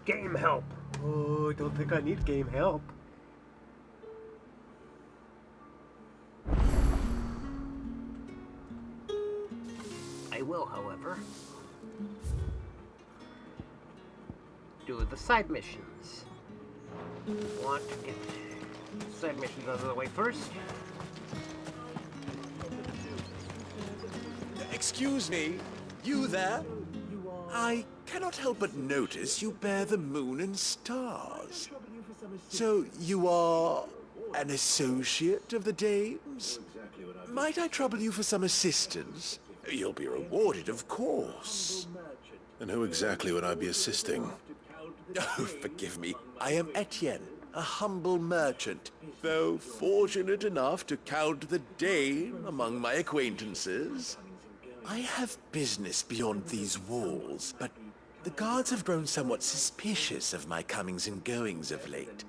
Game help. Oh, I don't think I need game help. I will, however, do the side missions. Want to get side missions out of the way first. Excuse me, you there? I cannot help but notice you bear the moon and stars. So you are an associate of the dames? Might I trouble you for some assistance? You'll be rewarded, of course. And who exactly would I be assisting? Oh, forgive me. I am Etienne, a humble merchant, though fortunate enough to count the dame among my acquaintances. I have business beyond these walls, but the guards have grown somewhat suspicious of my comings and goings of late.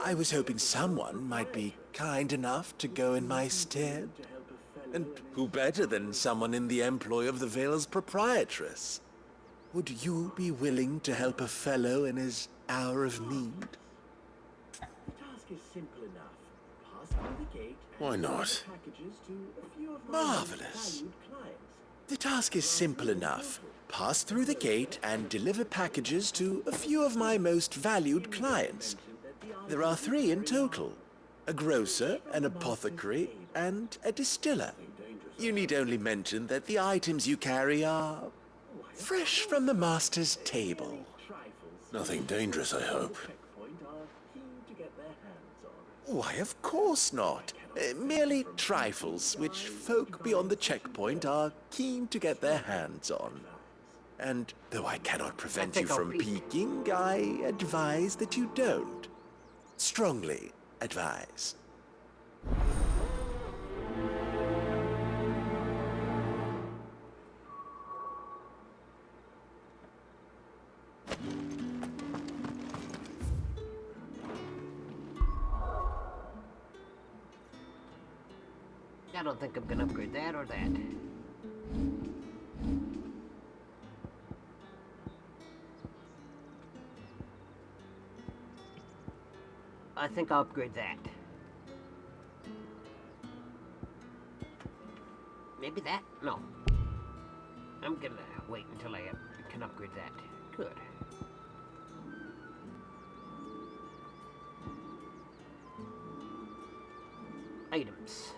I was hoping someone might be kind enough to go in my stead. And who better than someone in the employ of the Vale's proprietress? Would you be willing to help a fellow in his hour of need? The task is simple enough. Pass through the gate. Why not? Marvelous. The task is simple enough. Pass through the gate and deliver packages to a few of my most valued clients. There are 3 in total: a grocer, an apothecary, and a distiller. You need only mention that the items you carry are fresh from the master's table. Nothing dangerous, I hope. Why, of course not. Merely trifles which folk beyond the checkpoint are keen to get their hands on. And though I cannot prevent you from peeking, I advise that you don't. Strongly advise. I don't think I'm gonna upgrade that or that. I think I'll upgrade that. Maybe that? No. I'm gonna wait until I can upgrade that. Good. Items.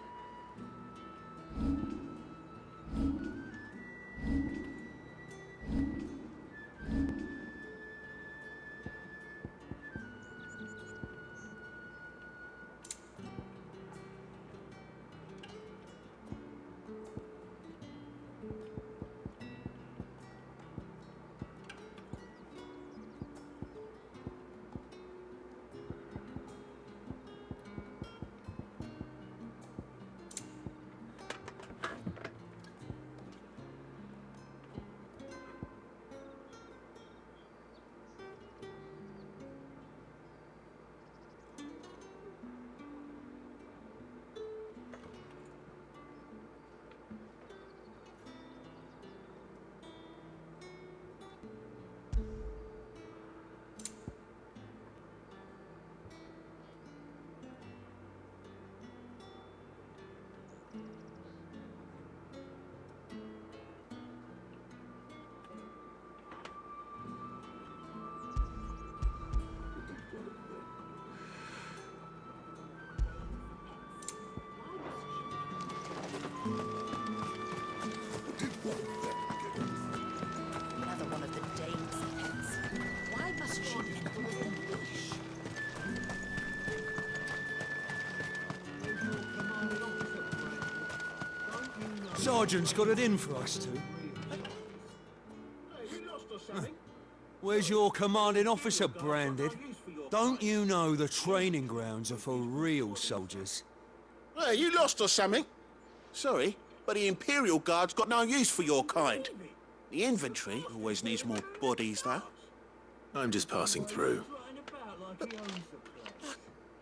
Another one of the dame's pets. Why must she know English? Sergeant's got it in for us two. Where's your commanding officer branded? Don't you know the training grounds are for real soldiers? Hey, you lost or something? Sorry, but the Imperial Guard's got no use for your kind. The infantry always needs more bodies, though. I'm just passing through.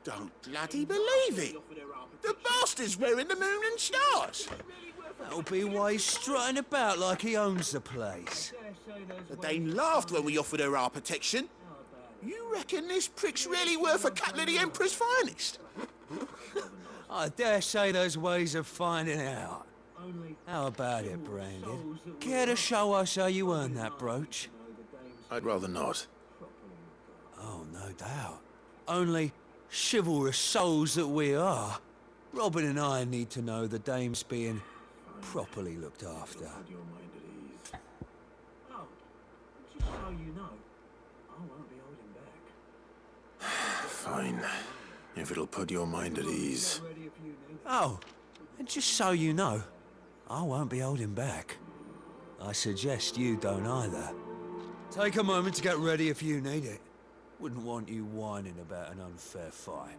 Don't bloody believe it! The bastard's wearing the moon and stars! That'll be why he's strutting about like he owns the place. The Dane laughed when we offered her our protection. You reckon this prick's really worth a couple of the Emperor's finest? I dare say there's ways of finding out. How about it, Brandon? Care to show us how you earned that brooch? I'd rather not. Oh, no doubt. Only chivalrous souls that we are, Robin and I need to know the dame's being properly looked after. Oh, just so you know, I won't be holding back. Fine. If it'll put your mind at ease. Oh, and just so you know, I won't be holding back. I suggest you don't either. Take a moment to get ready if you need it. Wouldn't want you whining about an unfair fight.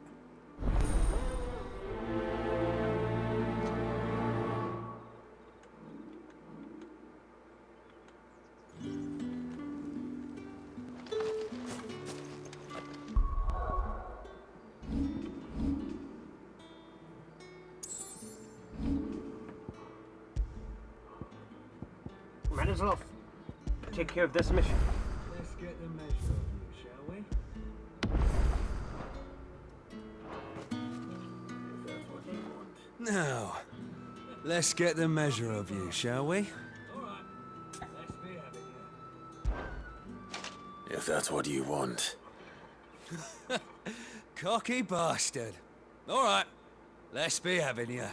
Might as well take care of this mission. Let's get the measure of you, shall we? If that's what you want. Now, let's get the measure of you, shall we? All right, let's be having you. If that's what you want. Cocky bastard. All right, let's be having you.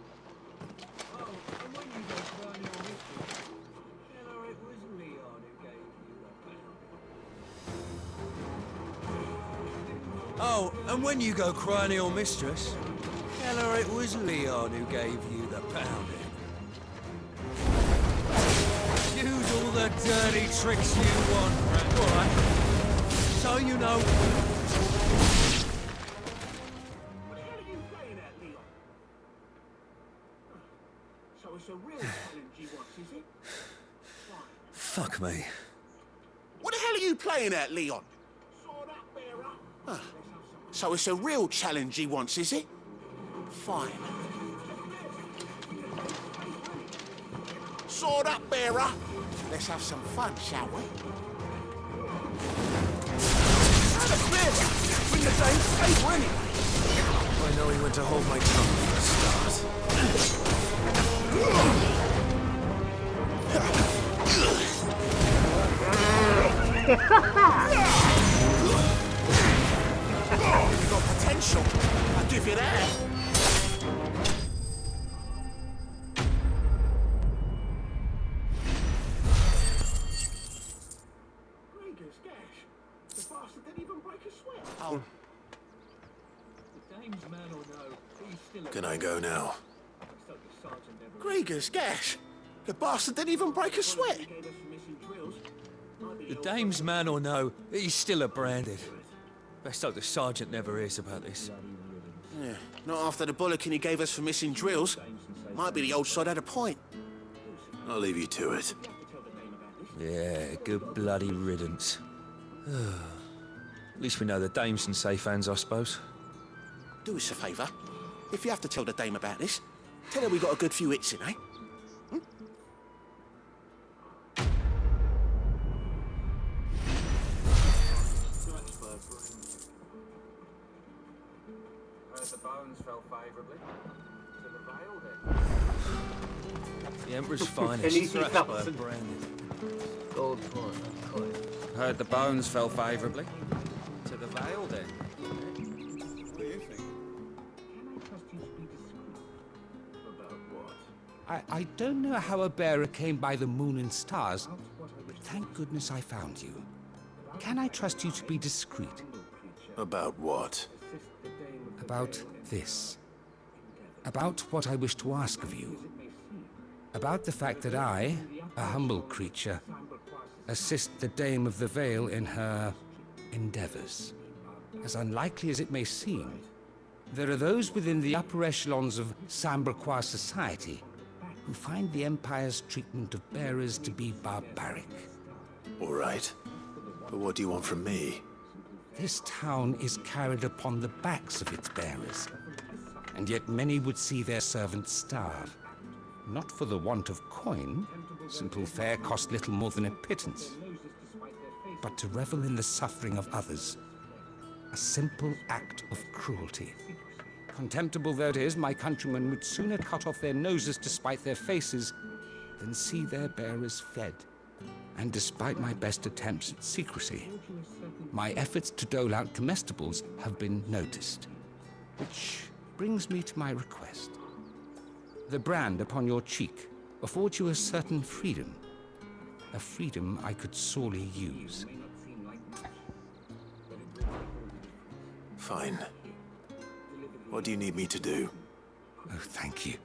Oh, and when you go crying your mistress, tell her it was Leon who gave you the pound. Oh, and when you go crying to your mistress, tell her it was Leon who gave you the pounding. Use all the dirty tricks you want, all right? So you know. What the hell are you playing at, Leon? So it's a real challenge he wants, is it? Fuck me. What the hell are you playing at, Leon? Sword up, bearer. So it's a real challenge he wants, is it? Fine. Sword up, bearer. Let's have some fun, shall we? Out of bearer! Bring the dame's table anyway. I know he went to hold my tongue for a You've got potential. I'll give you that. Gregor's gash. The bastard didn't even break a sweat. Oh, The dame's man or no, he's still a... Can I go now? So the sergeant never... Gregor's gash. The bastard didn't even break a sweat. He gave us some missing drills. Might be The dame's man or no, he's still a branded. Best hope the sergeant never hears about this. Yeah, not after the bollocking he gave us for missing drills. Might be the old sod had a point. I'll leave you to it. Yeah, good bloody riddance. At least we know the dame's in safe hands, I suppose. Do us a favour. If you have to tell the dame about this, tell her we got a good few hits in, eh? Heard the bones fell favourably to the veil then. The Emperor's An finest, easy thrashed by a thousand. branded. Gold coin. Heard the bones fell favourably to the veil then. I don't know how a bearer came by the moon and stars, but thank goodness I found you. Can I trust you to be discreet About what? about this? About what I wish to ask of you? About the fact that I, a humble creature, assist the Dame of the Vale in her endeavors. As unlikely as it may seem, there are those within the upper echelons of Samberquois society who find the Empire's treatment of bearers to be barbaric. All right. But what do you want from me? This town is carried upon the backs of its bearers, and yet many would see their servants starve. Not for the want of coin. Simple fare cost little more than a pittance. but to revel in the suffering of others. A simple act of cruelty. Contemptible though it is, my countrymen would sooner cut off their noses to spite their faces than see their bearers fed. And despite my best attempts at secrecy, my efforts to dole out comestibles have been noticed. Which brings me to my request. The brand upon your cheek affords you a certain freedom. A freedom I could sorely use. Fine. What do you need me to do? Oh, thank you.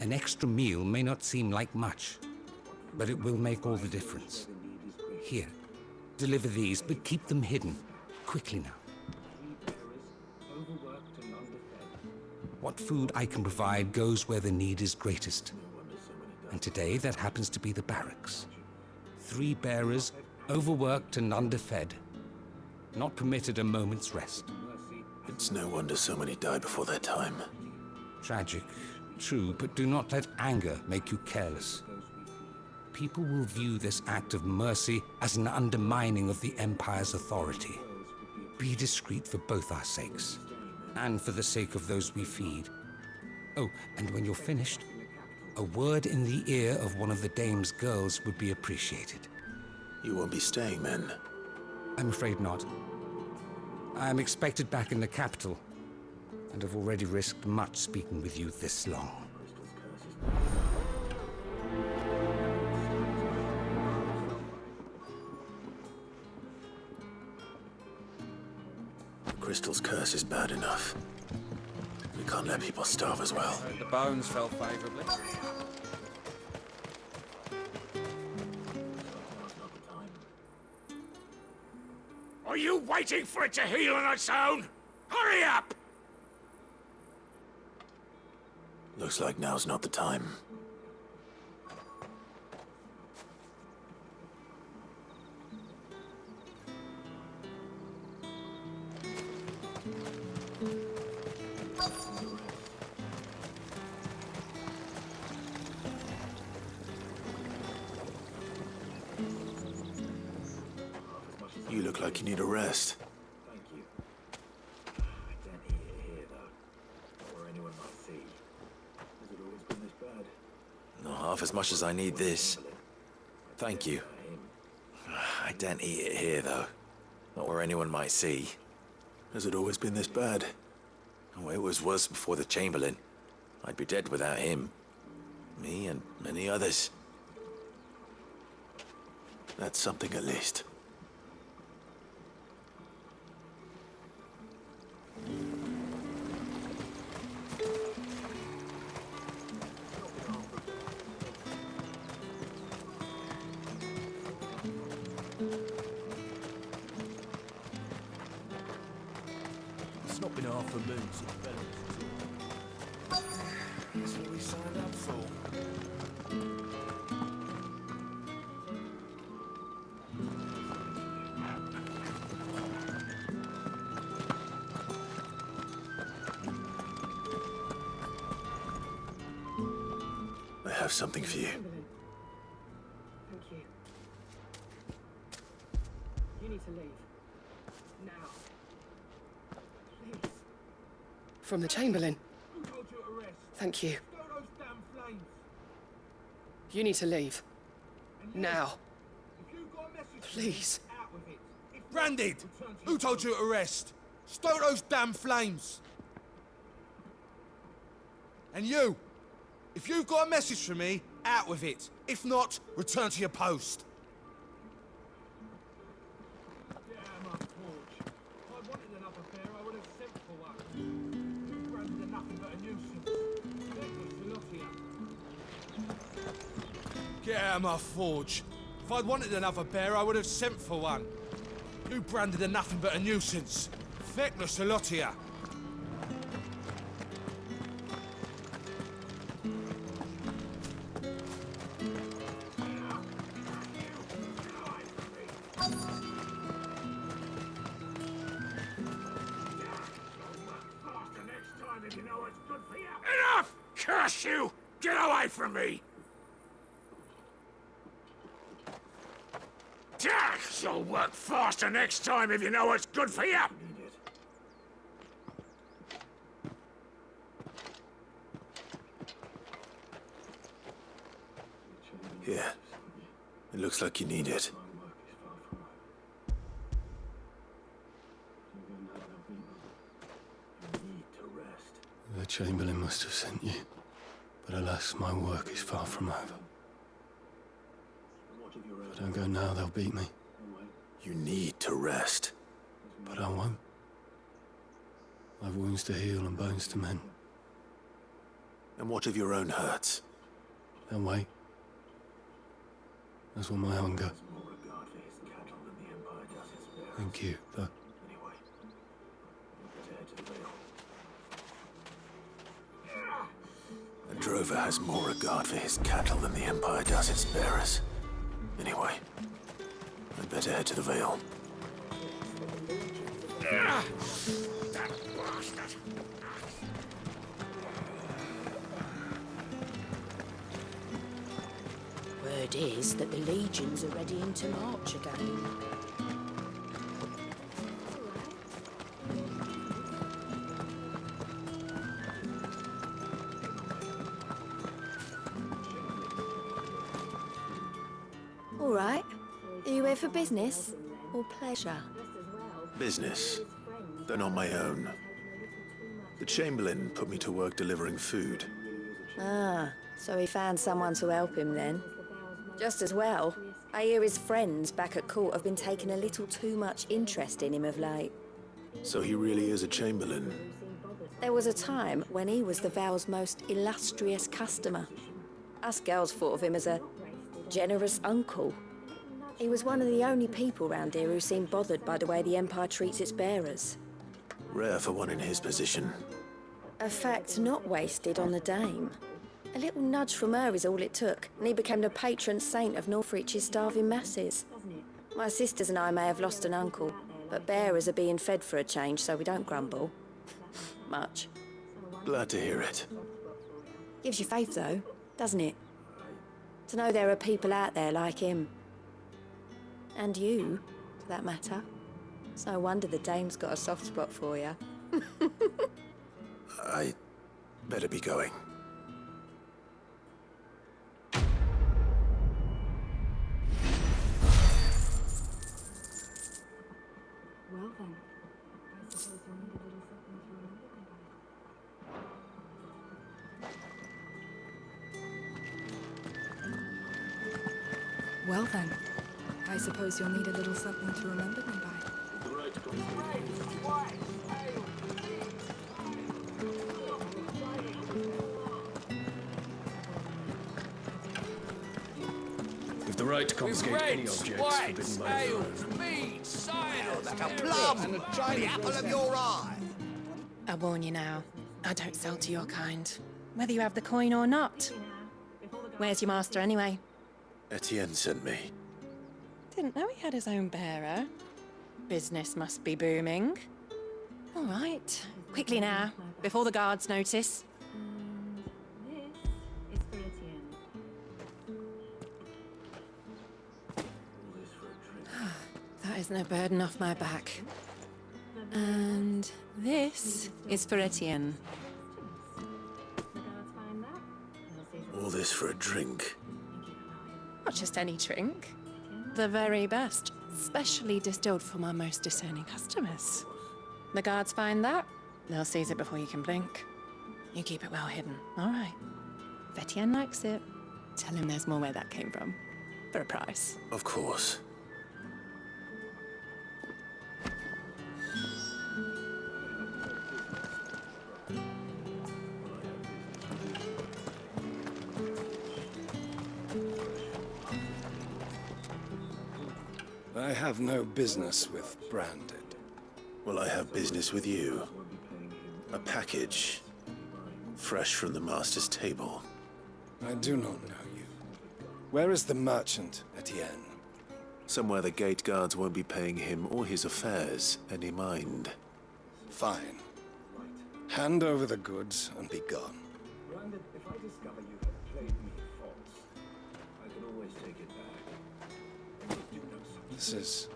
An extra meal may not seem like much, but it will make all the difference. Here, deliver these, but keep them hidden. Quickly now. What food I can provide goes where the need is greatest. And today, that happens to be the barracks. 3 bearers, overworked and underfed. Not permitted a moment's rest. It's no wonder so many die before their time. Tragic, true, but do not let anger make you careless. People will view this act of mercy as an undermining of the Empire's authority. Be discreet for both our sakes, and for the sake of those we feed. Oh, and when you're finished, a word in the ear of one of the dame's girls would be appreciated. You won't be staying then? I'm afraid not. I am expected back in the capital, and have already risked much speaking with you this long. The Crystal's curse is bad enough. We can't let people starve as well. The bones fell favorably. Are you waiting for it to heal on its own? Hurry up! Looks like now's not the time. You look like you need a rest. Thank you. I don't eat it here, though. Or anyone might see. Has it always been this bad? Not half as much as I need this. Thank you. I daren't eat it here, though. Not where anyone might see. Has it always been this bad? Oh, it was worse before the Chamberlain. I'd be dead without him. Me and many others. That's something at least. It's not been half a moon since Bellows. That's what we signed up for. I have something for you. Thank you. You need to leave. Now. Please. From the Chamberlain. Who told you to arrest? Thank you. Stow those damn flames. You need to leave. And you, Now. if you've got a message for Please. me, out with it. If not, Branded! return to Who your told you to arrest? Stoke those damn flames! And you! If you've got a message for me, out with it. If not, return to your post. Yeah, my forge. If I wanted another bear, I would have sent for one. You branded are nothing but a nuisance. There's a lot here. Get out of my forge. If I'd wanted another bear, I would have sent for one. You branded are nothing but a nuisance. Feckless a lot here. Enough! Curse you! Get away from me! Yeah! So work faster next time if you know what's good for you. Here. It looks like you need it. The Chamberlain must have sent you. But alas, my work is far from over. If I don't go now, they'll beat me. You need to rest. But I won't. I've wounds to heal and bones to mend. And what of your own hurts? They'll wait. As will my hunger. Thank you, though. A drover has more regard for his cattle than the Empire does its bearers. Anyway, I'd better head to the Vale. Word is that the legions are readying to march again. All right. Are you here for business or pleasure? Business, though not my own. The Chamberlain put me to work delivering food. Ah, so he found someone to help him then. Just as well. I hear his friends back at court have been taking a little too much interest in him of late. So he really is a Chamberlain. There was a time when he was the Vale's most illustrious customer. Us girls thought of him as a generous uncle. He was one of the only people round here who seemed bothered by the way the Empire treats its bearers. Rare for one in his position. A fact not wasted on the dame. A little nudge from her is all it took, and he became the patron saint of Northreach's starving masses. My sisters and I may have lost an uncle, but bearers are being fed for a change, so we don't grumble. Much. Glad to hear it. Gives you faith, though, doesn't it? To know there are people out there like him. And you, for that matter. It's no wonder the dame's got a soft spot for you. I better be going. Well then, I suppose you'll need a little something to remember me by. Well then, I suppose you'll need a little something to remember me by. With the right to confiscate any objects forbidden by the throne. meat, cider, Like a plum, the apple of your eye. I warn you now, I don't sell to your kind, whether you have the coin or not. Where's your master anyway? Etienne sent me. Didn't know he had his own bearer. Business must be booming. All right, quickly now, before the guards notice. This is for Etienne. That isn't a burden off my back. And this is for Etienne. All this for a drink. Not just any drink. The very best, specially distilled for my most discerning customers. The guards find that, they'll seize it before you can blink. You keep it well hidden, all right? If Etienne likes it, tell him there's more where that came from. For a price. Of course. I have no business with Branded. Well, I have business with you. A package. Fresh from the master's table. I do not know you. Where is the merchant, Etienne? Somewhere the gate guards won't be paying him or his affairs any mind. Fine. Hand over the goods and be gone. Branded, if I discover you have played me false, I can always take it back. And you do know This is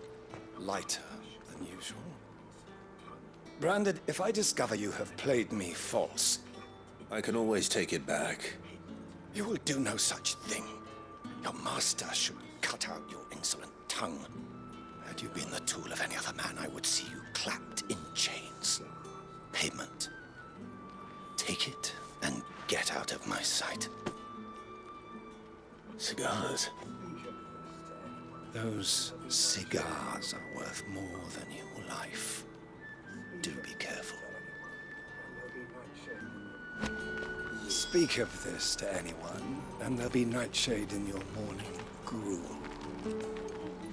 lighter than usual. Branded, if I discover you have played me false... I can always take it back. You will do no such thing. Your master should cut out your insolent tongue. Had you been the tool of any other man, I would see you clapped in chains. Payment. Take it and get out of my sight. Cigars. Those cigars are worth more than your life. Do be careful. Speak of this to anyone, and there'll be nightshade in your morning gruel.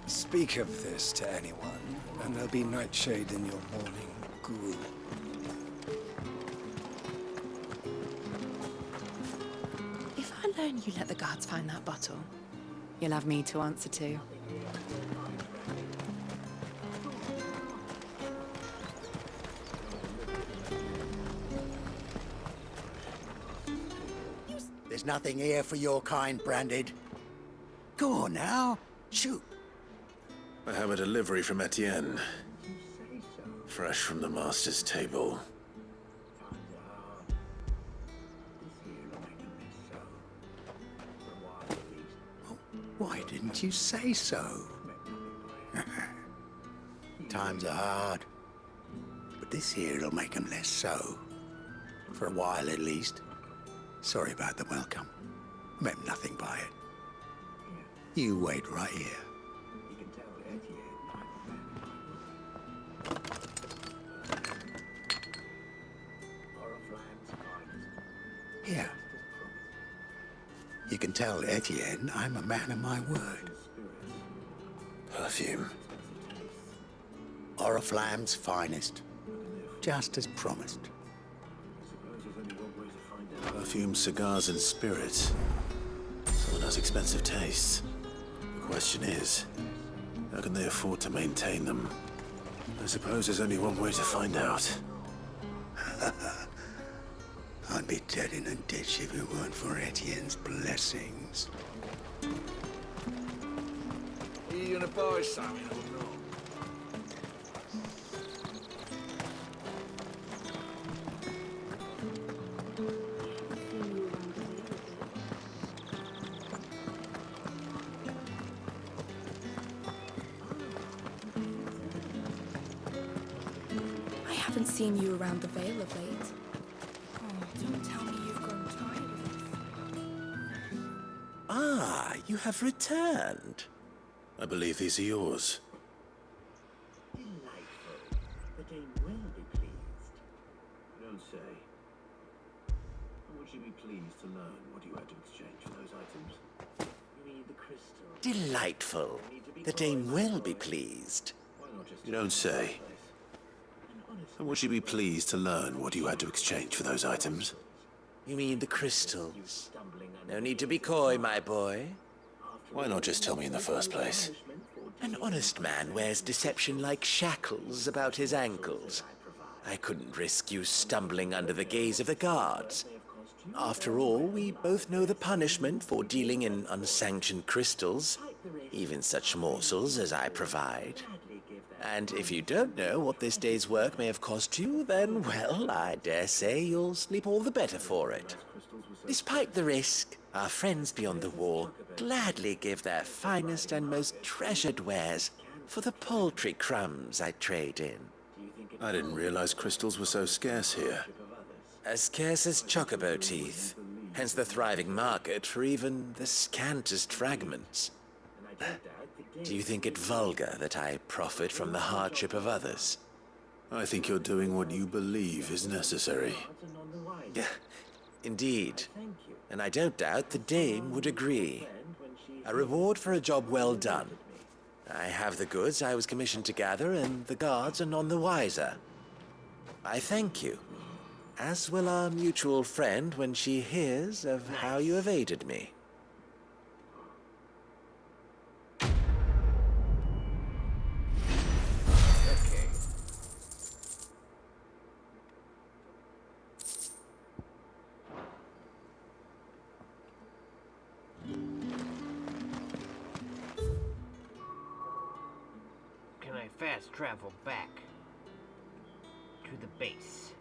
Speak of this to anyone, and there'll be nightshade in your morning gruel. If I learn you let the guards find that bottle, you'll have me to answer to. There's nothing here for your kind, Branded. Go on now, shoot. I have a delivery from Etienne. Fresh from the master's table. Why didn't you say so? Times are hard, but this here'll make them less so. For a while, at least. Sorry about the welcome. Meant nothing by it. You wait right here. Here. You can tell Etienne I'm a man of my word. Perfume. Oriflamme's finest. Just as promised. Perfume, cigars, and spirits. Someone has expensive tastes. The question is, how can they afford to maintain them? I suppose there's only one way to find out. I'd be dead in a ditch if it weren't for Etienne's blessings. Are you gonna buy something or not? I haven't seen you around the Vale of late. Oh, don't tell me you've grown tired of this. Ah, you have returned. I believe these are yours. Delightful. The dame will be pleased. You don't say. Would she be pleased to learn what you had to exchange for those items? You need the crystal. Delightful. The dame will be pleased. You don't say. And would she be pleased to learn what you had to exchange for those items? You mean the crystals? No need to be coy, my boy. Why not just tell me in the first place? An honest man wears deception like shackles about his ankles. I couldn't risk you stumbling under the gaze of the guards. After all, we both know the punishment for dealing in unsanctioned crystals, even such morsels as I provide. And if you don't know what this day's work may have cost you, then, well, I dare say you'll sleep all the better for it. Despite the risk, our friends beyond the wall gladly give their finest and most treasured wares for the paltry crumbs I trade in. I didn't realize crystals were so scarce here. As scarce as chocobo teeth, hence the thriving market for even the scantest fragments. Do you think it vulgar that I profit from the hardship of others? I think you're doing what you believe is necessary. Indeed. And I don't doubt the dame would agree. A reward for a job well done. I have the goods I was commissioned to gather, and the guards are none the wiser. I thank you, as will our mutual friend when she hears of how you have aided me. fast travel back to the base.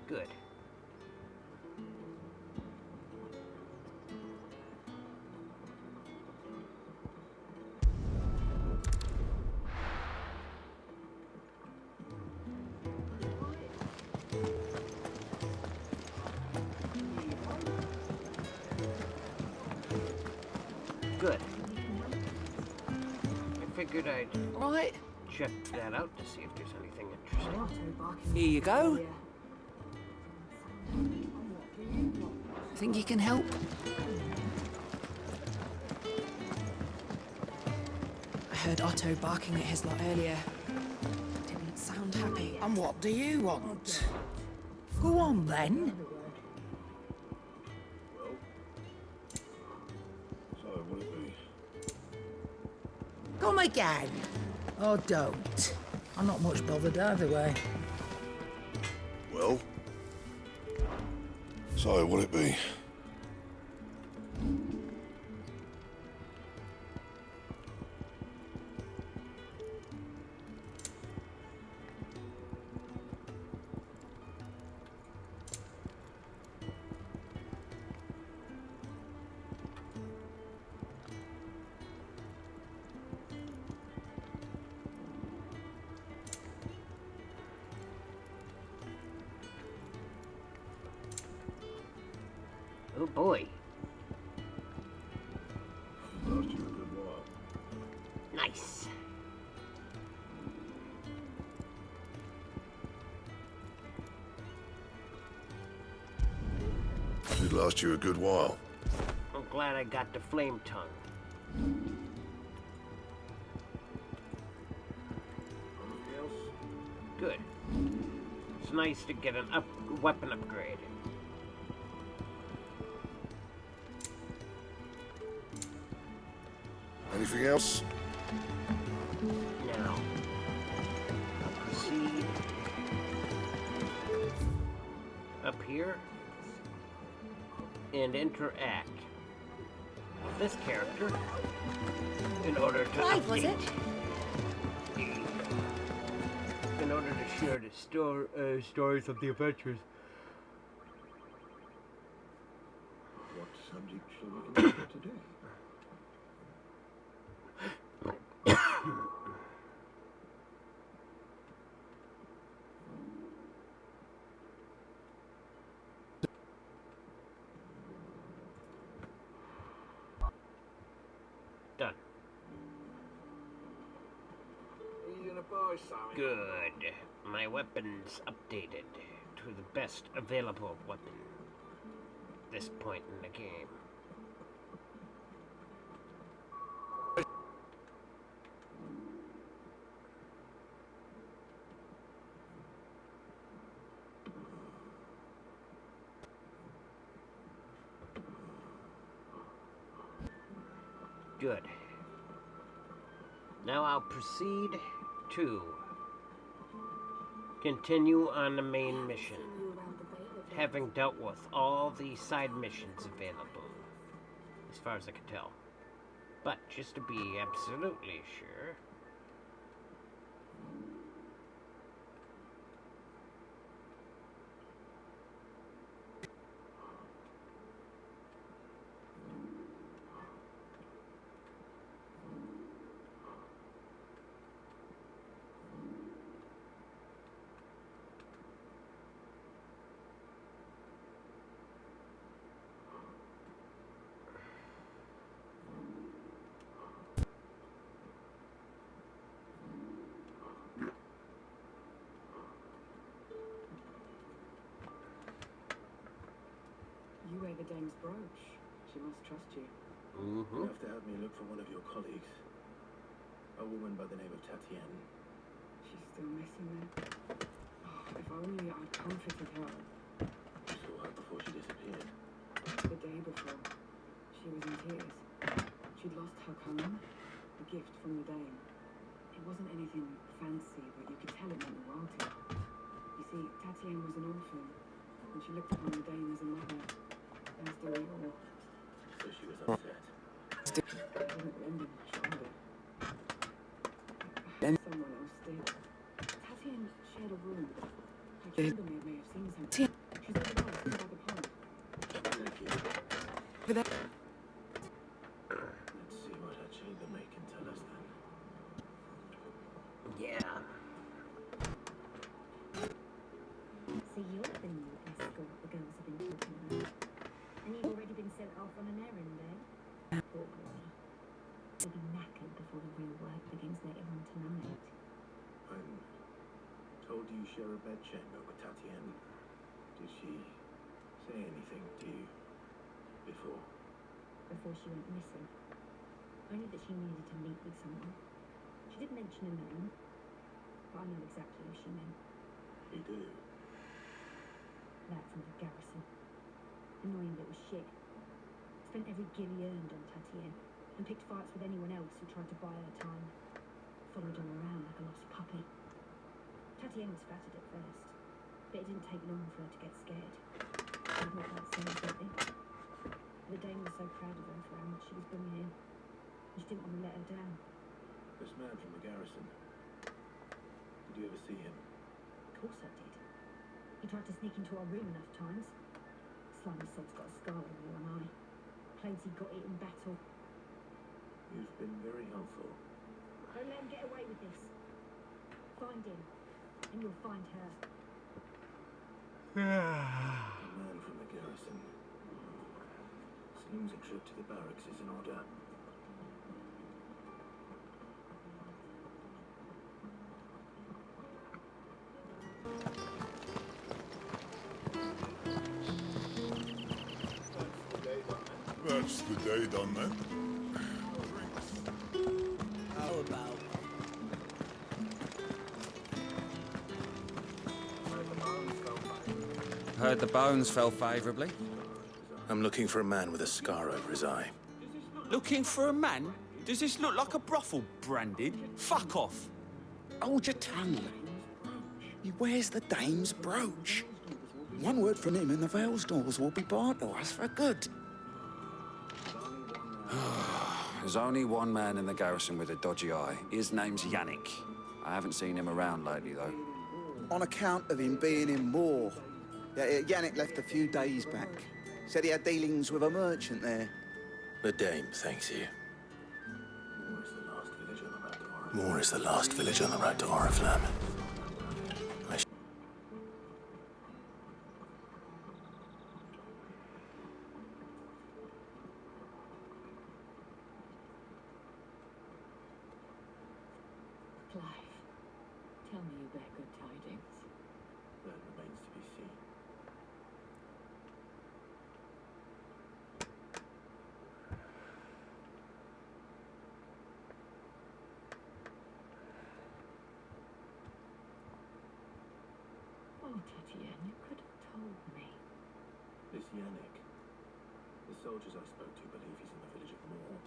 Good. Good. I figured I'd check that out to see if there's anything interesting. Here you go. Think you can help? I heard Otto barking at his lot earlier. Didn't sound happy. And what do you want? Go on then. Come again. Or don't. I'm not much bothered either way. Well? So, what'll it be? Oh boy. Nice. Did last you a good while. I'm glad I got the flame tongue. Good. It's nice to get an weapon upgrade. Anything else? Now, I'll proceed up here and interact with this character in order to Clive, was it? In order to share the stories of the adventures. What subject shall we consider today? Done. Are you gonna buy something? Good. My weapon's updated to the best available weapon at this point in the game. Good. Now I'll proceed to continue on the main mission, having dealt with all the side missions available, as far as I can tell. But just to be absolutely sure, You wear the dame's brooch. She must trust you. You have to help me look for one of your colleagues. A woman by the name of Tatienne. She's still missing then. Oh, if only I'd comforted her. You saw her before she disappeared. The day before, she was in tears. She'd lost her comb, a gift from the dame. It wasn't anything fancy, but you could tell it meant the world to her. You see, Tatienne was an orphan, and she looked upon the dame as a mother, as do we all. chambermaid may have seen something. She's over there, by the pond. Over there. Let's see what her chambermaid can tell us then. Yeah. So you're the new escort the girls have been talking about. And you've already been sent off on an errand, eh? Poor boy. He'll be knackered before the real work begins later on tonight. I'm told you share a bed chamber with Tatiana. Did she say anything to you before? Before she went missing. Only that she needed to meet with someone. She didn't mention a name, but I know exactly who she meant. You do? Lad from the garrison. Annoying little shit. Spent every guil he earned on Tatiana, and picked fights with anyone else who tried to buy her time. Followed her around like a lost puppy. Tatiana was flattered at first, but it didn't take long for her to get scared. She thought about saying something. The dame was so proud of her for how much she was bringing in, and she didn't want to let her down. This man from the garrison. Did you ever see him? Of course I did. He tried to sneak into our room enough times. Slimy sod's got a scar over one eye. Claims he got it in battle. You've been very helpful. Don't let him get away with this. Find him, and you'll find her. A man from the garrison. Seems a trip to the barracks is in order. That's the day done then. How about? Heard the bones fell favourably. I'm looking for a man with a scar over his eye. Looking for a man? Does this look like a brothel, Brandon? Fuck off. Hold your tongue. He wears the dame's brooch. One word from him and the Vale's doors will be barred to us for good. There's only one man in the garrison with a dodgy eye. His name's Yannick. I haven't seen him around lately, though. On account of him being in war. Yannick left a few days back. Said he had dealings with a merchant there. The dame thanks you. Moore is the last village on the road to Oriflamme. Clive, tell me you bear good tidings. That remains to be seen. Oh, Tatiana, you could have told me. This Yannick. The soldiers I spoke to believe he's in the village of Moore.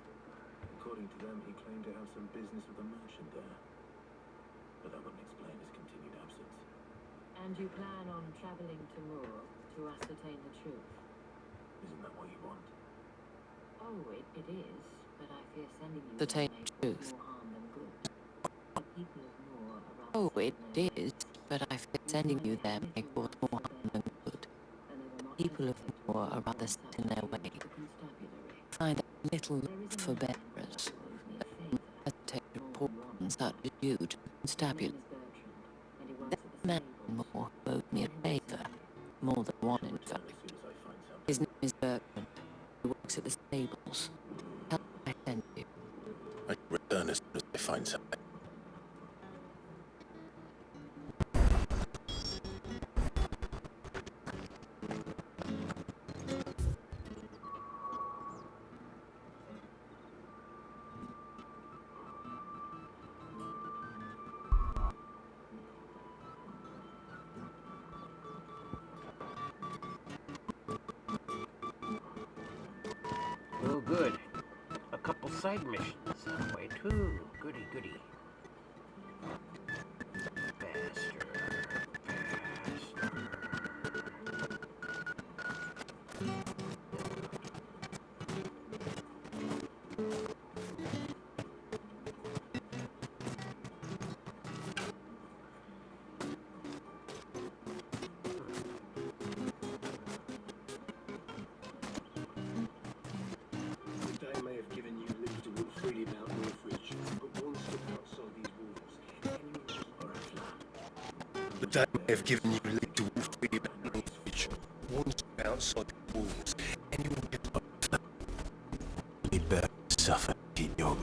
According to them, he claimed to have some business with a merchant there. But that wouldn't explain his continued absence. And you plan on traveling to Moore to ascertain the truth? Isn't that what you want? Oh, it is, but I fear sending you Ascertain there may the cause truth. more harm than good. The people of Moore are rather Oh, it stubborn. is, but I fear sending you there may cause more harm than good. People of Moore are rather set in their way. Find a little for bearers. Hesitate to report on such as you to constabulary. There's a man in Moore who owed me a favour. More than one, in fact. His name is Bertrand. He works at the stables. Help I send you. I shall return as soon as I find something. Oh, good. A couple side missions that way too. Goody, goody. Faster. They may have given you little female knowledge. Once outside the walls, anyone can you better suffer in your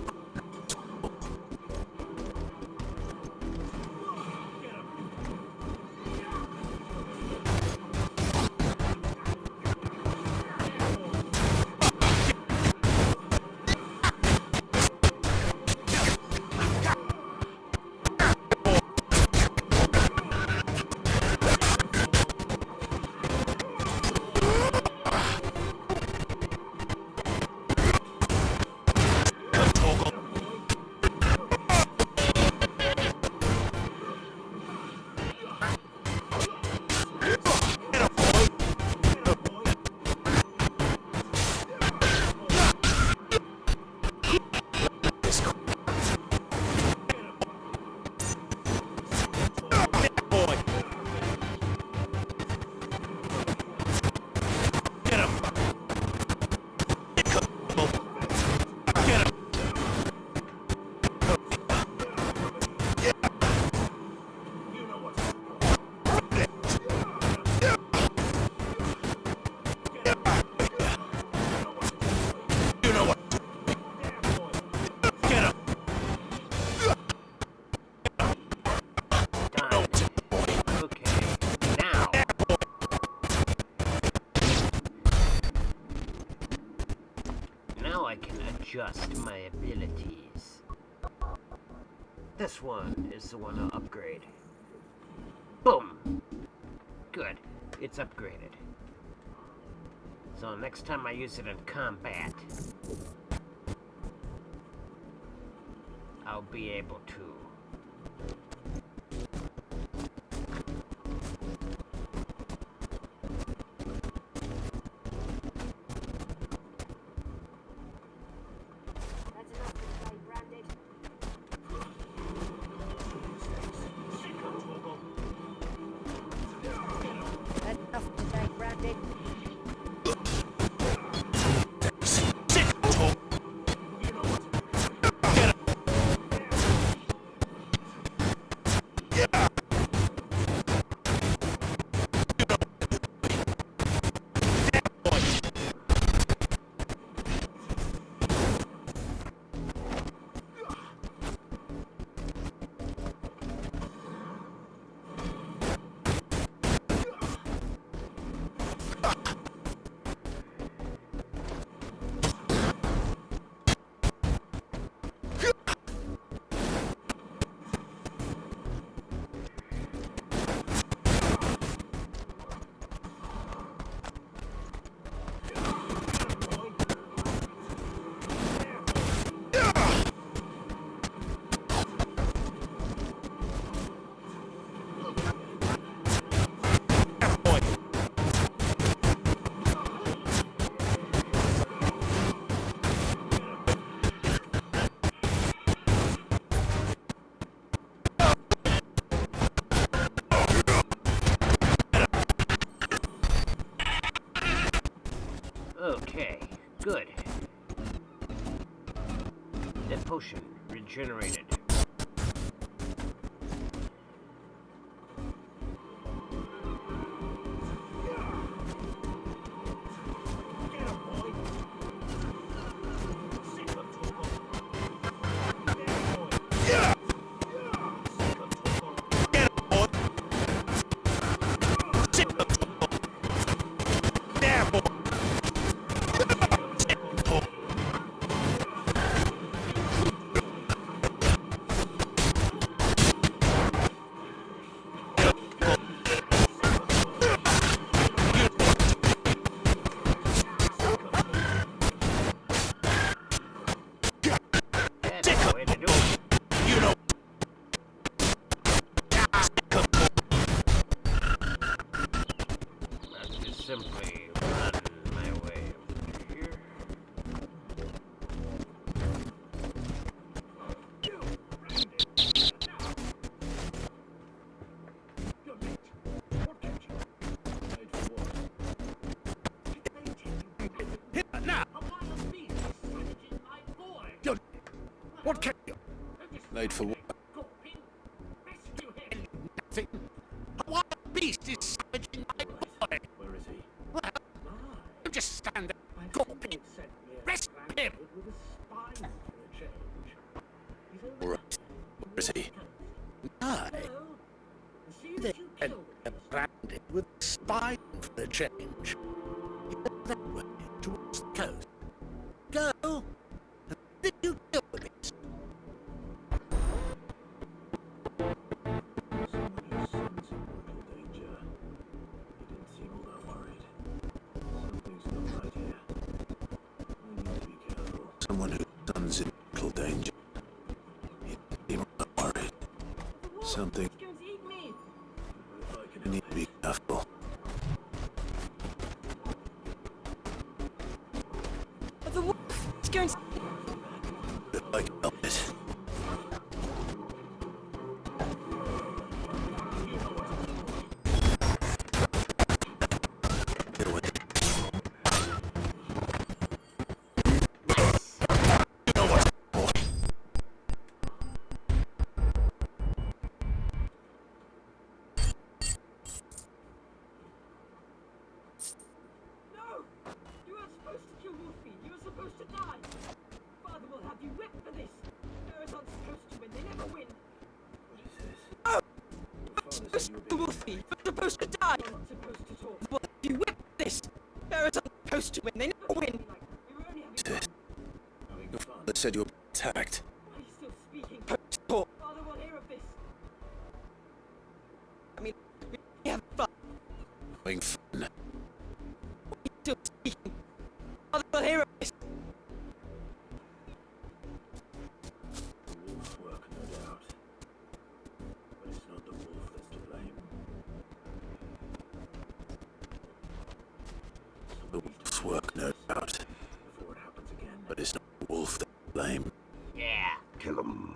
Now I can adjust my abilities. This one is the one I'll upgrade. Boom! Good. It's upgraded. So next time I use it in combat, I'll be able to. Okay, good. That potion regenerated. Simply run my way over here. What can you? Laid for what? just stand there? Gawping. Rest him! All right. Where is he? Aye. They branded with a spine for a change. That way, towards the coast. Go! And then you deal with it. Someone whose son's in mortal danger. He didn't seem all that worried. Something. I need to be careful. The wolf! It's going to... If I can help it. Deal with it. You know what's boy. No! You weren't supposed to kill Wolfie. You were supposed to die. Father will have you whipped for this. Bears aren't supposed to win. They never win. Oh! Supposed to kill Wolfie. You're supposed to die. You're not supposed to talk. Well, you whip this. Bears aren't supposed to win. They never win. Sis, your father said you were attacked. Why are you still speaking? Talk. Father will hear of this. I mean, we have fun. Having fun. Still speaking. Father will hear of this. Wolf's work, no doubt. But it's not the wolf that's to blame. The wolf's work, no doubt. Before it happens again. But it's not the wolf that blame. Yeah, kill him.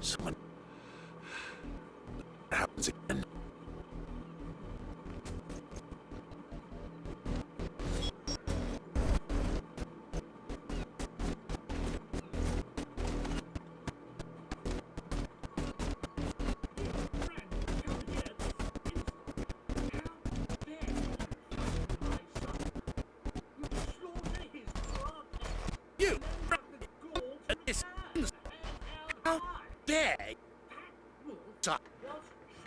Someone. It happens again. You! This... How dare you! Son,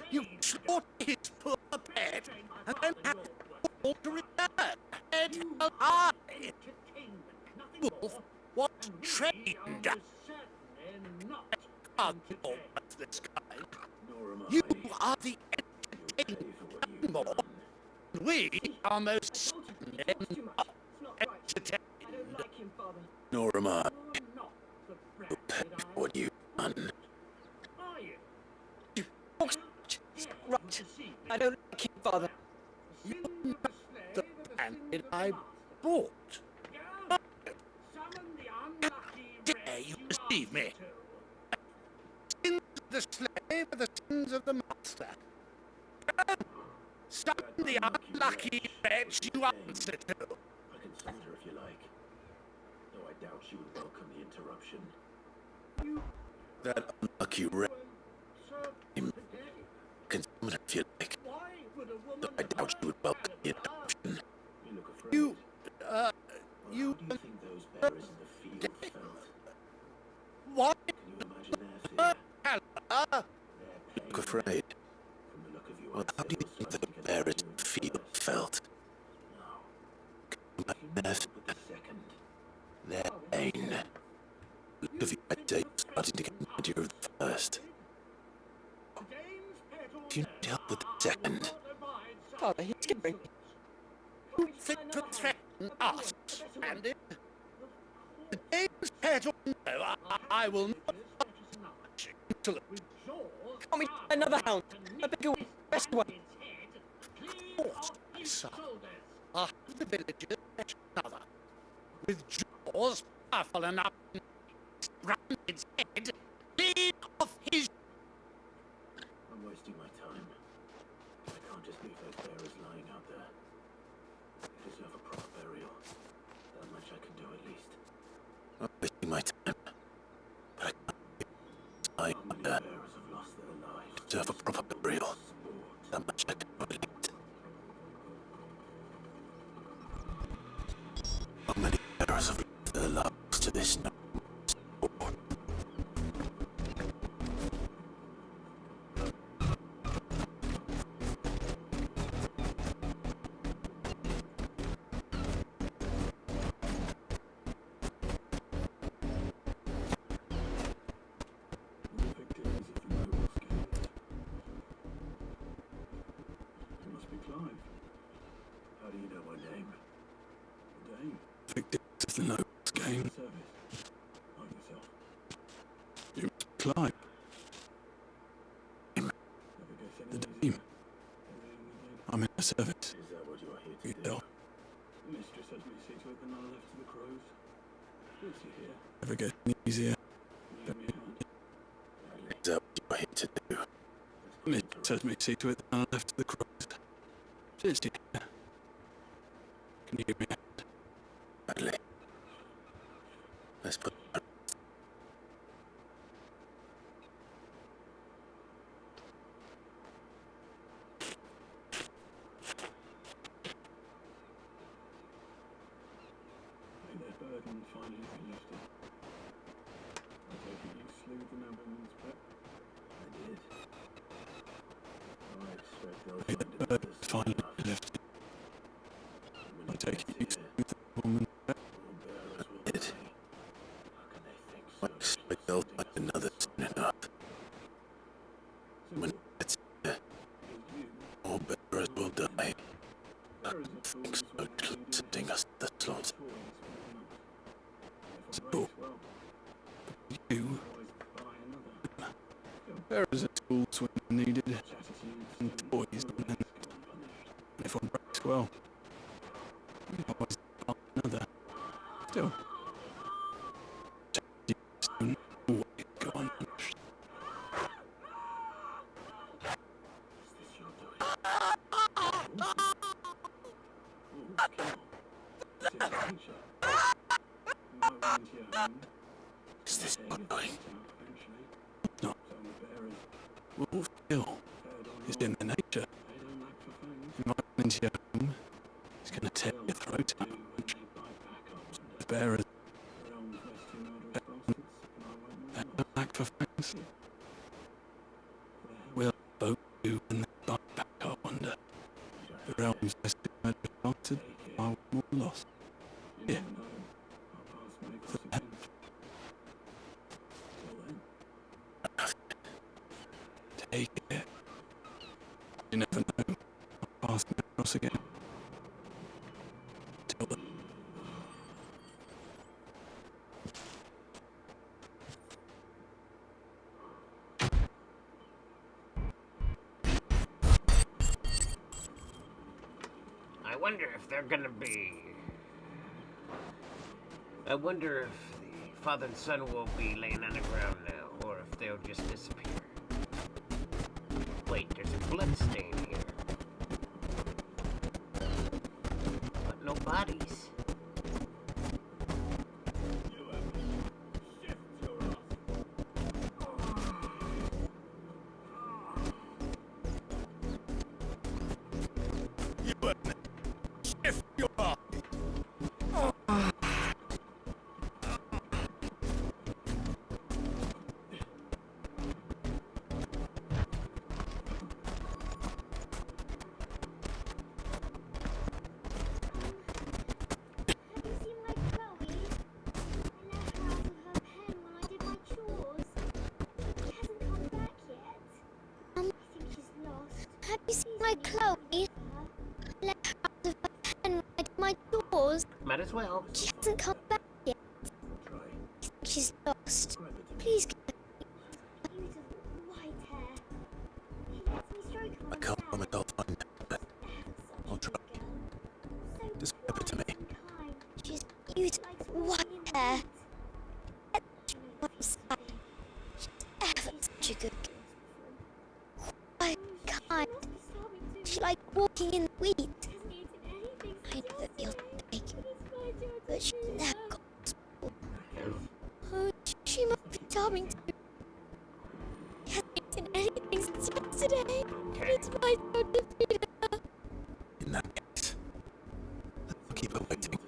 you slaughter his poor pet and then have to fall to return. Head held high. Wolf was trained. Can't all of this kind. You are the entertainment animal. We are most certainly not entertained. Nor am I. You'll pay for what you've done. Right. I don't like him, Father. You're not the bandit I brought. How dare you deceive me? Sins of the slave are the sins of the master. Stop the unlucky wretch you answer to. I can send her if you like. Though I doubt she would welcome the interruption. That unlucky wretch. Can summon her if you like. Though I doubt she would welcome the adoption. You How do you think those bearers in the field felt? What? Can you imagine their fear? Look afraid. From the look of you, Well, how do you think the bearers in the field felt? Can you imagine their pain? Look of you, I'd say, starting to get an idea of the first. Do you need help with the second? Father, he's scaring me. You think to threaten us, Bandit? The Dame's pet or no, I will not until Can't we try another hound? A bigger one, best one. Of course, my son. Half of the villagers fetch another. With jaws powerful enough to round its head, lead off his... I'm wasting my time. I can't just leave those bearers lying out there. They deserve a proper burial. That much I can do at least. I'm wasting my time. But I can't. I Bearers have lost their lives. deserve a proper burial. That much I can do at least. bearers have left their lives to this noble sport. It must be Clive. How do you know my name? The Dane? Victims of the noble's game. Service. Like yourself. You Clive. The Dane. I'm in the service. Is that what you are here to You do? tell. The mistress has me see to it, then I left to the crows. Who's he here? Never get any easier. Can you give me a hand? Is that what you're here to do? Mistress has me see to it, then I left to the crows. Since you here. Can you give me a hand? Badly. Let's put May their burden finally be lifted. I take it you slew the nobleman's pet? I did. I expect they'll May the find bird another finally soon be lifted. I take it you slew the woman. I did. I expect they'll find another soon enough. When it's here, all bearers will die. Thanks so little sending us the slaughter. So, you, bearers are tools when needed, and toys when if one breaks well. We always help another. Still, soon always go unpunished. Is this not doing? No. Wolf kill is in the nature. Invite him into your home. He's going to tear your throat out. The bearers. Back for fangs. Will both do when they bite back, I wonder. The realm's best murder started, I was more lost. Yeah. For them. Take it. You never know. I'll pass them across again. Till then. I wonder if they're gonna be... I wonder if the father and son will be laying on the ground now, or if they'll just disappear. Wait, there's a blood stain here. But no bodies. Have you seen my Chloe? I let her out of her pen when I did my chores. Might as well. She hasn't come back yet. I think she's lost. Please get her. White hair. He lets me stroke her I can't promise I'll find it, but I'll try. Describe it to me. She's beautiful white hair. She's ever such a good girl. Quite kind. She's like walking in the wheat. I know that you'll take it, but she's never got spoiled. Oh, she must be charming too. She hasn't eaten anything since yesterday. It's my turn to feed her. In that case, I'll keep her waiting.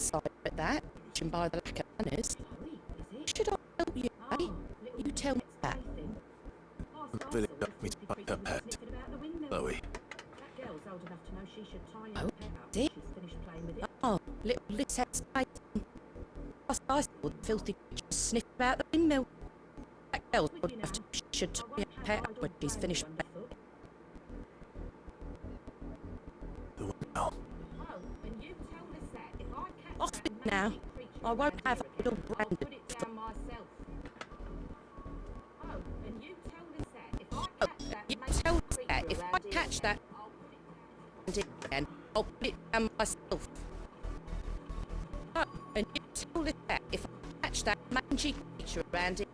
outsider at that, judging by the lack of manners. Should I help you, eh? You tell me that. Village got me to buy her pet. Chloe. Oh, dear. Oh, little Liz had spade. I saw the filthy creature sniff about the windmill. That girl's old enough to she should tie her pet up when she's finished playing. The windmill. Off it now. I won't have a little branded. Oh, you tell us that if I catch that again, I'll put it down myself. Oh, and you tell us that if I catch that mangy creature around here.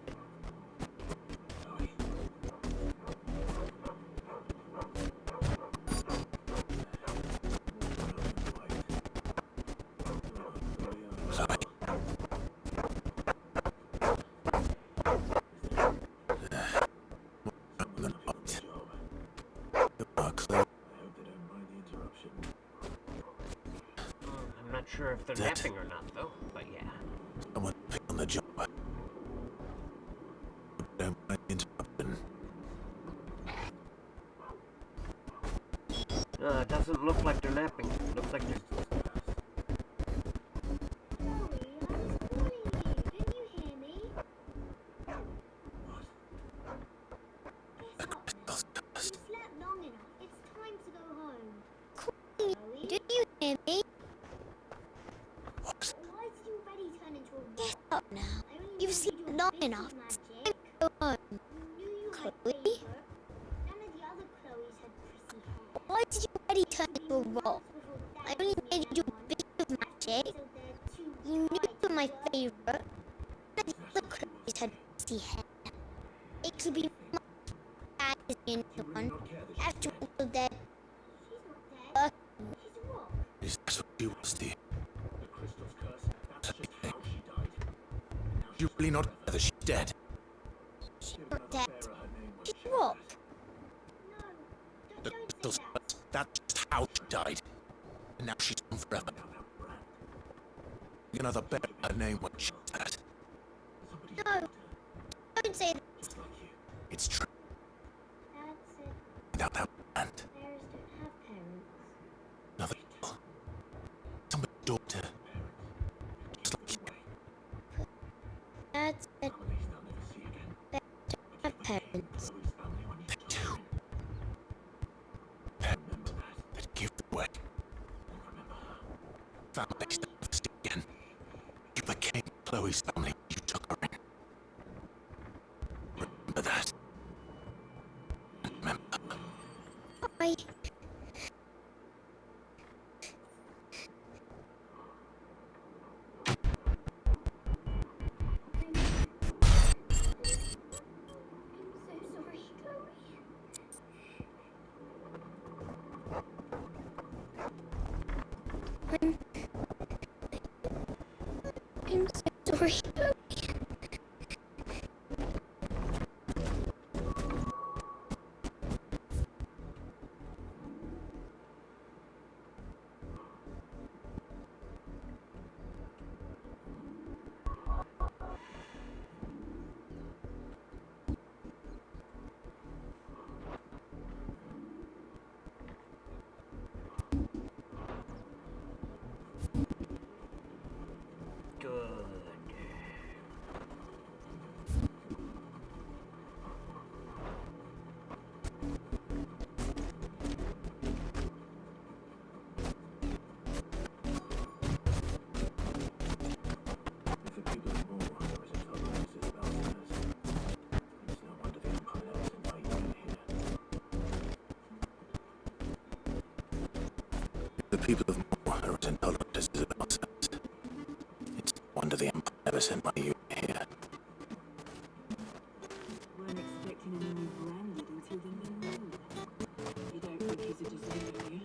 I'm not sure if they're napping or not, though, but yeah. Someone pick on the job. Don't mind interrupting. It doesn't look like they're napping. It looks like they're... Did you hear me? What? Get up now. You've slept long enough. It's time to go home. Chloe? Why did you already turn into a rock? I only made you do a bit of magic. You knew you were my favourite. None of the other Chloes had pretty hair. It could be much bad as the other one. After all, they're Is that what she was, dear? You really not whether she's dead? She's not dead. She's a rock. The crystals, that's just how she died. And now she's gone forever. You know the better her name when she's dead. No. Don't say that. It's true. That's it. Without her hand. Bears don't have parents. Another girl. Somebody's daughter. Just like you. That's it. Bears don't have parents. They do. Parents that give away. Families that never see again. You became Chloe's family when you took her in. Remember that. And remember. I... I'm so sorry, Chloe. Good. If the people of Moore there is a tolerances about this, it's no wonder the Empire never sent my unit here. If the people of Moore are as intolerant as Isabel says, it's no wonder the Empire never sent my unit here. Weren't expecting anyone branded until the new moon. You don't think he's a deserter, do you?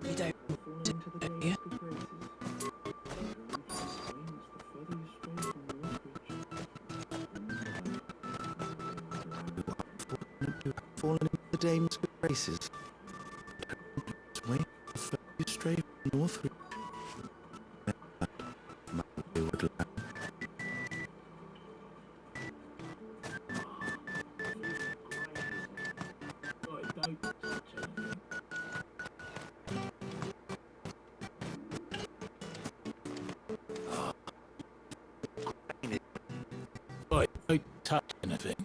You don't do you? fallen into the dame's good graces. Way you stray from north. Right, don't touch anything.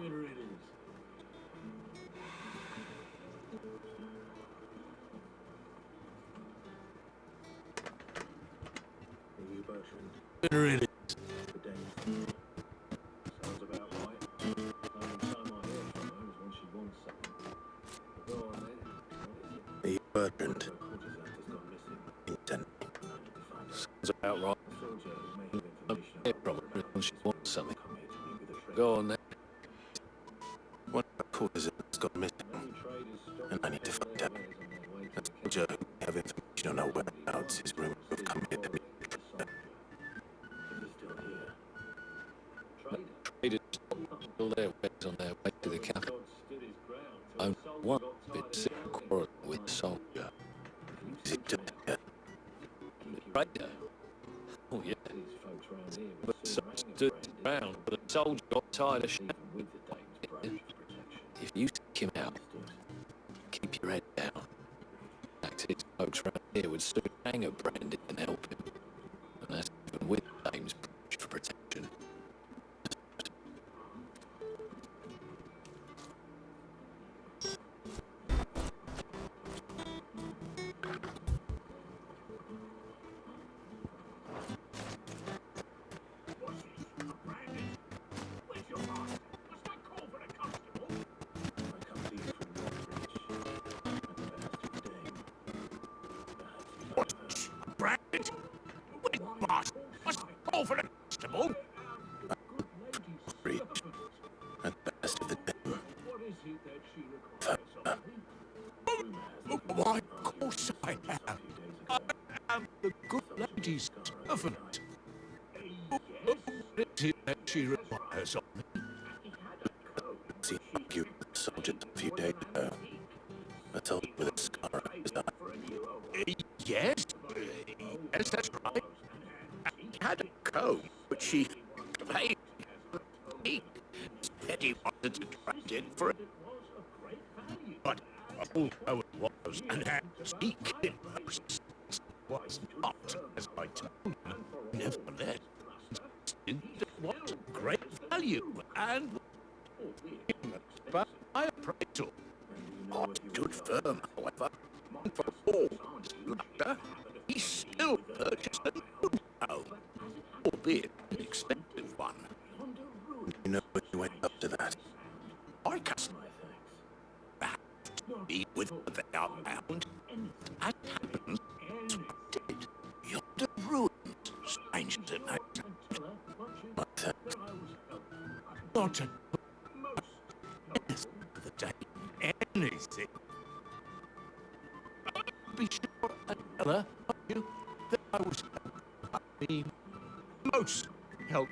Here it is. Are you Bertrand? Here it is. The Dane. Sounds about right. Only time I hear from her is when she wants something. Go on then. What is it? Are you Bertrand? Her courtesan has gone missing. Intent. I need to find her. Sounds about right. A soldier who may have I'm information here about from her when she wants something. come here to meet with a Go on then. One of our courtesans has gone missing, and I need to find out. A soldier who may have information on our whereabouts is rumored to have come here to meet with her. Traders still their ways on their way to the capital. Only one bit sick quarrel with the soldier. Is it just here? The trader? Oh yeah. But some stood around, but the soldier got tired of shouting. If you seek him out, keep your head down. Fact is, folks round here would soon hang a brand and help him. And that's even with Dame's push for protection. Branded? Wait, Marsh, what's the call for the constable? Reach. At the best of the day. Why, of course I am. I am the good lady's servant. What is it that she requires of me? See you with the soldiers a few days ago. A soldier with a scar on his eye. Yes, yes, that's right. He had a coat, but she paid. He said he wanted to trade it for it. But although it was an antique, it was not, as I told him. Nevertheless, it was of great value, and by my appraisal, I stood firm, however. For all laughter, he still purchased a new house, albeit an expensive one. You know what you went up to that? I can't be with what they are bound. As happens, did yonder ruins, strange as it may sound. Like that. Not a for the day, anything. Be sure and tell her, you, that I was most helpful.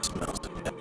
Smells of death.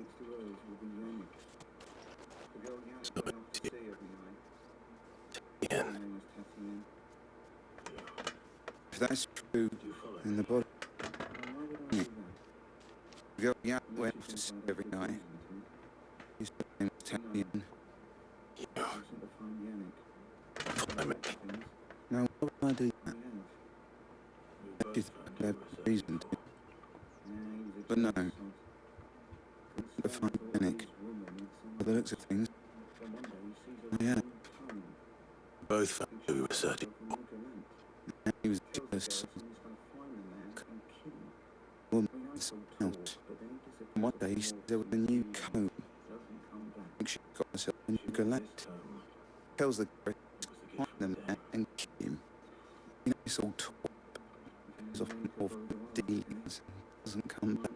next to hers will be Yannick. The girl Yannick went out to sea every night. Ian. Her name was Tatiana. If that's true, then the body... The girl Yannick went out to sea every night. His name was Tatiana. Now, why would I do that? It's a reason to. But no. To find Yannick. By the looks of things, I am. Both found who we were searching for. He was just woman else. And one day he said there was a new comb. I think she got herself a new galette. Tells the guy to find them there and kill him. You know, it's all talk. He's often off the deeds and doesn't come back.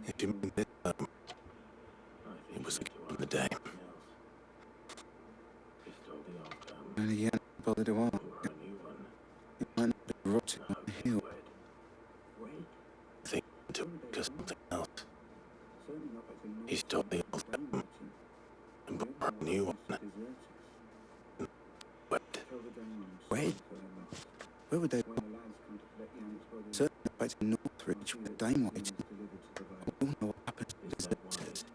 If you mean this time, it was on the day. And he hadn't bothered to ask. He might not have rotted on the hill. I think it took because something else. He stole the old album and bought a new one. Where? Where would they? Certainly back to Northridge with Dane waiting. I don't know what happened to the deserters.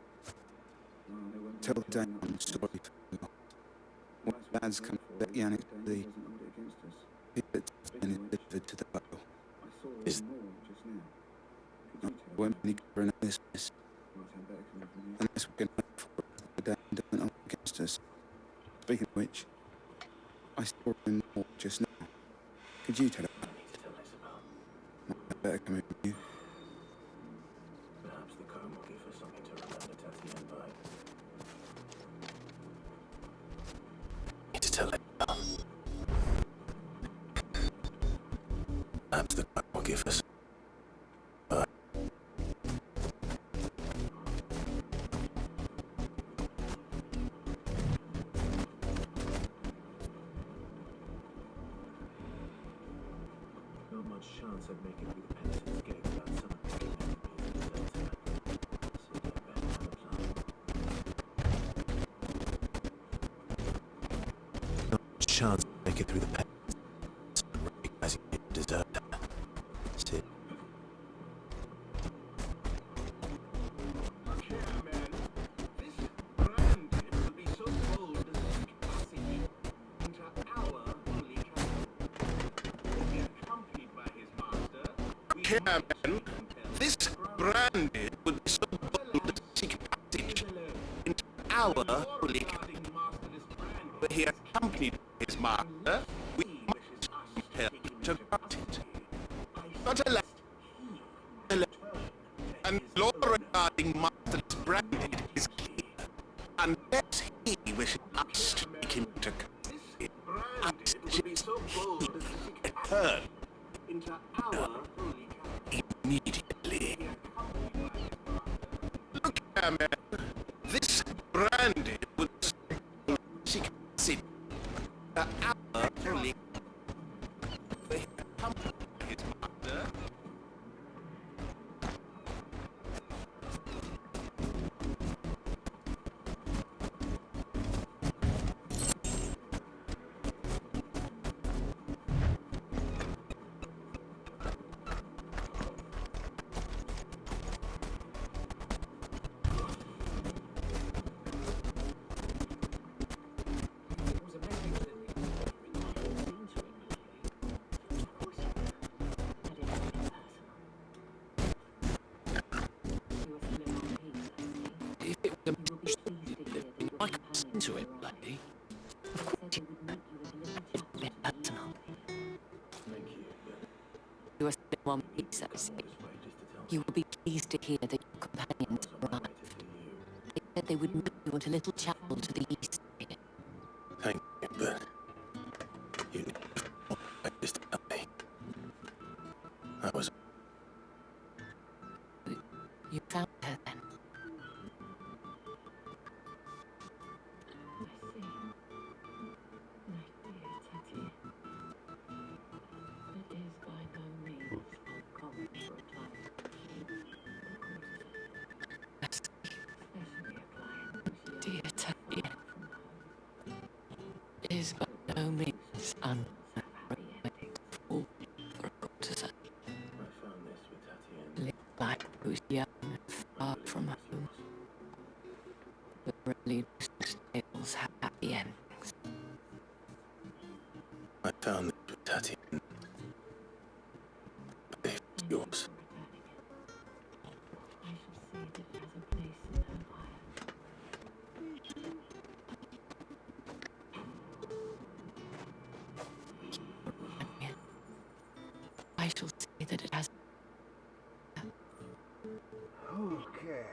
Tell the Dane I'm sorry for the loss. When the lads come to let Yannick leave, he gets delivered to the bow. Is won't be any covering up this mess. Unless we can hope for it, the Dane doesn't hold against us. Speaking of which, I saw him walk just now. Could you tell her? Might better come in with you. Perhaps the comb will give her something to remember Tatiana by. Need to tell her. Perhaps the comb will give us. Not much chance I'd make it through the Penitence Gate without someone picking up the deserter. So get back on the plan. Not much chance to make it through the pen. Recognizing you deserve that. Sit. Chairman, this brandy would be so bold to seek passage into our holy camp. Where he accompanied his master, we must compel him to grant it. But alas, and law regarding master's brandy is clear, unless he wishes us to take him to custody. I suggest he return into our holy immediately. Look here, man. This brandy would seek sin. Our holy where he accompanied his master. I could listen to it, lady. Of course, it's a bit personal. You are still in one piece, I see. You will be pleased to hear that your companions arrived. They said they would meet you at a little chapel to the east here. Thank you, but you need to tell me. I was. You found her then? Usually such tales have happy endings. I found this with Tatian. It's yours. I shall see that it has a place in her fire. I shall see that it has. Okay.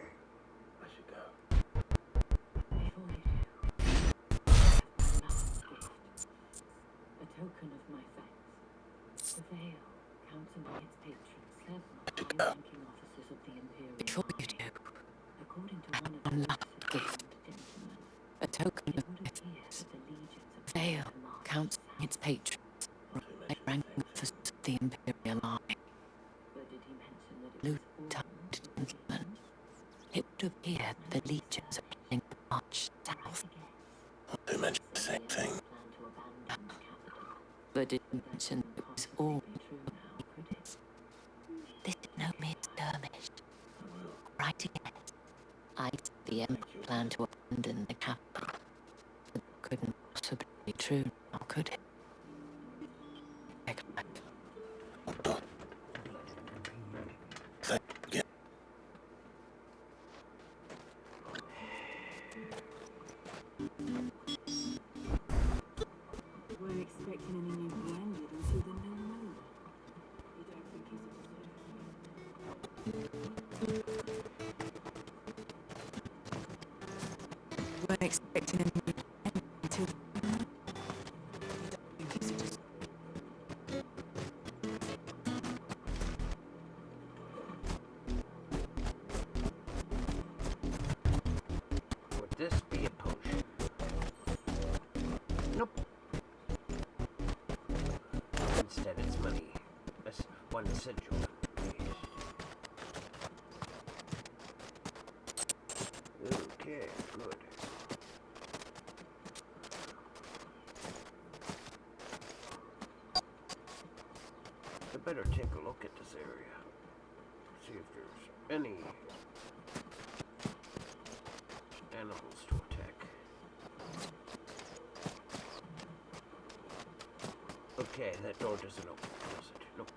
I should go. Before you do, I have another gift. A token of my thanks. The veil, counts among its patrons, served by high-ranking officers of the Imperial Before you Army. do, According to one of one the last gift. gentlemen, A token it of would appear myths. that the legions of Veil counts its patrons, high-ranking officers of the Imperial Army. But did he mention that it was Blue-tongued gentlemen. It would appear the legions are planning to march south. Who mentioned the same thing? But did he mention that it was all secrets? This is no mere skirmish. Right again. I said the Emperor planned to abandon the capital. But that couldn't possibly be true now, could it? Weren't expecting any new blended until the new moon. You don't think he's observed? Weren't expecting any new until. You don't think he's just. Would this be a potion? Nope. Instead, it's money. That's one sigil. Okay, good. I better take a look at this area. See if there's any animals to attack. Okay, that door doesn't open, does it? Nope.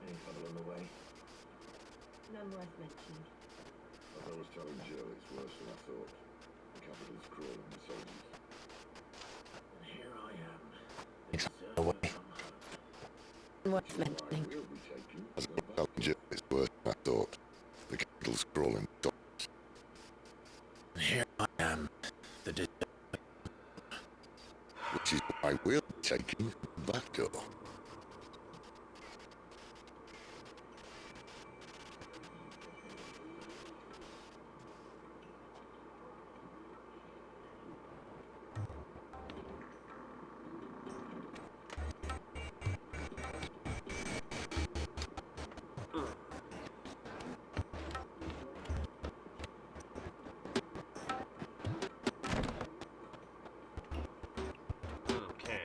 Any trouble on the way? None worth mentioning. As I was telling Jill, it's worse than I thought. The capital's crawling with soldiers. And here I am. It's on the way. Worth mentioning. As I was telling Jill, it's worse than I thought. The capital's crawling with soldiers. And here I am. Which is why we'll be taking the back door. Okay.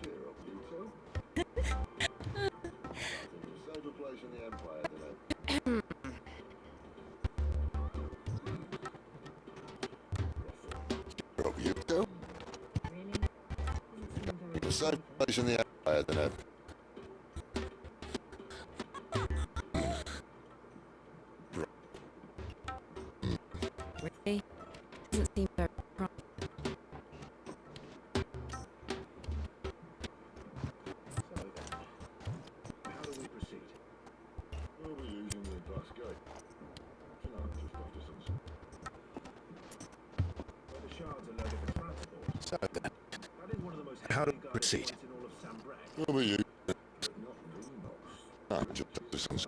Cheer up, you two. Safer place in the Empire than that. Cheer up, you two. It's a safer place in the Empire than that. Really? Doesn't seem very promising. So then, how do we proceed? Over you. Ah, just the sun's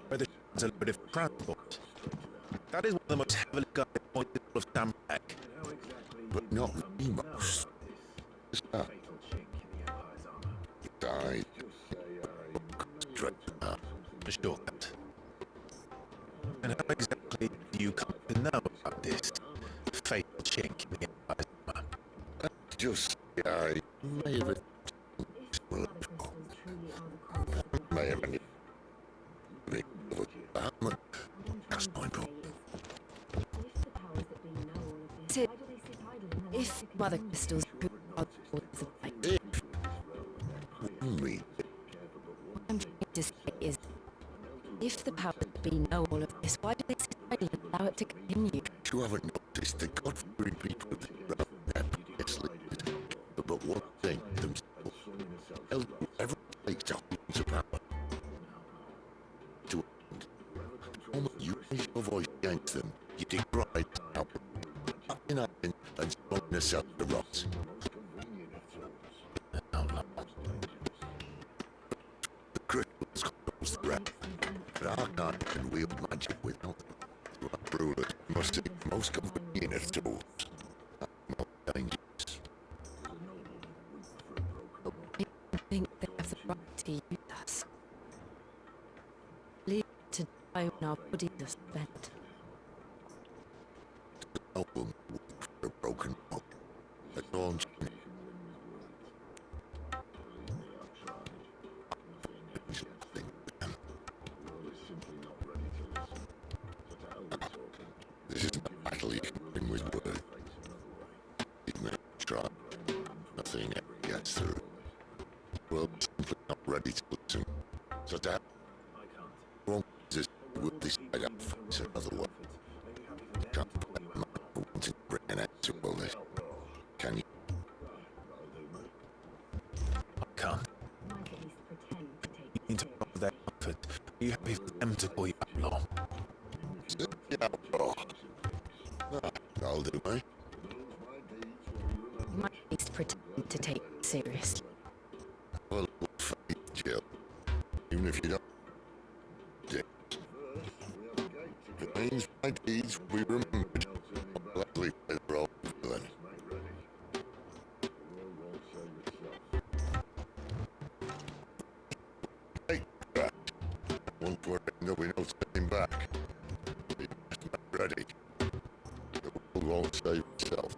Whether it's a load of transport. That is one of the most heavily guarded points in all of Sambrack. but not the most. Is that? Died. Straight up. A shortcut. And how exactly do you come to know about this fatal chink in the Empire's armor? Just, I may have may have been that's my problem. If mother crystals Me. I'm trying to say is, if the powers that be know all of this, why do they sit idle and allow it to continue? You haven't noticed the God-fearing people around their previously, but one thing themselves, tell you every place to hold of power. To the moment you raise your voice against them, you decry the power, up in action and strong yourself to rot. The crystals controls the realm, but our kind can wield magic without them. To our rulers, we must seek the most convenient of tools, and most dangerous. I think they have the right to use us. Leave it to die when our bodies are spent. The album for a broken hope. A launch. This is a battle you can win with words. You may try. Nothing ever gets through. The world's simply not ready to listen. So that wrong is will decide our face another way. Can't blame a man for wanting to bring an end to all this. Can you? I can't. You need to offer their comfort. Are you happy for them to call you outlaw? Yeah, oh. That'll do, mate. You might at least pretend to take it seriously. Well, faith, Jill. Even if you don't. Yes. If it means my deeds will be remembered, I'll gladly play the role of villain. Take that. Once we're in, there'll be no turning back. Be ready. The world won't save itself.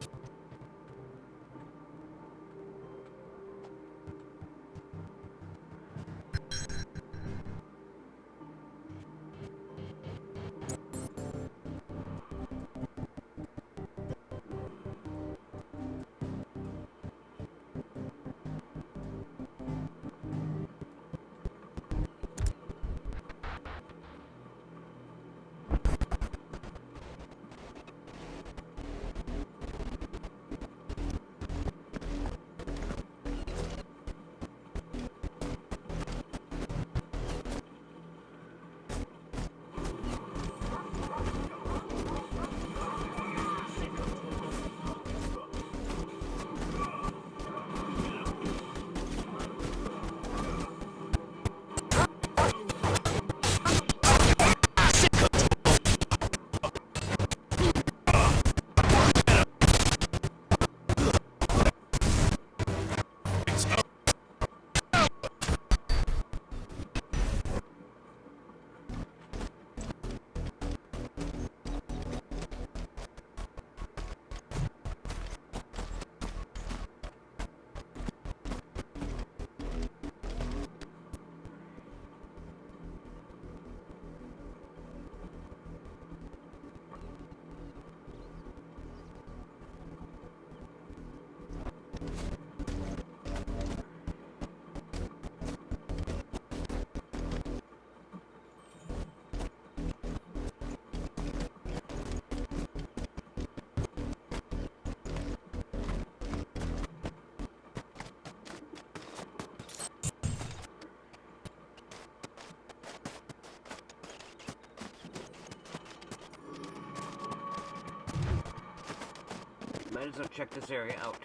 Might as well check this area out.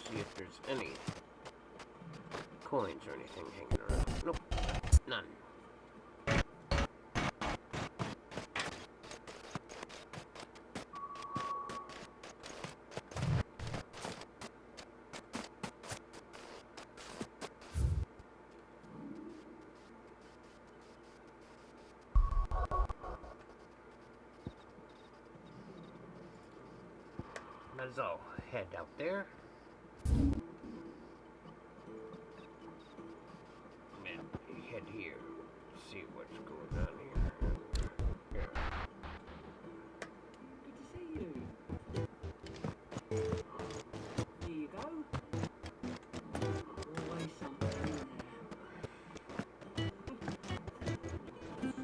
See if there's any coins or anything hanging around. Nope, none. Might as well head out there. And head here. See what's going on here. Yeah. Good to see you. Here you go. Always something in there.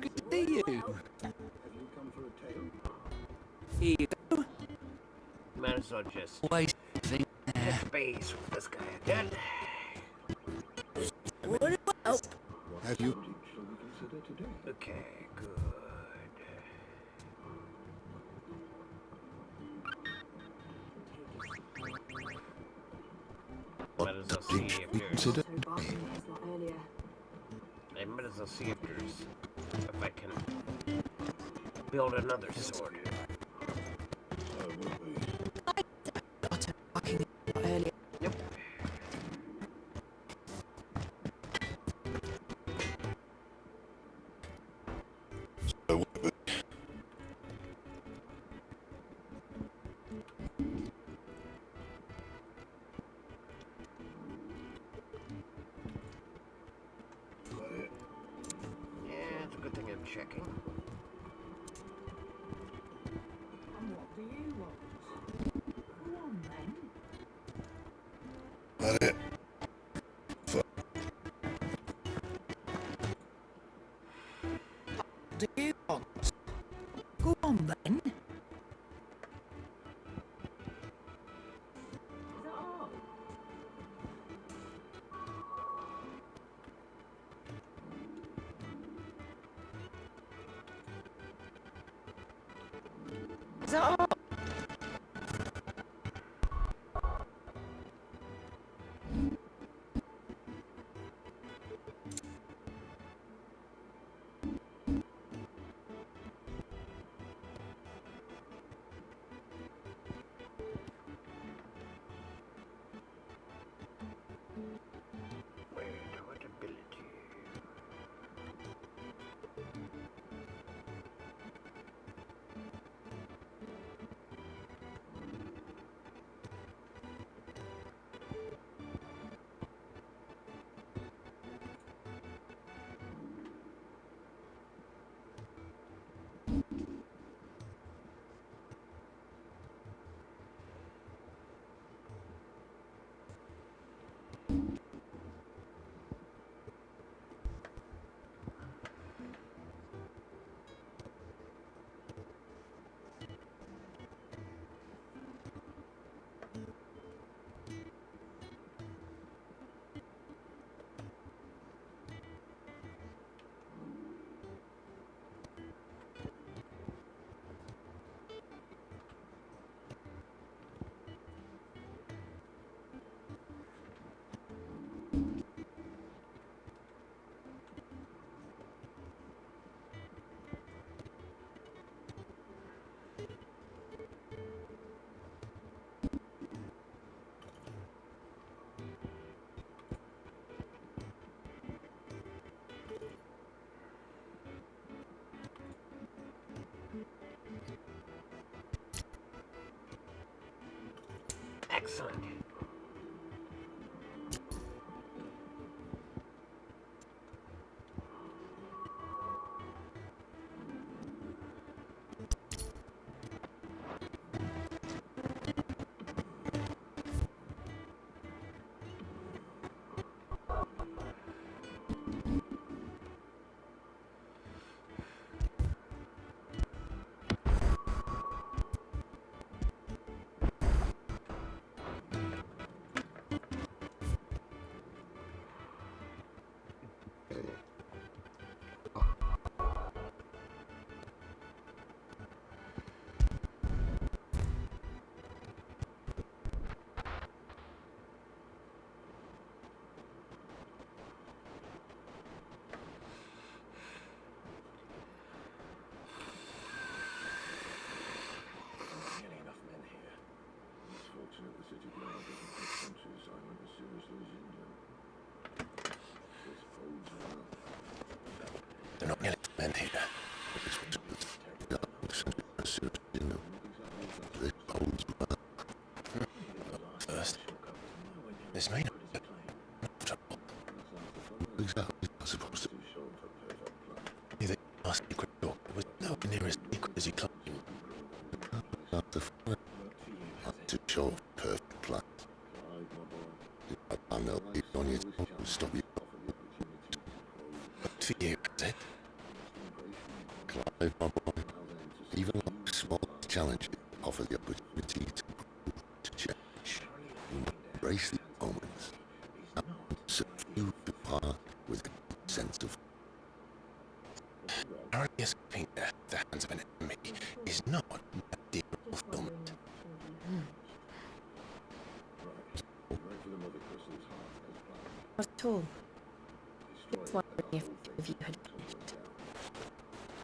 Good to see you. Have you come for a tale? Here you go. Might as well just Always something there. touch base with this guy again. Have you? Shall we consider today? Okay, good. Might as well see if there's. Consider. I might as well see if there's. If I can build another sword. Earlier. Yep. Yeah, it's a good thing I'm checking. And what do you want? Go on then. Got it. Do you want? Go on then. Is that all? Is that all? Wait, what ability? Excellent. start the fire. Not to show a perfect plan. I know you on your tongue to stop you. But for you, is it? Clive, my boy, even like small challenges offer the opportunity to grow, to change. You must embrace these moments and subdue the part with a sense of. Currently escaping death at the hands of an enemy is not a deal of fulfillment. Not at all. Just wondering if you had finished.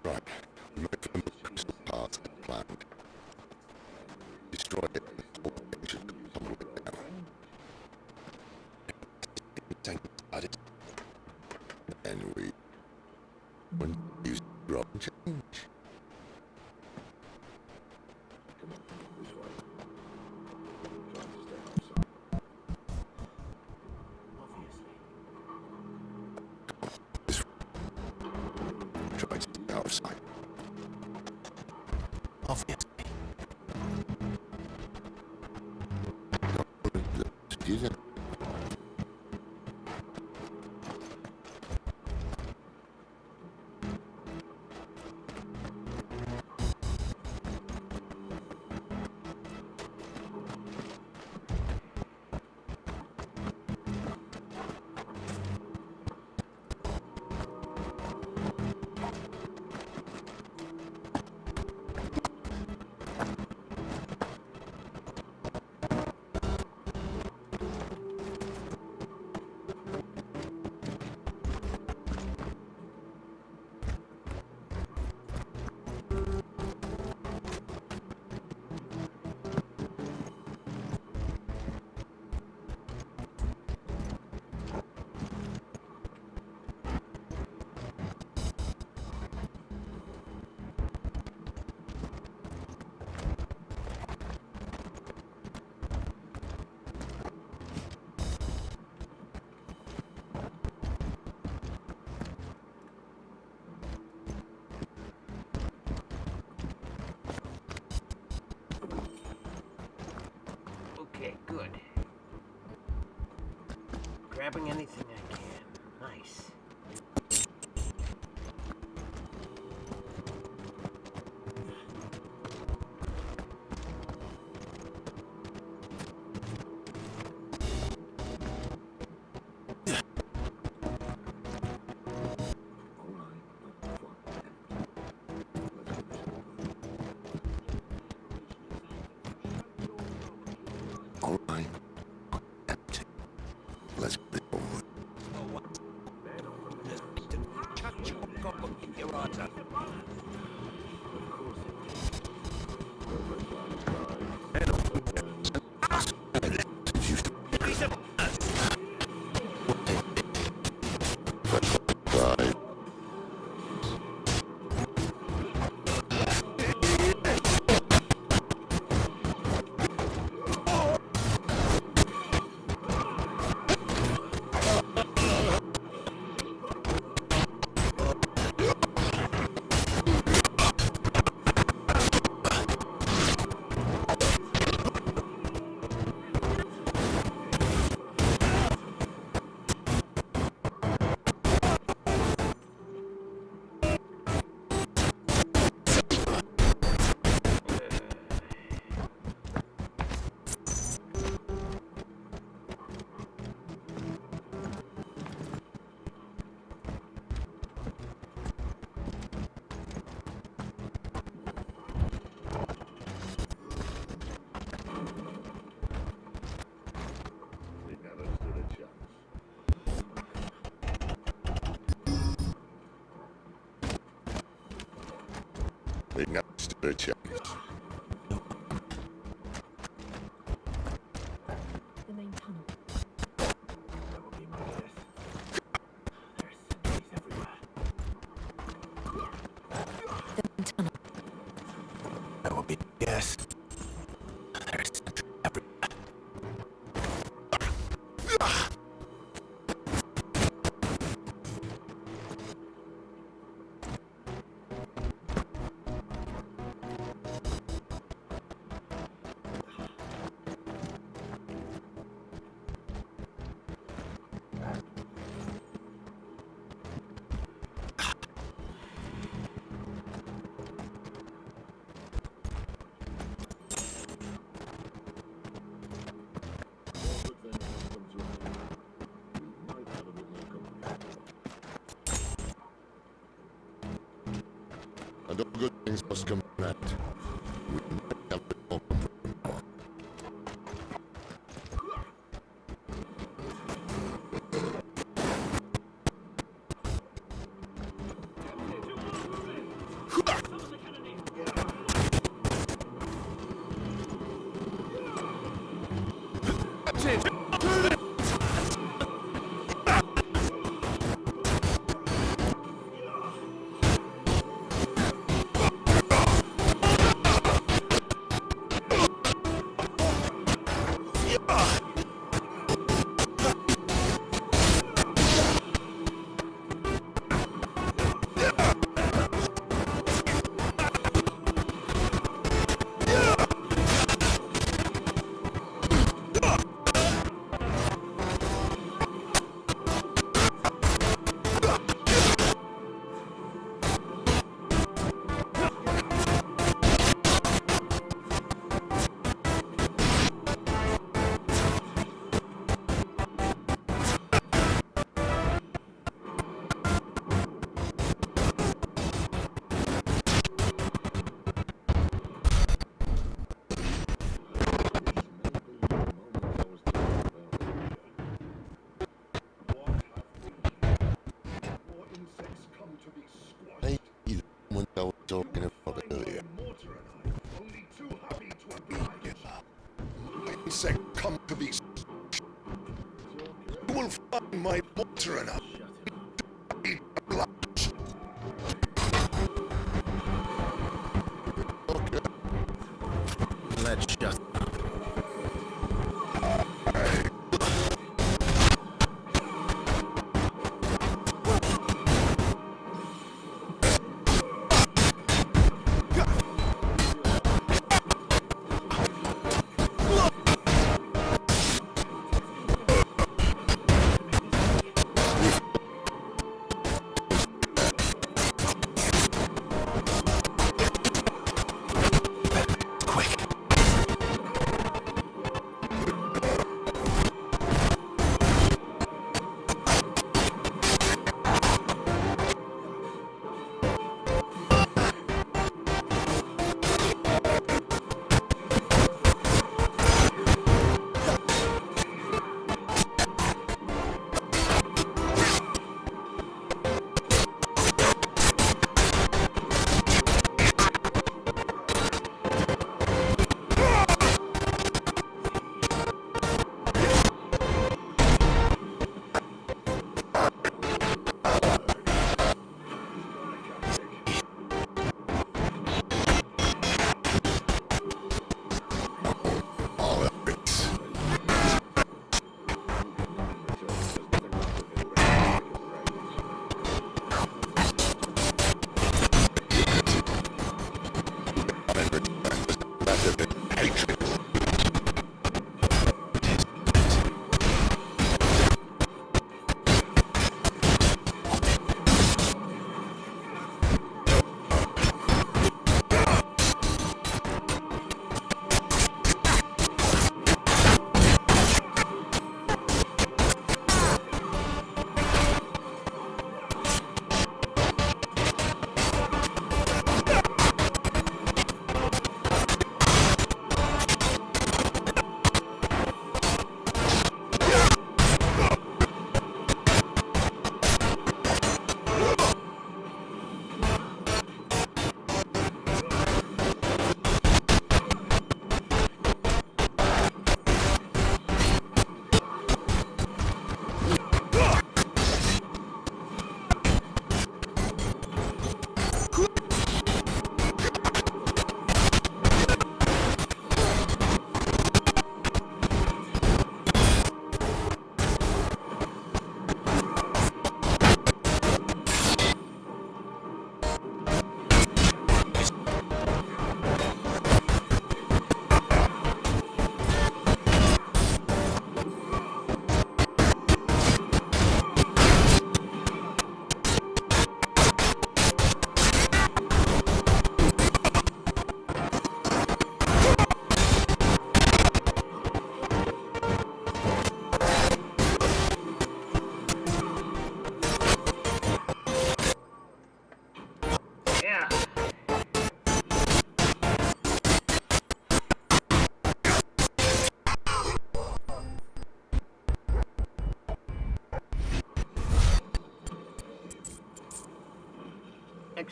Right, make for the crystal heart as planned. Destroy it and the whole thing should tumble it down. Then we wouldn't use drop and change. Try to stay out of sight. Obviously. Excuse me. Okay, good. Grabbing anything I can. Nice. All right. Empty. Let's get it over with. They never stood a chance. The main tunnel. That would be my guess. There's sentries everywhere. The main tunnel. That would be yes. There's sentries everywhere. is what's coming out. We might have to talk more. What I was talking about earlier. Insect come to be. You will find my mortar enough. Okay. Let's just.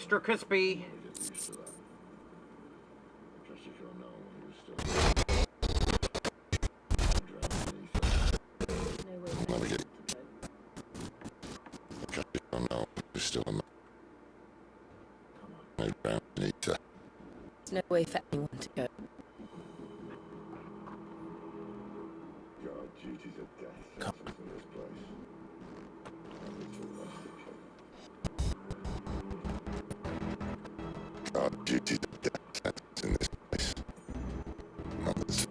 extra crispy. There's no way for anyone to go. God, duties of death sentence in this place. Mother's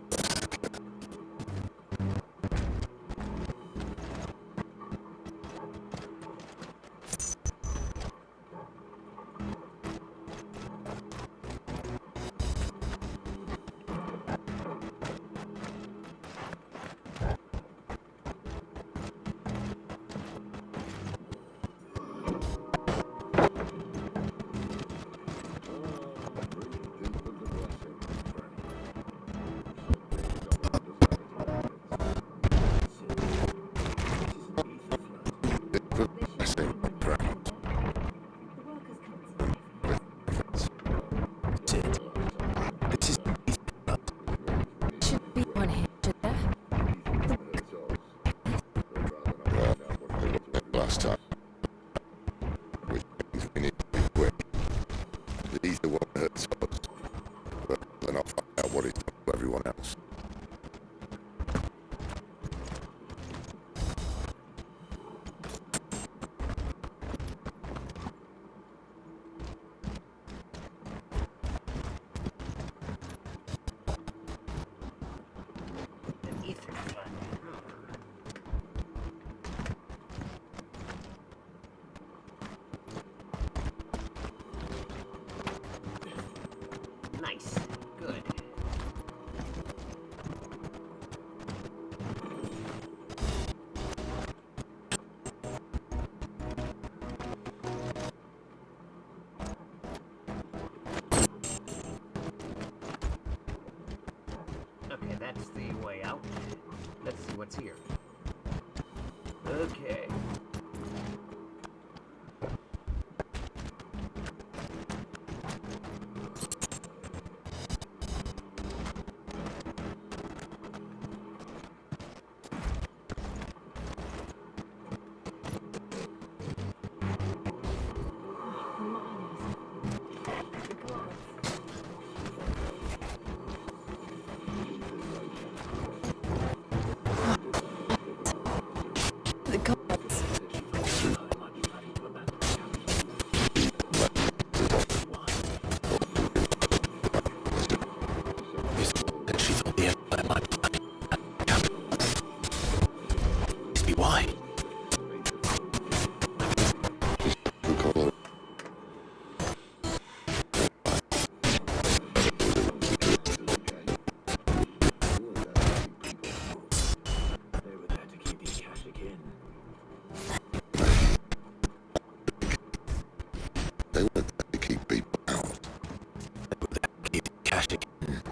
Should be one here, should there? last time. Which means we need to be quick. These are what hurts us. But then I'll find out what it's done to everyone else. An ether fund. Nice. Good. Okay, that's the way out. Let's see what's here. Okay. The gods. That she thought the Empire might be why. They were there to keep people out. They were there to keep the cash again.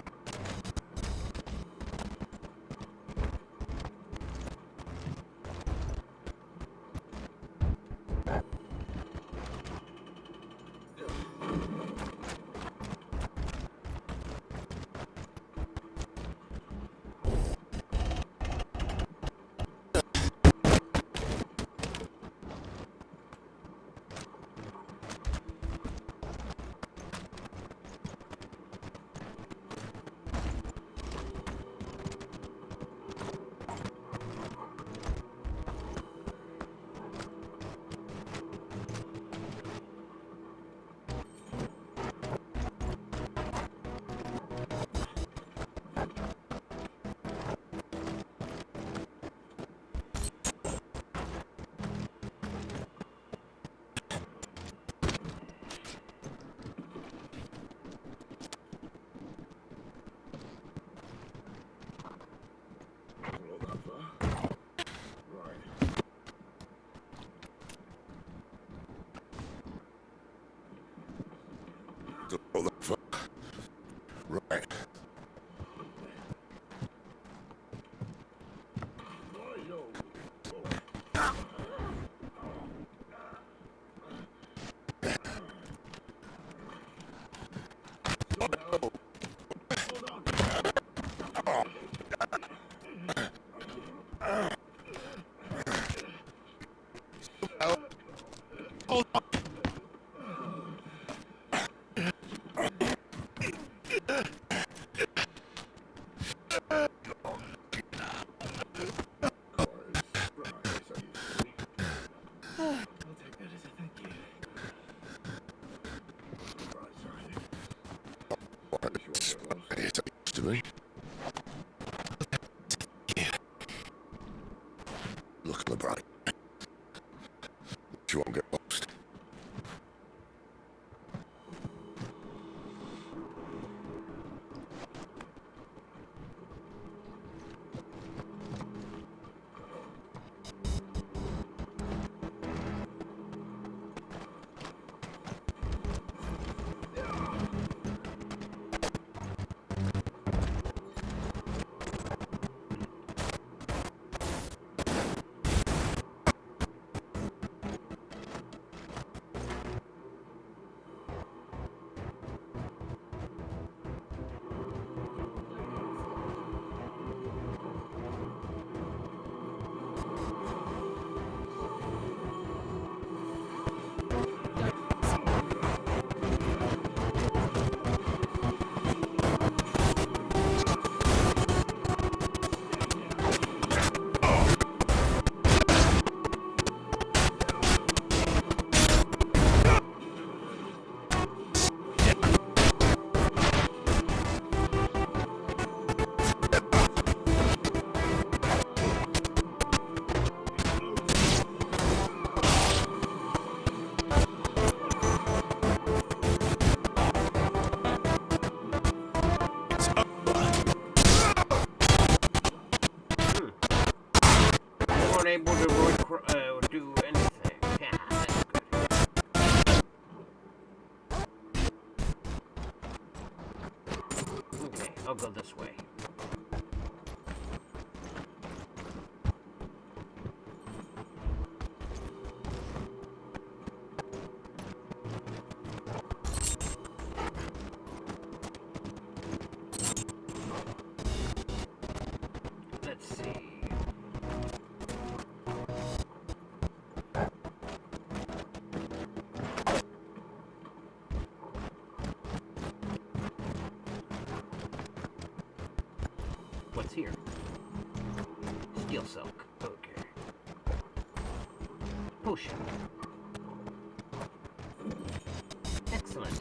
Right. me? Look on the bright. You won't get lost. Able to do anything. Yeah, that's good. Okay, I'll go this way. Let's see. What's here? Steel silk. Okay. Potion. Excellent.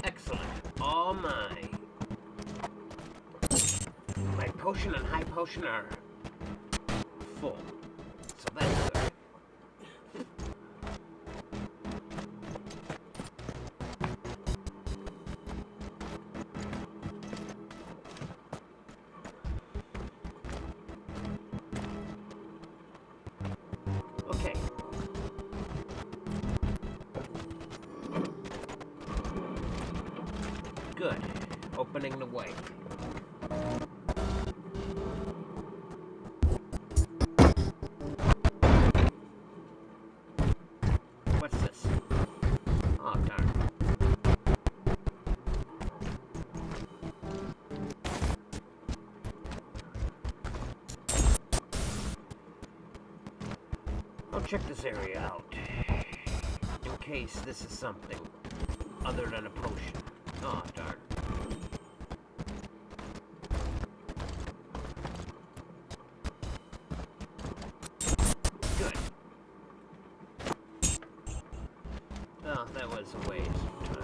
Excellent. All my potion and high potion are full. So that's good. Okay. Good. Opening the way. What's this? Oh, darn. I'll check this area out. In case this is something other than a potion. Oh, darn. Good. Oh, that was a waste of time.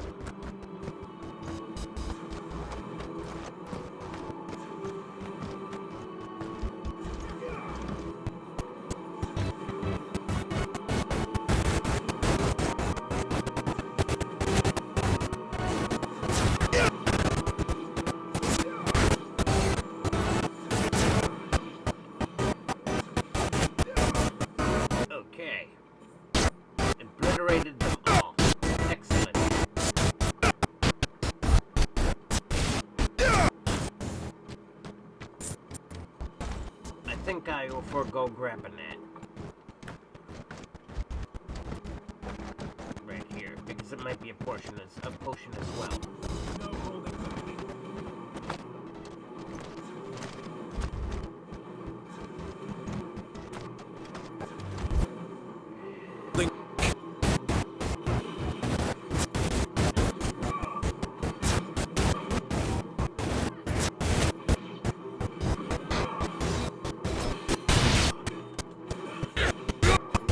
Okay. Obliterated them all. Excellent. I think I will forego grabbing that. Right here, because it might be a potion as well.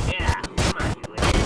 Yeah, come on, you lady.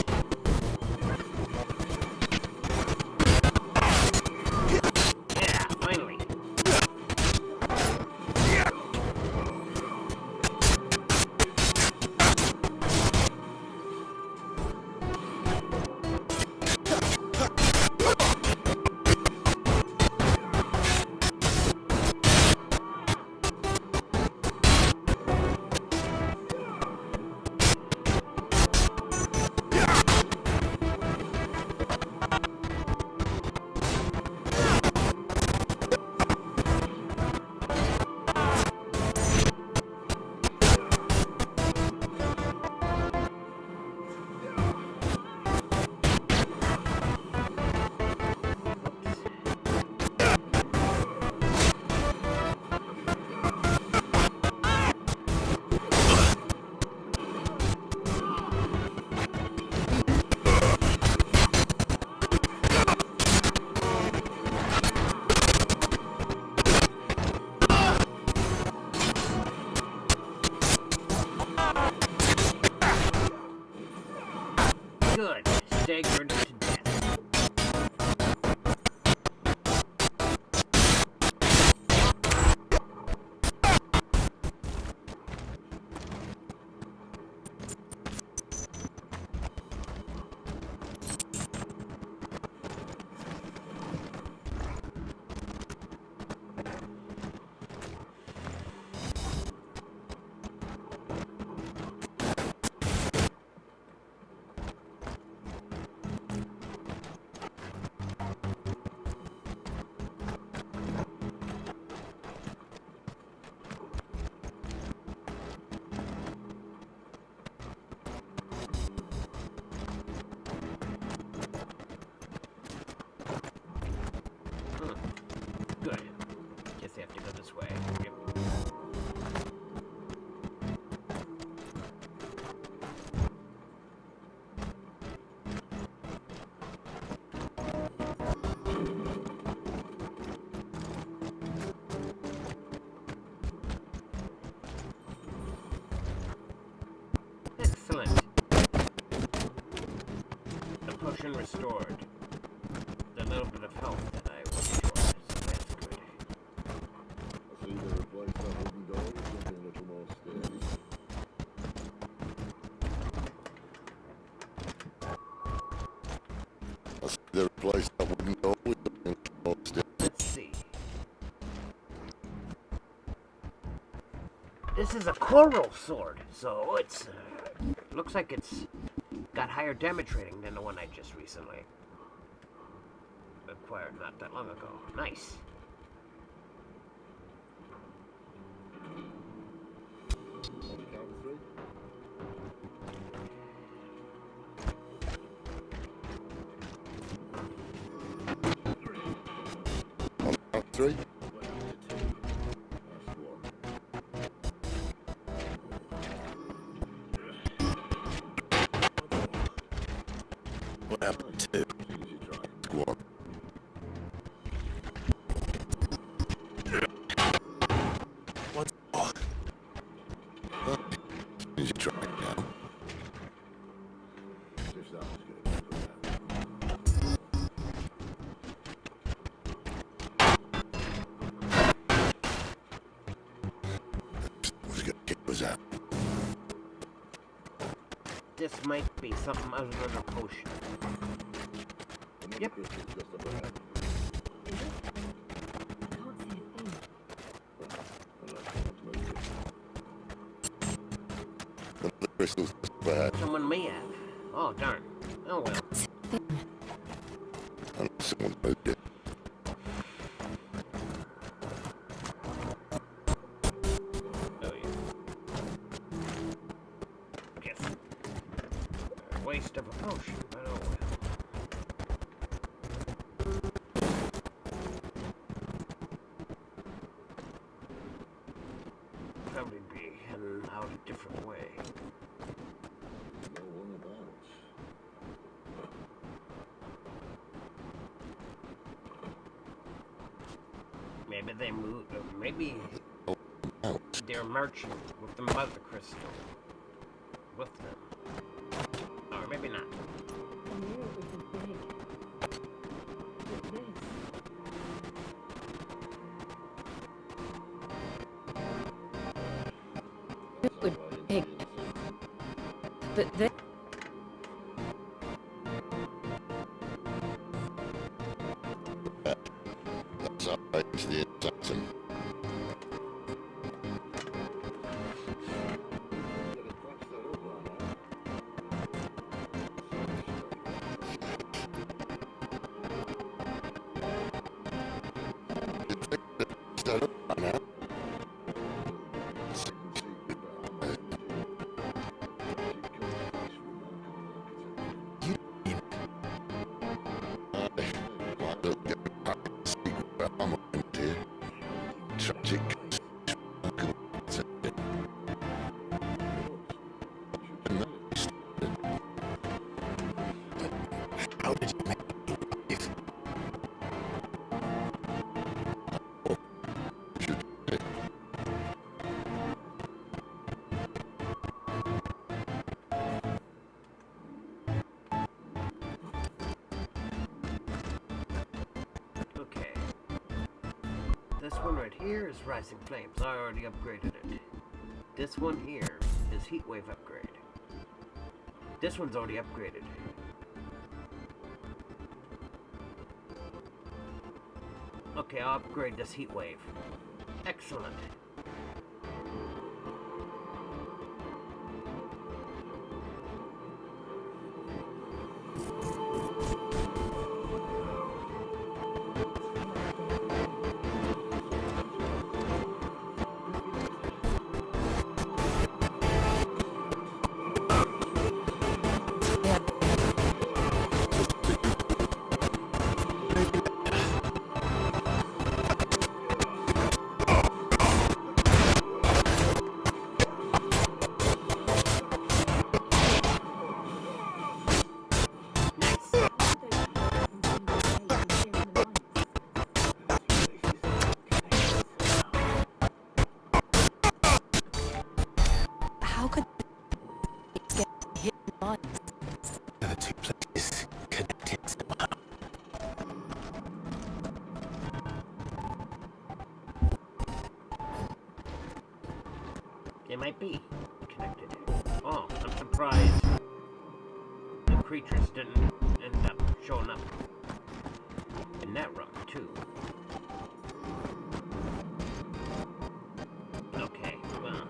potion restored. The little bit of health that I was short, so that's good. I see they replaced that wooden door with something a little more sturdy. I see they replaced that wooden door with something a little more sturdy. Let's see. This is a coral sword, so it's looks like it's got higher damage rating than the one I just recently acquired not that long ago. Nice. On count three. What happened to Squad. What's wrong? Is you trying now? Who's gonna kick us out? This might be something other than a potion. Yep. The crystal's just bad. Someone may have. Oh, darn. Oh, well. I know someone moved it. Oh, yeah. Yes. Waste of a potion, but oh well. Probably be heading out a different way. No one about. Maybe they moved, maybe they're marching with the mother crystal with them. Or maybe not. It would take. But then. That's outrageous, the assassin. Set up by now. Tragic. How did you make it? Okay. This one right here is Rising Flames. I already upgraded it. This one here is Heatwave upgrade. This one's already upgraded. Okay, I'll upgrade this Heatwave. Excellent. They might be connected. Oh, I'm surprised the creatures didn't end up showing up in that room, too. Okay, well.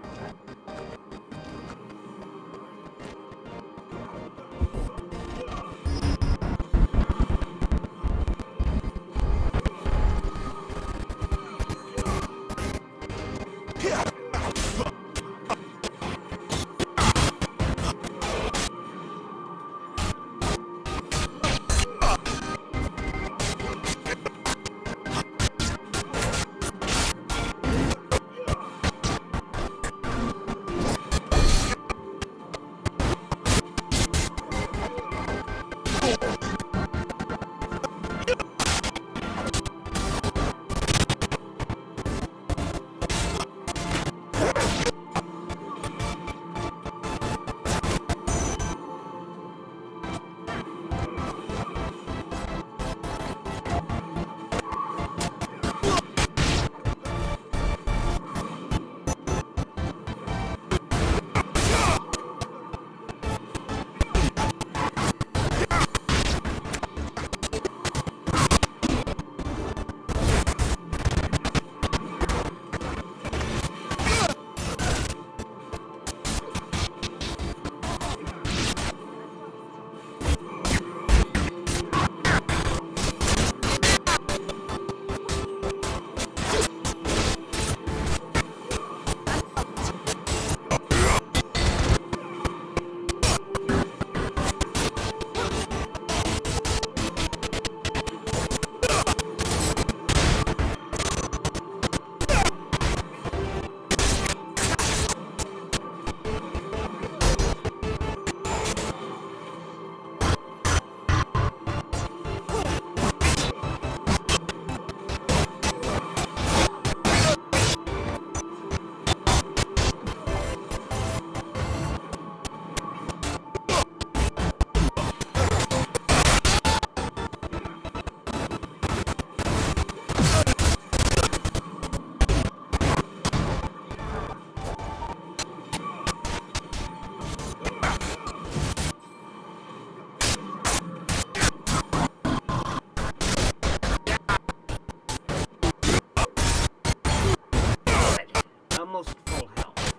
Almost full health.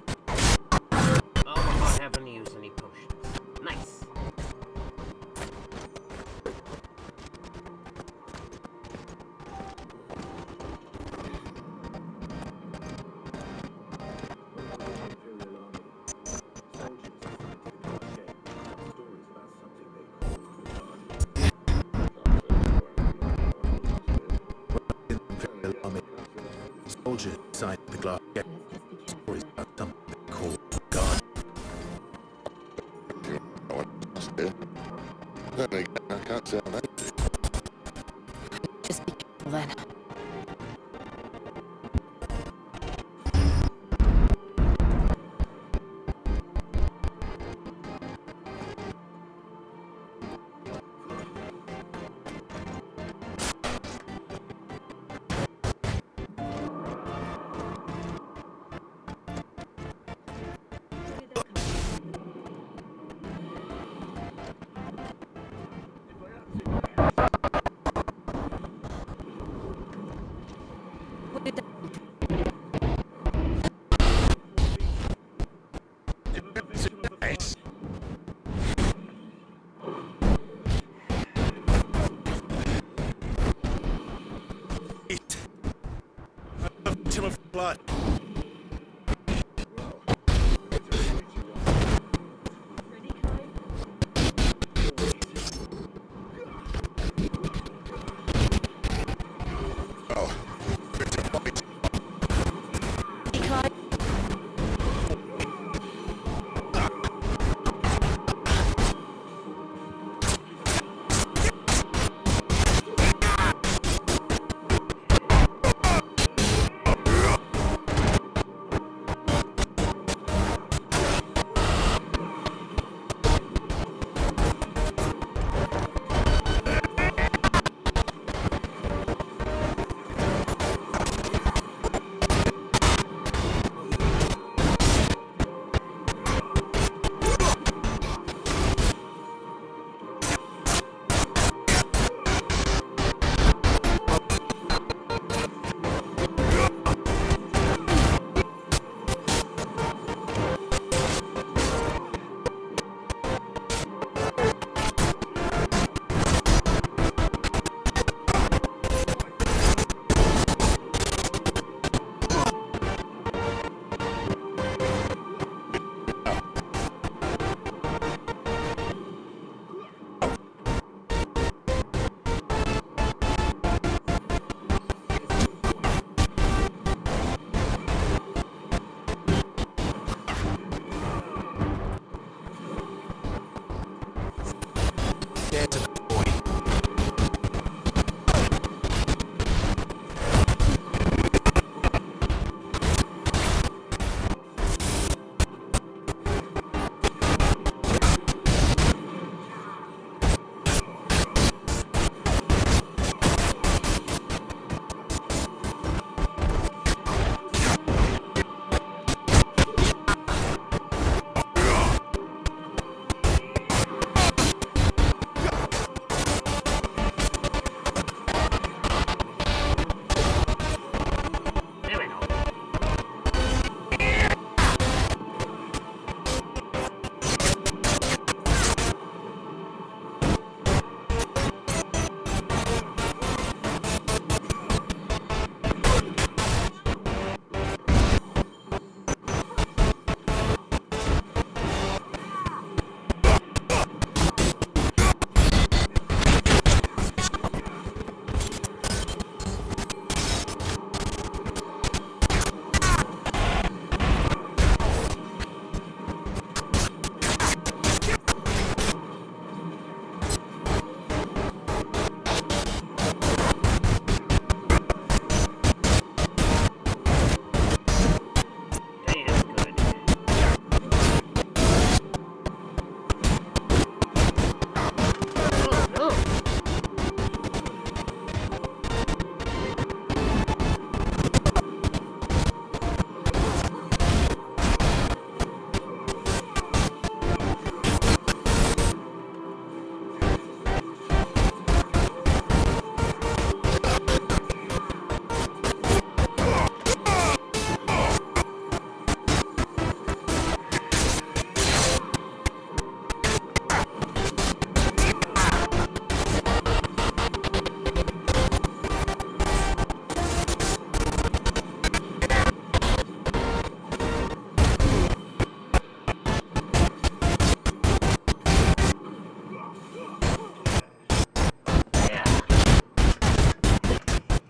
Oh, without having to use any potions. Nice. Soldiers inside the glass gate. Stories about something they call God. Then again, I can't say I'm angry. Just be careful then. Victim of blood.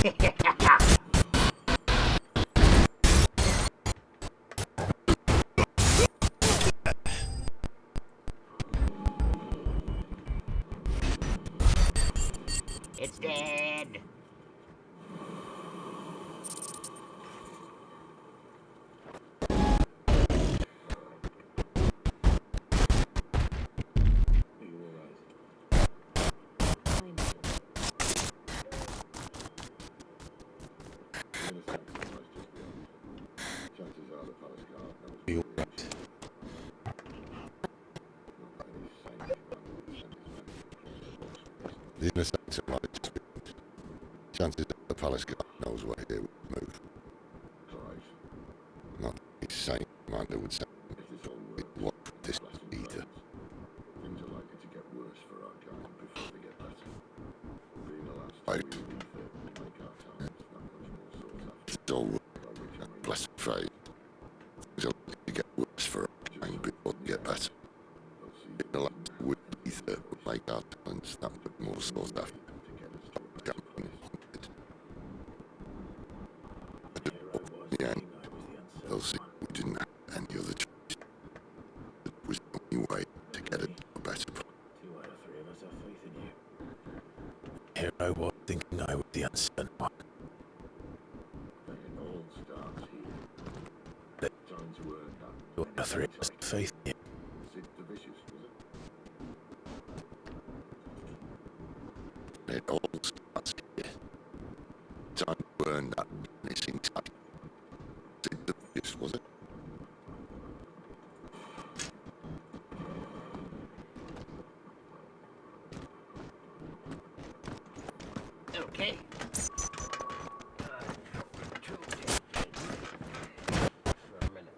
It's dead. Be all right. The innocents might just be. Chances are the palace guard knows where they would move. Not the same commander would say what this either. Things are likely to get worse for our guys before they get better. Being allowed Right. to make our times that much more sought after. It's all right. Blessed phrase. Things are likely to get worse for our kind before they get better. Being allowed to with ether would make our talents that much more sought after. Jumping hunted. In the end, they'll see we didn't have any other choice. It was the only way to get it to a better place. 2 out of 3 of us have faith in you. Here I was thinking I was the uncertain one. It all starts here. But Time to earn that. 2 out of 3 of us have faith in you. Sid the Vicious, was it? It all starts here. Time to earn that missing title. Sid the Vicious, was it? Okay. For a minute.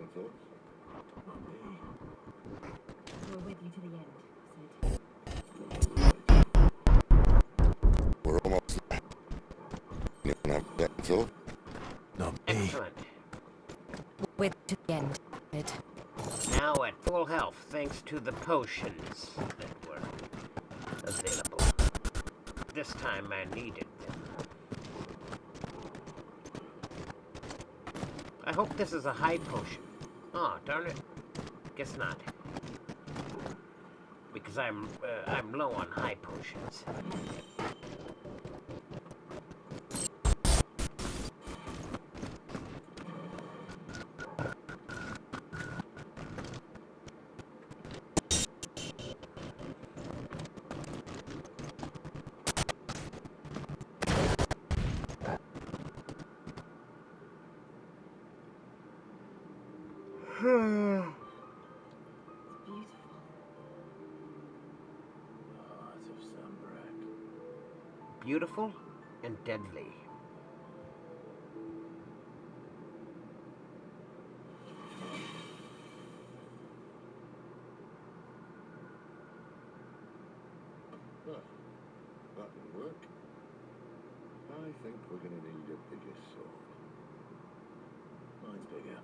thoughts? We're with you to the end, We're almost there. Anyone have that thought? Not me. Excellent. With to the end, Sid. Now at full health, thanks to the potions that were available. This time I needed them. I hope this is a high potion. Oh, darn it. Guess not. Because I'm low on high potions. Beautiful and deadly. Well, that will work. I think we're going to need a bigger sword. Mine's bigger.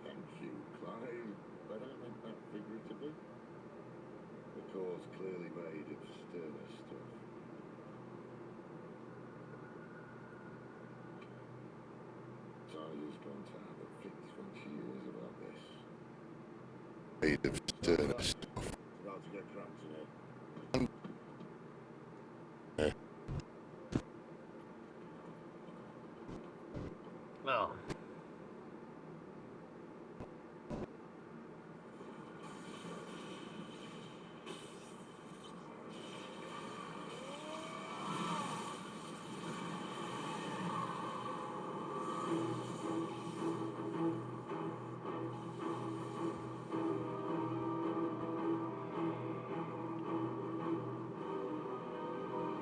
Thank you, Clive. But I meant that figuratively. The core's clearly made of sterner stuff. Tyler's going to have a fit when she hears about this. Made of sterner stuff. About to get cramped in it. Oh.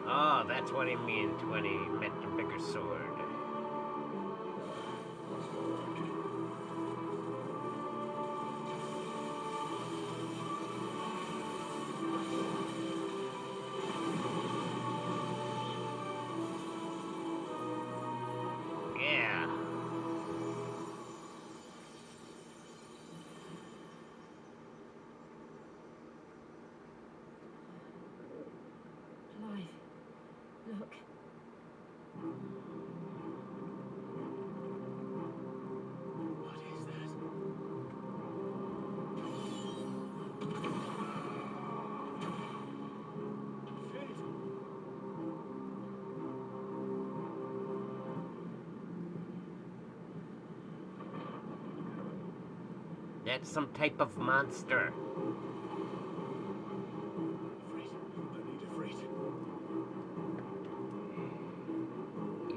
Oh, that's what he meant when he meant a bigger sword. Yeah. Clive, look. What is that? That's some type of monster.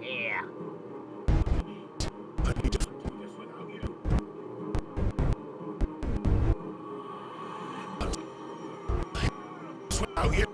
Yeah. Out here.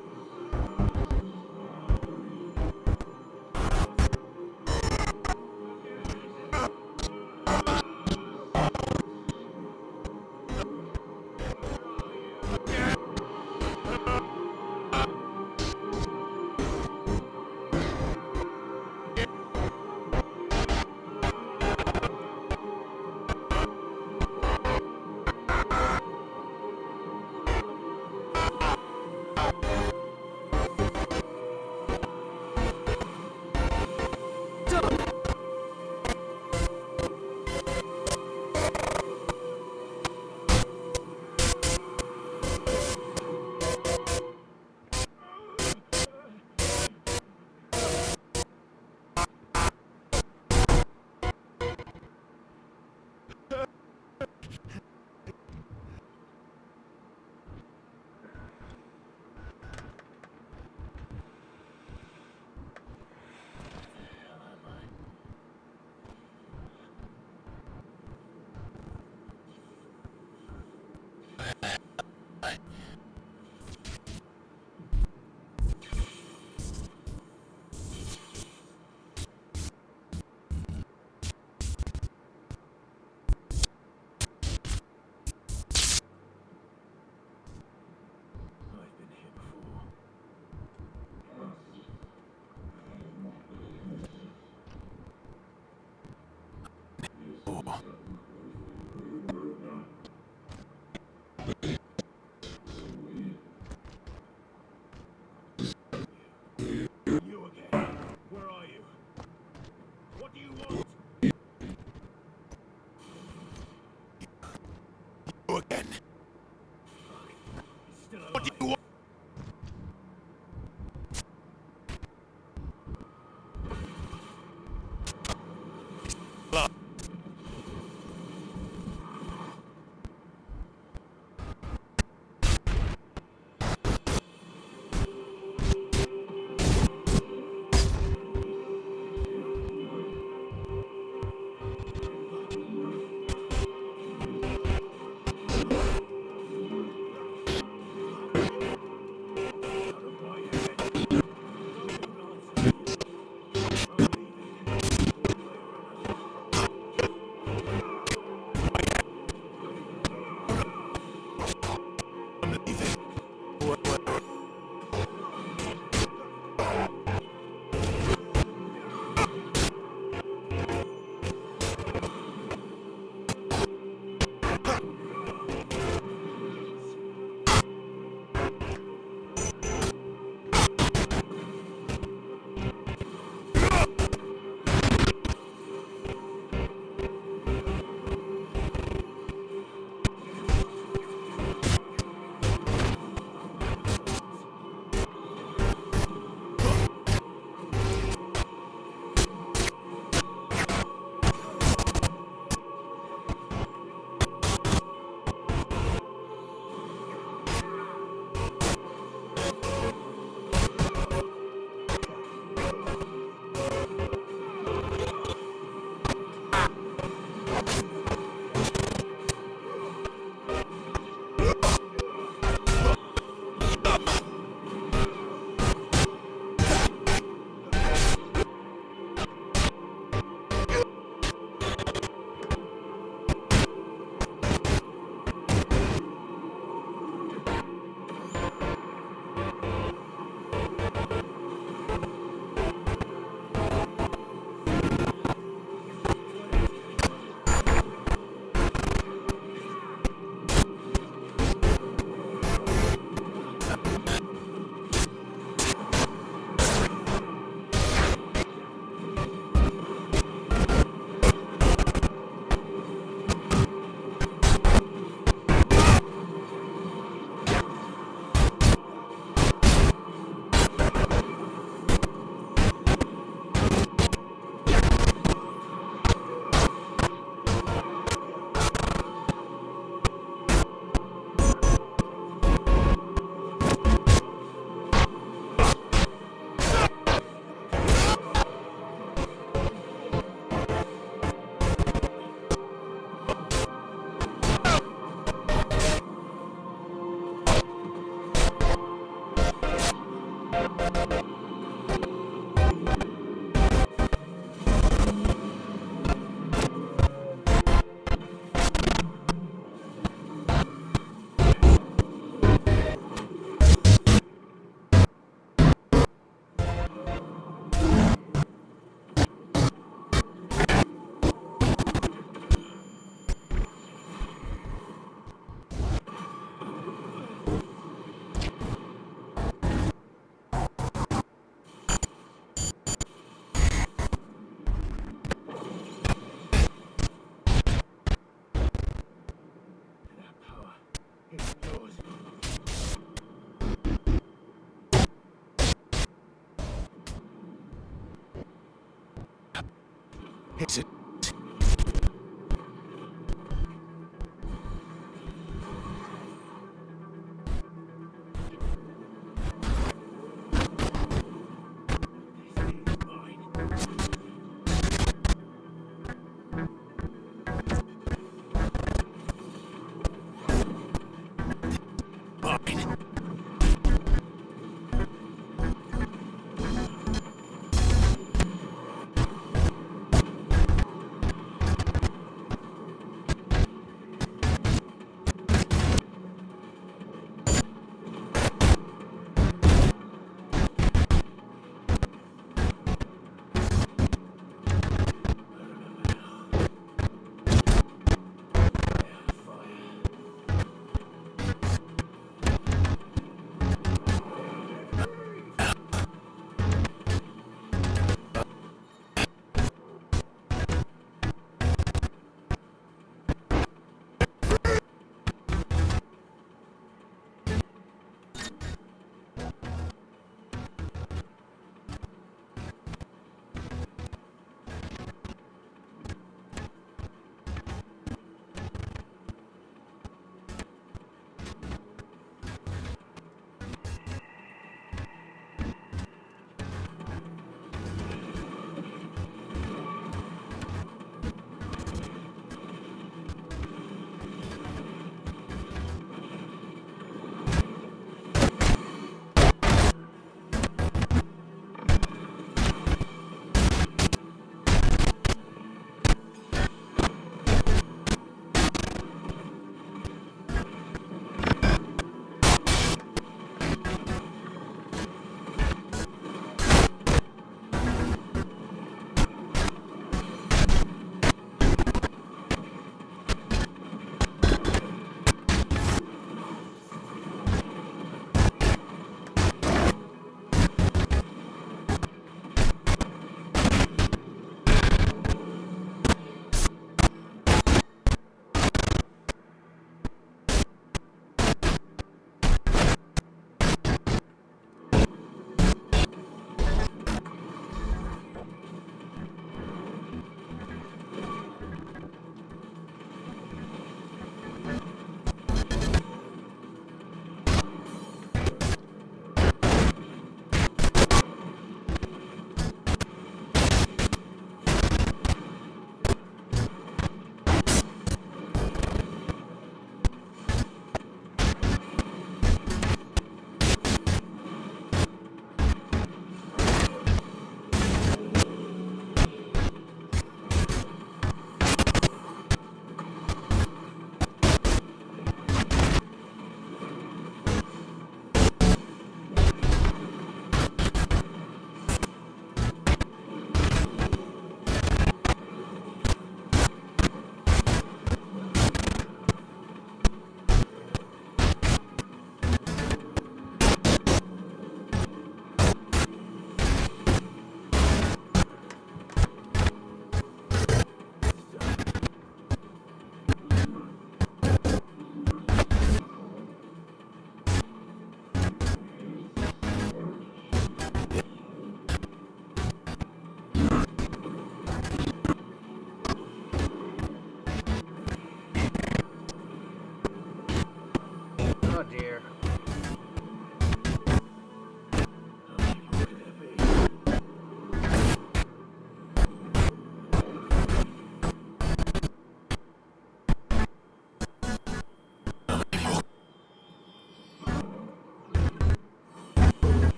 Is it?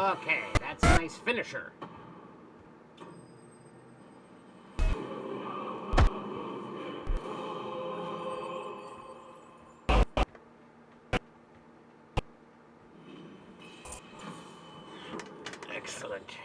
Okay, that's a nice finisher. Excellent.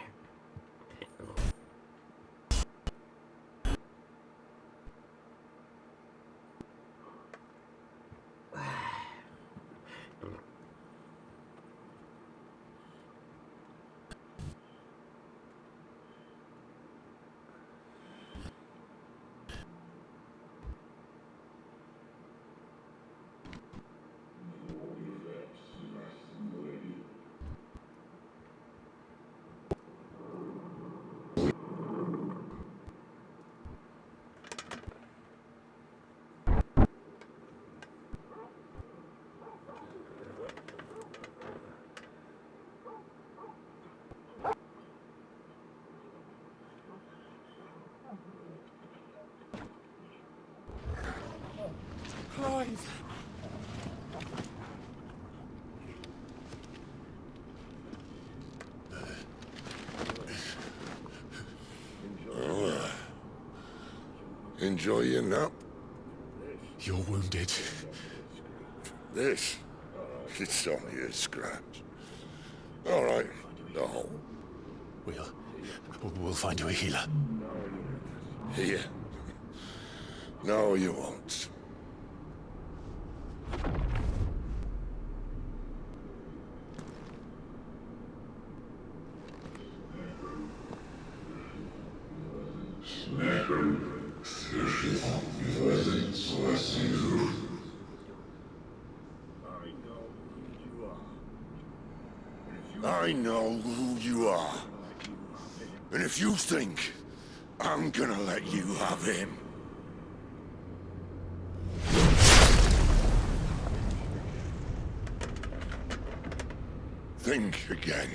Clive! Enjoy your nap? You're wounded. This? It's only a scratch. All right. No. We'll find you a healer. Here. No, you won't. I know who you are. And if you think I'm gonna let you have him... think again.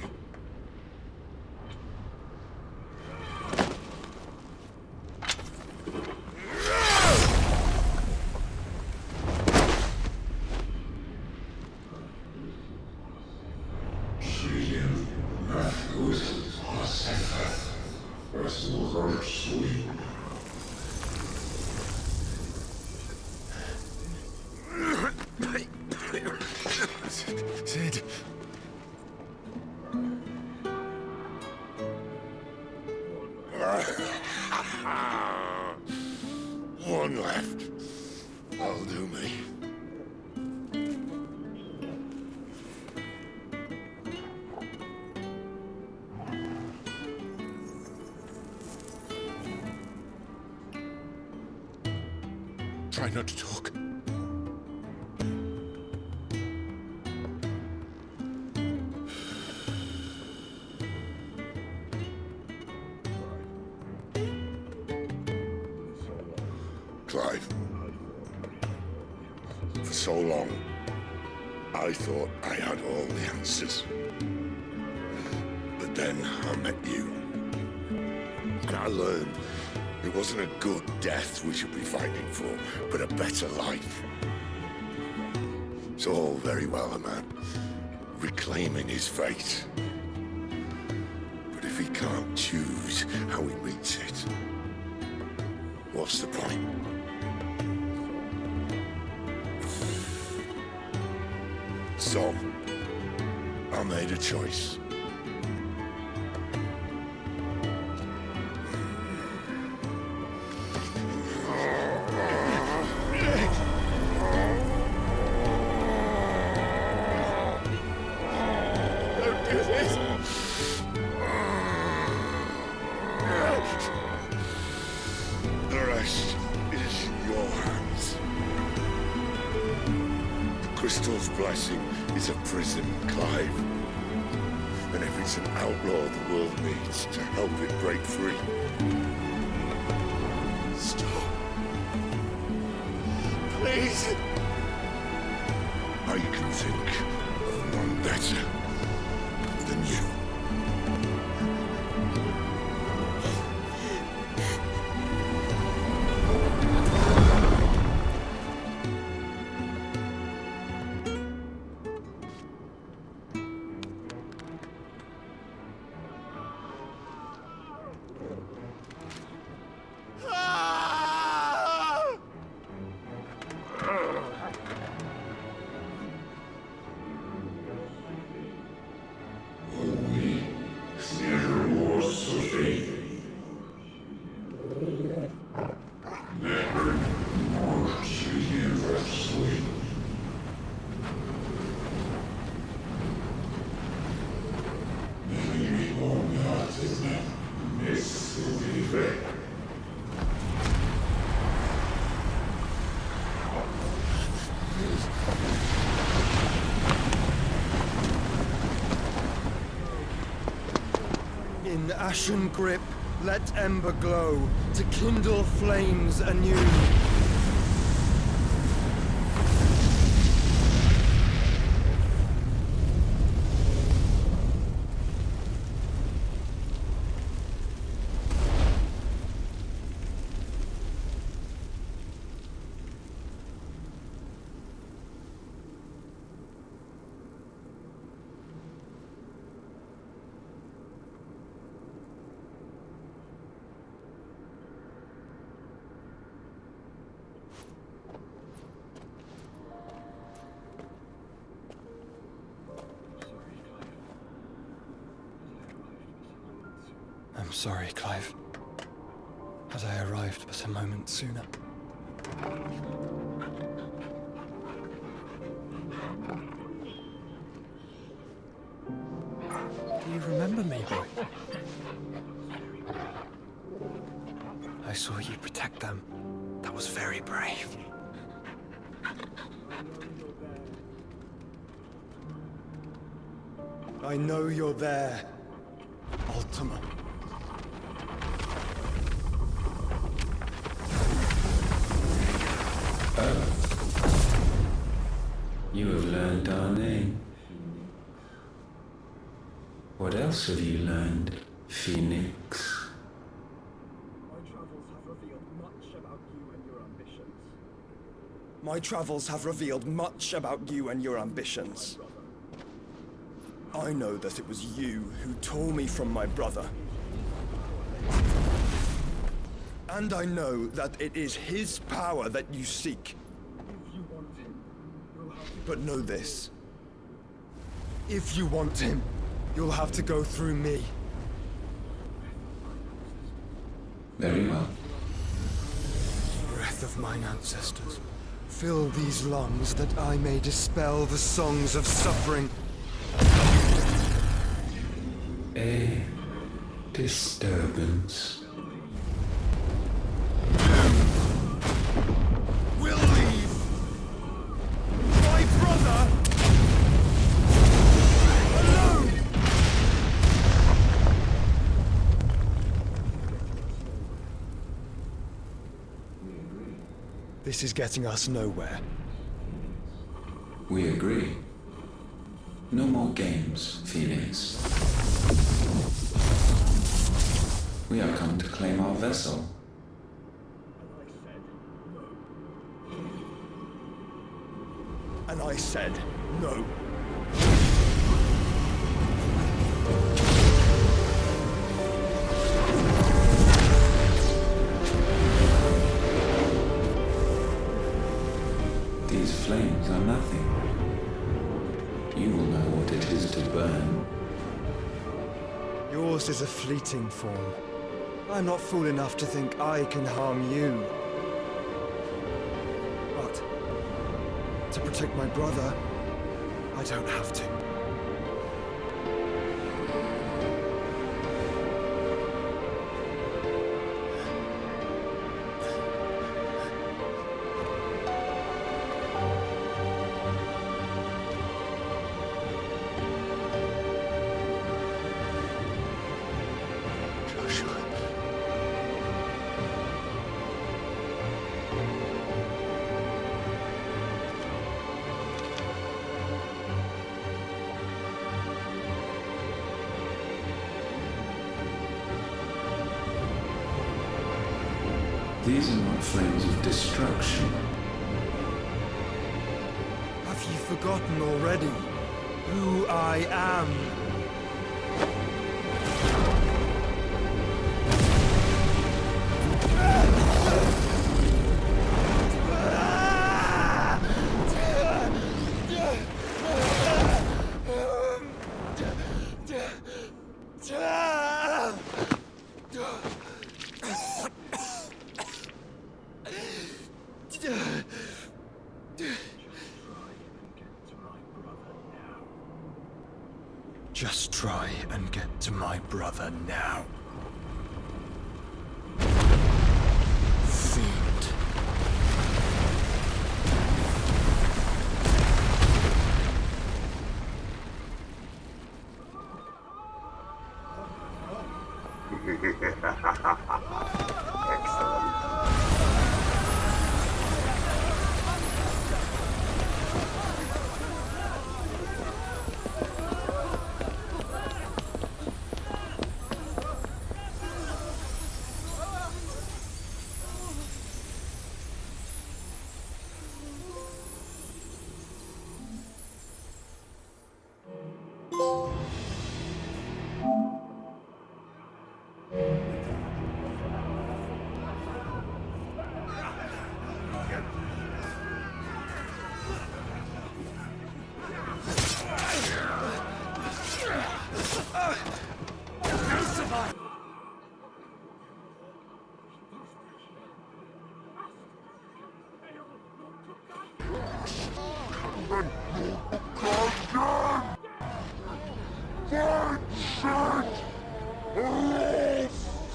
Sid. One left. That'll do me. Try not to talk. Clive. For so long, I thought I had all the answers. But then I met you. And I learned it wasn't a good death we should be fighting for, but a better life. It's all very well, a man reclaiming his fate. But if he can't choose how he meets it, what's the point? So, I made a choice. Don't do this! The rest is in your hands. The crystal's blessing is a prison, Clive. And if it's an outlaw the world needs to help it break free. Stop. Please. I can think of none better than you. Never more seriously. In ashen grip, let ember glow, to kindle flames anew. I'm sorry, Clive. Had I arrived but a moment sooner. Do you remember me, boy? I saw you protect them. That was very brave. I know you're there, Ultima. You have learned our name. What else have you learned, Phoenix? My travels have revealed much about you and your ambitions. I know that it was you who tore me from my brother. And I know that it is his power that you seek. But know this. If you want him, you'll have to go through me. Very well. Breath of mine ancestors, fill these lungs that I may dispel the songs of suffering. A disturbance. We'll leave! My brother! Alone! This is getting us nowhere. We agree. No more games, Phoenix. We have come to claim our vessel. And I said no. These flames are nothing. You will know what it is to burn. Yours is a fleeting form. I'm not fool enough to think I can harm you. But to protect my brother, I don't have to. These are not flames of destruction. Have you forgotten already who I am? Just try and get to my brother now. Fiend. Excellent.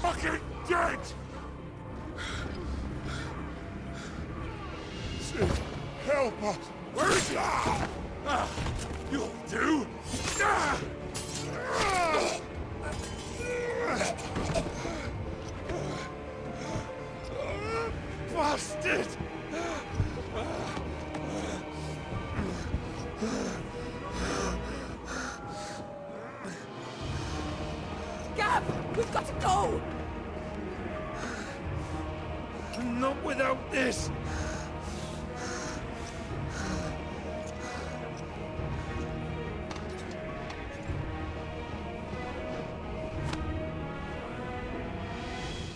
Fucking dead! Sid, help us! Where is he? You'll do! Bastard! Gab! We've got to go! Not without this!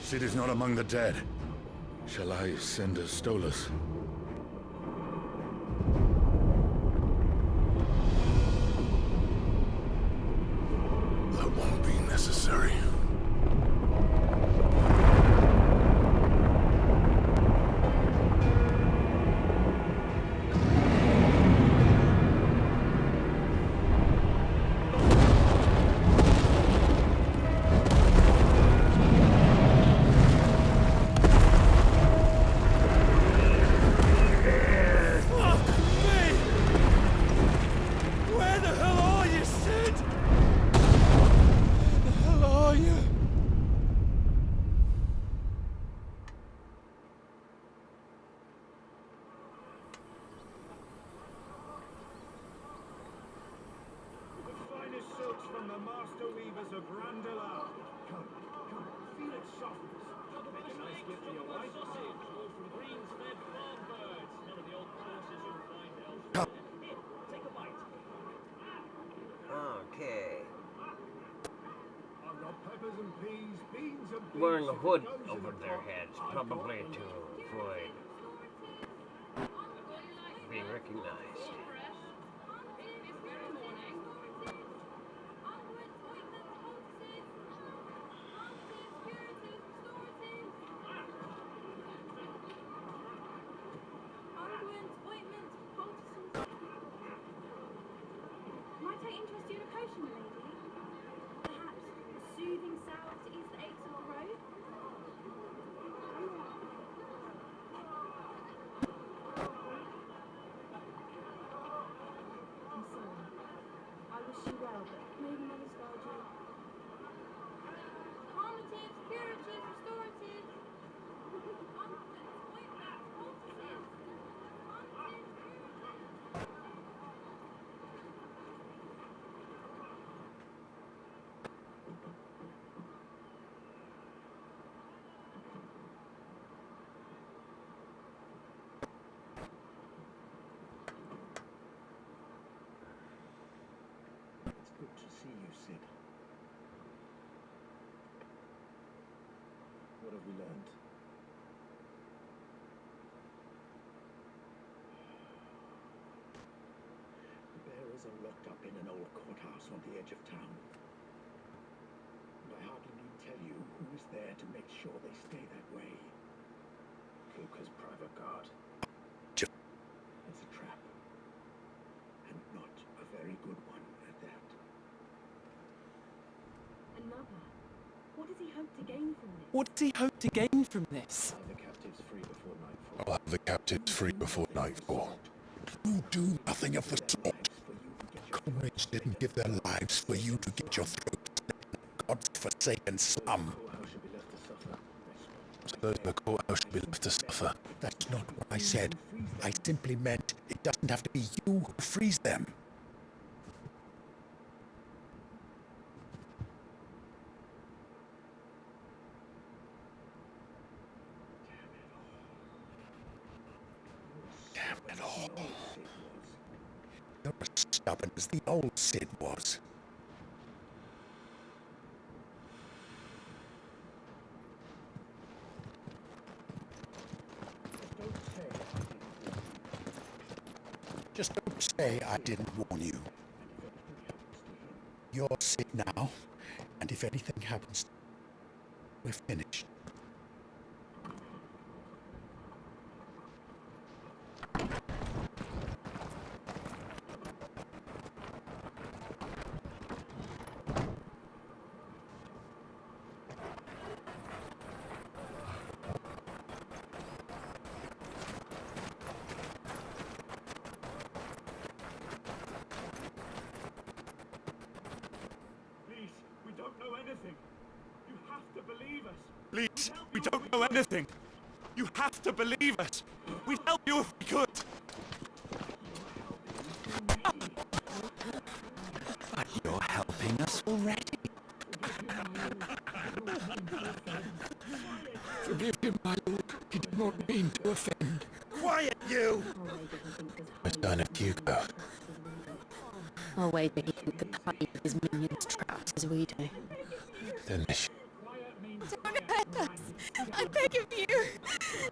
Sid is not among the dead. Shall I send a Stolas? That won't be necessary. Where the hell are you, Sid? Where the hell are you? The finest silks from the master weavers of Randallar. Come, feel its softness. Make a nice gift for your wife. Sausage, all from greens-fed farm birds. None of the old courses you'll find elsewhere. Here, take a bite. Okay. I've got peppers and peas, beans and beans. Wearing a hood over their heads, probably to avoid being recognized. Might I interest you in a potion, my lady? Perhaps a soothing salve to ease the aches of a road? I'm sorry. I wish you well, but maybe Mother's guide you. Calmatives, curatives, restoratives. It's good to see you, Sid. What have we learned? The bearers are locked up in an old courthouse on the edge of town. And I hardly need tell you who is there to make sure they stay that way. Kilker's private guard. It's a trap. And not a very good one at that. What does he hope to gain from this? I'll have the captives free before nightfall. You do nothing of the sort. Comrades didn't give their lives for you to get your throat slit in a God-forsaken slum. So the courthouse should be left to suffer. That's not what I said. I simply meant it doesn't have to be you who frees them. Damn it all. You're as stubborn as the old Sid was. Just don't say I didn't warn you. You're Sid now, and if anything happens, we're finished. Please, we don't know anything. You have to believe us. We'd help you if we could. But you're helping us already. Forgive him, my lord. He did not mean to offend. Quiet, you! Return of Hugo. I'll wait for him to hide his minions' traps as we do. Then this. Don't hurt us! I beg of you!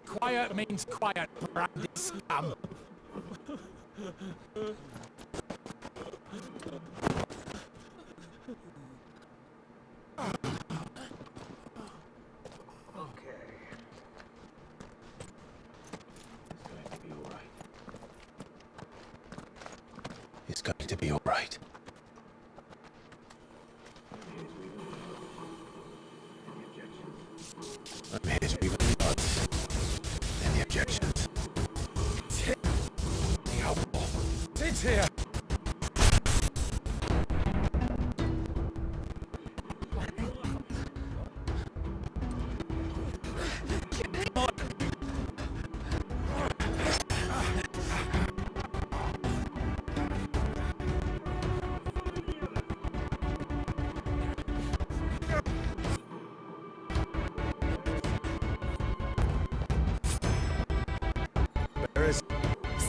Quiet means quiet, brandy scum. It's going to be all right. I'm here to be with the odds. Any objections? The outlaw. Sid's here.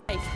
Safe.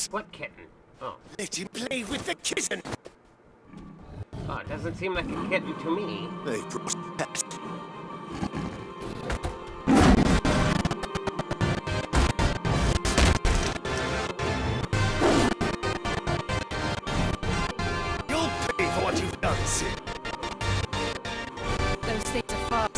kittens! What kitten? Oh. Let him play with the kitten! Oh, it doesn't seem like a kitten to me. They brought pets. You'll pay for what you've done, Sid. Those things are fast.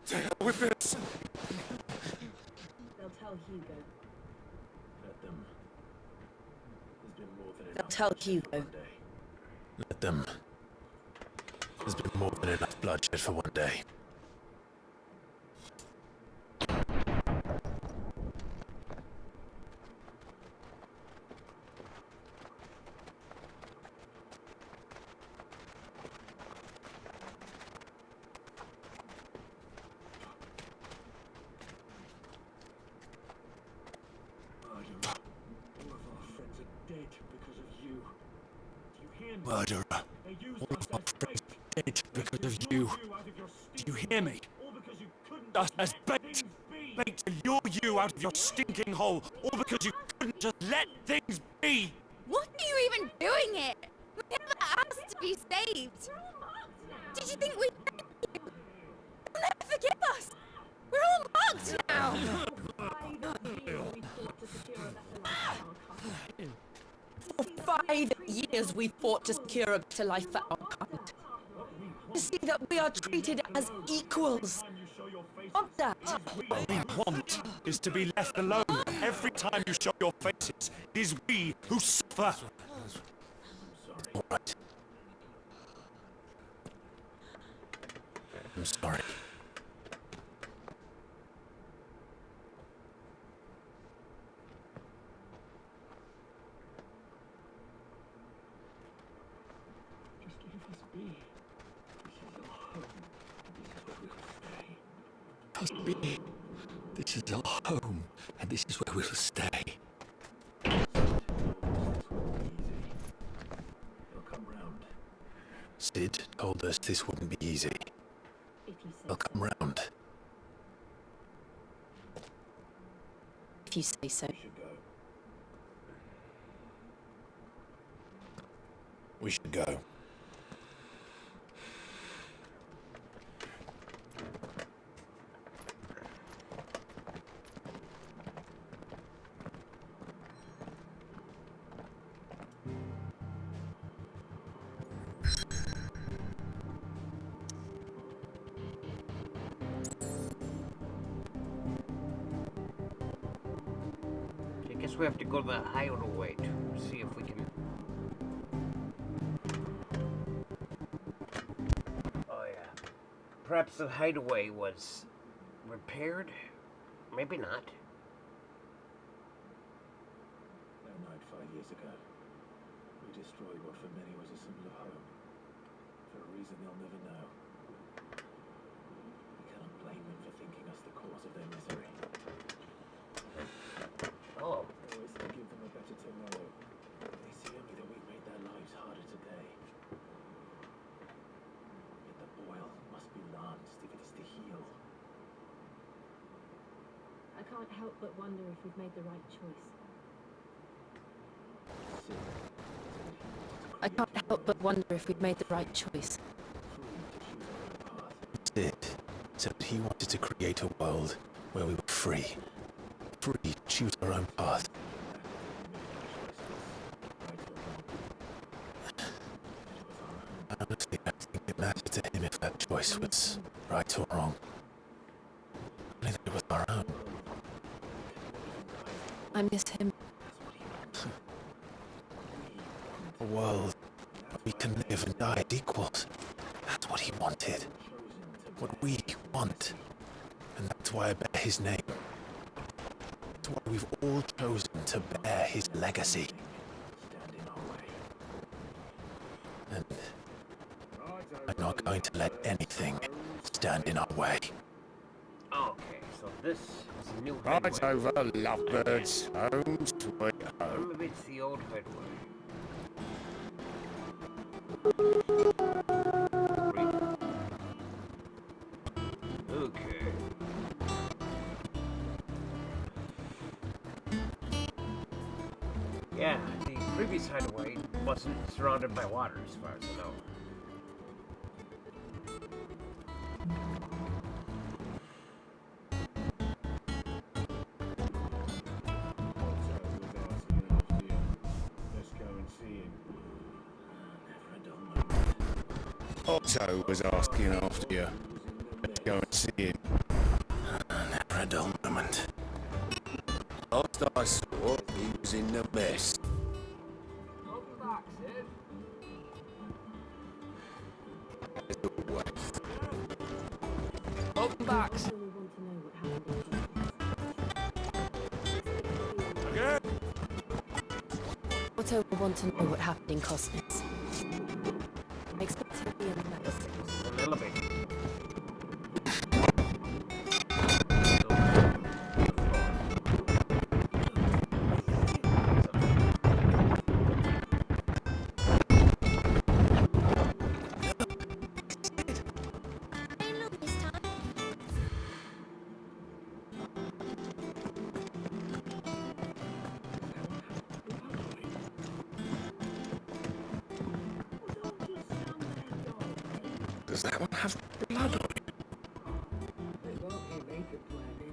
To hell with this! They'll tell Hugo. Let them. There's been more than They'll enough tell bloodshed Hugo. for one day. Let them. There's been more than enough bloodshed for one day. All of our friends are dead because of you. Do you hear me? Murderer. They used All us of our as friends bait. are dead because of you. Out of your Do you hear me? all because you couldn't Just as let bait. things be. Bait to lure you out of your stinking hole, all because you couldn't just let things be. What are you even doing it? We never asked to be saved. Did you think we'd thank you? You'll never forgive us. We're all marked now. For 5 years we fought to secure a better life for our kind. To see that we are treated as equals. Want that? What we want is to be left alone. Every time you show your faces, it is we who suffer. All right. I'm sorry. Just leave us be. This is our home. This is where we will stay. Just be. This is our home, and this is where we'll stay. They'll come round. Sid told us this wouldn't be easy. They'll come round. If you say so. We should go. I guess we have to go to the hideaway to see if we can. Oh yeah. Perhaps the hideaway was repaired maybe not. That night 5 years ago, we destroyed what for many was a symbol of hope. For a reason they'll never know. We cannot blame them for thinking us the cause of their misery. Oh. They always say give them a better tomorrow. They see only that we made their lives harder today. Yet the boil must be lanced if it is to heal. I can't help but wonder if we've made the right choice. I can't help but wonder if we'd made the right choice. Did. Said he wanted to create a world where we were free. Free to choose our own path. Honestly, I don't think it mattered to him if that choice was right or wrong. Only that it was our own. I miss him. A world where we can live and die as equals. That's what he wanted. What we want. And that's why I bear his name. That's why we've all chosen to bear his legacy. And I'm not going to let anything stand in our way. Okay, so this is a new Right headway. over, lovebirds. Home sweet home. Maybe it's the old headway. Okay. Yeah, the previous hideaway wasn't surrounded by water, as far as I know. Otto was asking after you. Let's go and see him. Never a dull moment. Last I saw, he was in the mess. As always. Welcome back. Again? Otto will want to know what happened in Cosmos. I expect he'll be in the mess. An elevator. Does that one have blood on it?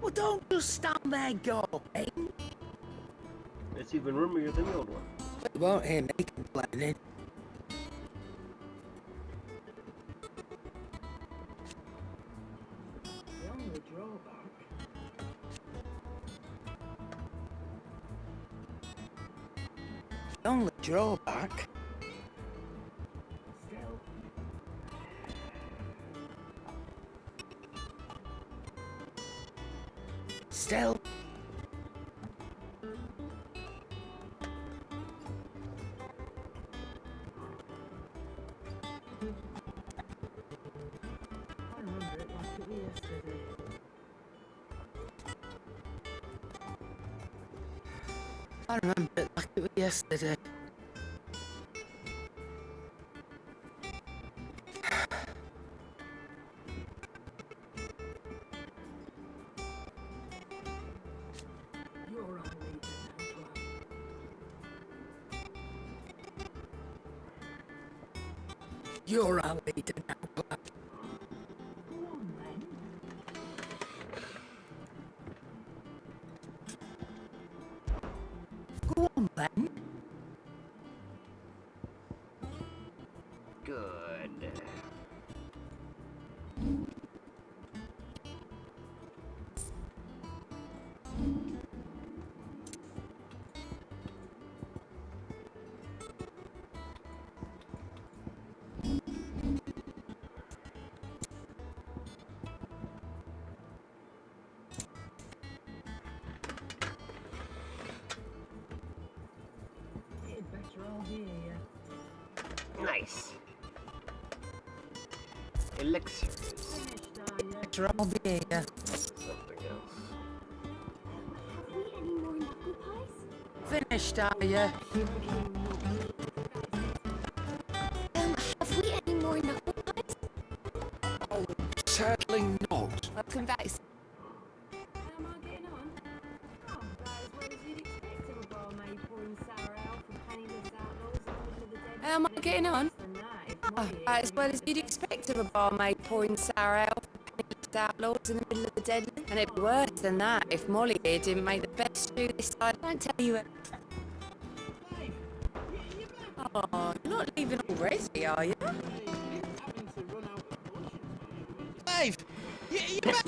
Well, don't just stand there gawping. It's even roomier than the old one. We won't hear me complaining. The only drawback. The only drawback. Still. I remember it like it was yesterday. I remember it like it was yesterday. You're our leader now, Clan. You're our leader now, Black. Go on then. Go on then. Good. Nice. Elixirs. Something else. Finished, are you? Have we any more knuckle pies? Oh, sadly not. Welcome back. How am I getting on? As well as you'd expect of a barmaid pouring sour ale for penniless outlaws in the middle of the deadland. And it'd be worse than that if Molly here didn't make the best stew this side. Don't tell you it. Oh, you're not leaving already, are you? Dave, you back?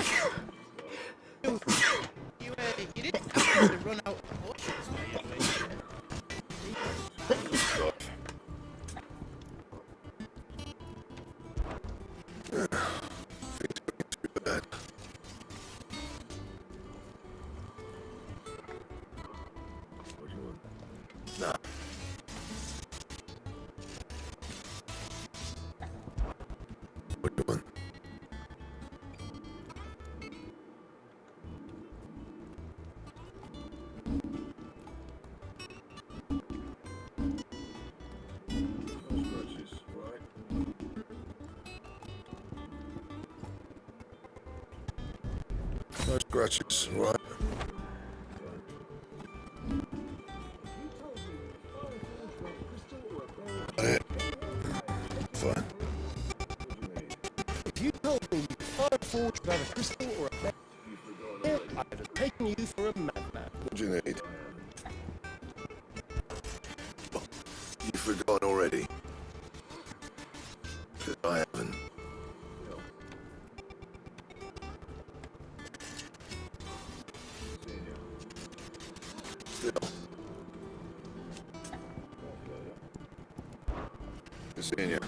You didn't have to run out of potions, were you, mate? Nah. What you want? No scratches, right? Fine. If you told me you fired a forge without a crystal or a bell, I'd have taken you for a madman. What do you need? You've forgotten already. Because I haven't. Still. Good seeing you.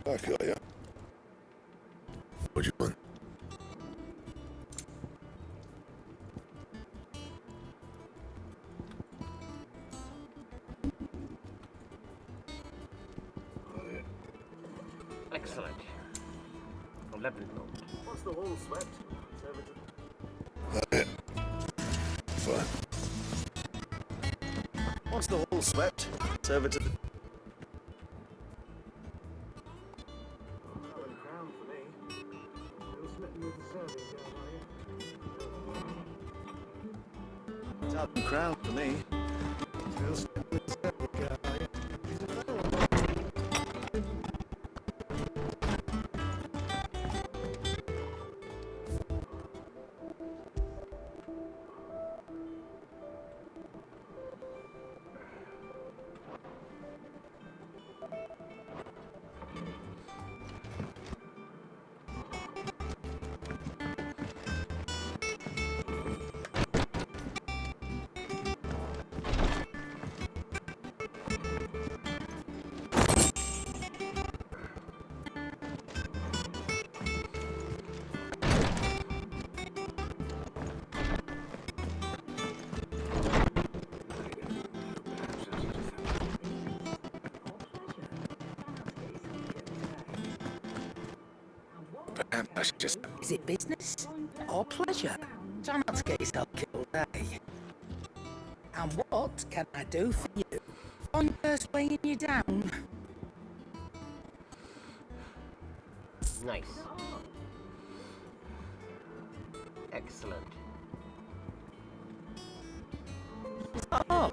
I got you. What you want? Excellent. 11 gold. Once the hall swept, Fine. once the hall swept, serve it to the crown for me. You're smitten with the serving girl, are you? Top and crown for me. You're smitten with the serving girl, are you? Perhaps I should just... Is it business or pleasure? Try not to get yourself killed, eh? And what can I do for you? On first weighing you down. Nice. Excellent. Oh.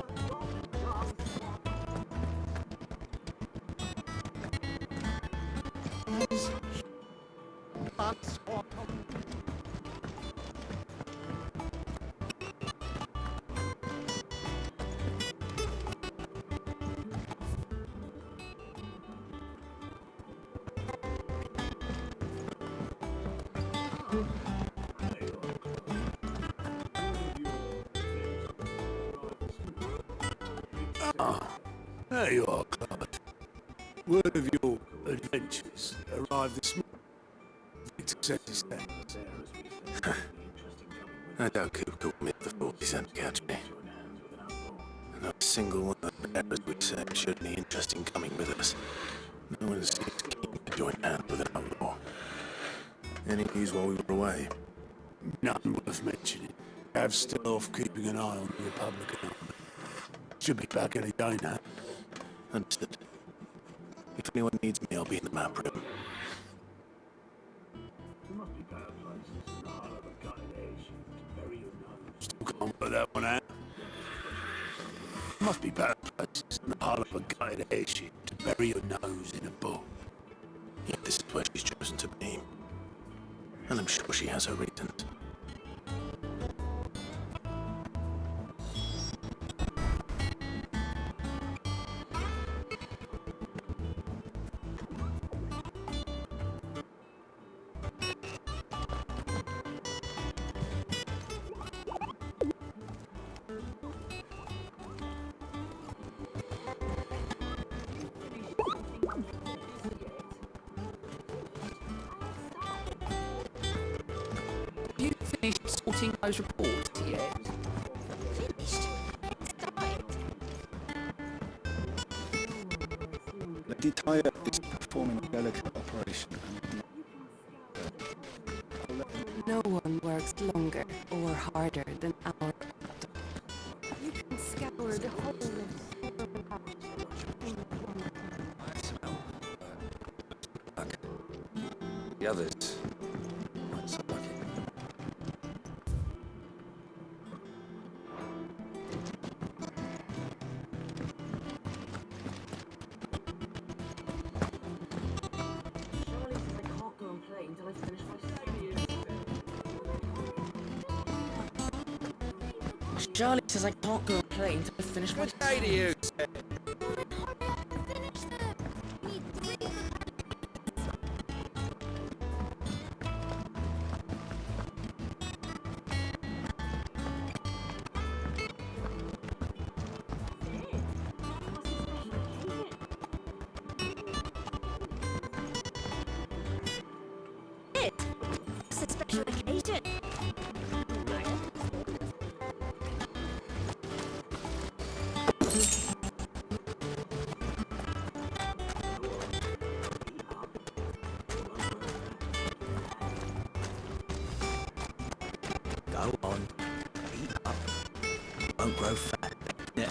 Ah, there you are, Clement. Word of your adventures arrived this morning. Victor said his thanks. I doubt Coop called me at the 40 cent catch me. Not a single one of the bearers we saved showed any interest in coming with us. No one seems keen to join hands with an outlaw. Any news while we were away? None worth mentioning. Have still off keeping an eye on the Republican army. Should be back any day now. Understood. If anyone needs me, I'll be in the map room. Still can't work that one out. Must be better places than the hull of a gutted airship to bury your nose in a book. Yet this is where she's chosen to be. And I'm sure she has her reasons. You finished sorting those reports yet? Finished? Started. Lady Tyre is performing a delicate operation. No one works longer or harder than our doctor. You can scour the whole of I smell blood. The others might suck it. Charlie says I can't go and play until I finish my Good day to you, sir. It's a special occasion. Go on, eat up. You won't grow fat, eh?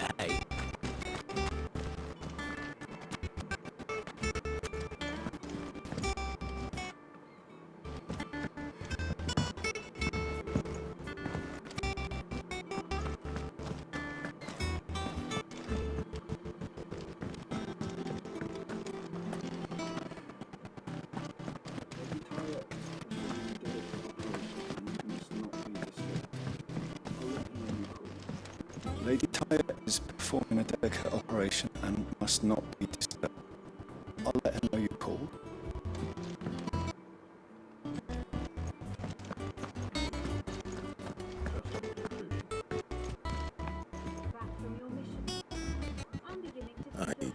Lady Tyre is performing a delicate operation and must not be disturbed. I'll let her know you called. I'd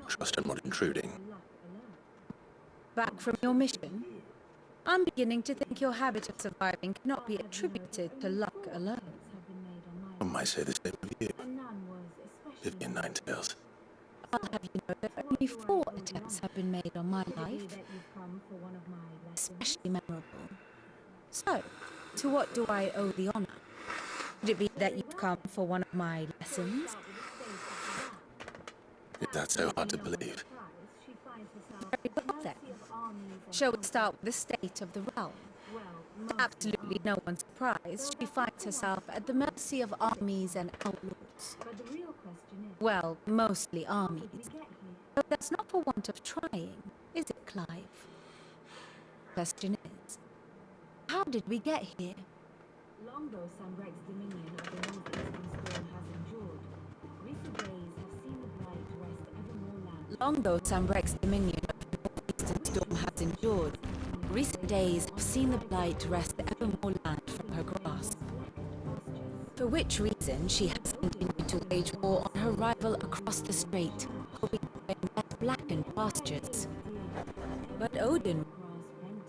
trust I'm not intruding. Back from your mission? I'm beginning to think your habit of surviving cannot be attributed to luck alone. One might say the same of you. Vivian Ninetails. I'll have you know that only 4 attempts have been made on my life, especially memorable. So, to what do I owe the honor? Could it be that you've come for one of my lessons? Is that so hard to believe? Very well then. Shall we start with the state of the realm? To absolutely no one's surprise, she finds herself at the mercy of armies and outlaws. Well, mostly armies. But that's not for want of trying, is it, Clive? Question is, how did we get here? Long though Sanbreque's dominion of the northeastern storm has endured, recent days have seen the blight wrest ever more land. Long though Sanbreque's dominion of the northeastern storm has endured, recent days have seen the blight wrest ever more land from her grasp. For which reason she has continued to wage war on her rival across the strait, hoping to gain less blackened pastures. But Odin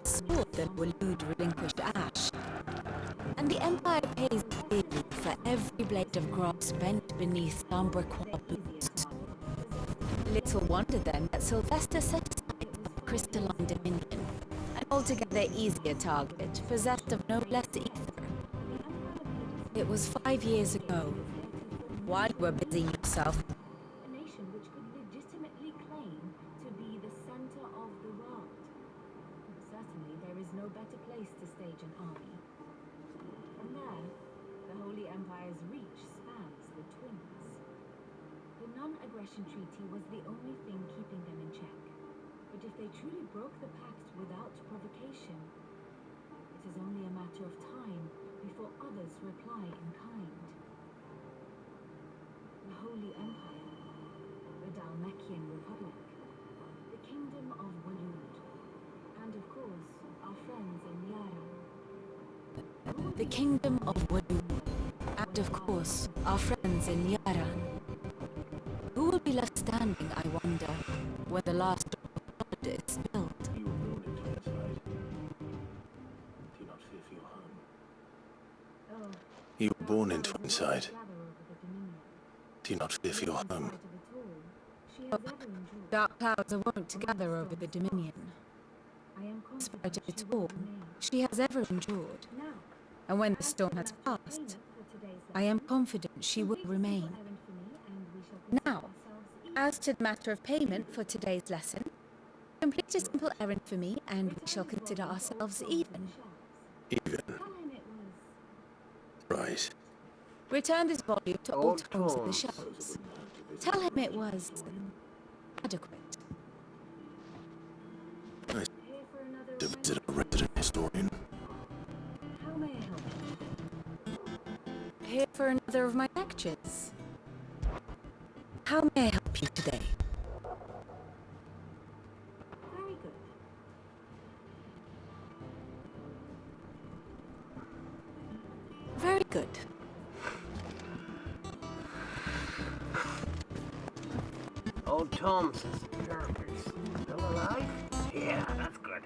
swore that will elude relinquished ash. And the Empire pays dearly for every blade of grass bent beneath Sambraquois boots. Little wonder then that Sylvester set aside some crystalline dominion, an altogether easier target, possessed of no less ether. It was 5 years ago, while you were busying yourself. A nation which could legitimately claim to be the center of the world. Certainly, there is no better place to stage an army. From there, the Holy Empire's reach spans the Twins. The non-aggression treaty was the only thing keeping them in check. But if they truly broke the pact without provocation, it is only a matter of time before others reply in kind. The Holy Empire, the Dalmekian Republic, the Kingdom of Waloed, and of course, our friends in Yaran. The Kingdom of Waloed, and of course, our friends in Yaran. Who will be left standing, I wonder, when the last drop of blood is spilled? You were born into inside. Do not fear for your home. You were born in Twinside. Do you not fear for your home? Dark clouds are wont to gather over the Dominion. In spite of it all, she has ever endured. And when the storm has passed, I am confident she will remain. Now, as to the matter of payment for today's lesson, complete a simple errand for me and we shall consider ourselves even. Even. Right. Return this volume to old tomes in the shelves. Tell him it was adequate. Nice to visit a resident historian. How may I help you? Here for another of my lectures. How may I help you today? Very good. Very good. Old Tom says the character's still alive? Yeah, that's good.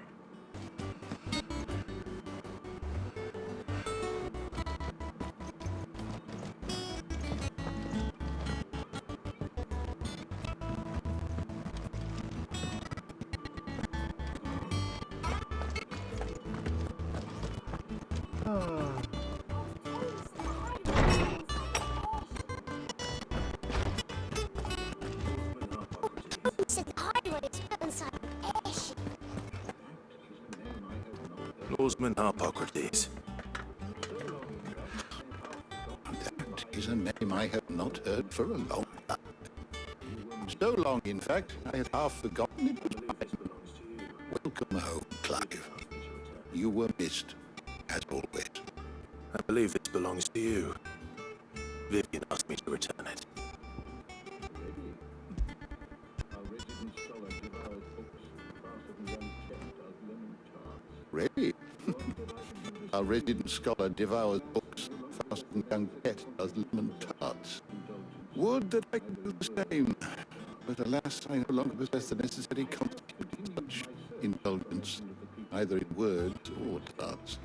Lawsman Harpocrates. That is a name I have not heard for a long time. So long, in fact, I had half forgotten it was mine. Welcome home, Clive. You were missed, as always. I believe this belongs to you. Vivian asked me to return it. Really? Our resident scholar devours books faster than young Ket does lemon tarts. Would that I could do the same, but alas, I no longer possess the necessary constituted such indulgence, either in words or tarts.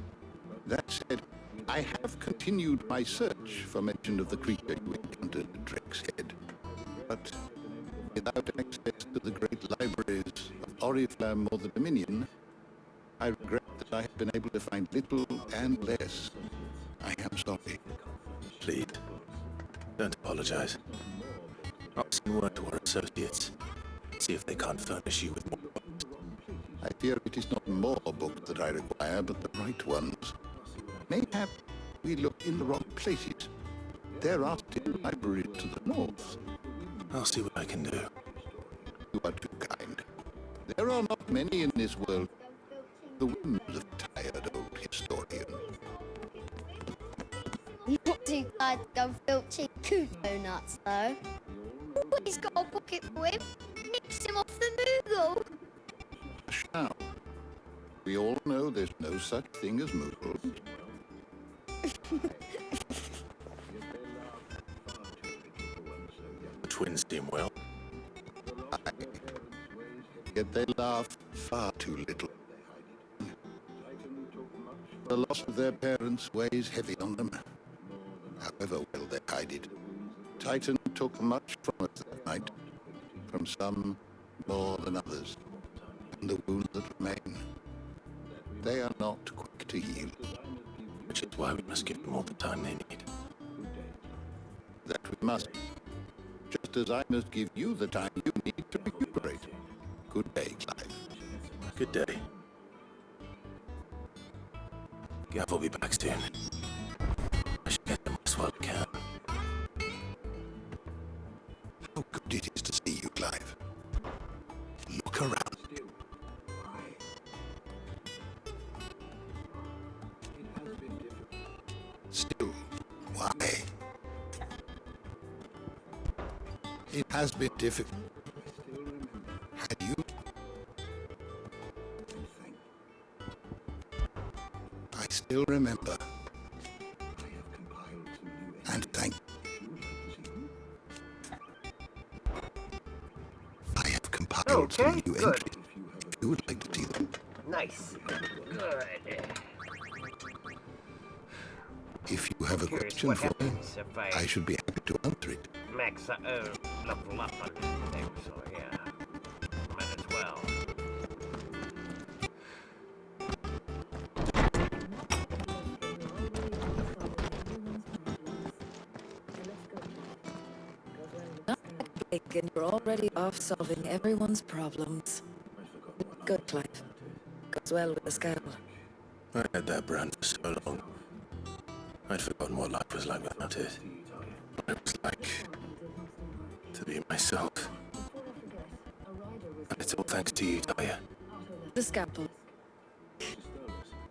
That said, I have continued my search for mention of the creature you encountered at Drek's Head, but without access to the great libraries of Oriflamme or the Dominion, I regret that I have been able to find little and less. I am sorry. Please, don't apologize. I'll send word to our associates. See if they can't furnish you with more books. I fear it is not more books that I require, but the right ones. Mayhap we look in the wrong places. There are still libraries to the north. I'll see what I can do. You are too kind. There are not many in this world. The whims of a tired old historian. Not too tired to go filching Kudo nuts, though. He's got a pocket for him. Nips him off the Moogle. Now, we all know there's no such thing as Moogles. The twins seem well. Aye. Yet they laugh far too little. The loss of their parents weighs heavy on them. However well they hide it, Titan took much from us that night. From some more than others. And the wounds that remain, they are not quick to heal. Which is why we must give them all the time they need. That we must. Just as I must give you the time you need to recuperate. Good day, Clive. Good day. Gav will be back soon. I should get them as well as I can. How good it is to see you, Clive. Look around. Still, why? It has been difficult. Had you? I still remember. And thank you. I have compiled some new good. entries. If you would like to see them. Nice. Good. If you have a question for me, I should be happy to answer it. Max level up on this thing, so yeah. Might as well. And you're already off solving everyone's problems. Good, Clive. Goes well with the scale. I had that brand for so long. I'd forgotten what life was like without it. What it was like to be myself. And it's all thanks to you, Talia. The scalpel.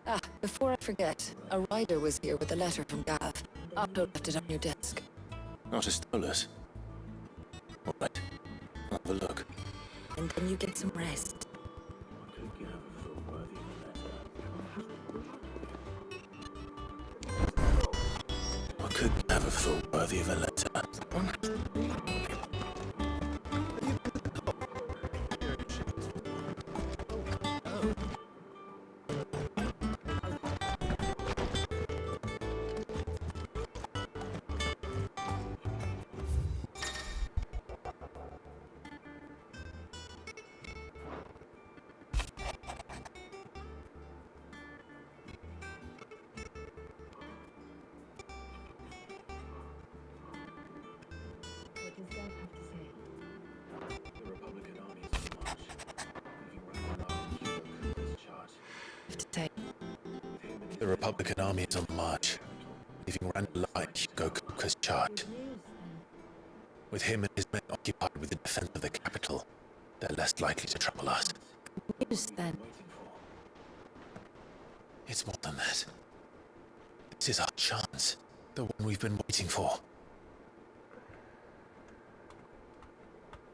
Ah, before I forget, a rider was here with a letter from Gav. Otto left it on your desk. Not a stolus. All right, I'll have a look. And then you get some rest. What could Gav have thought worthy of a letter? The Republican army is on the march, leaving Randall alive, Hugo Coker's charge. With him and his men occupied with the defense of the capital, they're less likely to trouble us. News, then. It's more than that. This is our chance, the one we've been waiting for.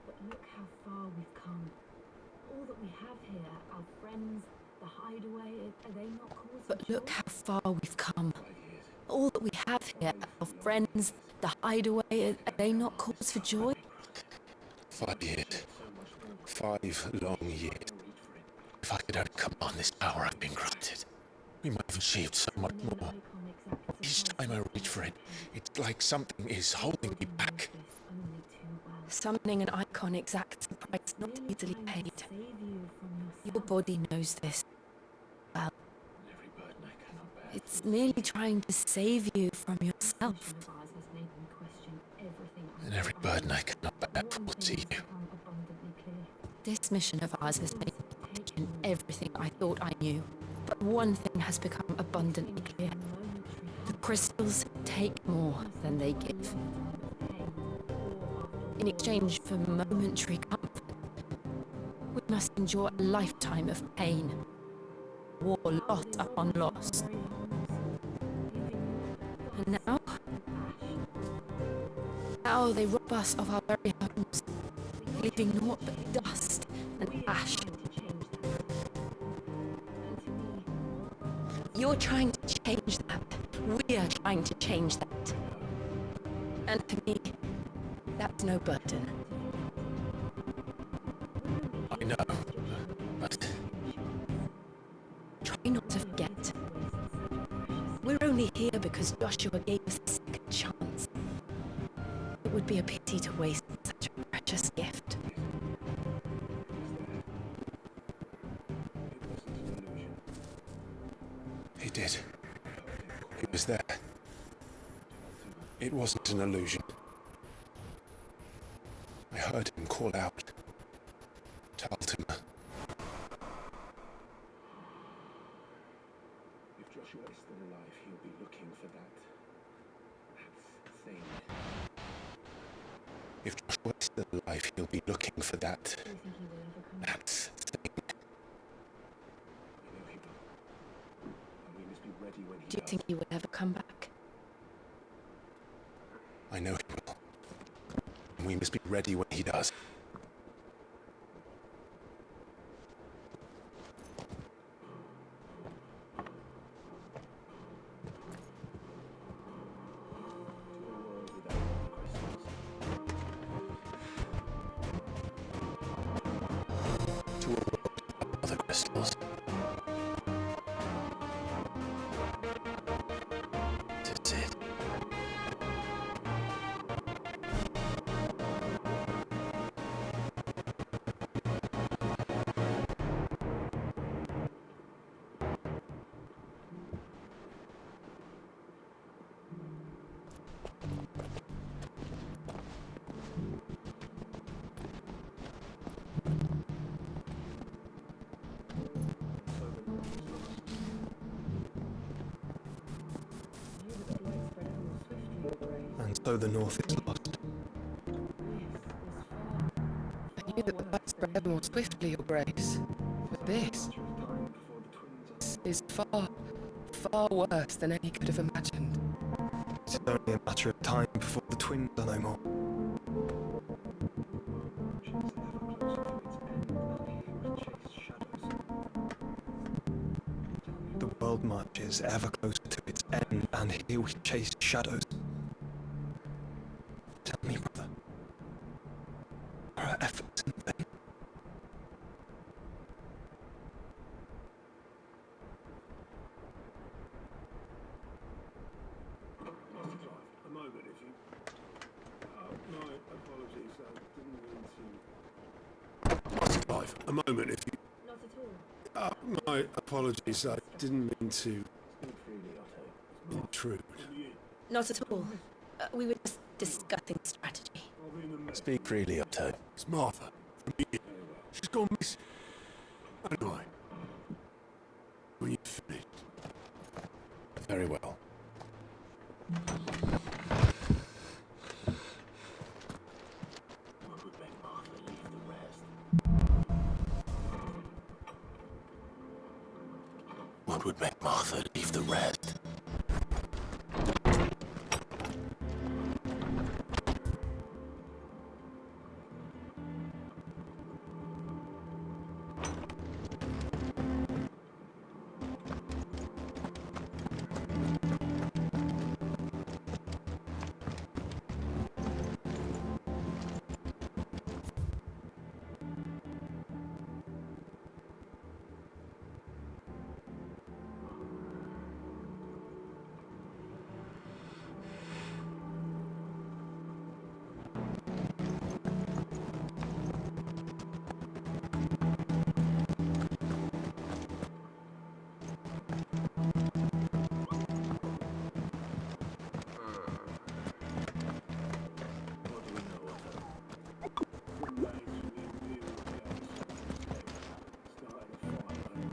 But look how far we've come. All that we have here, our friends, the hideaway, are they not cause for But look how far we've come. All that we have here, our friends, the hideaway, are they not cause for joy? 5 years. 5 long years. If I could only command this power I've been granted, we might have achieved so much more. Each time I reach for it, it's like something is holding me back. Summoning an icon exacts a price not easily paid. Your body knows this. Well, it's merely trying to save you from yourself. And every burden I cannot bear falls to you. This mission of ours has made me question everything I thought I knew. But one thing has become abundantly clear. The crystals take more than they give. In exchange for momentary comfort, we must endure a lifetime of pain. War loss upon loss. And now they rob us of our very homes, leaving naught but dust and ash. You're trying to change that. We are trying to change that. And to me, that's no burden. I know, but try not to forget. Prince Joshua gave us a second chance. It would be a pity to waste such a precious gift. He did. He was there. It wasn't an illusion. I heard him call out to Ultima. If Joshua is still alive, he'll be looking for that thing. If Joshua is still alive, he'll be looking for that thing. Do you think he will ever come back? I know he will. And we must be ready when he does. To a world without other crystals. That's it. And so the North is lost. I knew that the light spread more swiftly, Your Grace. But this is far, far worse than any could have imagined. It's only a matter of time before the twins are no more. The world marches ever closer to its end, and here we chase shadows. Tell me, brother, are our efforts in vain? A moment, if you... my apologies, I didn't mean to... Life, a moment, if you... Not at all. my apologies, I didn't mean to... intrude. Not at all. We were just discussing strategy. Speak freely, Otto. It's Martha, from here. She's gone missing. Anyway, when you've finished... Very well. What would make Martha leave the rest?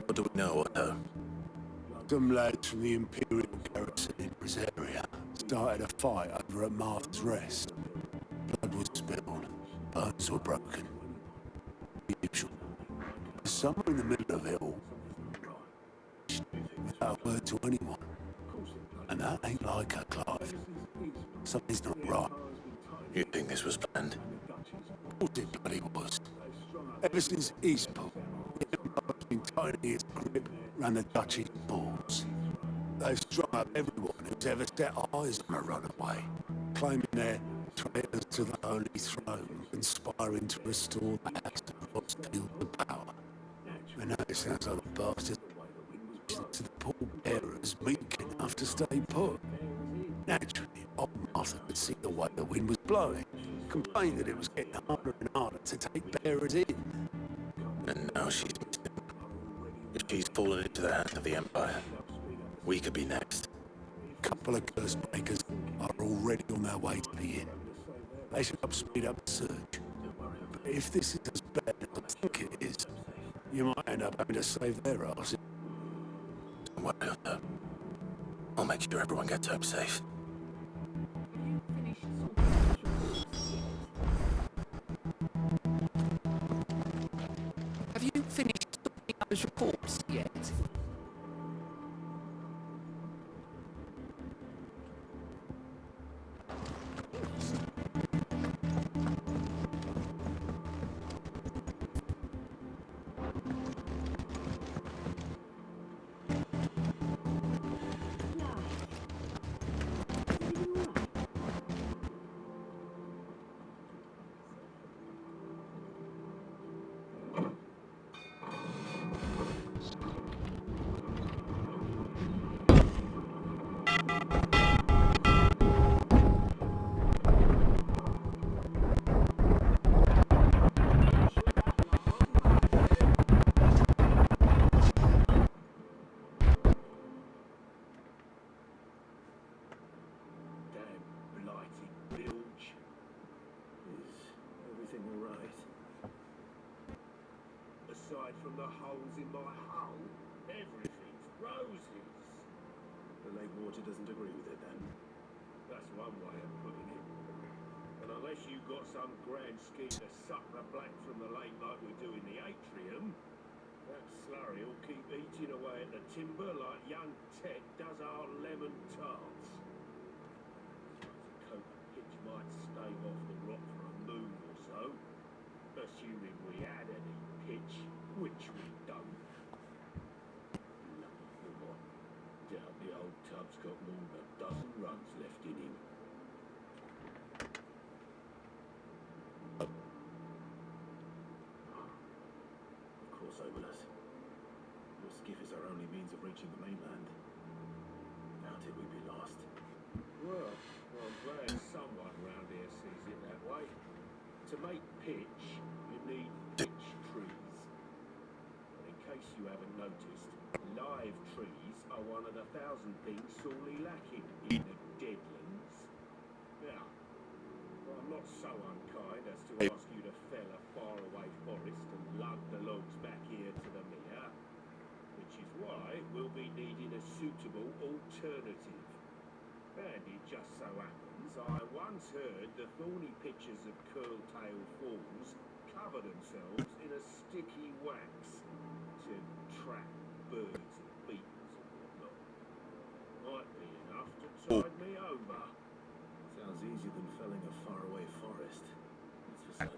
What do we know, Otto? Some lads from the Imperial garrison in Rosaria started a fight over at Martha's Rest. Blood was spilled, bones were broken. The usual. Somewhere in the middle of it all, without a word to anyone. And that ain't like her, Clive. Something's not right. You think this was planned? Of course it bloody was. Ever since Eastport, the Empire's been tightening its grip round the Duchy's balls. They've strung up everyone who's ever set eyes on a runaway, claiming they're traitors to the Holy Throne, conspiring to restore the House of Lost Field to power. And now it sounds like the bastards to the pallbearers meek enough to stay put. Naturally, old Martha could see the way the wind was blowing, complained that it was getting harder and harder to take bearers in. And now she's missing. If she's fallen into the hands of the Empire, we could be next. A couple of curse breakers are already on their way to the inn. They should help speed up the search. But if this is as bad as I think it is, you might end up having to save their asses. Don't worry about that. I'll make sure everyone gets home safe. Have you finished sorting those reports yet? Aside from the holes in my hull, everything's roses. The lake water doesn't agree with it then? That's one way of putting it. And unless you've got some grand scheme to suck the black from the lake like we do in the atrium, that slurry will keep eating away at the timber like young Ted does our lemon tarts. A coat of pitch might stave off the rock for a moon or so, assuming we had any pitch, which we don't. Doubt the old tub's got more than a dozen runs left in him. Of course, Obolus. Your skiff is our only means of reaching the mainland. Without it, we'd be lost. Well, I'm glad someone round here sees it that way. To make pitch, you need pitch trees. And in case you haven't noticed, live trees are one of the 1,000 things sorely lacking in the Deadlands. Now, I'm not so unkind as to ask you to fell a faraway forest and lug the logs back here to the mere, which is why we'll be needing a suitable alternative. And it just so happens I once heard the thorny pitchers of curl-tail falls cover themselves in a sticky wax to trap birds and beetles and whatnot. Might be enough to tide me over. Sounds easier than felling a faraway forest. That's for certain.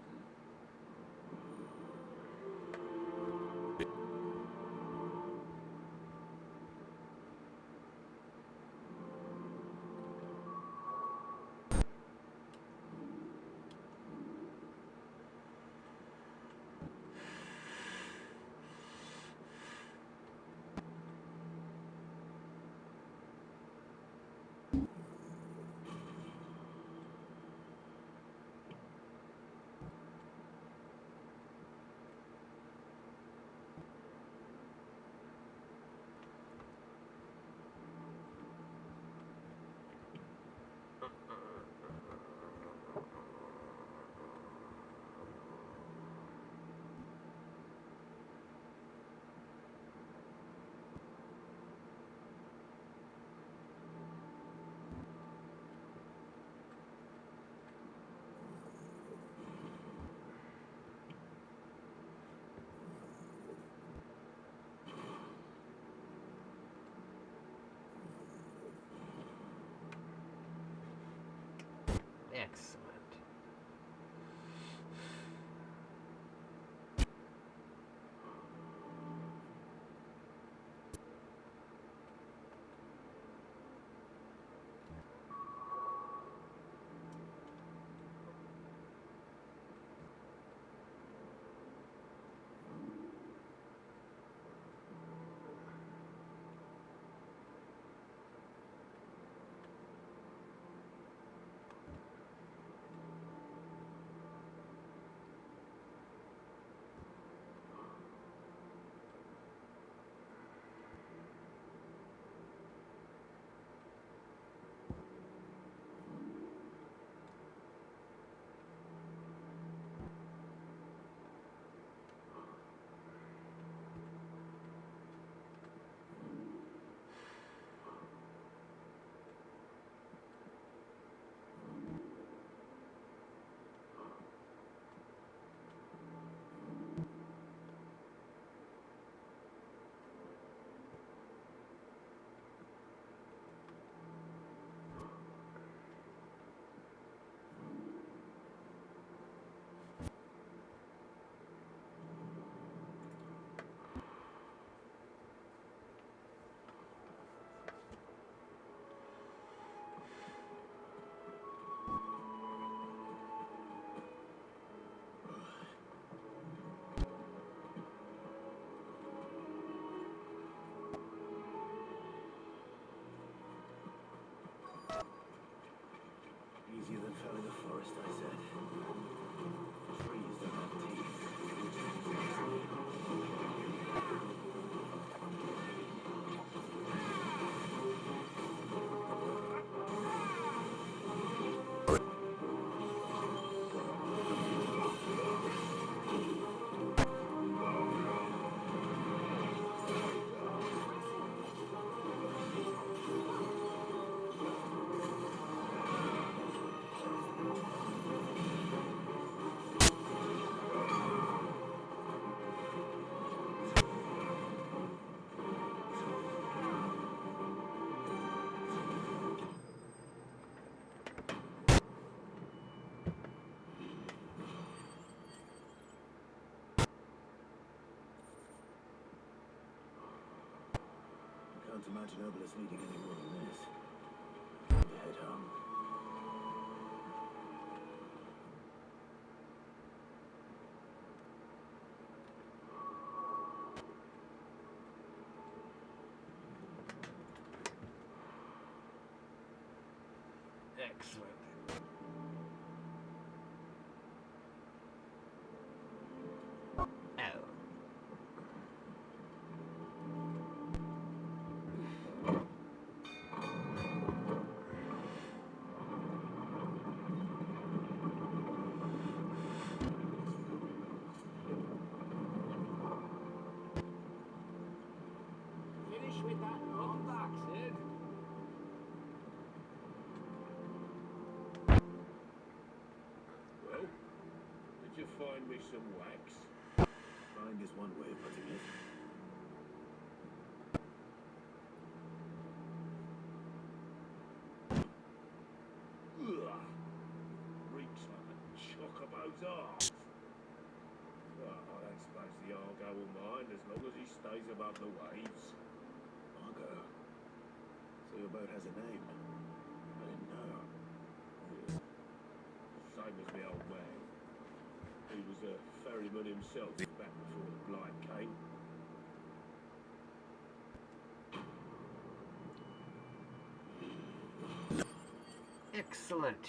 Excellent. fell in the forest, I said. Trees don't have teeth. Can't imagine Herbalist needing any more than this. Time to head home. Excellent. Oh. Finish with that long back, Sid. Well, did you find me some wax? Find is one way of putting it. Ugh. Reeks like a chocobo's arse. Oh, I don't suppose the Argo will mind as long as he stays above the waves. Argo? So your boat has a name? I didn't know. Same as my old man. He was a ferryman himself back before the blight came. Excellent.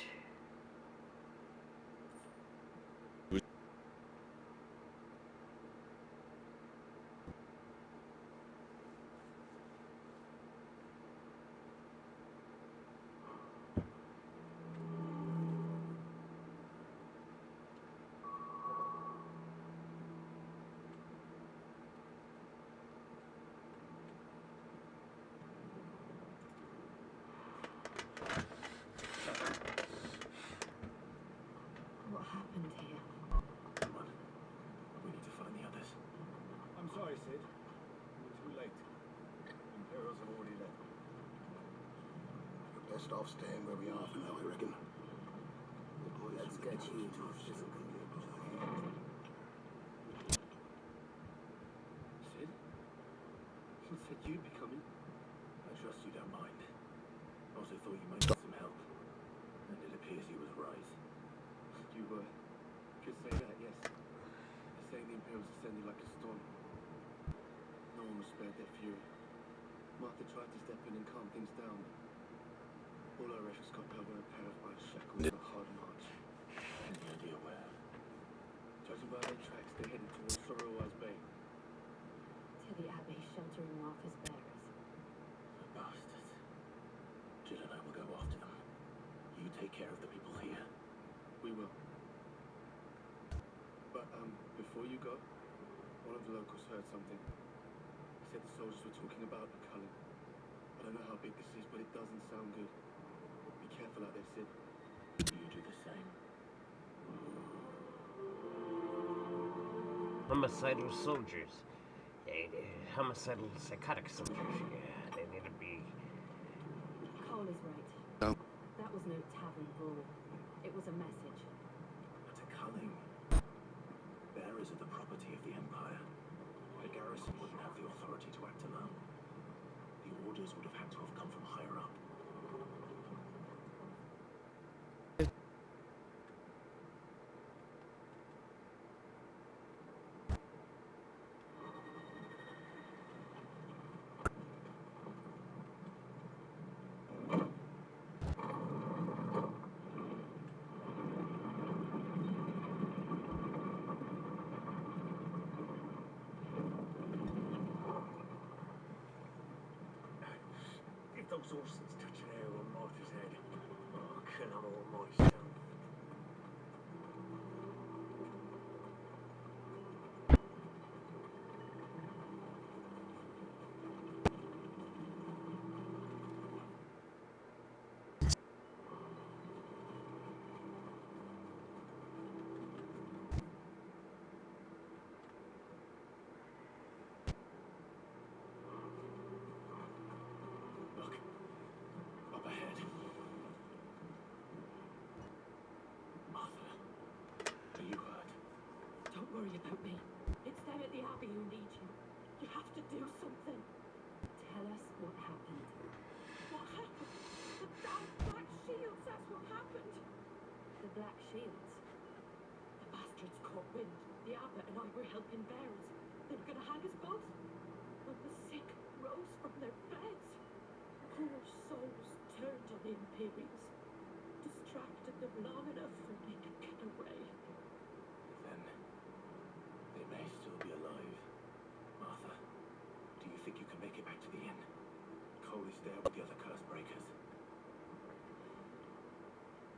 What happened here? Come on. We need to find the others. I'm sorry, Sid. We're too late. Imperials have already left. We're best off staying where we are for now, I reckon. The boys Let's get you to a physical. Sid? Who said you'd be coming? I trust you don't mind. Also thought you might need some help. And it appears you was right. You could say that, yes. They're saying the Imperials descended like a storm. No one was spared their fury. Martha tried to step in and calm things down. All our efforts got held by a pair of ice shackles and a hard march. Any idea where? Judging by their tracks, they headed towards Sorrowwise Bay. To the Abbey sheltering Martha's bearers. The bastards. Jill and I will go after them. You take care of the people here. We will. But, before you go, one of the locals heard something. He said the soldiers were talking about a culling. I don't know how big this is, but it doesn't sound good. Be careful out there, Sid. You do the same. Homicidal soldiers. Homicidal psychotic soldiers. Yeah, they need to be. Cole is right. No. That was no tavern brawl. It was a message. But a culling. Bearers are the property of the Empire. The garrison wouldn't have the authority to act alone. The orders would have had to have come from higher up. Sources touching hair on Martha's head. Oh, can I all myself? Look, up ahead. Martha, are you hurt? Don't worry about me. It's them at the Abbey who need you. You have to do something. Tell us what happened. What happened? The damn Black Shields, that's what happened. The Black Shields? The bastards caught wind. The Abbot and I were helping bearers. They were gonna hang us both. When the sick rose from their beds. Poor souls turned on the Imperials. Distracted them long enough for me to get away. Then they may still be alive. Martha, do you think you can make it back to the inn? Cole is there with the other curse breakers.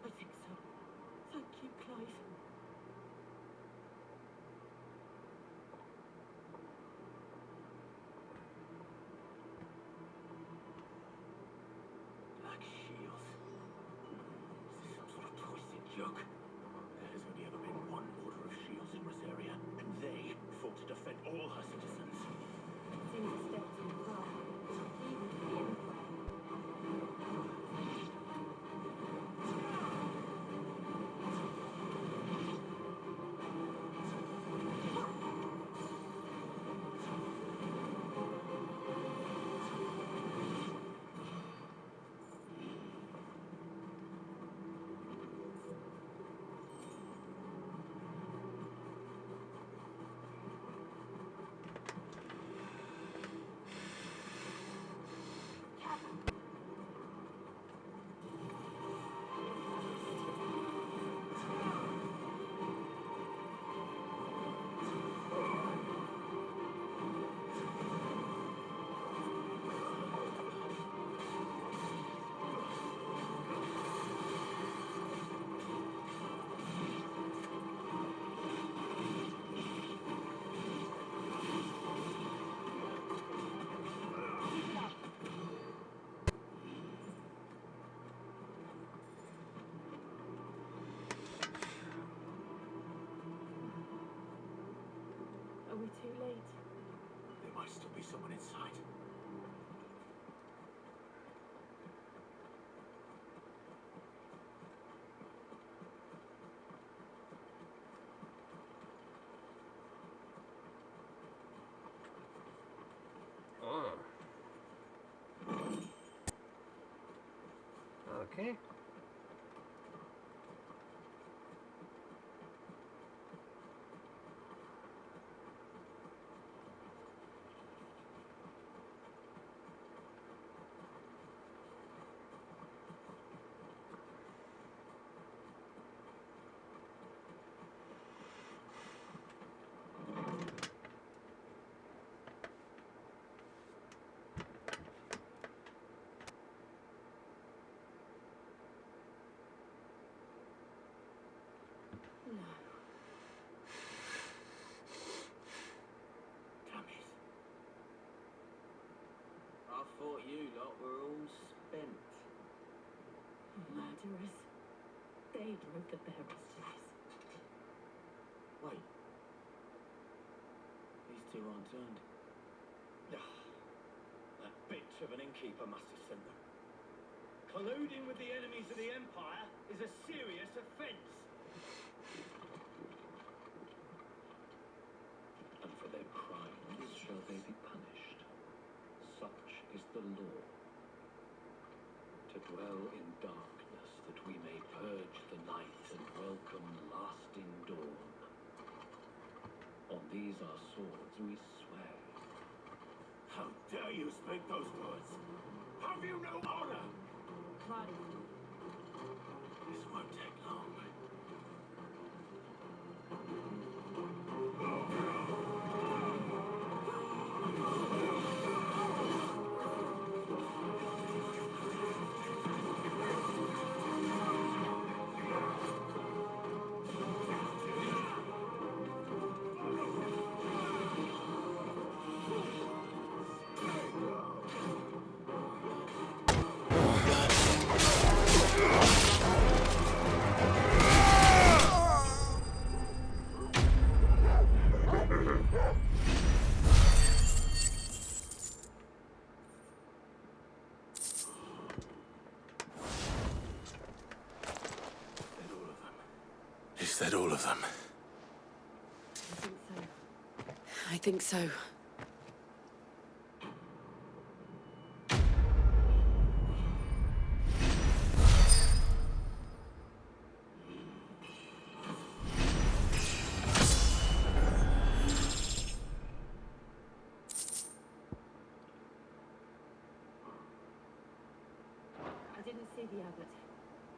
I think so. Thank you, Clive. Black Shields. Is this some sort of twisted joke? There has only ever been one order of shields in Rosaria, and they fought to defend all her citizens. Seems a step too far. Even for the Empire. Are we too late? There might still be someone inside. Oh. Okay. No. Damn it. I thought you lot were all spent. Murderers. They drove the bearers to this. Wait. These two aren't turned. That bitch of an innkeeper must have sent them. Colluding with the enemies of the Empire is a serious offence. And for their crimes shall they be punished. Such is the law. To dwell in darkness that we may purge the night and welcome lasting dawn. On these our swords we swear. How dare you speak those words? Have you no honor? Clive. This won't take long. Is that all of them? I think so.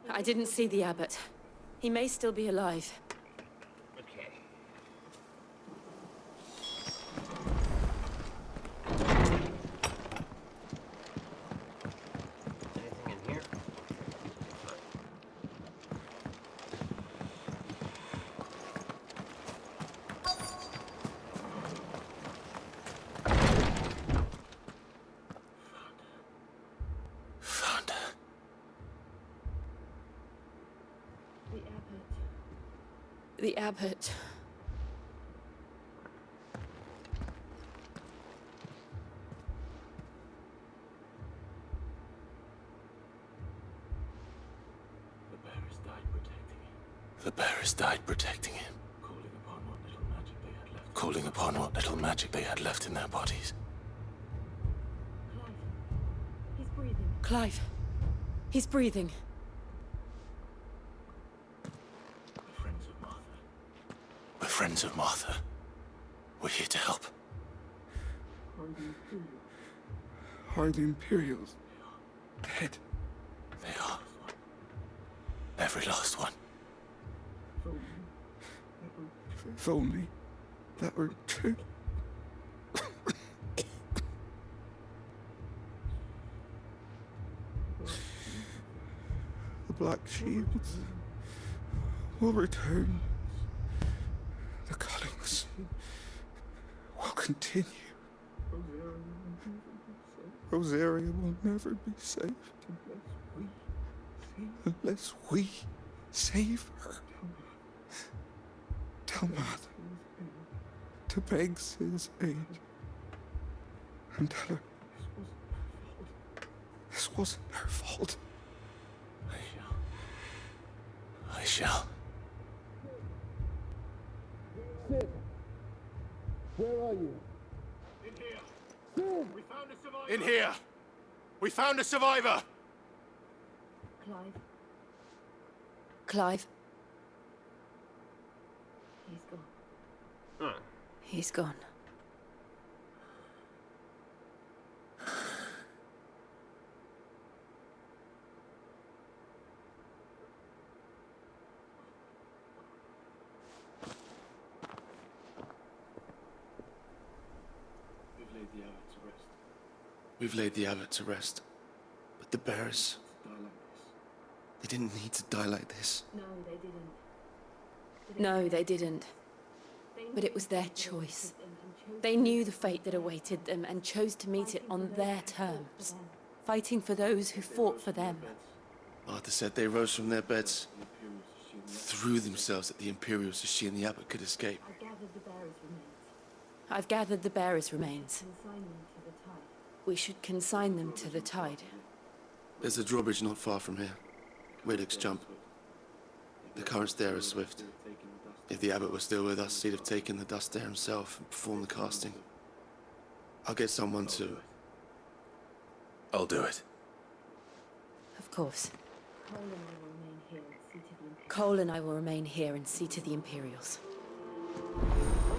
I didn't see the abbot. He may still be alive. Okay. Anything in here? Found her. The abbot. The bearers died protecting him. Calling upon what little magic they had left in their bodies. He's breathing. Clive. He's breathing. We're friends of Martha. We're here to help. Are the Imperials dead? They are. Every last one. If only that were true. The Black Shields will return. The Cullings will continue. Rosaria will never be saved unless we save her. Tell Martha to beg his aid and tell her this wasn't her fault. I shall. Sid! Where are you? In here. Sid! We found a survivor! In here! We found a survivor! Clive. Clive. He's gone. Hmm. He's gone. We've laid the abbot to rest. But the bearers... They didn't need to die like this. No, they didn't. No, they didn't. But it was their choice. They knew the fate that awaited them and chose to meet it on their terms, fighting for those who fought for them. Martha said they rose from their beds, threw themselves at the Imperials so she and the abbot could escape. I gathered the bearers' remains. I've gathered the bearers' remains. Consign them to the tide. We should consign them to the tide. There's a drawbridge not far from here. Radix jump. The currents there are swift. If the abbot was still with us, he'd have taken the dust there himself and performed the casting. I'll get someone to... I'll do it. Of course. Cole and I will remain here and see to the Imperials. Cole and I will remain here and see to the Imperials.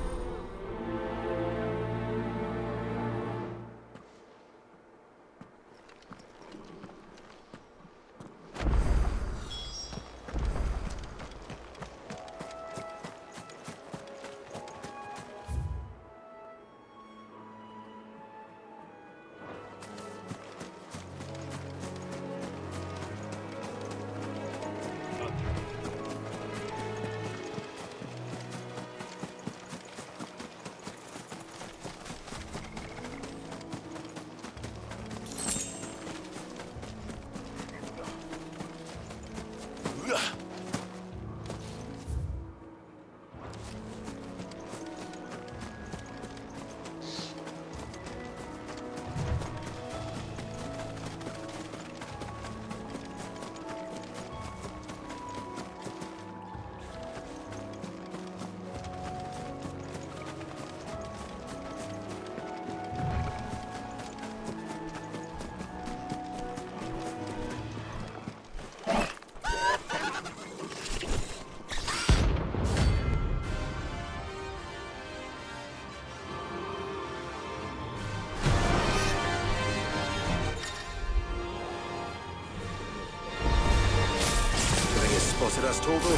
spotted us, Torval?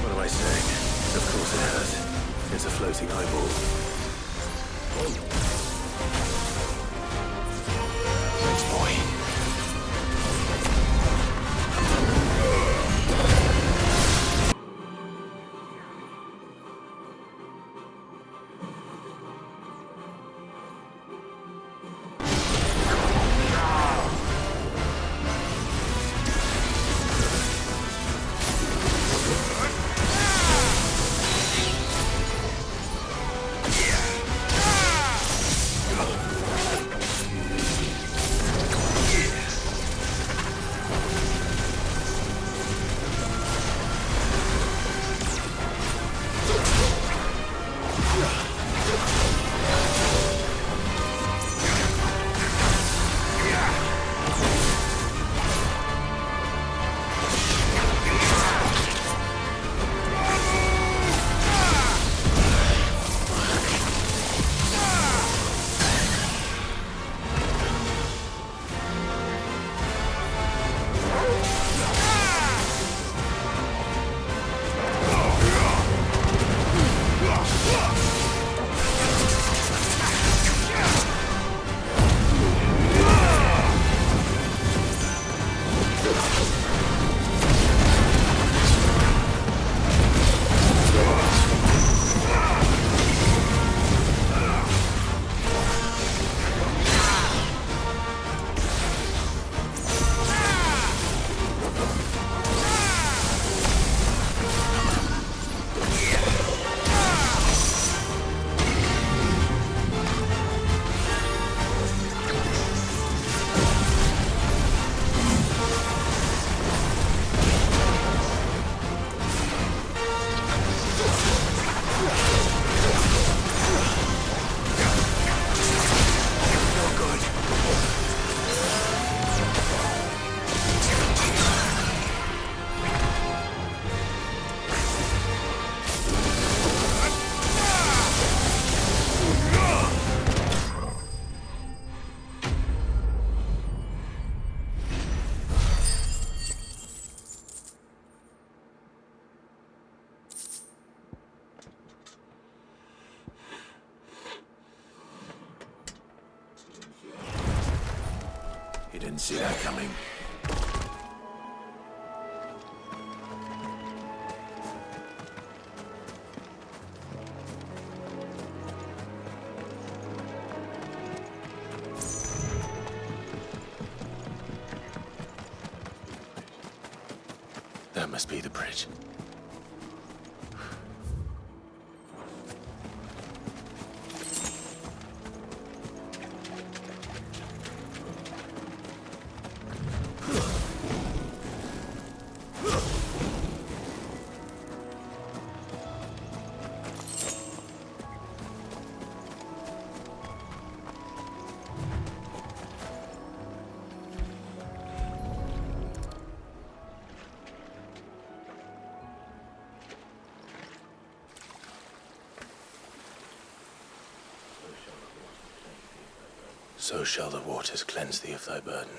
What am I saying? Of course it has. It's a floating eyeball. Thanks, boy. Didn't see that coming. That must be the bridge. So shall the waters cleanse thee of thy burden,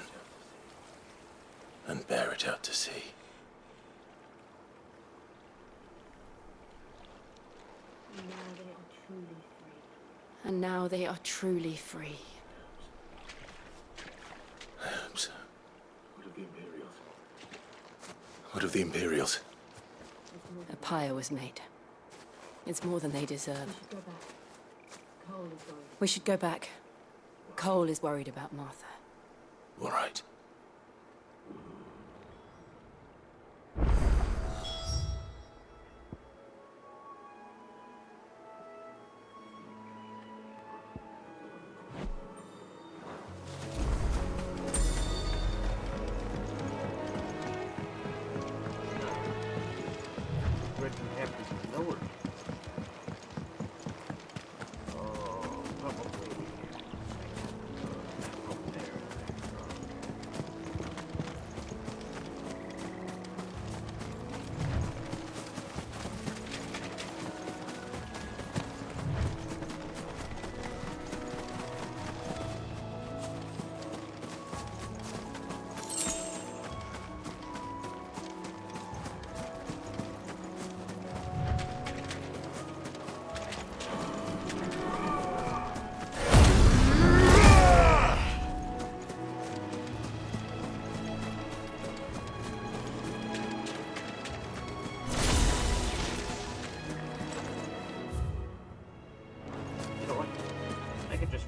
and bear it out to sea. And now they are truly free. I hope so. What of the Imperials? A pyre was made. It's more than they deserve. We should go back. Cole is worried about Martha. All right. Bridge would have to be lowered. Oh, probably. Up there.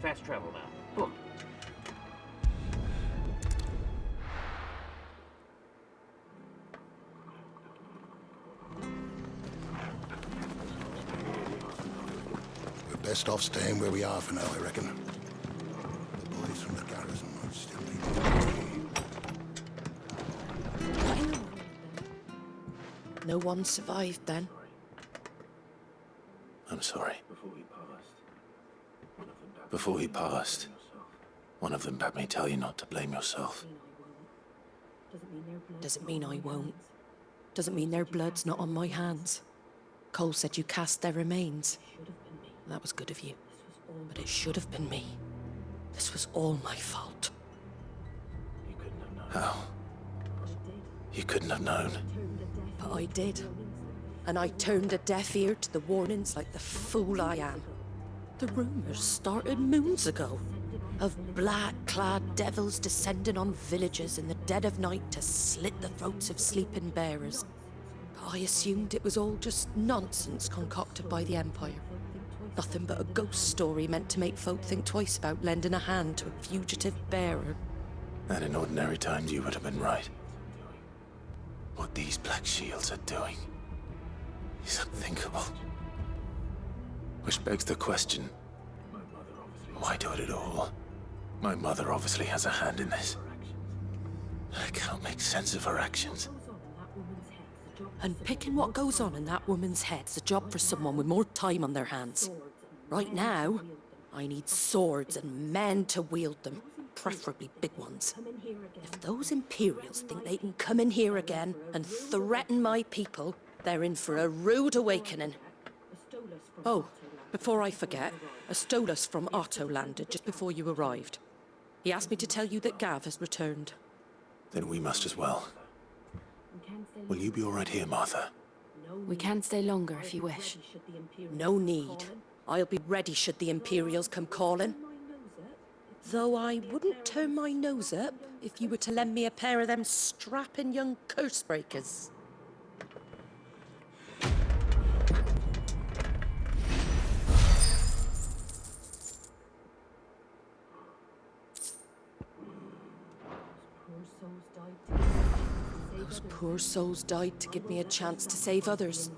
fast travel now. Boom. We're best off staying where we are for now, I reckon. The boys from the garrison might still be there. No one survived then. I'm sorry. Before he passed, one of them bade me tell you not to blame yourself. Doesn't mean I won't. Doesn't mean their blood's not on my hands. Cole said you cast their remains. That was good of you. But it should have been me. This was all my fault. How? You couldn't have known. But I did. And I turned a deaf ear to the warnings like the fool I am. The rumors started moons ago. Of black-clad devils descending on villages in the dead of night to slit the throats of sleeping bearers. But I assumed it was all just nonsense concocted by the Empire. Nothing but a ghost story meant to make folk think twice about lending a hand to a fugitive bearer. And in ordinary times you would have been right. What these Black Shields are doing is unthinkable. Which begs the question, why do it at all? My mother obviously has a hand in this. I can't make sense of her actions. And picking what goes on in that woman's head's a job for someone with more time on their hands. Right now, I need swords and men to wield them, preferably big ones. If those Imperials think they can come in here again and threaten my people, they're in for a rude awakening. Oh, before I forget, Astolas from Otto landed just before you arrived. He asked me to tell you that Gav has returned. Then we must as well. Will you be all right here, Martha? We can stay longer if you wish. No need. I'll be ready should the Imperials come calling. Though I wouldn't turn my nose up if you were to lend me a pair of them strapping young curse-breakers. Those poor souls died to give me a chance to save others.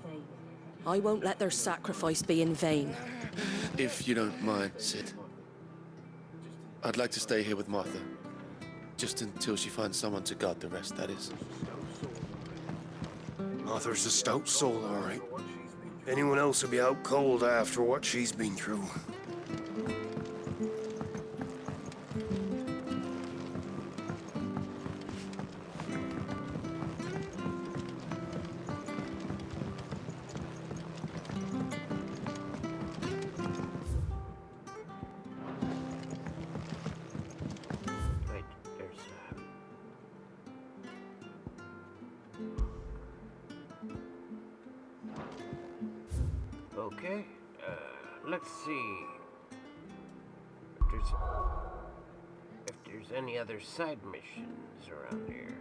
I won't let their sacrifice be in vain. If you don't mind, Sid. I'd like to stay here with Martha. Just until she finds someone to guard the rest, that is. Martha's a stout soul, all right. Anyone else would be out cold after what she's been through. Okay, let's see. If there's any other side missions around here.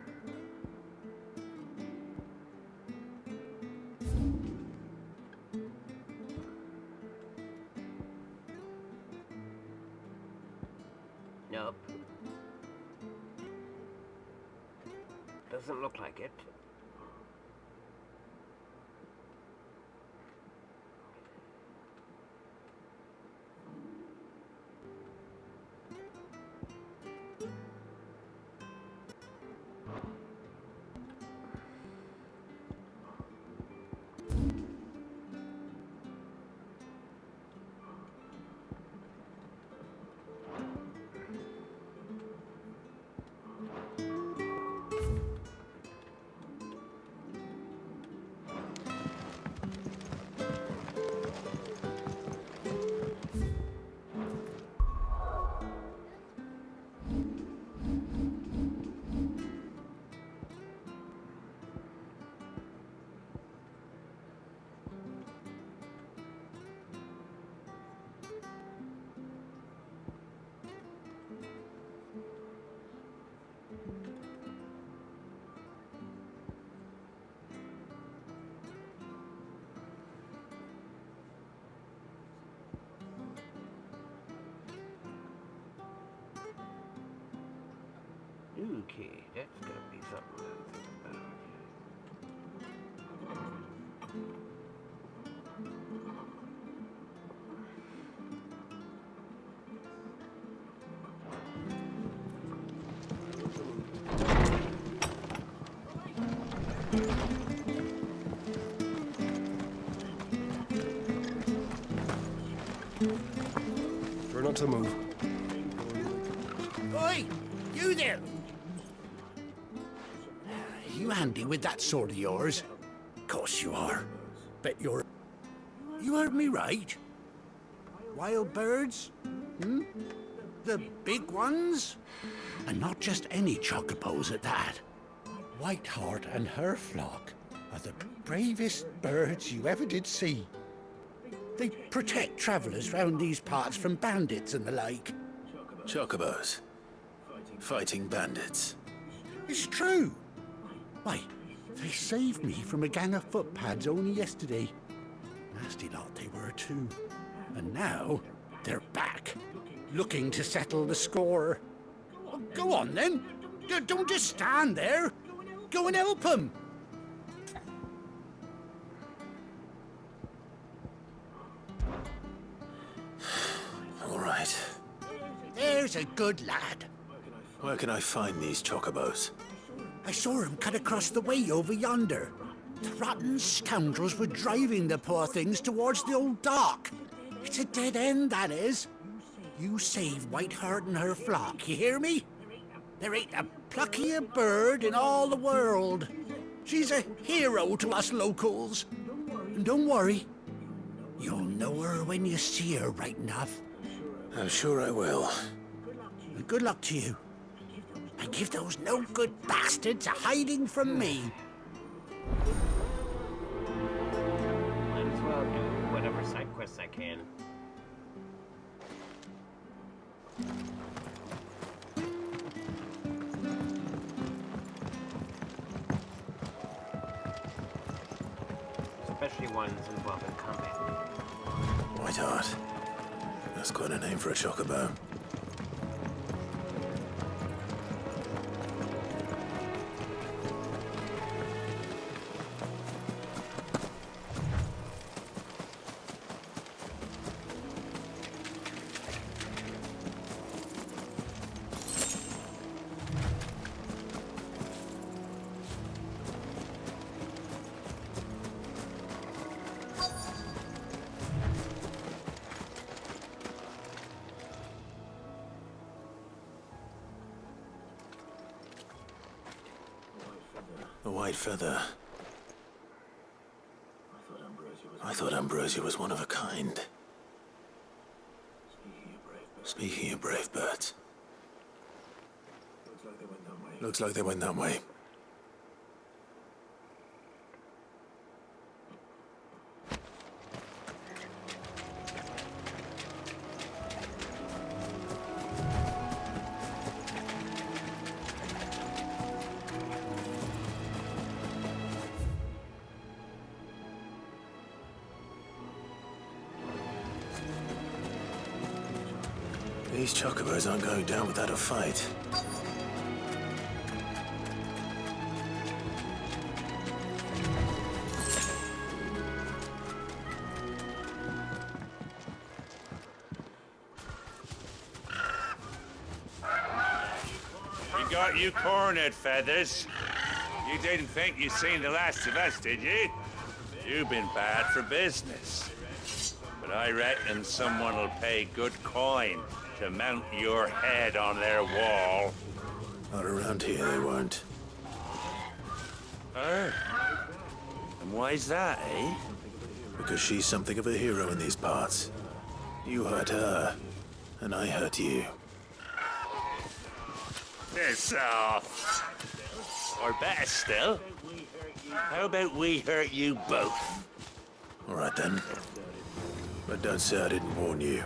Nope. Doesn't look like it. Okay, that's gonna be something to think about. Try not to move. Oi! You there! You handy with that sword of yours? Course you are. Bet you're... You heard me right? Wild birds? Hmm? The big ones? And not just any chocobos at that. Whiteheart and her flock are the bravest birds you ever did see. They protect travellers round these parts from bandits and the like. Chocobos. Fighting bandits. It's true. Why, they saved me from a gang of footpads only yesterday. Nasty lot they were too. And now, they're back, looking to settle the score. Oh, go on then. Don't just stand there. Go and help them. All right. There's a good lad. Where can I find these chocobos? I saw him cut across the way over yonder. The rotten scoundrels were driving the poor things towards the old dock. It's a dead end, that is. You save Whiteheart and her flock, you hear me? There ain't a pluckier bird in all the world. She's a hero to us locals. And don't worry, you'll know her when you see her right enough. I'm sure I will. And good luck to you. And give those no-good bastards a hiding from me. Might as well do whatever side quests I can. Especially ones involving combat. Whiteheart. That's quite a name for a chocobo. A white feather. I thought Ambrosia was one of a kind. Speaking of brave birds. Looks like they went that way. These chocobos aren't going down without a fight. We got you cornered, Feathers. You didn't think you'd seen the last of us, did you? You've been bad for business. But I reckon someone will pay good coin to mount your head on their wall. Not around here, they weren't. Her? And why's that, eh? Because she's something of a hero in these parts. You hurt her, and I hurt you. Piss off. Or better still, how about we hurt you both? All right then. But don't say I didn't warn you.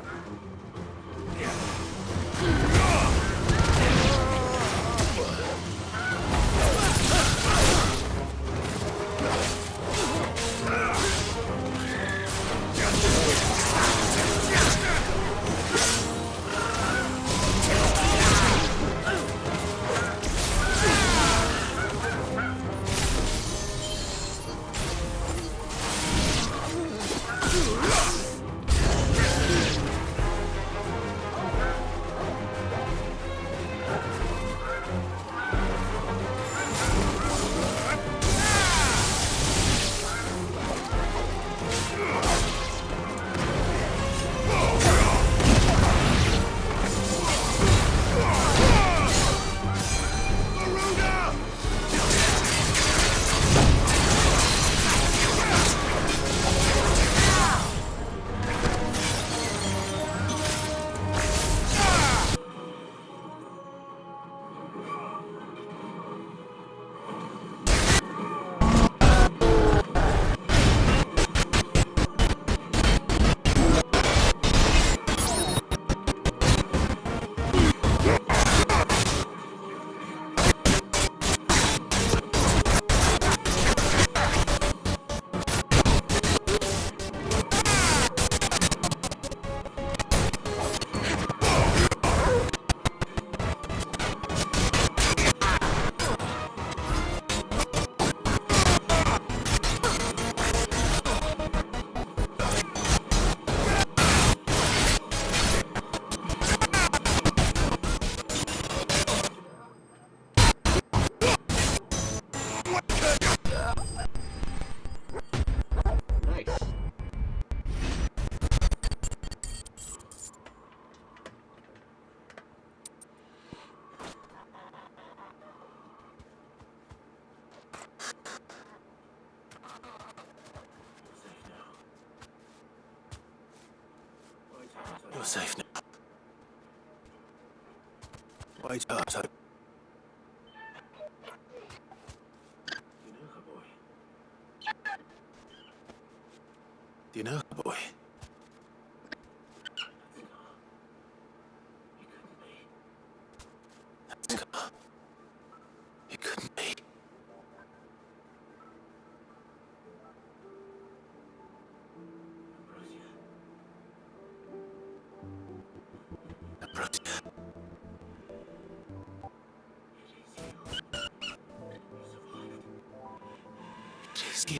safe now. Wait, so. Do you know her, boy? That scar. It couldn't be. Ambrosia. It is you.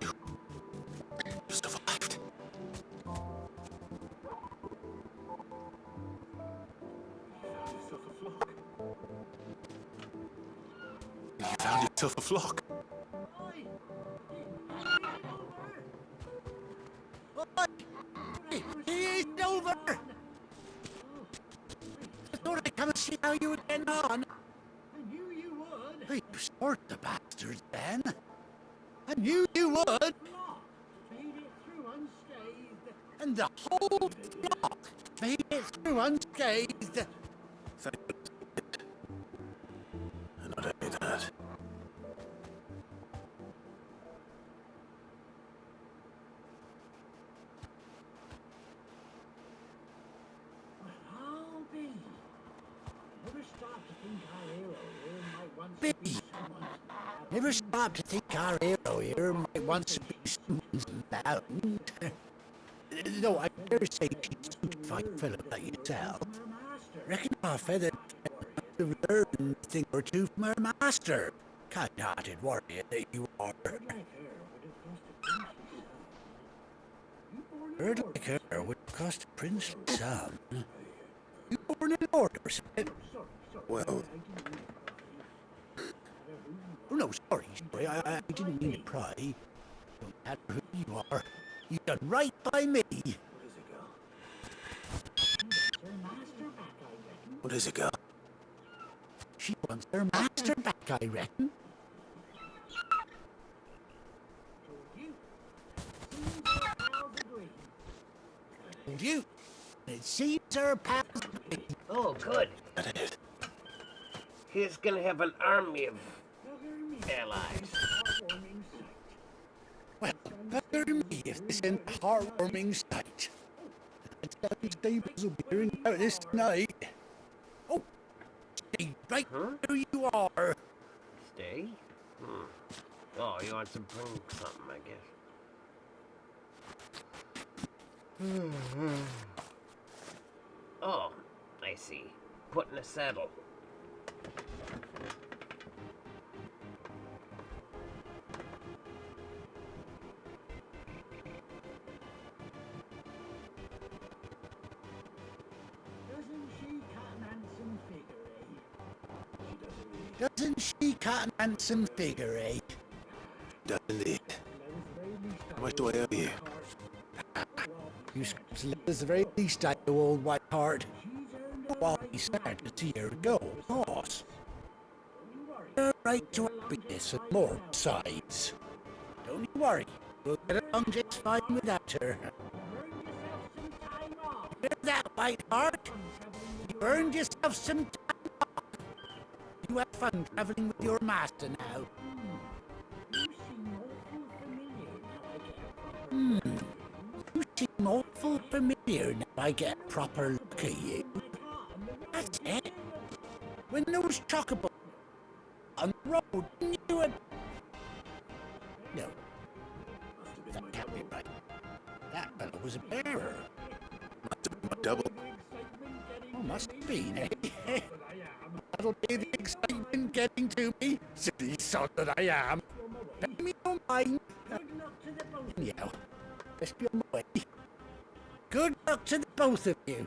You survived. You found yourself a flock. It's over! I thought I'd come and see how you were getting on. I knew you would. You sort the bastards, then. I knew you would. Made it through unscathed. And the whole flock made it through unscathed. Thank you. And not only that. I'll be. Never stop to think our hero here might once be someone's. Never stop to think our hero here might once be someone's mound. No, I dare say she's too fine fellow like yourself. Reckon our feathered friend must have learned a thing or two from her master. Kind-hearted warrior that you are. Bird like her would cost a princely sum. You born in order, said. Well. Oh, no, sorry. I didn't mean to pry. Don't matter who you are. You've done right by me. What is it, girl? She wants her master back, I reckon. And you. It seems her pals agree. Oh, good. That is. He's gonna have an army of allies. Well, better me if this isn't a heartwarming sight. The seven stables will be hearing about this tonight. Oh, stay right where you are. Stay? Oh, you want to bring something, I guess. Oh, I see. Put in a saddle. Doesn't she cut an handsome figure, eh? Does indeed. How much do I owe you? You at the very least I owe old Whiteheart. Well, he started a year ago, of course. You're right to happiness and more besides. Don't you worry, we'll get along just fine without her. You hear that, Whiteheart? You earned yourself some time off. You have fun traveling with your master now. You seem awful familiar now I get a proper look at you. That's it. When those chocobos on the road, you and... No. That can't be right. That fellow was a bearer. Must have been my double. Oh, must have been, eh? That'll be the excitement getting to me, silly sod that I am. Pay me no mind. Anyhow, let's be on my way. Good luck to the both of you.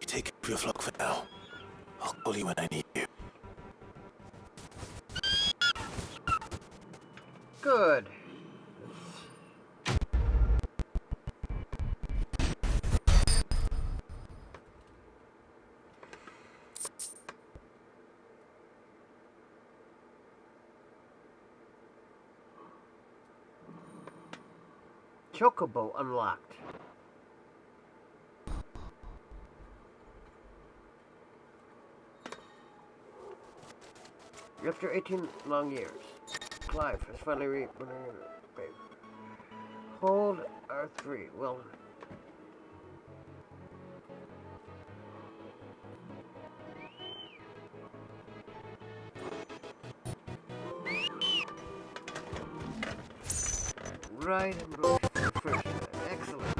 You take care of your flock for now. I'll call you when I need you. Good. Chocobo unlocked. After 18 long years, Clive has finally reached. Hold R3. Well. Right and left for the first time. Excellent.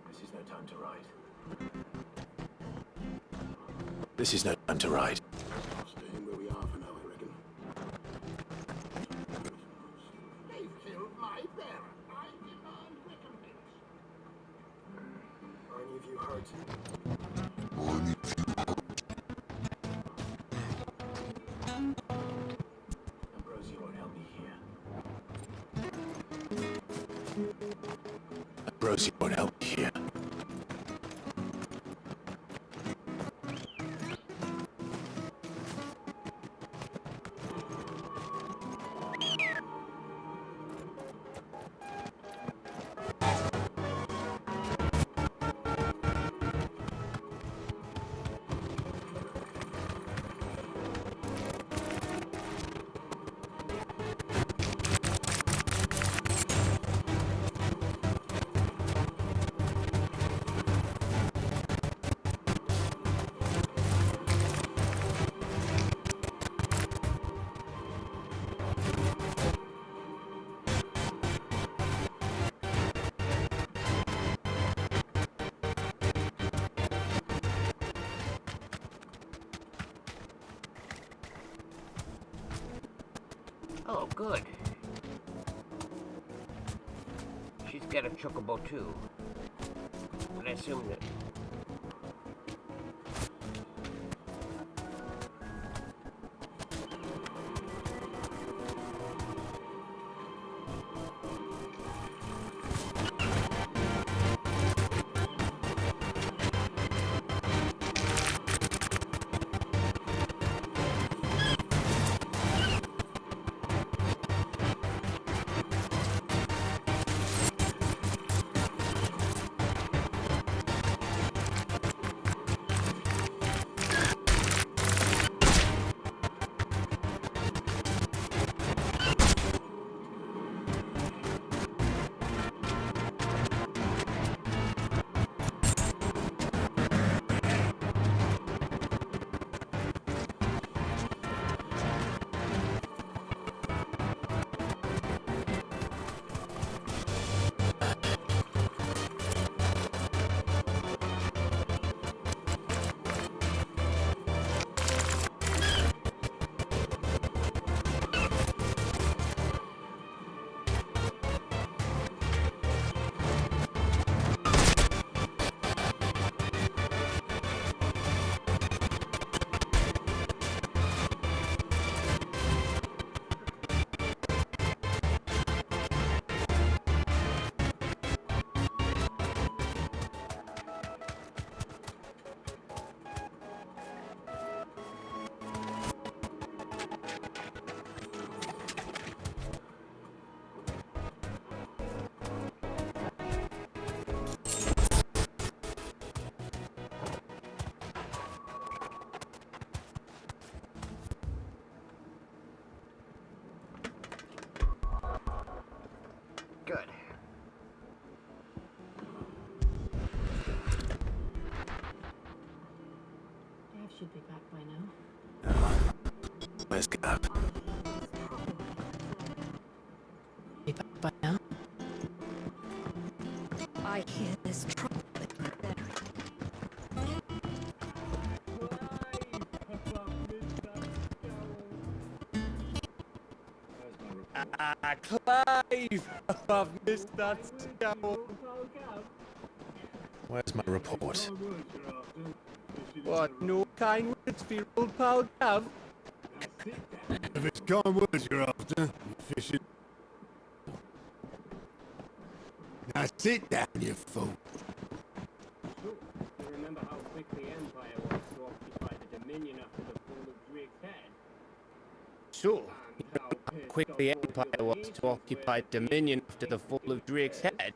This is no time to ride. This is no time to ride. Staying where we are for now, I reckon. They've killed my parent. I demand recompense. Are any of you hurt? Ambrosia won't help me here. Ambrosia won't help me here. Oh, good. She's got a chocobo too. And I assume that. should be back by now. Where's Gav? Be back by now. I hear there's trouble with him there. Clive! I've missed that scowl. Where's my report? What, no kind words for your old pal Gav? If it's kind words you're after, you fishing. Now sit down, you fool. You remember how quick the Empire was to occupy the Dominion after the fall of Drake's head? So, you know how quick the Empire was to occupy Dominion after the fall of Drake's head?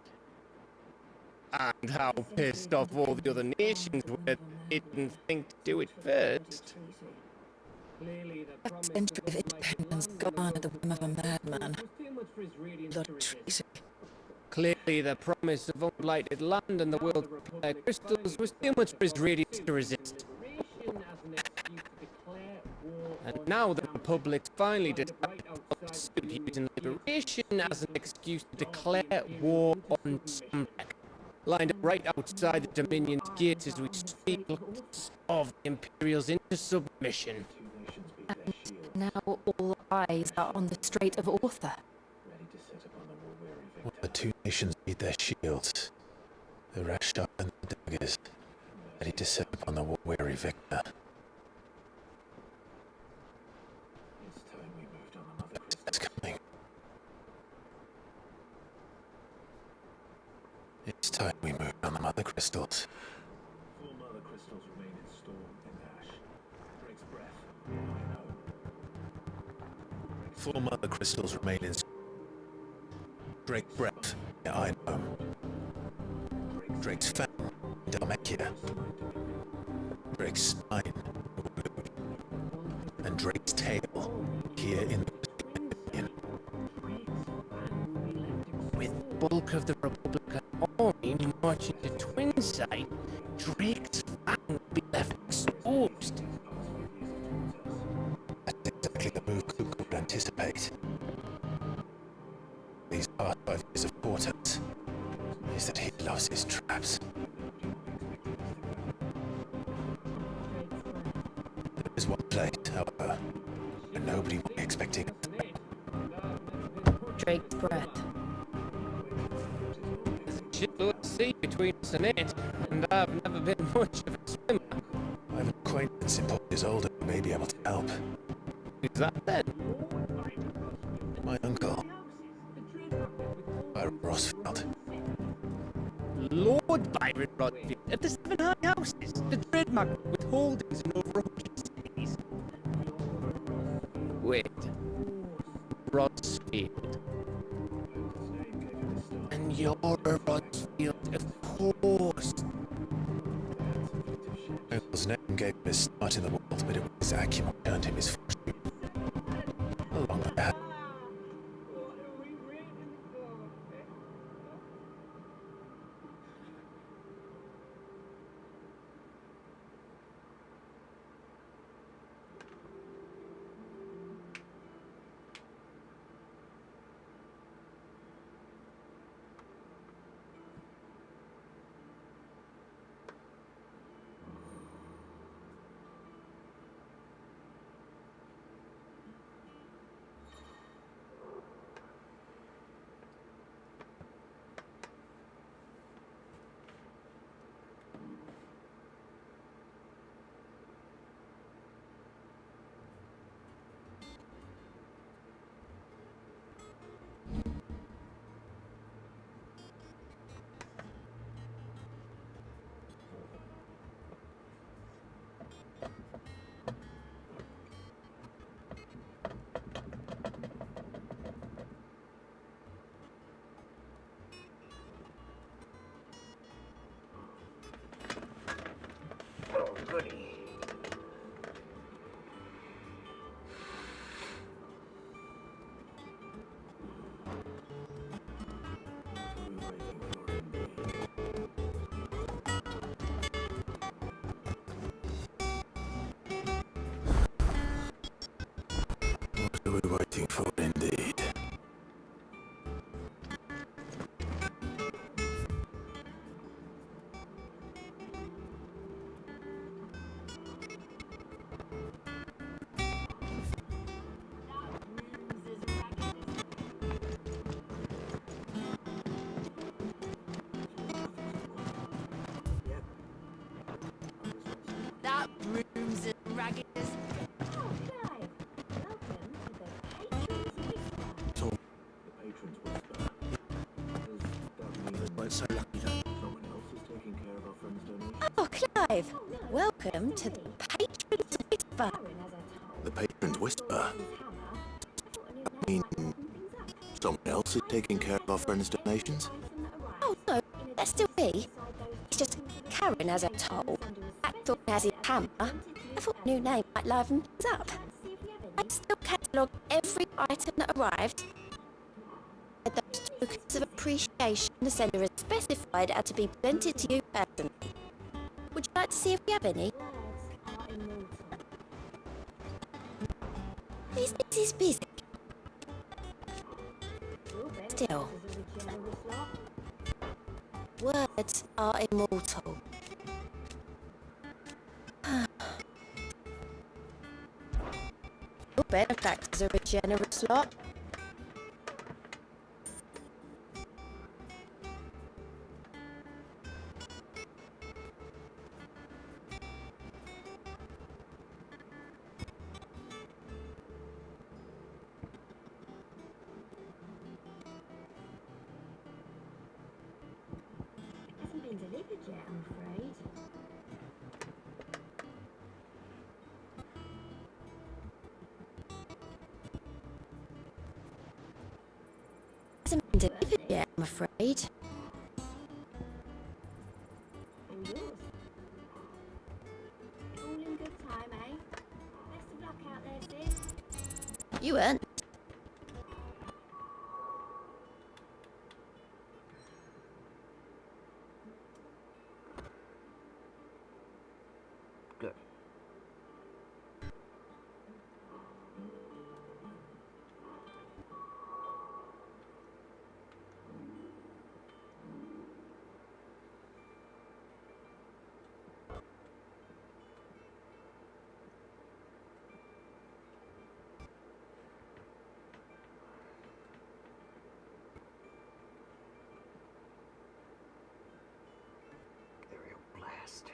And how pissed off all the other nations were that they didn't think to do it first. A century of independence gone at the whim of a madman. Blood treaty. Clearly, the promise of unblighted land and the world's crystals was too much for his radius to resist. And now the Republic's finally decided to using liberation as an excuse to declare war on Sambrak. Lined up right outside the Dominion's gates as we speak, of the Imperials into submission. And now all eyes are on the Strait of Author. When the two nations need their shields, the rest sharpen their daggers, ready to set upon the war-weary victor. It's coming. It's time we moved on the mother crystals. 4 mother crystals remain in storm in ash. Drake's breath, I know. 4 mother crystals remain in Drake's breath, yeah, I know. Drake's fang, Dalmekia. Drake's spine, and Drake's tail, here in the Dominion. With the bulk of the Republican army marching to Twinside, Drake's fang will be left exposed. That's exactly the move Kuka would anticipate. These past 5 years have taught us is that he loves his traps. There is one place, however, where nobody will be expecting it. Drake's breath. Shitload of sea between us and it, and I've never been much of a swimmer. I have an acquaintance in Port is older who may be able to help. Who's that then? My uncle, Byron Rosfield. Lord Byron Rodfield of the 7 High Houses, the trade magnate with holdings in over 100 cities. Wait. Rosfield. And you're a Rosfield, of course. My uncle's name gave him his start in the world, but it was his acumen that earned him his fortune. Along with that, we waiting for indeed? That room's as ragged as... Oh, Clive. Welcome to the Patron's Whisper. The patron's whisper. Does that mean Weren't so lucky though. someone else is taking care of our friend's donation? Oh, Clive! Welcome to the Patron's Whisper. The Patron's Whisper? I mean, someone else is taking care of our friend's donations? Oh, no, that's still me. It's just Karen has a toll. Blackthorn has his hammer. I thought a new name might liven things up. I still catalogue every item that arrived. With those tokens of appreciation the sender has specified are to be presented to you personally. Would you like to see if we have any? Business is busy. Still, words are immortal. Your benefactors are a generous lot. Hasn't been delivered yet, I'm afraid. Hasn't been delivered yet, I'm afraid. And yours. All in good time, eh? Best of luck out there, sis. You weren't. Good. Aerial blast.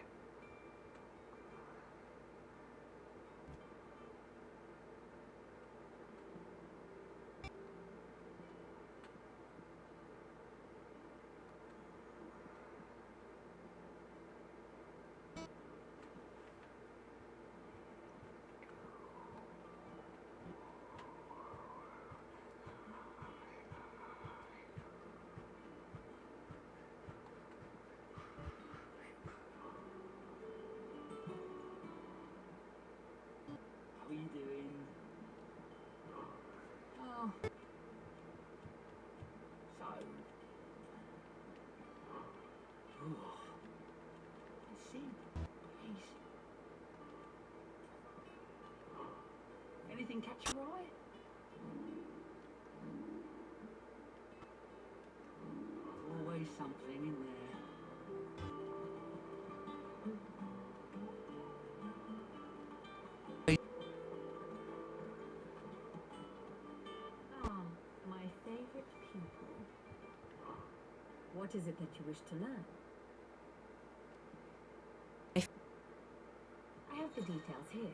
How are you doing? Oh. So. Let's see. Please. Anything catch your eye? Always something in there. Ah, my favorite pupil. What is it that you wish to learn? I have the details here.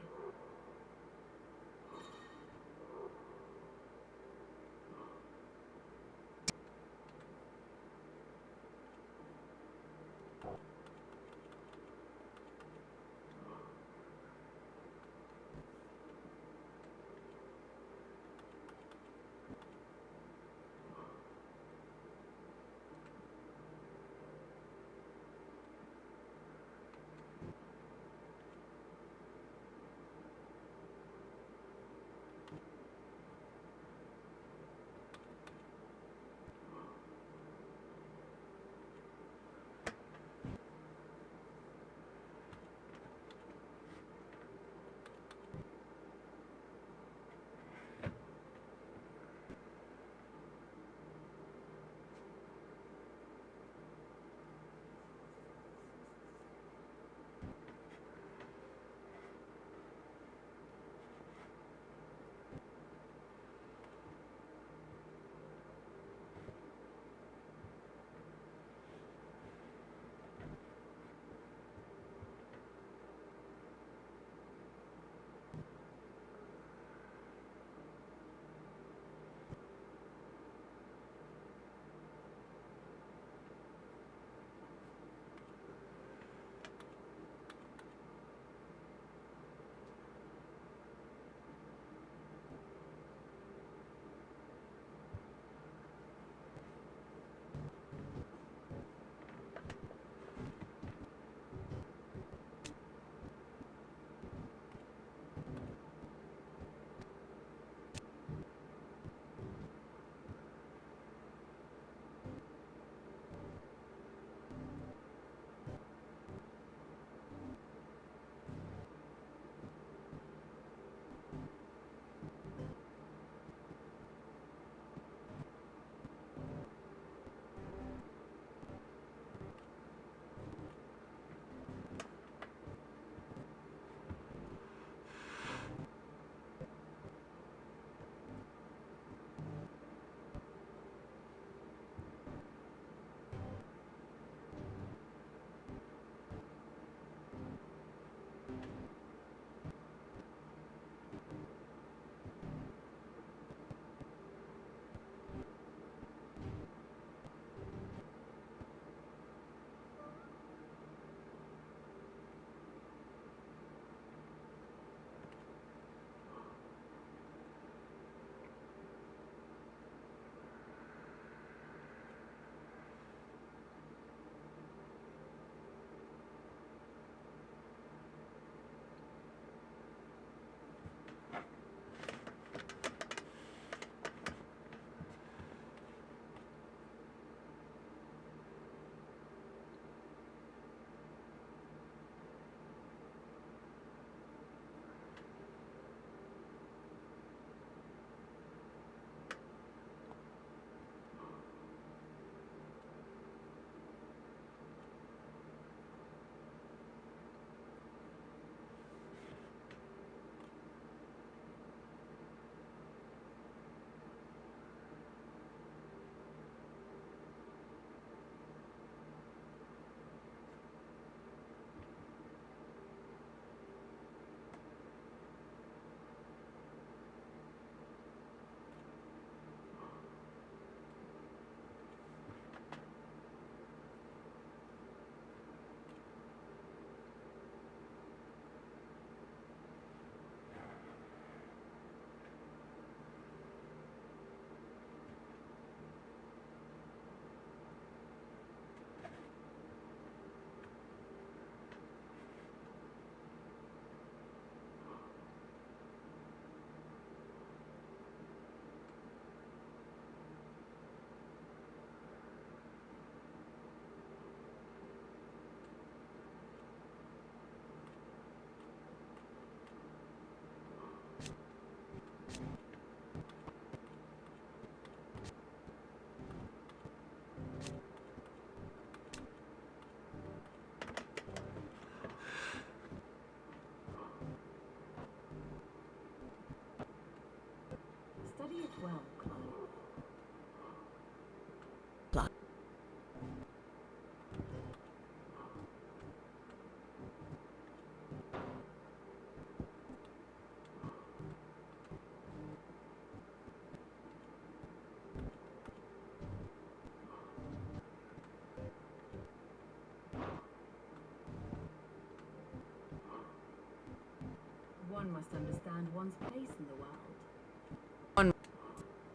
must understand one's place in the world.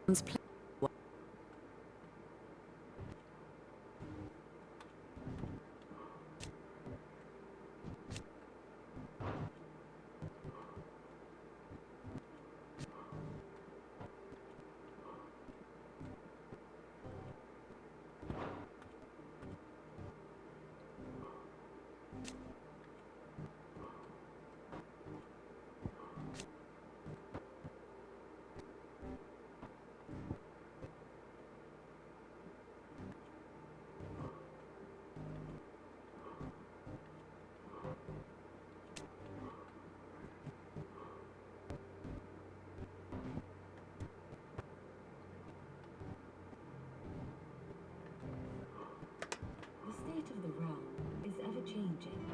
One's place. The state of the realm is ever-changing.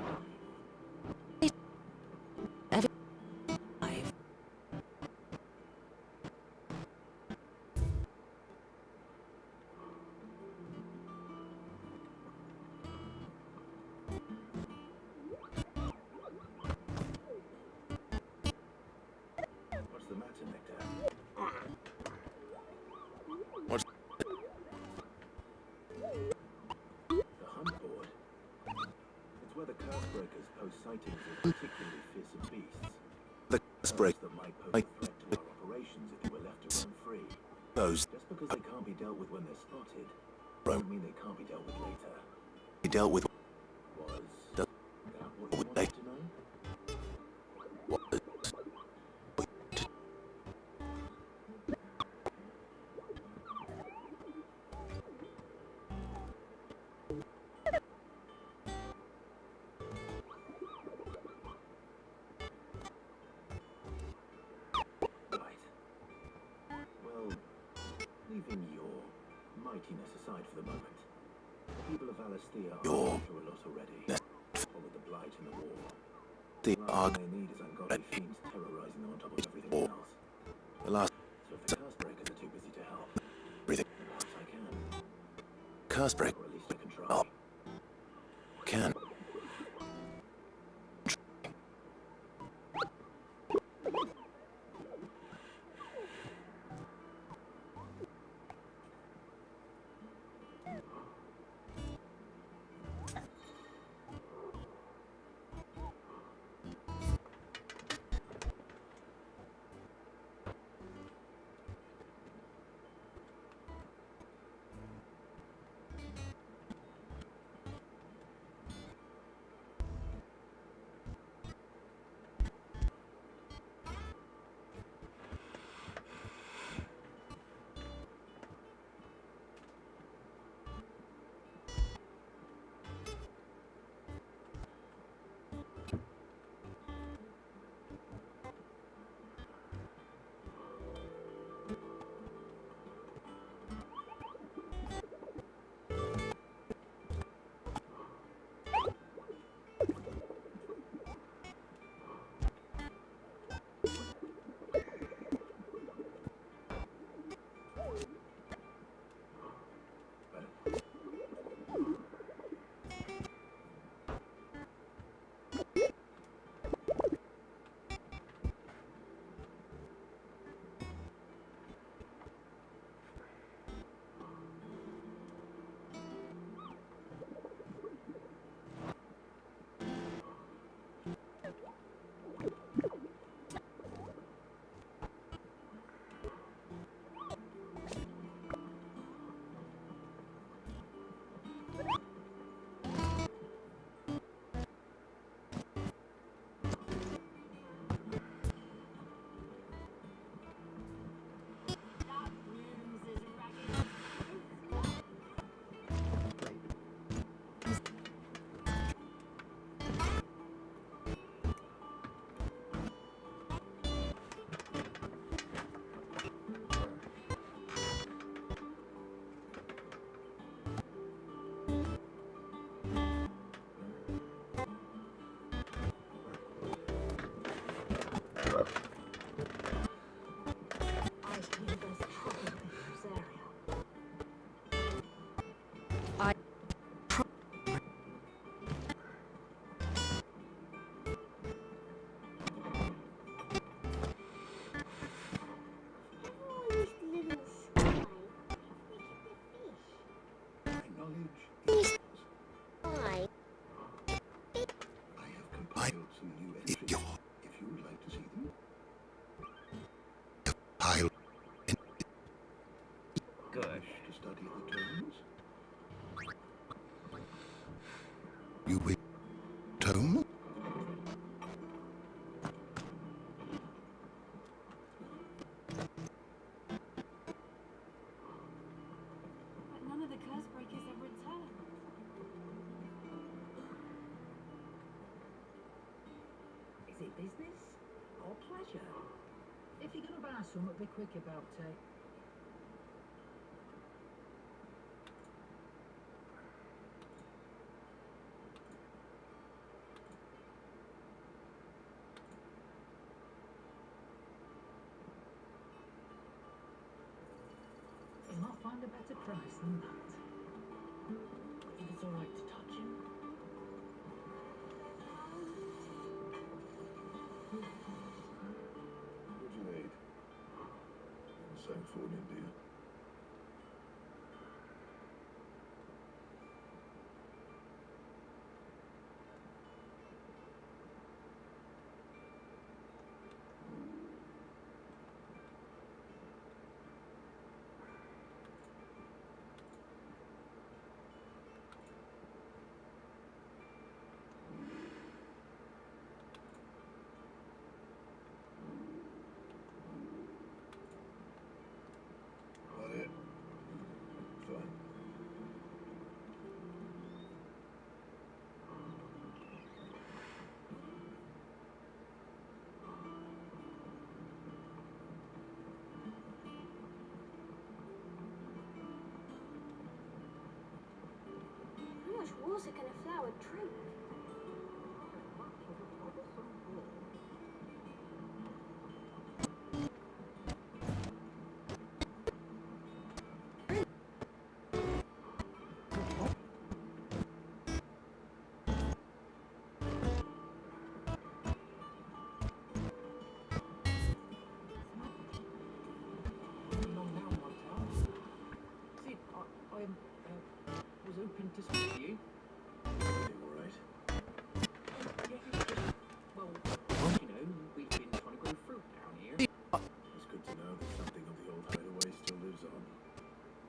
What's the matter, Nectar? What's The hunt board. It's where the curse breakers post sightings of particularly fearsome beasts. the break? That might pose a threat to our operations if they were left to run free. Those Just because they can't be dealt with when they're spotted, doesn't mean they can't be dealt with later. he dealt with. Was The- that what you wanted to know? Right. Well, leaving your mightiness aside for the moment, the people of Alastia are going through a lot already. Followed the blight in the war. The Last thing they need is ungodly fiends terrorizing them on top of everything else. The last So if the curse breakers are too busy to help, everything. perhaps I can. Curse break. Or at least I can try. Oh. Can. Is it business or pleasure? If you're gonna buy something, be quick about it. You'll not find a better price than that. If it's alright to touch him. What do you need? Same food, India. That it? Fine. How much water can a flower drink? See, I was hoping to speak to you. Everything all right? Well, you know, we've been trying to grow fruit down here. It's good to know that something of the old hideaway still lives on.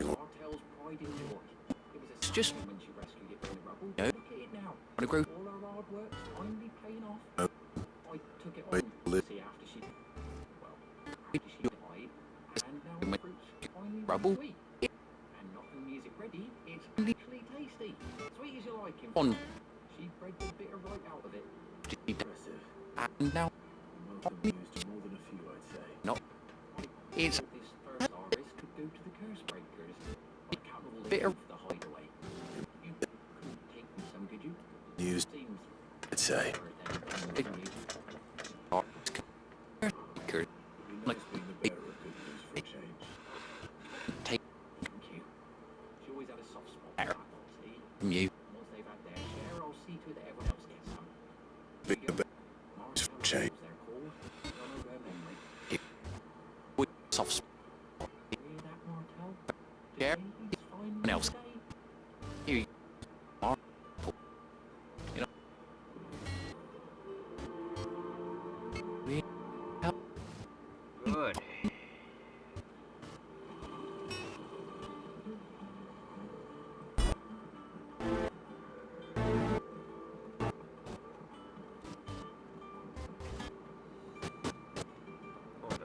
Martell's pride and joy. It was a Just- sad when she rescued it from the rubble. No. Look at it now. Wanna grow- All her hard work's finally paying off. No. I took it on, see, after she died, and now the fruit's finally Rubble? sweet. And not only is it ready, it's actually tasty. Sweet as you like, in On. fact. She bred the bitter right out of it. Impressive. And now, Most of them used to more than a few, I'd say. not. It's Thought this first harvest could go to the curse breakers. But can't all they bitter. do for the hideaway. You couldn't take some, could you? Used, Seems I'd say. It- It'd be nice being the bearer of good news for a change. Take Thank you. She always had a soft spot for Better. apple tea. from you. Once they've had their share, I'll see to it that everyone else gets some. Being the bearer Martell for change. knows their call. Honor her memory. With soft spot. Hear that, Martell? Yeah. Today's fine And else. day. You are. You know. We help. Good. Hold on.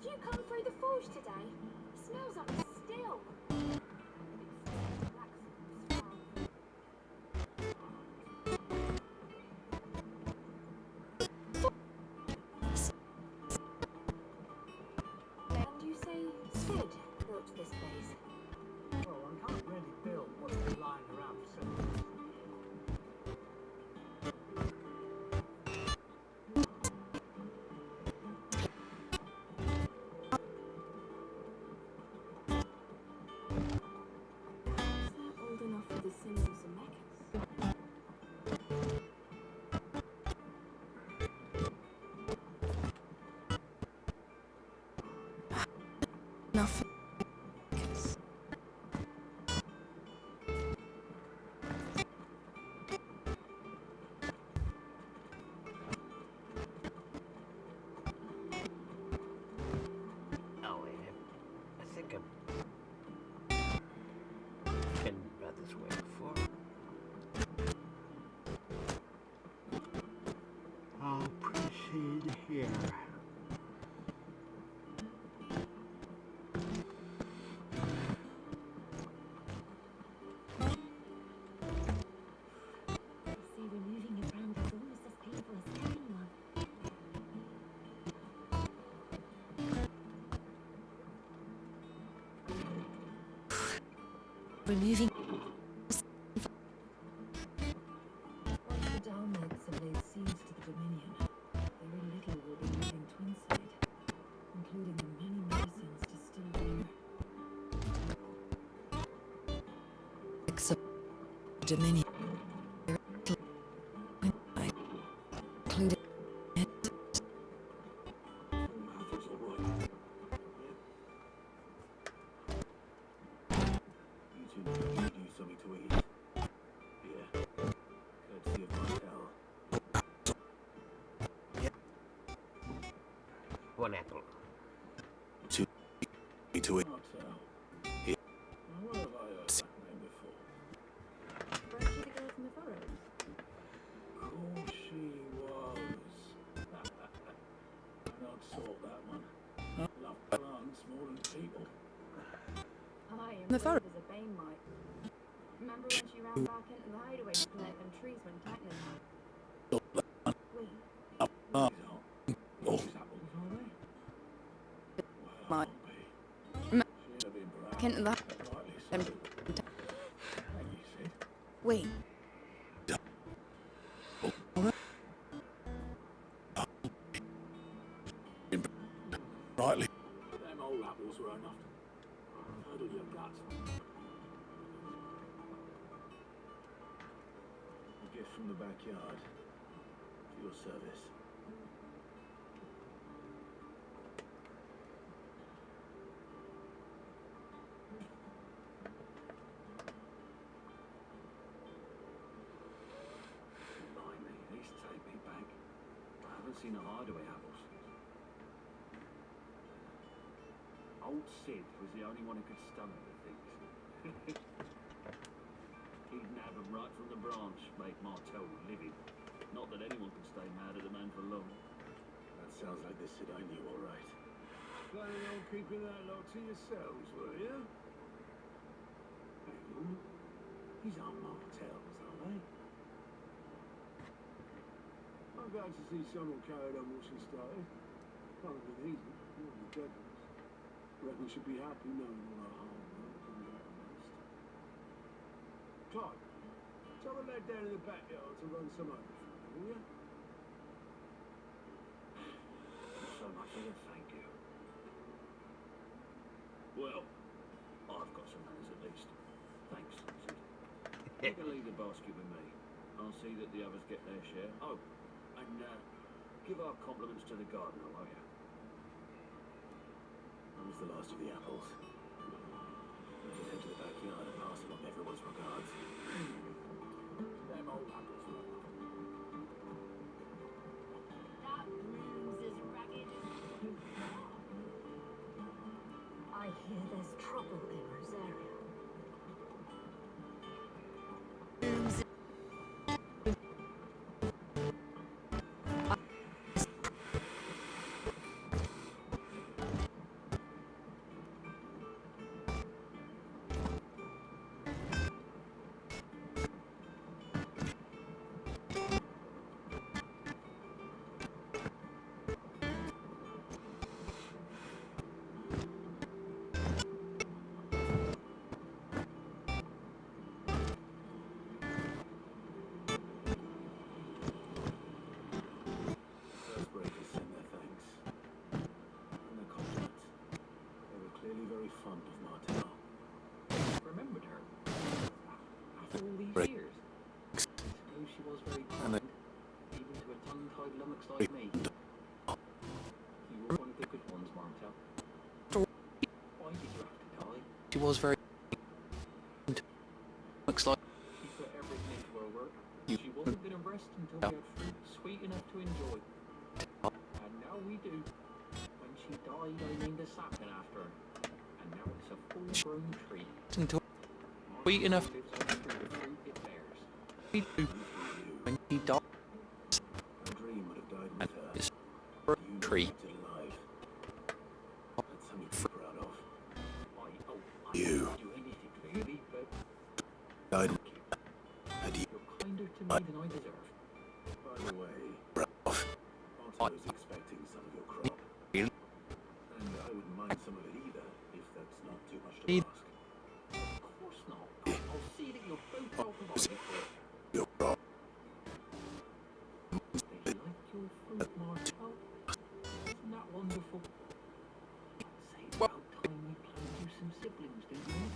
Did you come through the forge today? It smells like a still. And you say Sid built this place? Well, one can't really build what's been lying around for centuries. Is that old enough for the symbols and mechanisms? Nothing. Oh, wait. I think I've been about this way before. I'll proceed here. See, removing your brand is almost as painful as carrying one. Removing. Once the Dalmids have laid siege to the Dominion, very little will be moving twinside, including the many medicines distilled here. Except Dominion. Including You two need something to eat. Here. Courtesy of Martel. One apple. To eat. Martel. Here. Now, where have I heard that name before? Weren't she the girl from the Furrows? Of course she was. Not sort that one. Love plants more than people. I am The Furrows. brave as a Bane might. Remember when she ran back into the hideaway to plant them trees when tightening? Wait. My. Into that. Wait. Rightly. Them old apples were enough to hurdle your guts. A gift from the backyard. For your service. Blimey, these take me back. I haven't seen a hideaway apples. Old Sid was the only one who could stomach the things. He'd nab them right from the branch, make Martel livid. Not that anyone could stay mad at the man for long. That sounds like the Sid I knew, all right. Planning on keeping that lot to yourselves, were you? Hang on. These aren't Martels, are they? I'm glad to see someone carried on what she started. Can't have been easy, not the dead ones. Reckon we should be happy knowing all our hard work and that amongst. Clive, tell the lad down in the backyard to run some over for me, will you? Not so much as a thank you. Well, I've got some manners at least. Thanks, Sid. You can leave the basket with me. I'll see that the others get their share. Oh, and give our compliments to the gardener, won't you? That was the last of the apples. We'll just head to the backyard and pass along everyone's regards. Them old apples were enough. That room's as ragged as... I hear there's trouble in Rosaria. Fond of Martel. Remembered her. After all these years. I suppose she was very kind, even to a tongue-tied lummox like me. You were one of the good ones, Martel. I She was very... Looks like... She put everything into her work. She wasn't going to rest until we had fruit sweet enough to enjoy. And now we do. When she died, I named a sapling after her. And now it's a full-grown tree. Sweet enough... Lives on through the fruit it bears. We do. When she died... A dream would have died with her. It's a tree. Kept it alive. That's something to be proud of. I You don't do anything really, but died. And you you're kinder to me than I deserve. by the way, Ralph. Auntie was expecting some of your crop. Really? And I wouldn't mind some of it either, if that's not too much to Need- ask. Of course not. I'll see that you're both well provided for. Your crop. They like your fruit, Martel. Isn't that wonderful? I'd say it's about time we planned you some siblings, don't you?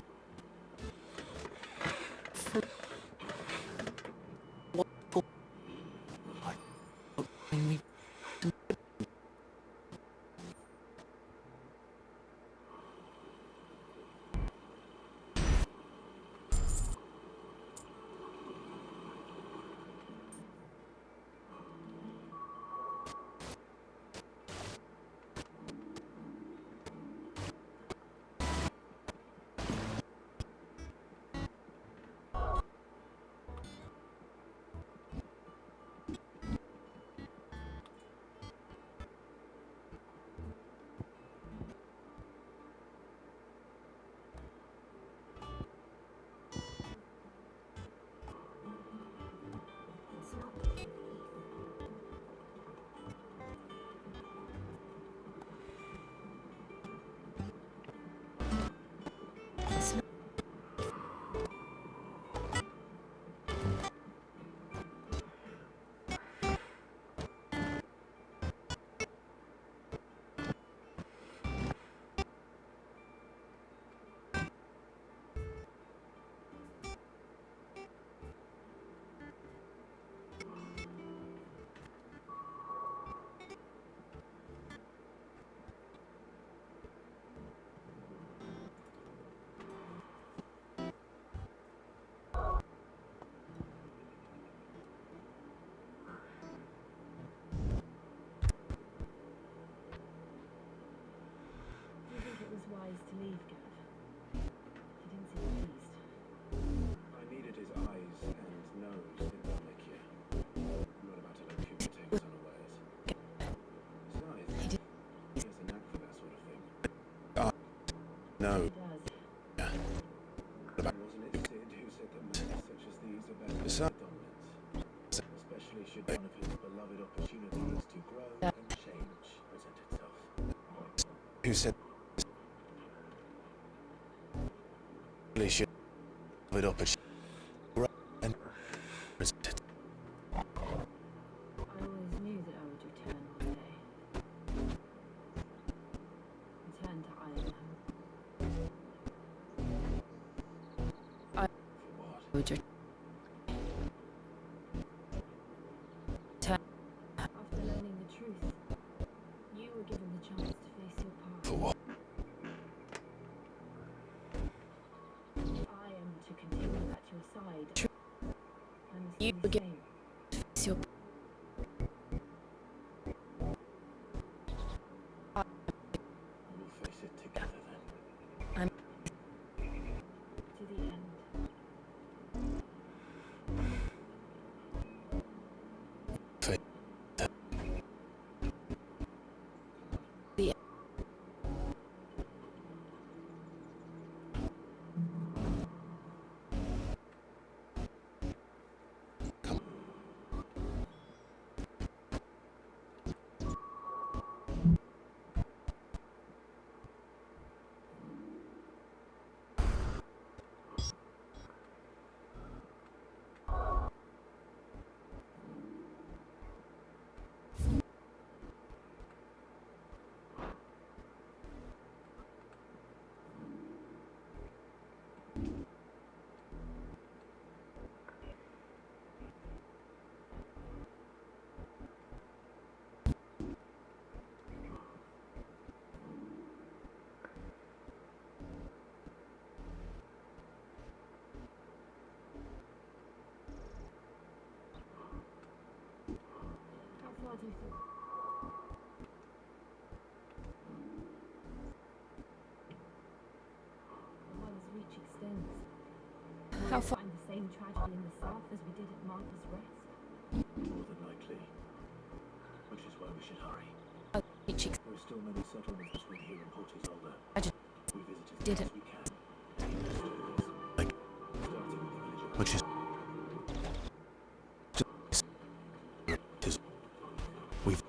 Do you think it was wise to leave, Gav? He didn't seem pleased. I needed his eyes and nose in Dalmacia. I'm not about to let Cooper take us unawares. Besides, he has a knack for that sort of thing. No. He does. Wasn't it Sid who said that men such as these are better So- than dominance? Especially should one of his beloved opportunities to grow and change present itself. Who said... Really should... It up and... And... present it. I always knew that I would return one day. Return to Ironham. Would you... After learning the truth, you were given the chance to face your past. For what? I am to continue at your side. I must You do were the given same. to face your... We'll face it together then. I'm... To the end. For... The... Come. do so. While his reach extends, How we'll far? find the same tragedy in the south as we did at Martha's Rest. More than likely. Which is why we should hurry. Reach There are still many settlements between here and Port Isolde. I just We visit as did many it. as we can. Starting with the village of Which is... We've...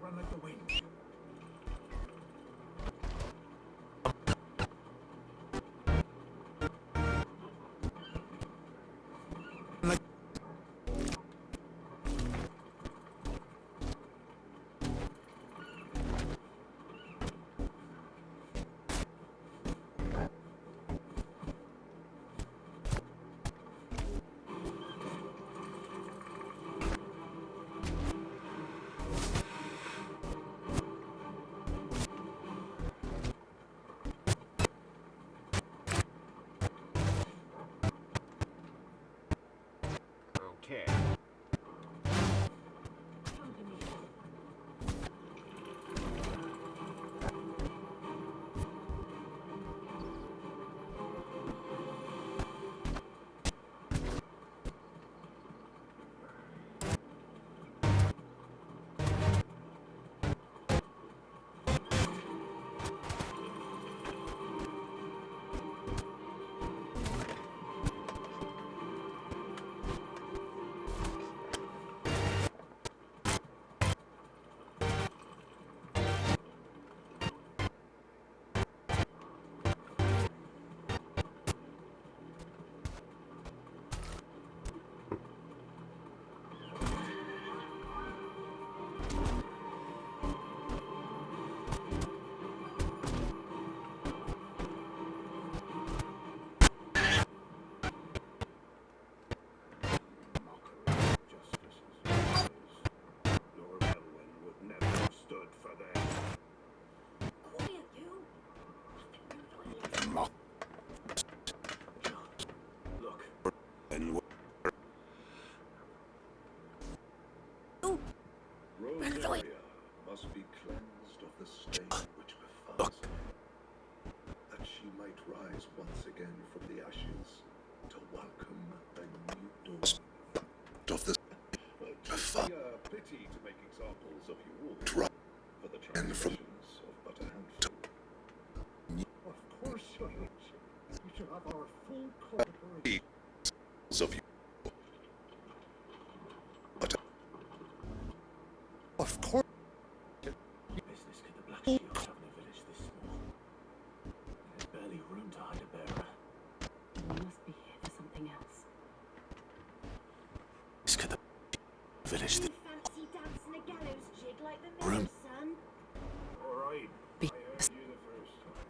Run like the wind. Okay. Rosaria must be cleansed of the stain which befalls her, that she might rise once again from the ashes to welcome a new dawn. Of the... Pity to make examples of you all for the transgressions of but a handful. Of course, your lordship. You shall have our full cooperation. Of you. But... Of course. Business could the Black Shield have in a village this small? There's barely room to hide a bearer. We must be here for something else. This could the... village... Fancy dancing a gallows jig like the Room. son? All right. I heard you the first time.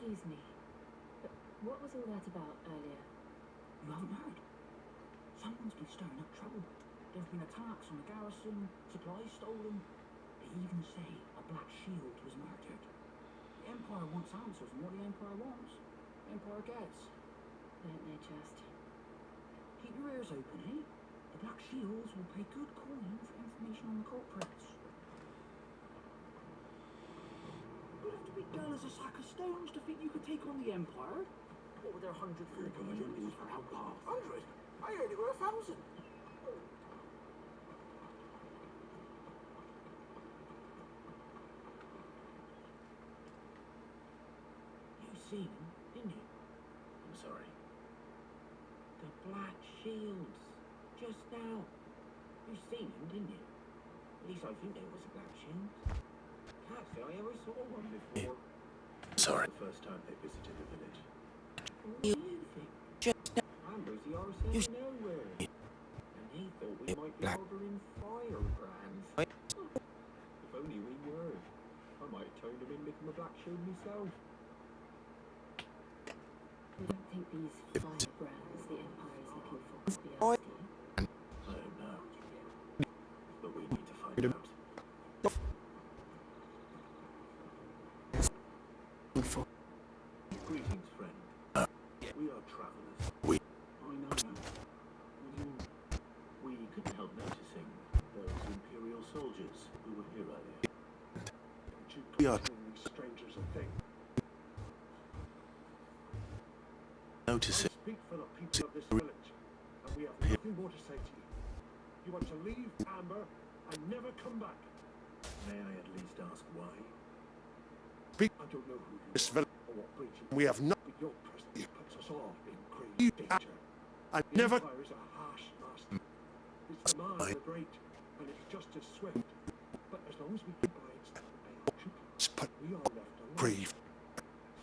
Excuse me, but what was all that about earlier? You haven't heard? Someone's been stirring up trouble. There've been attacks on the garrison, supplies stolen. They even say a Black Shield was murdered. The Empire wants answers, and what the Empire wants, the Empire gets. Don't they just? Keep your ears open, eh? The Black Shields will pay good coin for information on the culprits. You'd have to be dull as a sack of stones to think you could take on the Empire. What were their 100 Legions for outlaws? 100? I heard it were 1,000. You seen them, didn't you? I'm sorry. The Black Shields. Just now. You seen them, didn't you? At least I think there was a Black Shield. Can't say I ever saw one before. Sorry. The first time they visited the village. What do you think? Amber's the arse out of nowhere. And he thought we might be harbouring firebrands. If only we were. I might have turned him in with my Black Shield myself. You don't think these firebrands the Empire is looking for could be us, do you? I don't know. But we need to find out. Greetings, friend. We are travelers. I know. We couldn't help noticing those Imperial soldiers who were here earlier. We are strangers a thing. noticing. I speak for the people of this village, and we have nothing more to say to you. You want to leave Amber and never come back. May I at least ask why? Speak I don't know who you this are village. or what breed you We have not. but your presence puts us all in grave danger. I The never. Empire is a harsh master. Its demands are great, and its justice swift. But as long as we keep our heads down and pay our tribute, we are left alone. Brave.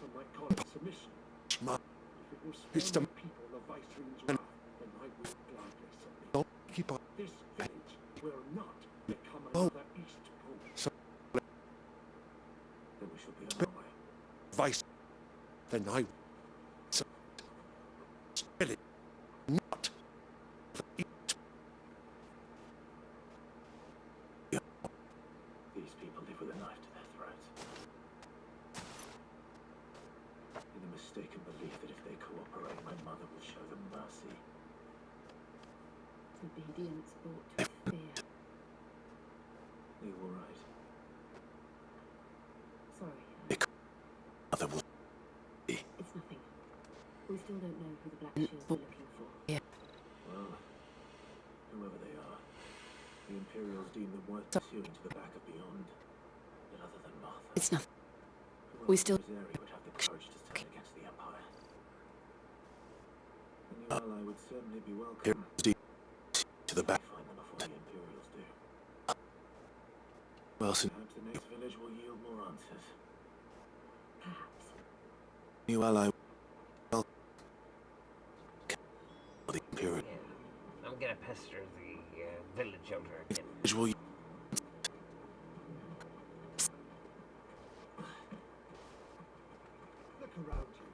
Some might call it submission. Smart. If it will It's spare the- my people the Viceroy's wrath, then I will gladly submit. Don't keep on. This village will not become Oh. another East Pole. So, Then we shall be on our way. Vice. Then I. So, spirit. Not. The eat. These people live with a knife to their throats. In the mistaken belief that if they cooperate, my mother will show them mercy. Obedience brought to fear. Are you all right? Sorry, Mother will. it's nothing. We still don't know who the Black Shields are looking for. Well, whoever they are, the Imperials deem them worth pursuing to the back of beyond. But other than Martha, It's nothing. who We else still. in Missouri would have the courage to stand against the Empire? A new ally would certainly be welcome. To the back. Find them before the Imperials do. Well, since Perhaps the next village will yield more answers. Perhaps. new ally. Well, the Imperial. Yeah, I'm gonna pester the village elder again. Will Look around you.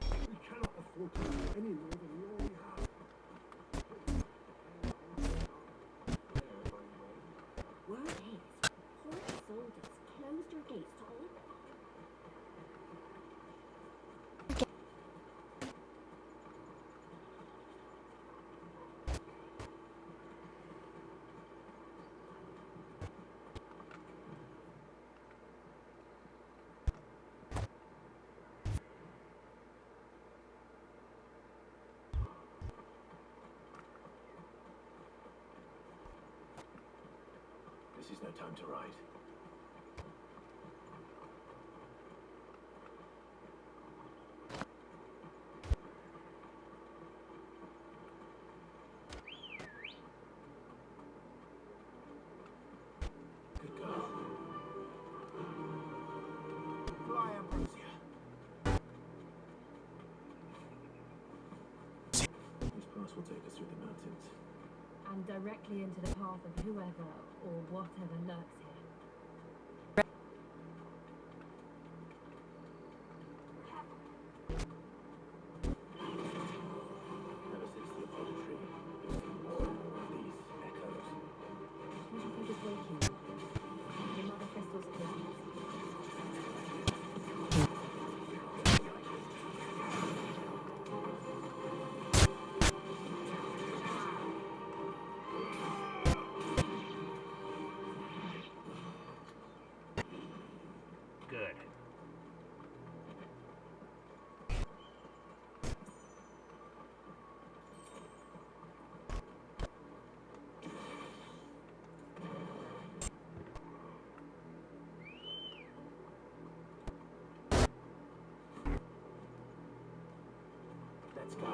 We cannot afford to do any more than we already have. Word is, horrid soldiers closed your gates to all. This is no time to ride. Good girl. Fly, Ambrosia. This pass will take us through the mountains. And directly into the path of whoever or whatever lurks here. Let's go.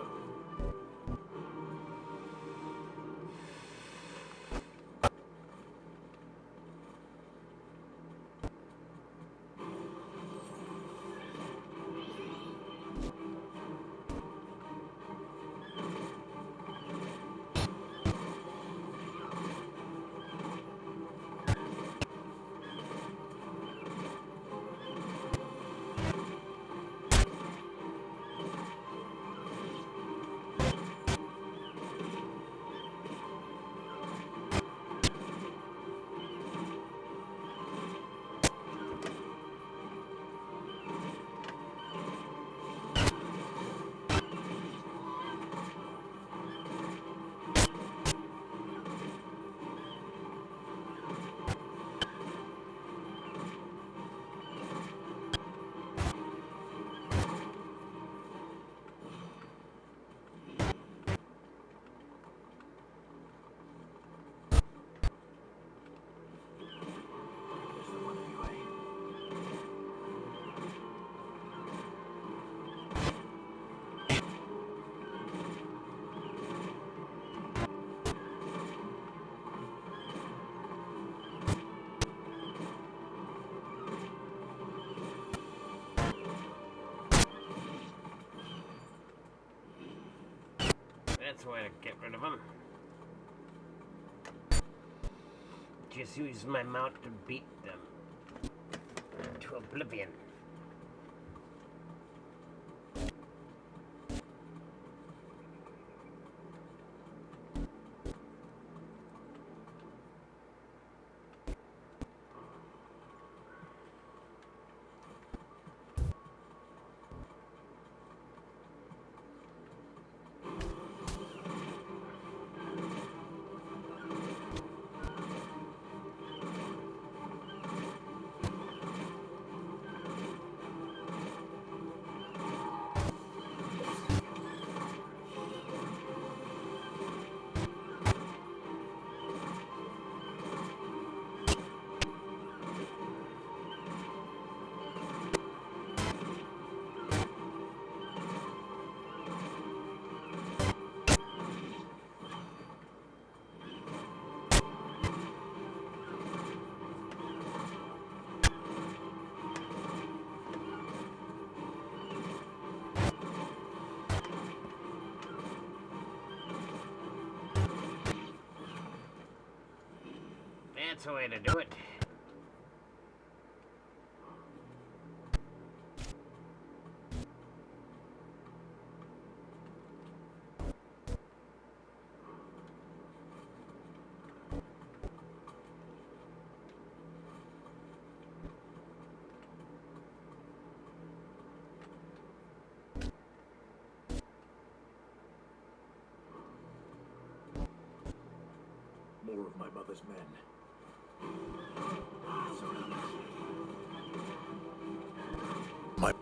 That's the way to get rid of them. Just use my mount to beat them to oblivion. That's the way to do it. More of my mother's men. My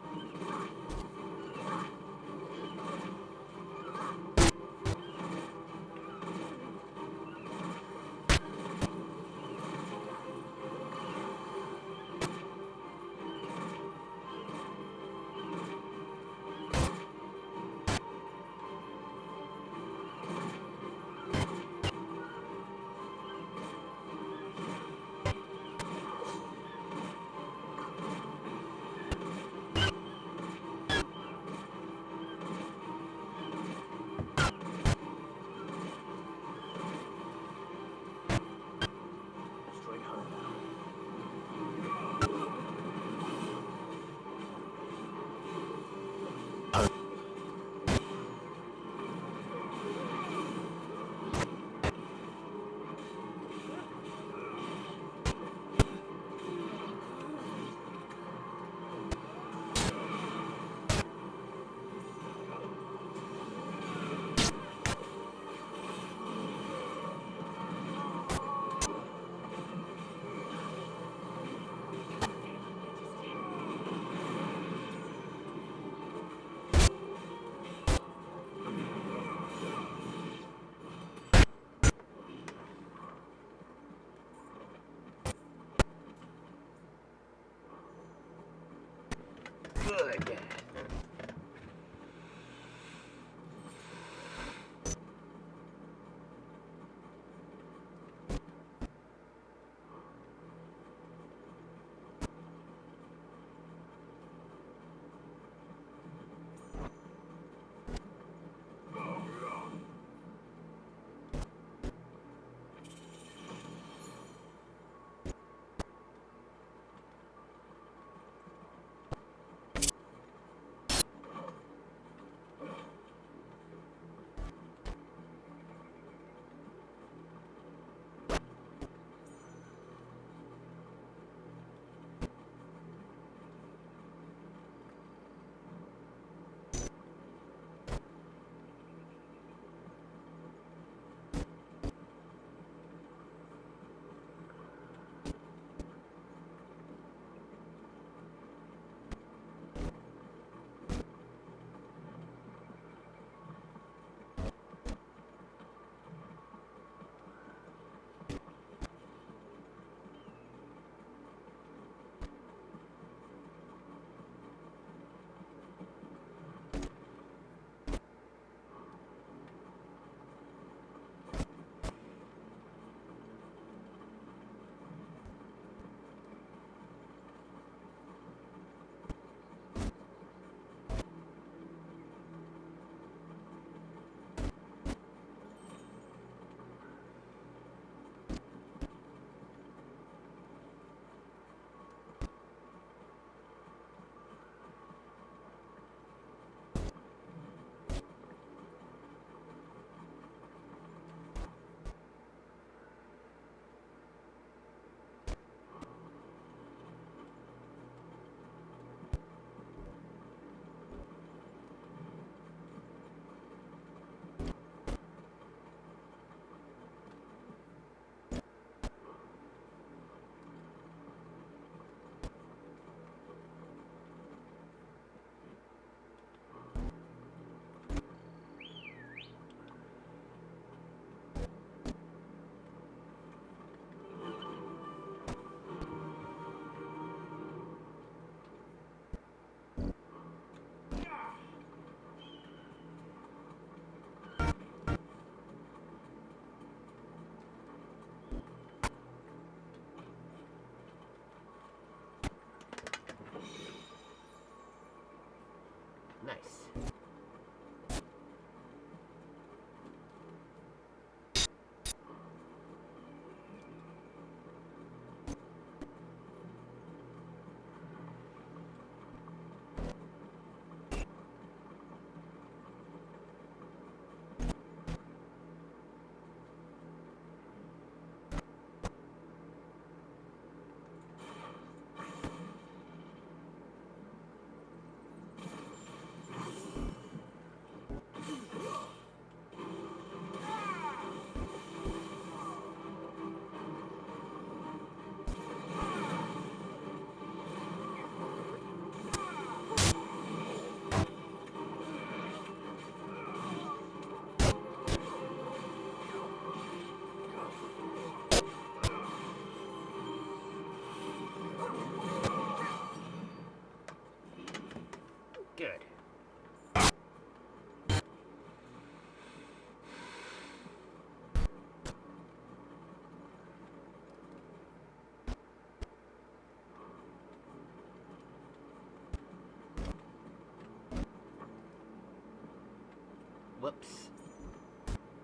Whoops.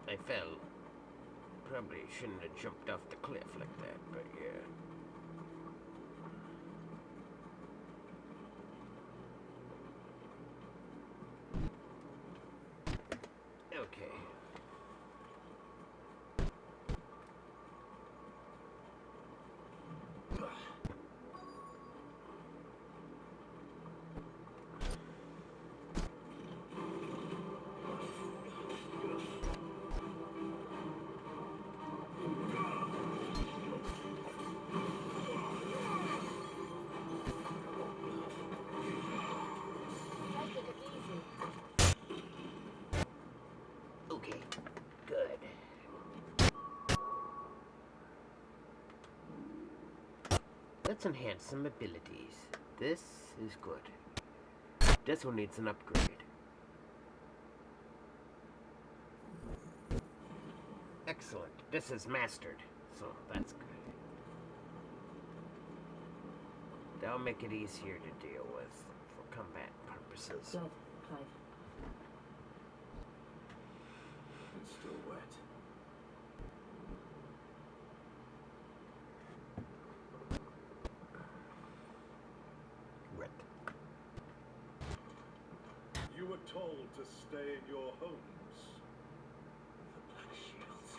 I fell. Probably shouldn't have jumped off the cliff like that, but yeah. Okay. Okay, good. Let's enhance some abilities. This is good. This one needs an upgrade. Excellent. This is mastered, so that's good. That'll make it easier to deal with for combat purposes. Blood, Clive. It's still wet. Wet. You were told to stay in your homes. The Black Shields.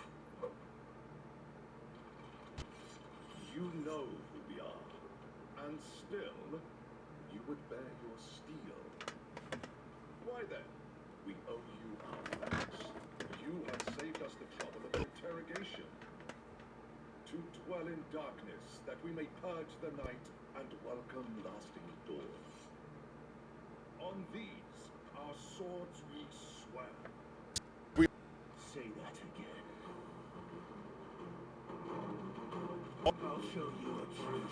You know who we are, and still, you would bear your steel. Why then? We owe you our thanks. You have saved us the trouble of interrogation. To dwell in darkness, that we may purge the night and welcome lasting dawn. On these, our swords we swear. Say that again. I'll show you a true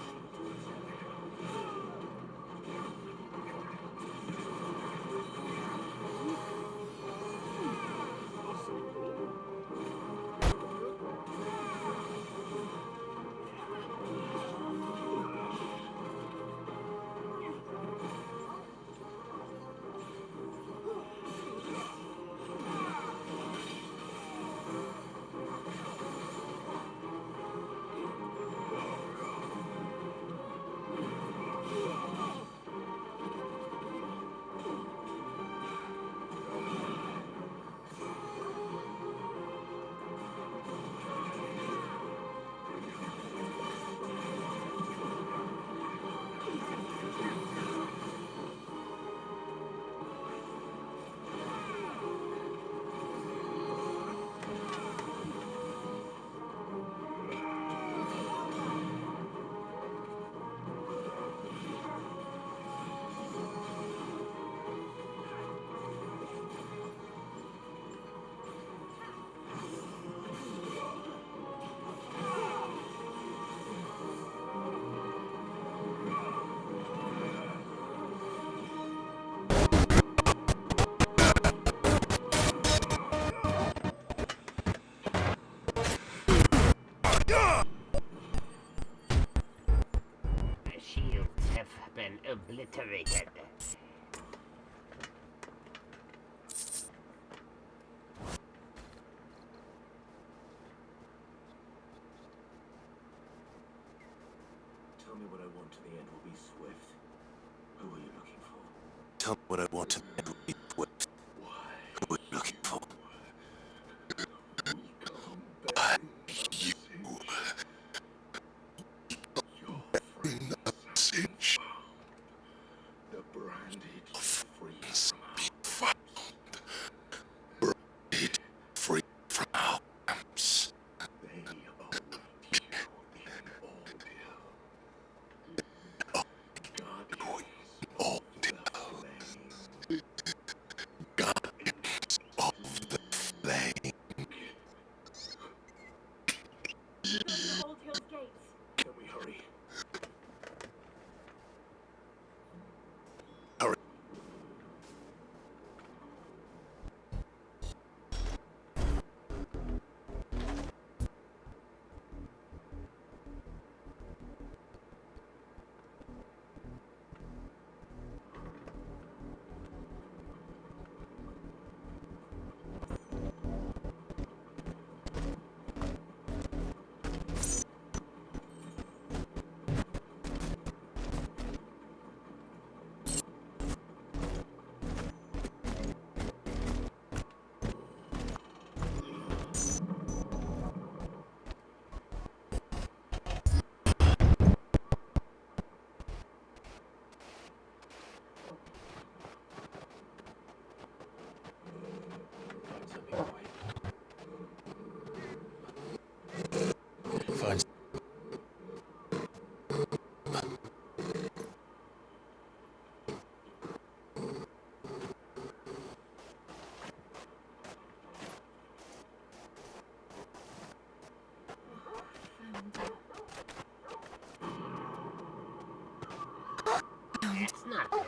The shields have been obliterated. Tell me what I want to the end will be swift. Who are you looking for? Tell me what I want to end with. Who are you looking for? Why you? Message. The branded Friends be found. Branded free from our camps. They await you in ordeal. Guardians of the flame. Not good.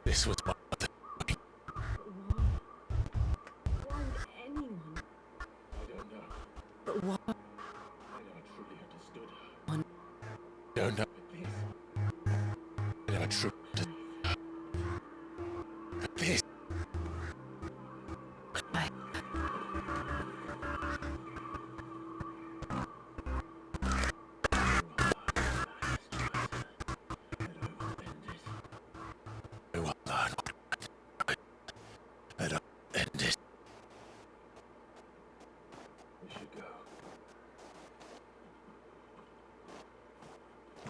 This was my mother. But why? Why would anyone? I don't know. But why? I never truly understood her. Don't know. But this, I never truly understood. This. I will not. I don't end it. we should go.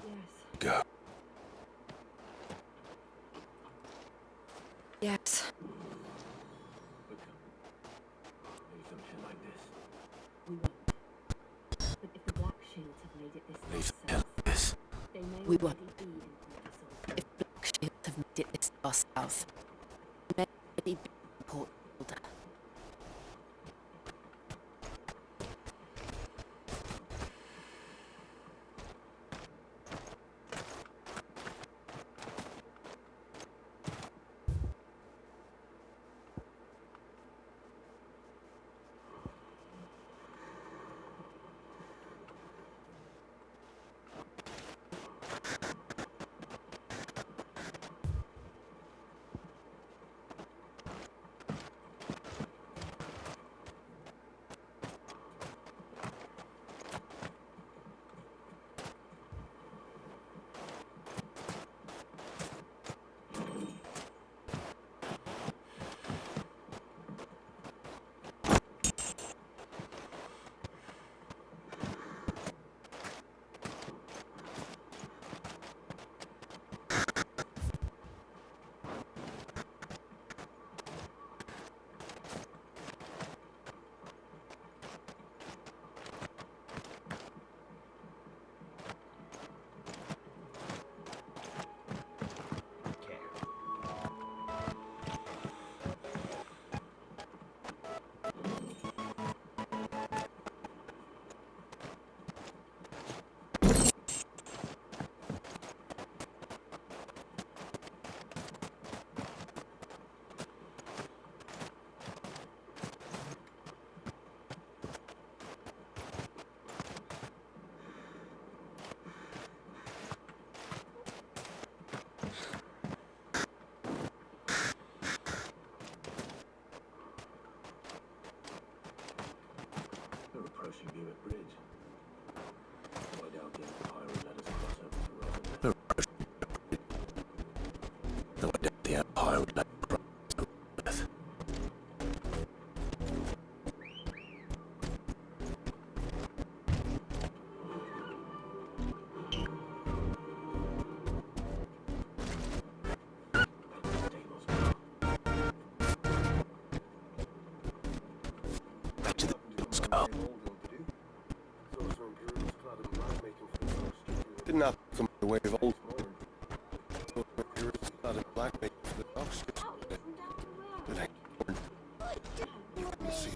Yes. Go. Yes. Leave them here like this. We won't. But if the Black Shields have made it this Leave far them south, this. they may We already won't. be in Port If Black Shields have made it this far south, they may already be in Port Hilda. They're approaching Buick Bridge. No, I doubt the Empire will let us cross over to Rome. No, I doubt the Empire would let me cross over. Back to the skull. Didn't have to come the way of old. Blackmail for the dogs. But I you can see.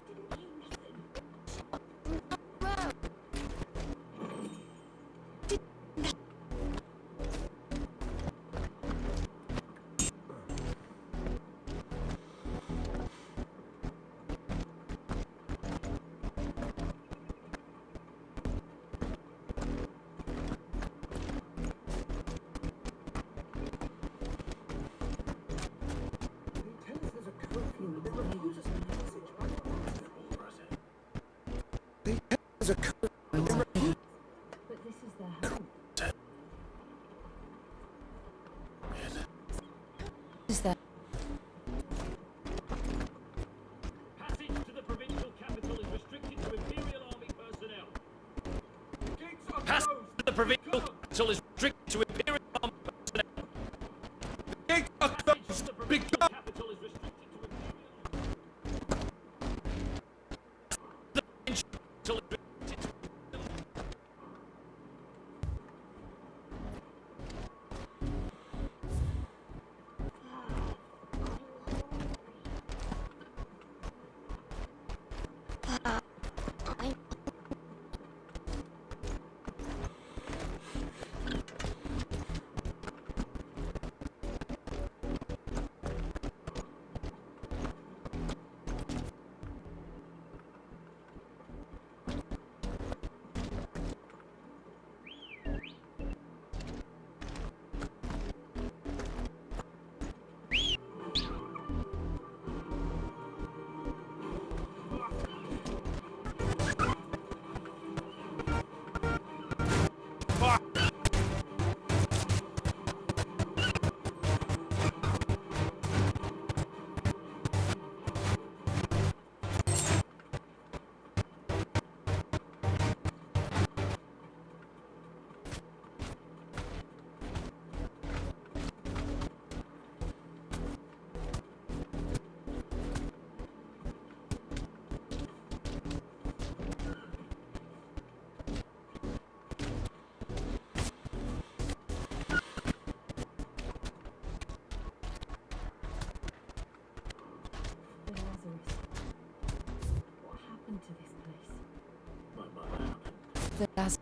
that as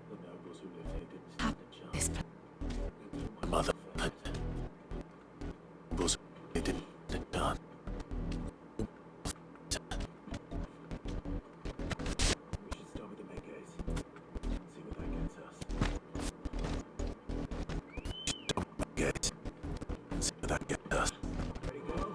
The nobles who lived here didn't stand a chance. this place. My mother, was it didn't done. We should start with the main gates. See what that gets us. Gate. See what that gets us. Ready, go?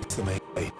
It's the main gate.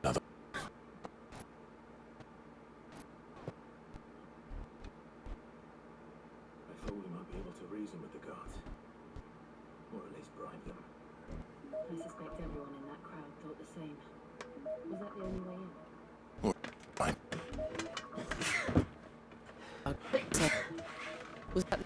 I thought we might be able to reason with the guards. Or at least bribe them. I suspect everyone in that crowd thought the same. Was that the only way in? Was that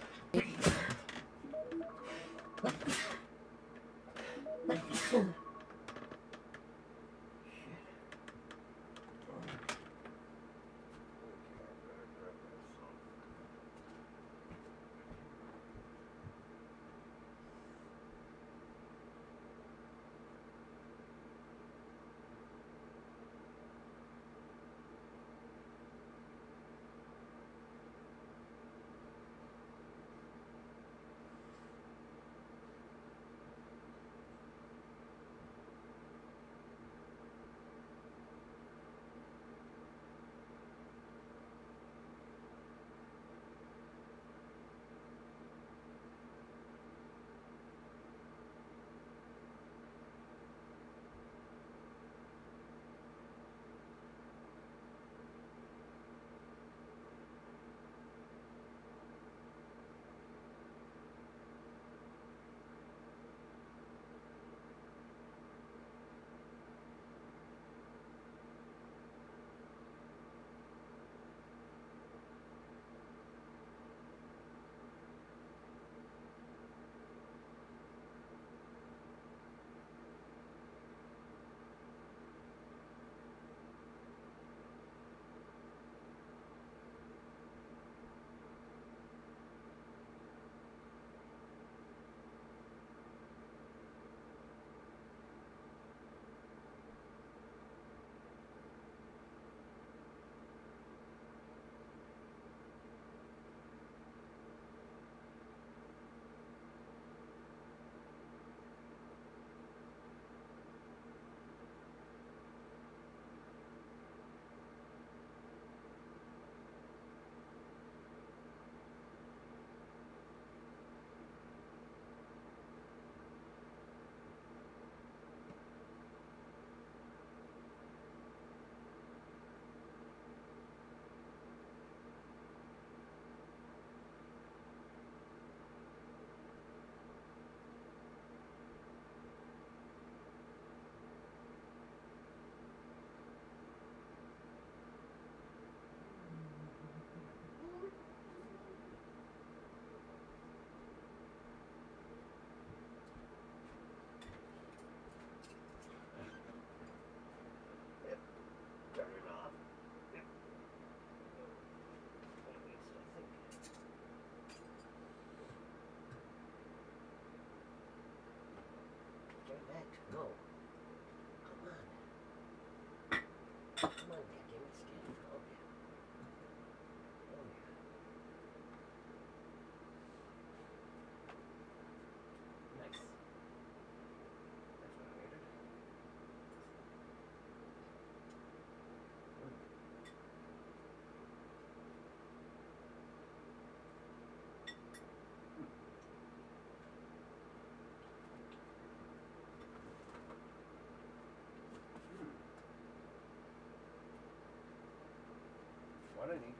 what I need.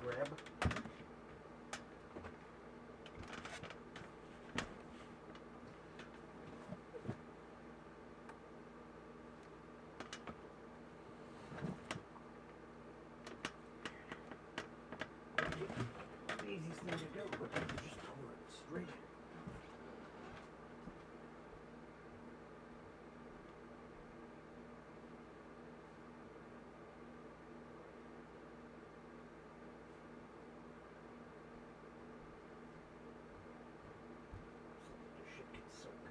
Grab. The easiest thing to do, but just pour it straight. Shit can soak.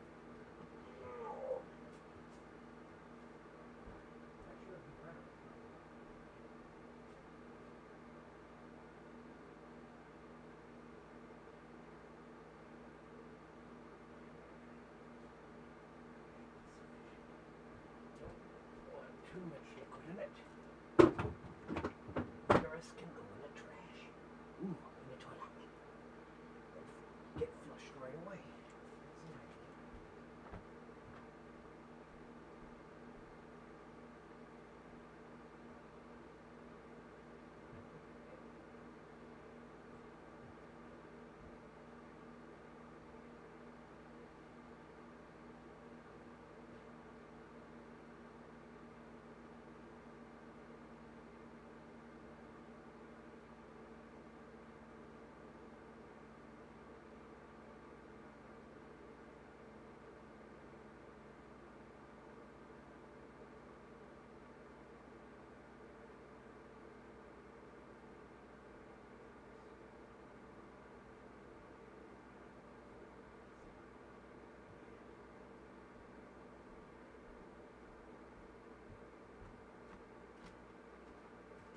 Too much liquid in it. The rest can go in the trash. Ooh, in the toilet. Get flushed right away.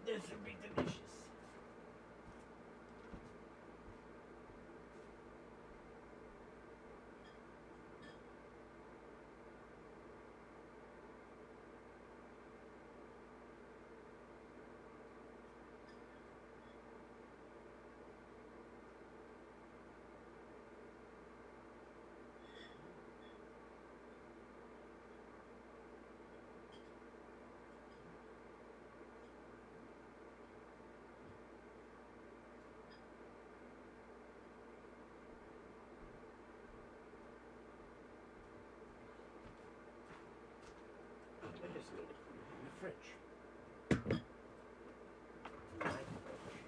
That's an idea. This would be delicious. I just need to put it in the fridge. My fridge.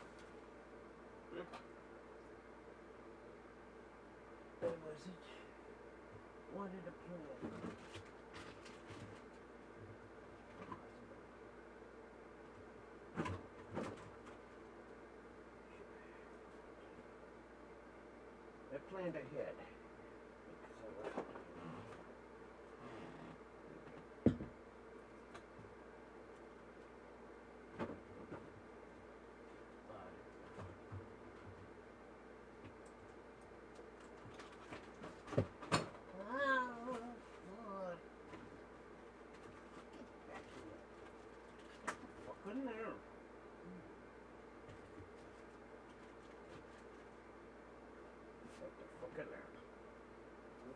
Where was it? Wanted a plan. I planned ahead. Because I wasn't. Couldn't there? What the fuck in there?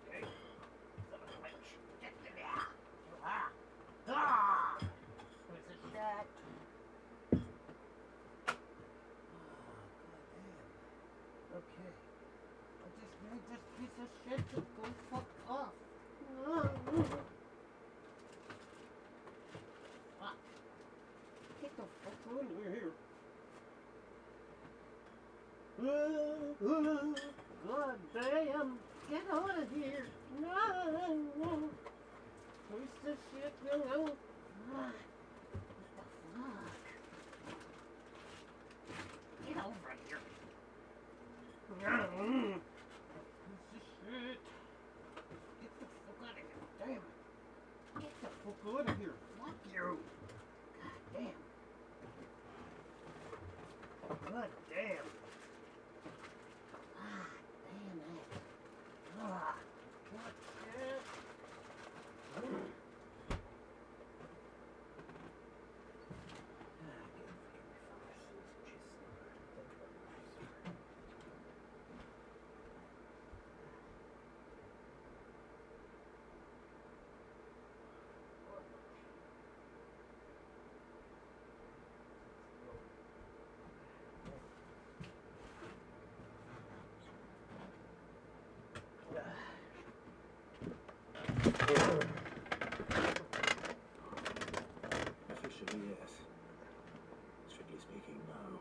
Okay. Son of a bitch. Get in there. Ah! Ah! Where's the shot? Oh, okay. I just need this piece of shit to go fuck off. Fuck. Get the fuck out of here. God damn. Get out of here. No. Piece of shit. No. What the fuck? Get over here. No. Piece of shit. Get the fuck out of here. Damn it. Get the fuck out of here. Fuck you. God damn. God damn. Ah, damn it. Ah, God damn. Officially, yes. Strictly speaking, no.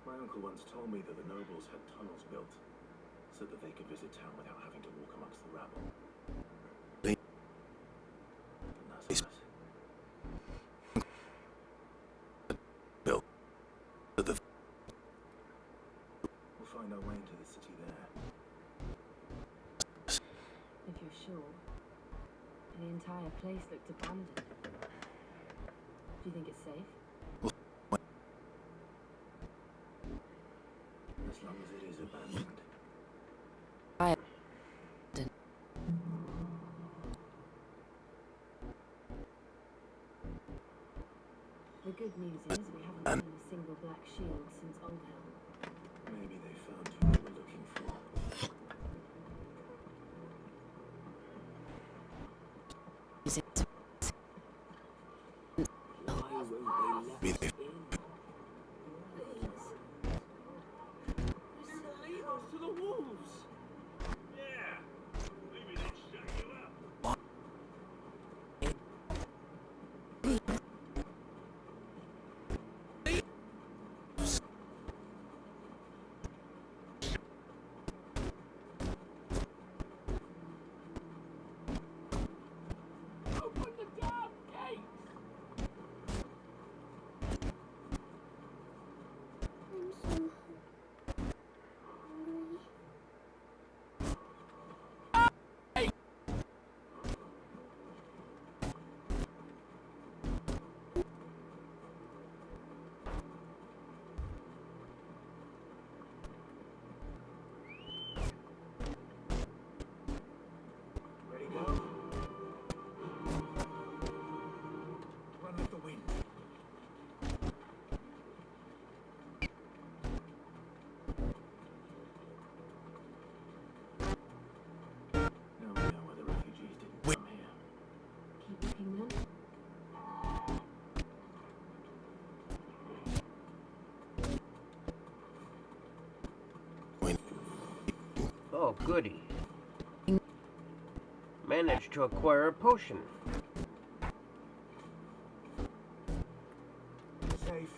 My uncle once told me that the nobles had tunnels built so that they could visit town without having to walk amongst the rabble. Built. We'll find our way into the city there. If you're sure. The entire place looked abandoned. Do you think it's safe? As long as it is abandoned. The good news is we haven't seen a single black shield since Old Hell. Maybe they found who they were looking for. Be there. Leave us to the wolves! Yeah, maybe they'd shut you up. Open the damn gate! Ready, go? Run with the wind. Now we know why the refugees didn't come here. Keep looking then. Oh, goody. Managed to acquire a potion. Safe.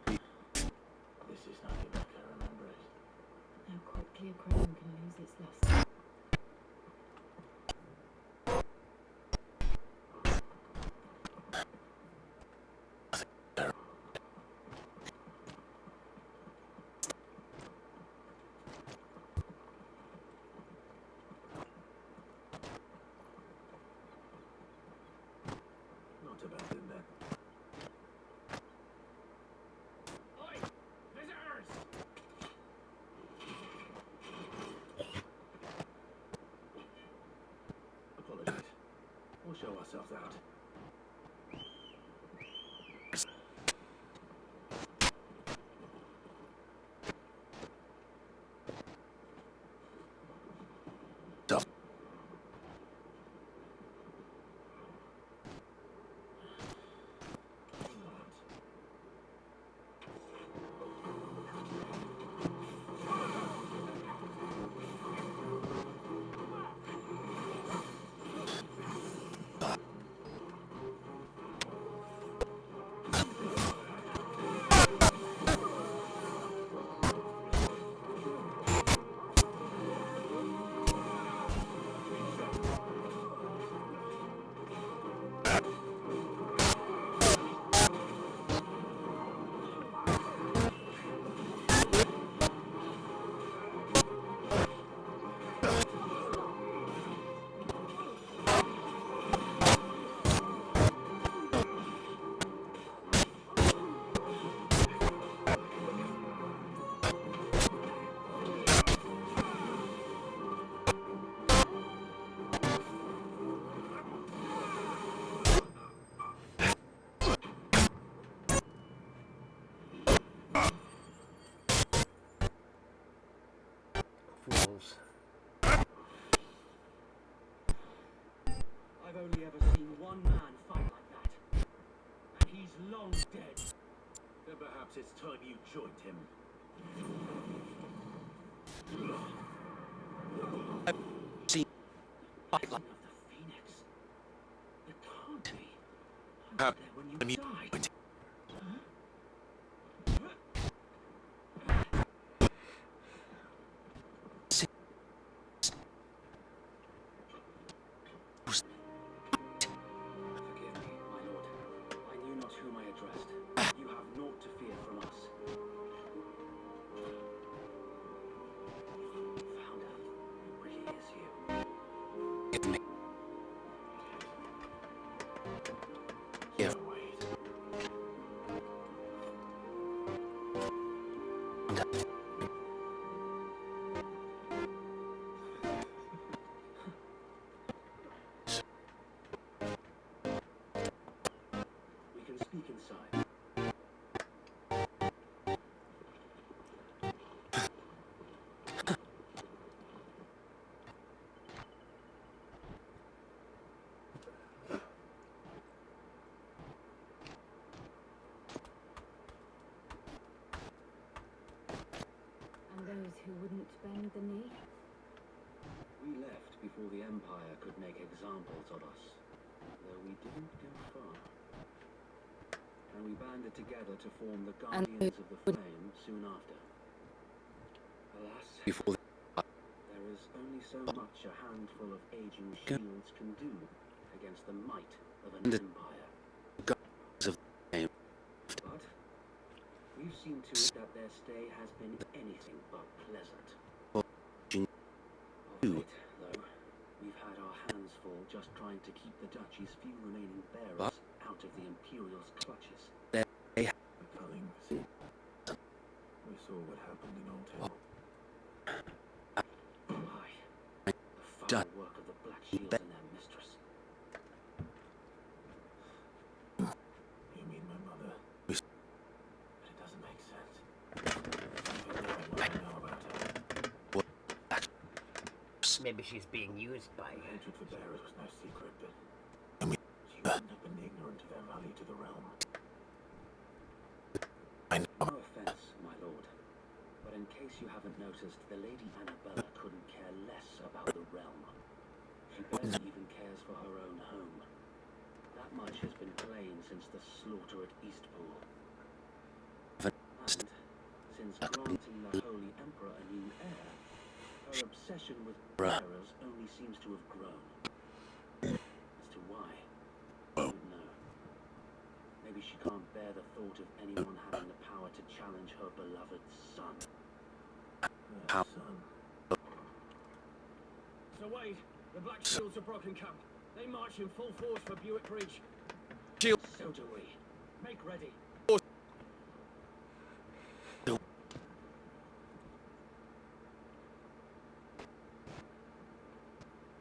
This is nothing like I remember it. How quickly a crown can lose its luster. Not abandoned then. Oi! Visitors! Apologize. We'll show ourselves out. Fools. I've only ever seen one man fight like that. And he's long dead. Then perhaps it's time you joined him. I've seen Of the Phoenix. It can't be. how When you died. Forgive me, my lord. I knew not whom I addressed. You have naught to fear from us. Found out. It really is you. Give me. Yeah. We can speak inside. And those who wouldn't bend the knee? We left before the Empire could make examples of us, though we didn't go far. And we banded together to form the Guardians of the Flame soon after. Alas, Before there is only so much a handful of aging shields can do against the might of an empire. gods of the game. But we've seen to it that their stay has been anything but pleasant. Of late, though, we've had our hands full just trying to keep the Duchy's few remaining bearers out of the Imperial's clutches. Culling, see? We saw what happened in Old Hill. Aye, the foul work of the Black Shields and their mistress. You mean my mother? But it doesn't make sense. I know about her. Maybe she's being used by you. Hatred for bearers was no secret, but she wouldn't have been ignorant of their value to the realm. No offense, my lord, but in case you haven't noticed, the Lady Annabella couldn't care less about the realm. She barely even cares for her own home. That much has been plain since the slaughter at Eastpool. And since granting the Holy Emperor a new heir, her obsession with bearers only seems to have grown. As to why, I don't know. Maybe she can't bear the thought of anyone having the power to challenge her beloved son. Her son. So Wade, the Black Shields have broken camp. They march in full force for Buick Bridge. Shield. So do we. Make ready.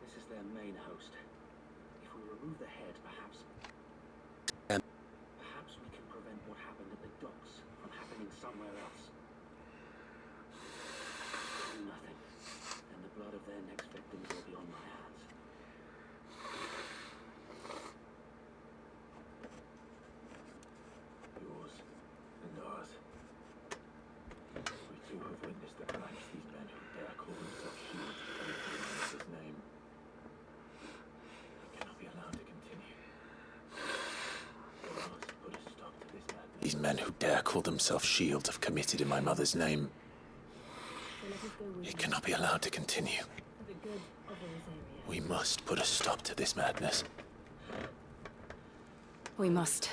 This is their main host. If we remove the head, perhaps we can prevent what happened at the docks from happening somewhere else. Do nothing, and the blood of their next victims will be on my hands. Yours and ours. We too have witnessed the crimes these men who dare call themselves shields commit in his name. It cannot be allowed to continue. We must put a stop to this madness. These men who dare call themselves shields have committed in my mother's name. So let us go with It cannot be allowed to continue. for the good of Rosaria. We must put a stop to this madness. We must.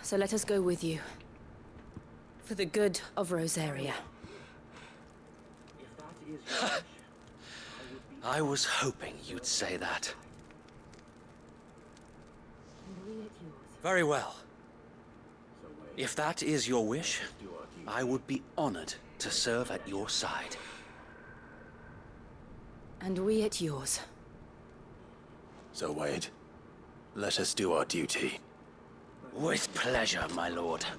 So let us go with you. For the good of Rosaria. If that is your wish, I was hoping you'd say that. And we at yours. Very well. If that is your wish, I would be honored to serve at your side. And we at yours. So, Wade, let us do our duty. With pleasure, my lord. Then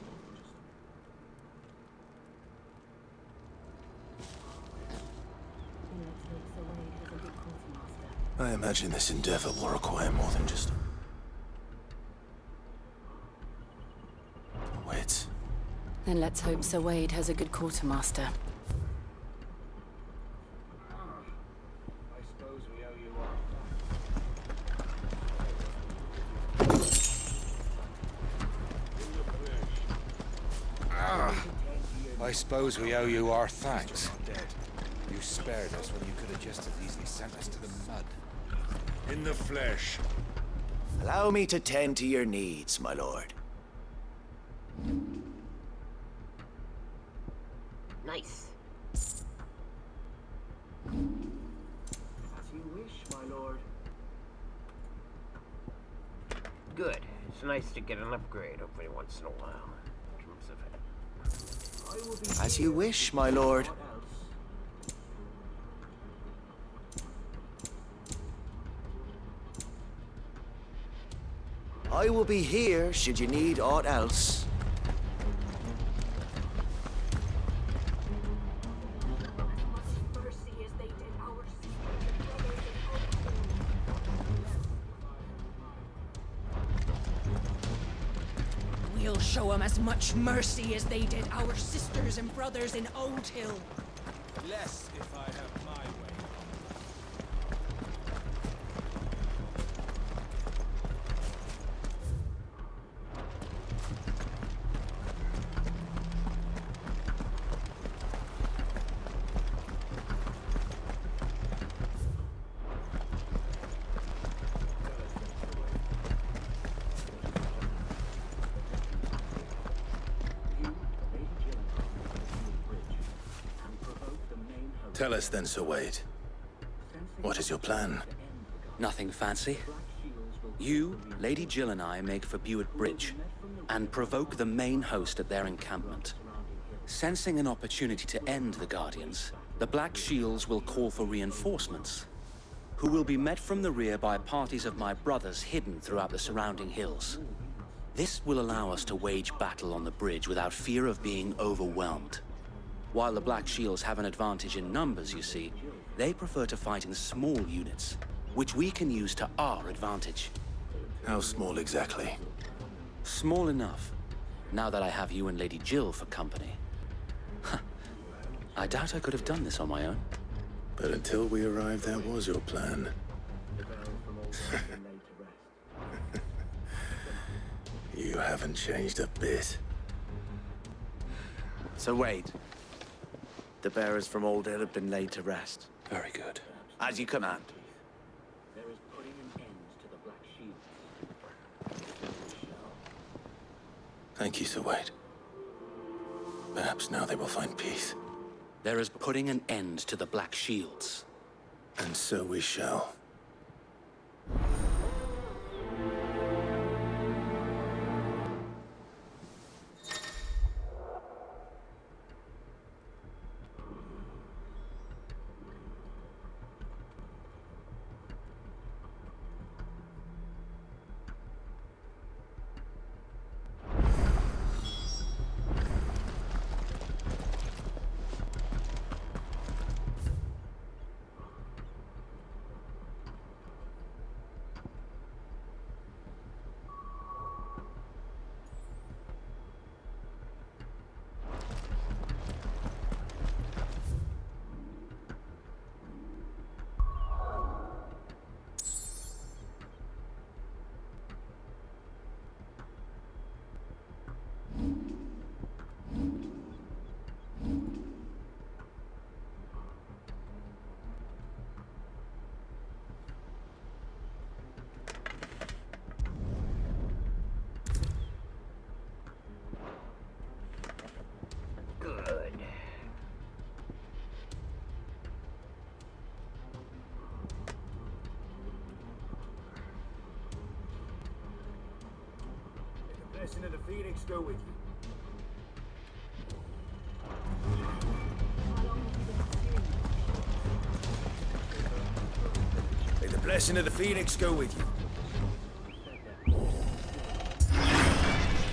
let's hope Sir Wade has a good quartermaster. I imagine this endeavor will require more than just... wits. Then let's hope Sir Wade has a good quartermaster. I suppose we owe you one. I suppose we owe you our thanks. You spared us when you could have just as easily sent us to the mud. In the flesh. Allow me to tend to your needs, my lord. Nice. As you wish, my lord. Good. It's nice to get an upgrade every once in a while. In terms of it. As you wish, my lord. I will be here should you need aught else. We'll show them as much mercy as they did our sisters and brothers in Old Hill. Less if I have my way. Tell us then, Sir Wade. What is your plan? Nothing fancy. You, Lady Jill and I make for Buett Bridge and provoke the main host at their encampment. Sensing an opportunity to end the Guardians, the Black Shields will call for reinforcements, who will be met from the rear by parties of my brothers hidden throughout the surrounding hills. This will allow us to wage battle on the bridge without fear of being overwhelmed. While the Black Shields have an advantage in numbers, you see, they prefer to fight in small units, which we can use to our advantage. How small exactly? Small enough, now that I have you and Lady Jill for company. I doubt I could have done this on my own. But until we arrived, that was your plan. You haven't changed a bit. Sir Wade, the bearers from Old Hill have been laid to rest. Very good. As you command. There is putting an end to the Black Shield. Thank you, Sir Wade. Perhaps now they will find peace. There is putting an end to the Black Shields. And so we shall. Blessing of the Phoenix go with you. May the blessing of the Phoenix go with you.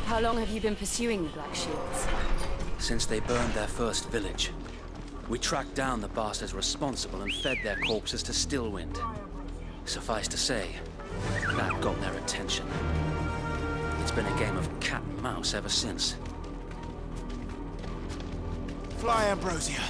How long have you been pursuing the Black Shields? Since they burned their first village. We tracked down the bastards responsible and fed their corpses to Stillwind. Suffice to say, that got their attention. It's been a game of cat and mouse ever since. Fly, Ambrosia.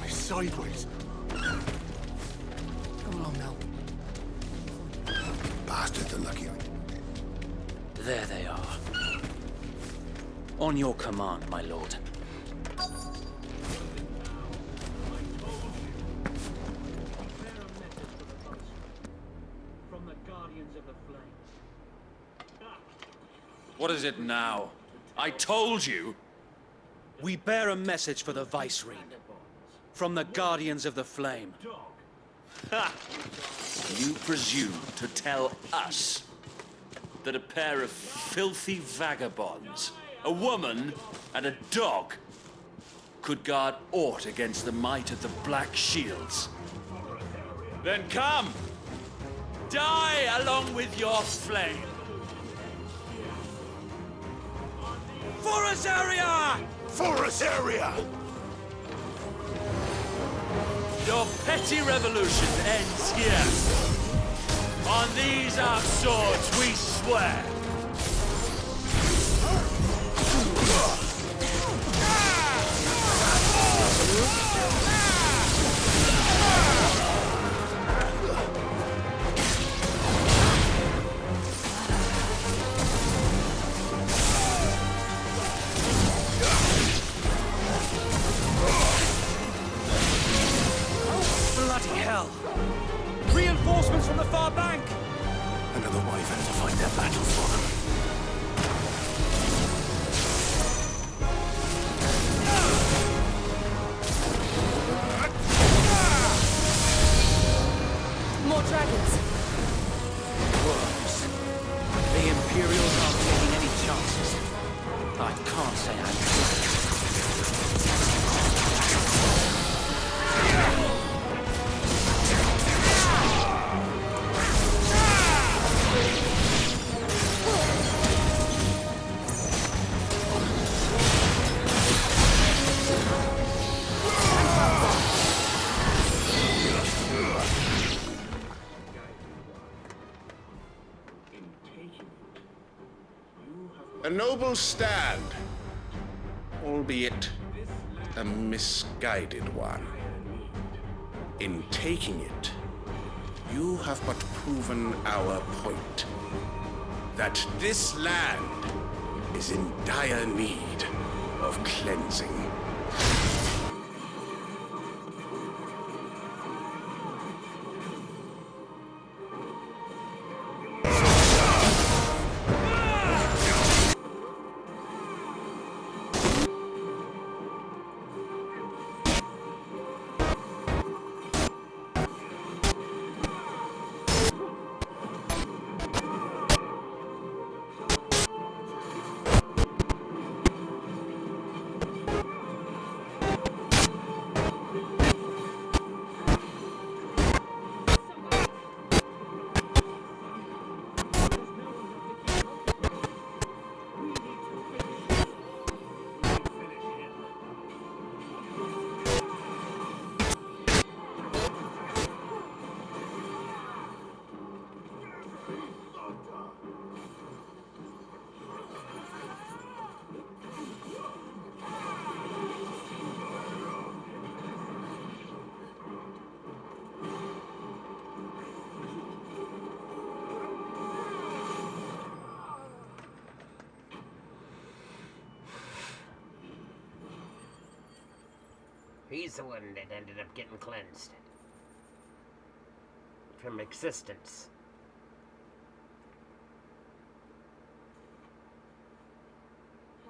Sideways. Come along now. Bastards are lucky. There they are. On your command, my lord. From the Guardians of the Flame. What is it now? I told you! We bear a message for the Vicereine. From the Guardians of the Flame. Ha! You presume to tell us that a pair of filthy vagabonds, a woman and a dog, could guard aught against the might of the Black Shields? Then come! Die along with your flame! For Azaria! For Azaria! Your petty revolution ends here. On these our swords we swear. Bloody hell! Reinforcements from the far bank! Another wyvern to fight their battle for them. More dragons. Worms. The Imperials aren't taking any chances. I can't say I'm glad. A noble stand, albeit a misguided one. In taking it, you have but proven our point, that this land is in dire need of cleansing. He's the one that ended up getting cleansed from existence.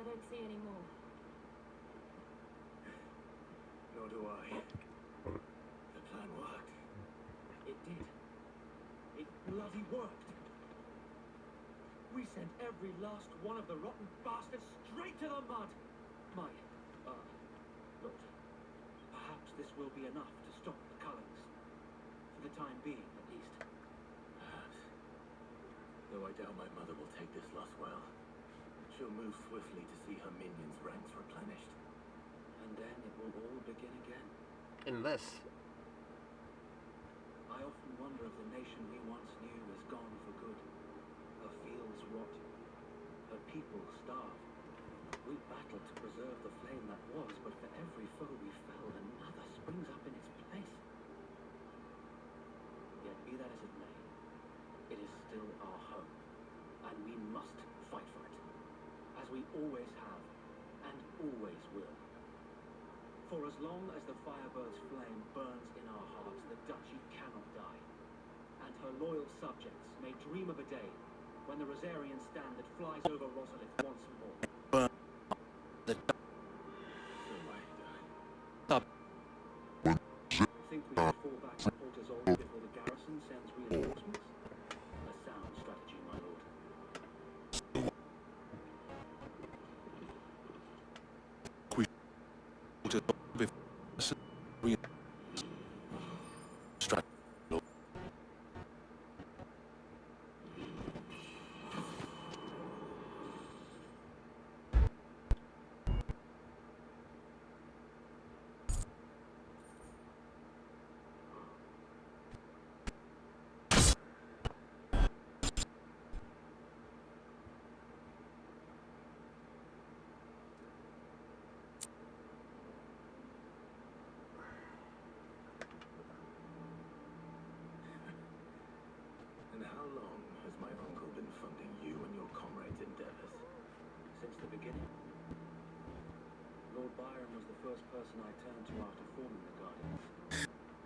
I don't see any more. Nor do I. The plan worked. It did. It bloody bloody worked. We sent every last one of the rotten bastards straight to the mud. Lord, perhaps this will be enough to stop the Cullings. For the time being, at least. Perhaps. Though I doubt my mother will take this loss well. She'll move swiftly to see her minions' ranks replenished. And then it will all begin again. Unless... I often wonder if the nation we once knew is gone for good. Her fields rot. Her people starve. We battled to preserve the flame that was, but for every foe we fell, another springs up in its place. Yet be that as it may, it is still our home, and we must fight for it, as we always have, and always will. For as long as the Firebird's flame burns in our hearts, the Duchy cannot die, and her loyal subjects may dream of a day when the Rosarian standard flies over Rosalith once more. Think we should fall back to Port Azul before the garrison sends reinforcements? A sound strategy, my lord. And how long has my uncle been funding you and your comrades' endeavors? Since the beginning. Lord Byron was the first person I turned to after forming the Guardians.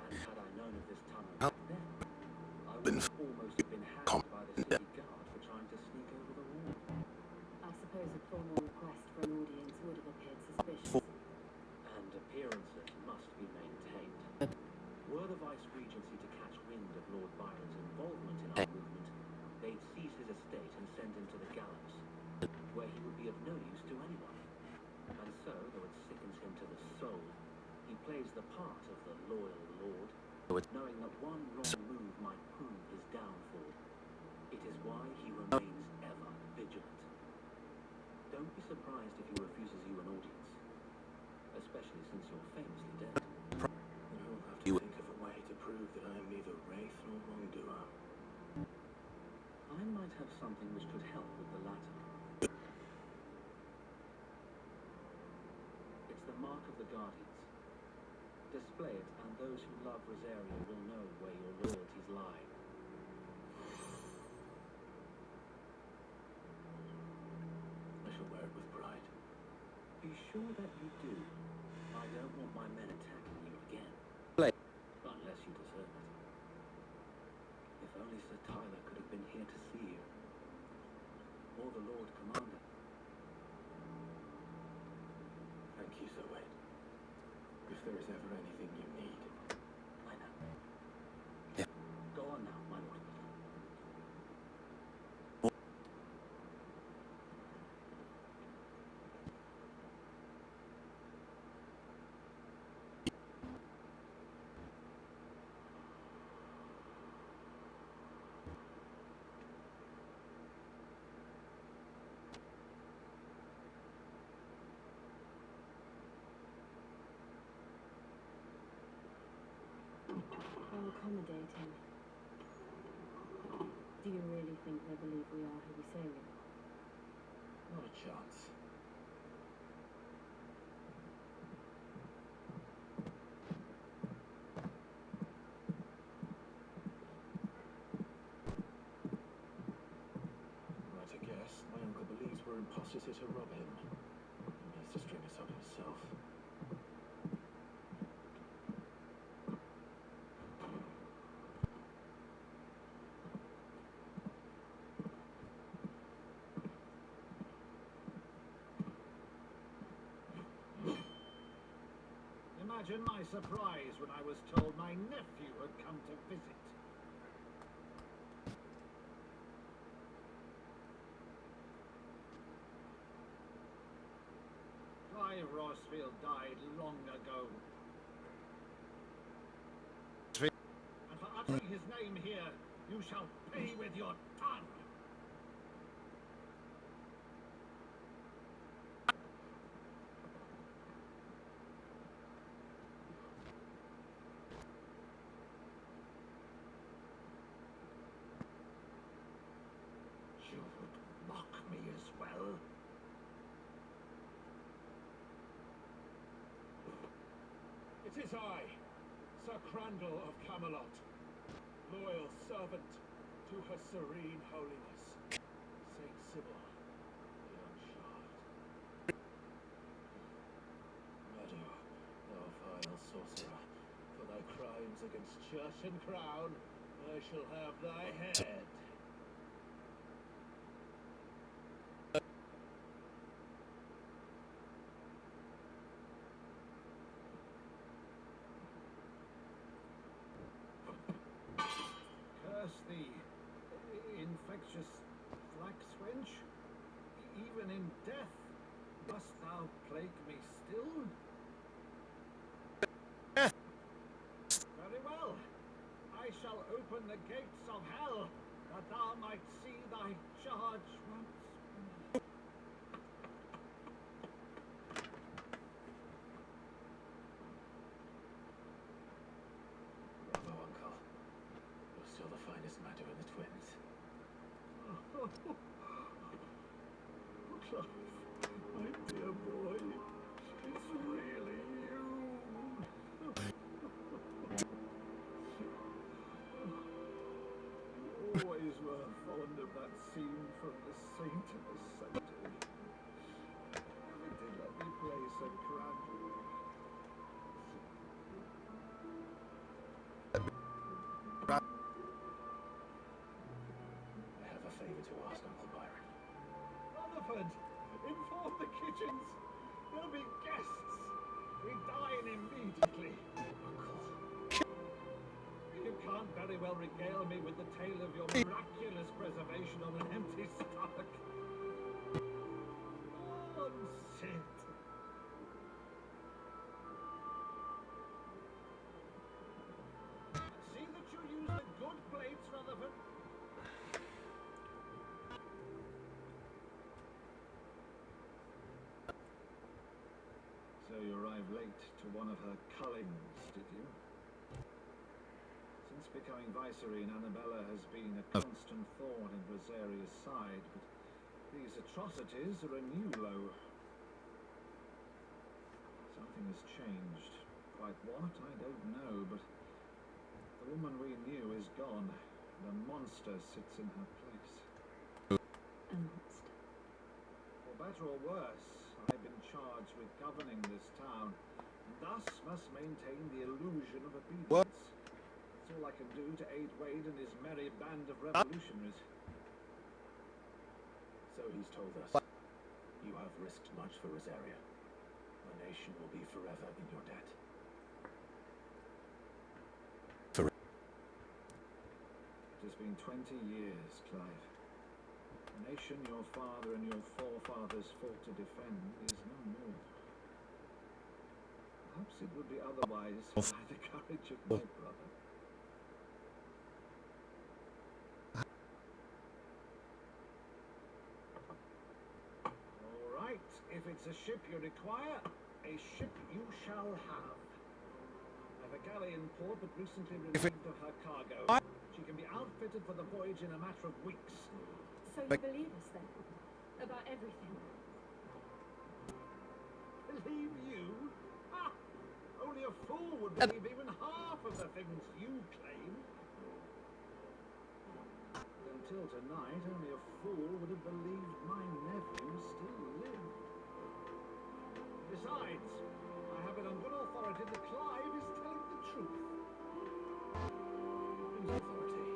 And had I known of this tunnel back then, I would have almost been hanged by the city guard for trying to sneak over the wall. I suppose a formal request for an audience would have appeared suspicious. And appearances must be maintained. Were the Vice-Regency to catch wind of Lord Byron's involvement in our movement, they'd seize his estate and send him to the gallows, where he would be of no use to anyone. And so, though it sickens him to the soul, he plays the part of the loyal lord, knowing that one wrong move might prove his downfall. It is why he remains ever vigilant. Don't be surprised if he refuses you an audience, especially since you're famously dead. Then I will have to think of a way to prove that I am neither wraith nor wrongdoer. I might have something which could help with the latter. It's the mark of the Guardians. Display it, and those who love Rosaria will know where your loyalties lie. I shall wear it with pride. Be sure that you do. I don't want my men attacking you again. Unless you deserve it. If only Sir Tyler could have been here to see you. Or the Lord Commander. Thank you, Sir Wade. If there is ever anything you need. I know. Go on now, my lord. How accommodating. Do you really think they believe we are who we say we are? Not a chance. Right, I guess. My uncle believes we're imposters here to rob him. He needs to string us up himself. Imagine my surprise when I was told my nephew had come to visit. Dave Rossfield died long ago. And for uttering his name here, you shall pay with your tongue. You would mock me as well. It is I, Sir Crandall of Camelot, loyal servant to Her Serene Holiness, Saint Sybil, the Unshard. Murder, thou vile sorcerer, for thy crimes against church and crown, I shall have thy head. Curse thee, infectious flax wench. Even in death must thou plague me still? Very well. I shall open the gates of hell, that thou might see thy charge once more. Bravo, Uncle. You're still the finest matter in the twins. Clive, my dear boy, it's really you. You always were fond of that scene from The Saint and the Sanctuary. Never did let me play Sir Crandall. I have a favor to ask, Uncle Byron. Rutherford, inform the kitchens. There'll be guests. We dine immediately. Uncle. You can't very well regale me with the tale of your miraculous preservation on an empty stomach. Go on, sit. See that you use the good plates, Rutherford. So you arrived late to one of her cullings, did you? Since becoming Vicereine, Annabella has been a constant thorn in Rosaria's side, but these atrocities are a new blow. Something has changed. Quite what, I don't know, but the woman we knew is gone, and a monster sits in her place. A monster. For better or worse, I've been charged with governing this town, and thus must maintain the illusion of obedience. It's all I can do to aid Wade and his merry band of revolutionaries. So he's told us. You have risked much for Rosaria. The nation will be forever in your debt. It has been 20 years, Clive. The nation your father and your forefathers fought to defend is no more. Perhaps it would be otherwise by the courage of my brother. All right, if it's a ship you require, a ship you shall have. I've a galley in port but recently relieved of her cargo. She can be outfitted for the voyage in a matter of weeks. So you believe us then? About everything? Believe you? Ah! Only a fool would believe even half of the things you claim. Until tonight, only a fool would have believed my nephew still lived. Besides, I have it on good authority that Clive is telling the truth. Whose authority?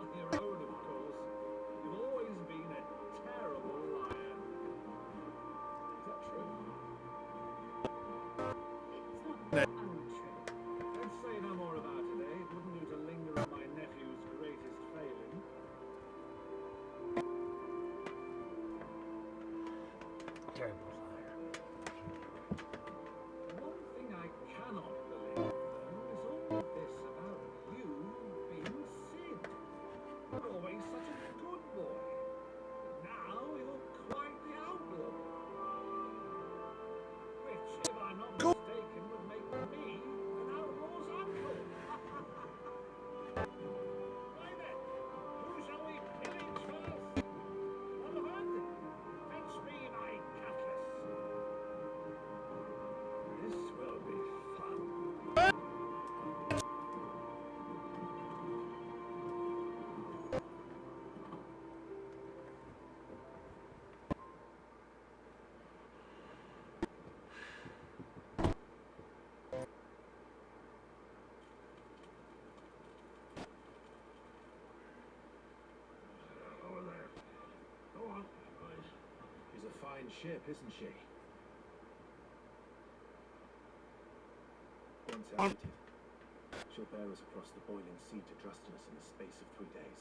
On your own, of course. You've always been a terrible liar. Is that true? It's not untrue. Let's say no more about it, eh? It wouldn't do to linger on my nephew's greatest failing. fine ship, isn't she? Once outfitted, she'll bear us across the boiling sea to Drustinus in the space of 3 days.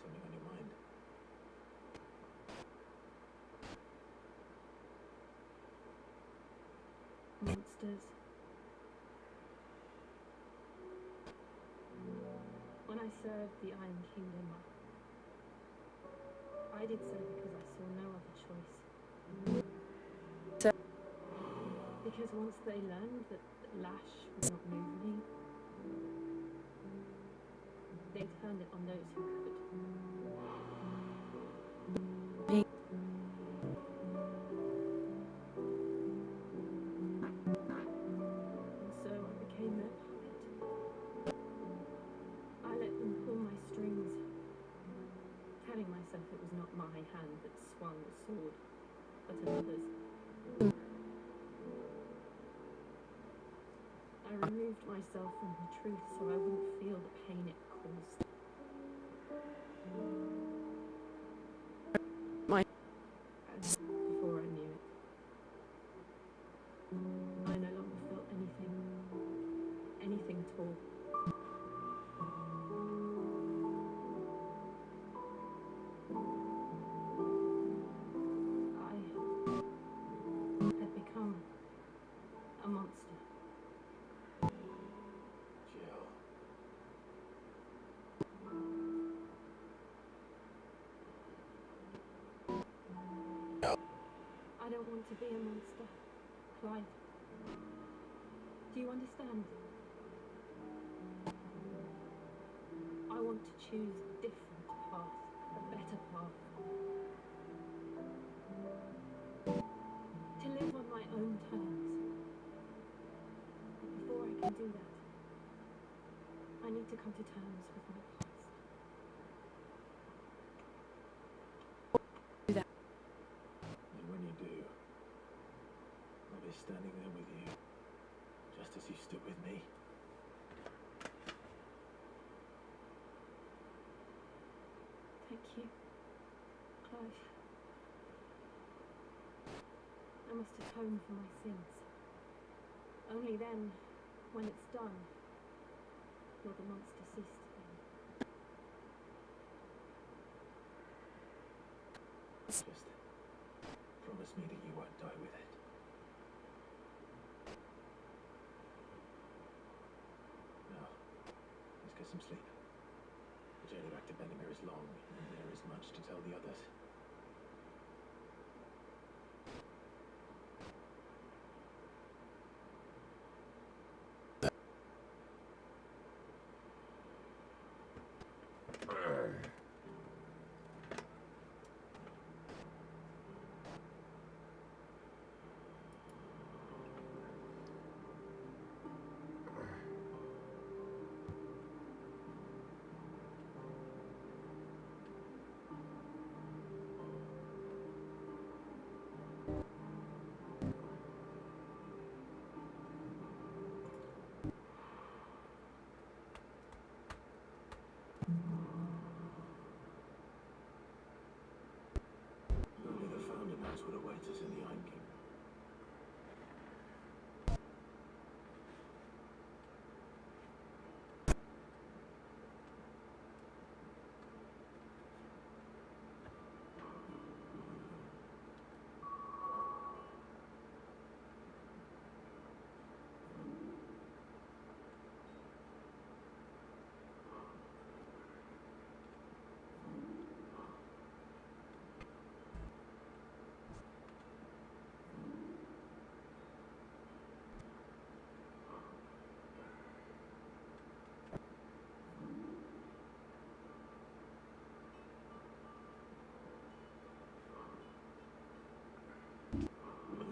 Something on your mind? Monsters. When I served the Iron Kingdom, I did so because I saw no other choice. Because once they learned that Lash would not move me, they turned it on those who could. And so I became their puppet. I let them pull my strings, telling myself it was not my hand that swung the sword, but another's. I removed myself from the truth so I wouldn't feel the pain it caused. And before I knew it, I no longer felt anything at all. I had become a monster. Jill. I don't want to be a monster, Clive. Do you understand? I want to choose a different path, a better path. To live on my own terms. But before I can do that, I need to come to terms with my past. And when you do, I'll be standing there with you, just as you stood with me. Thank you, Clive. I must atone for my sins. Only then, when it's done, will the monster cease to be. Just promise me that you won't die with it. Now, let's get some sleep. The journey back to Benimir is long, and there is much to tell the others. Only the founder knows what awaits us in the Iron Kingdom.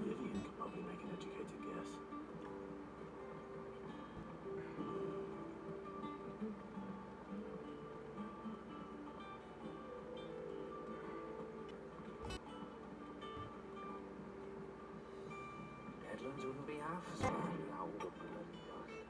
Vivian could probably make an educated guess. Headlands wouldn't be half as bad without all the bloody dust.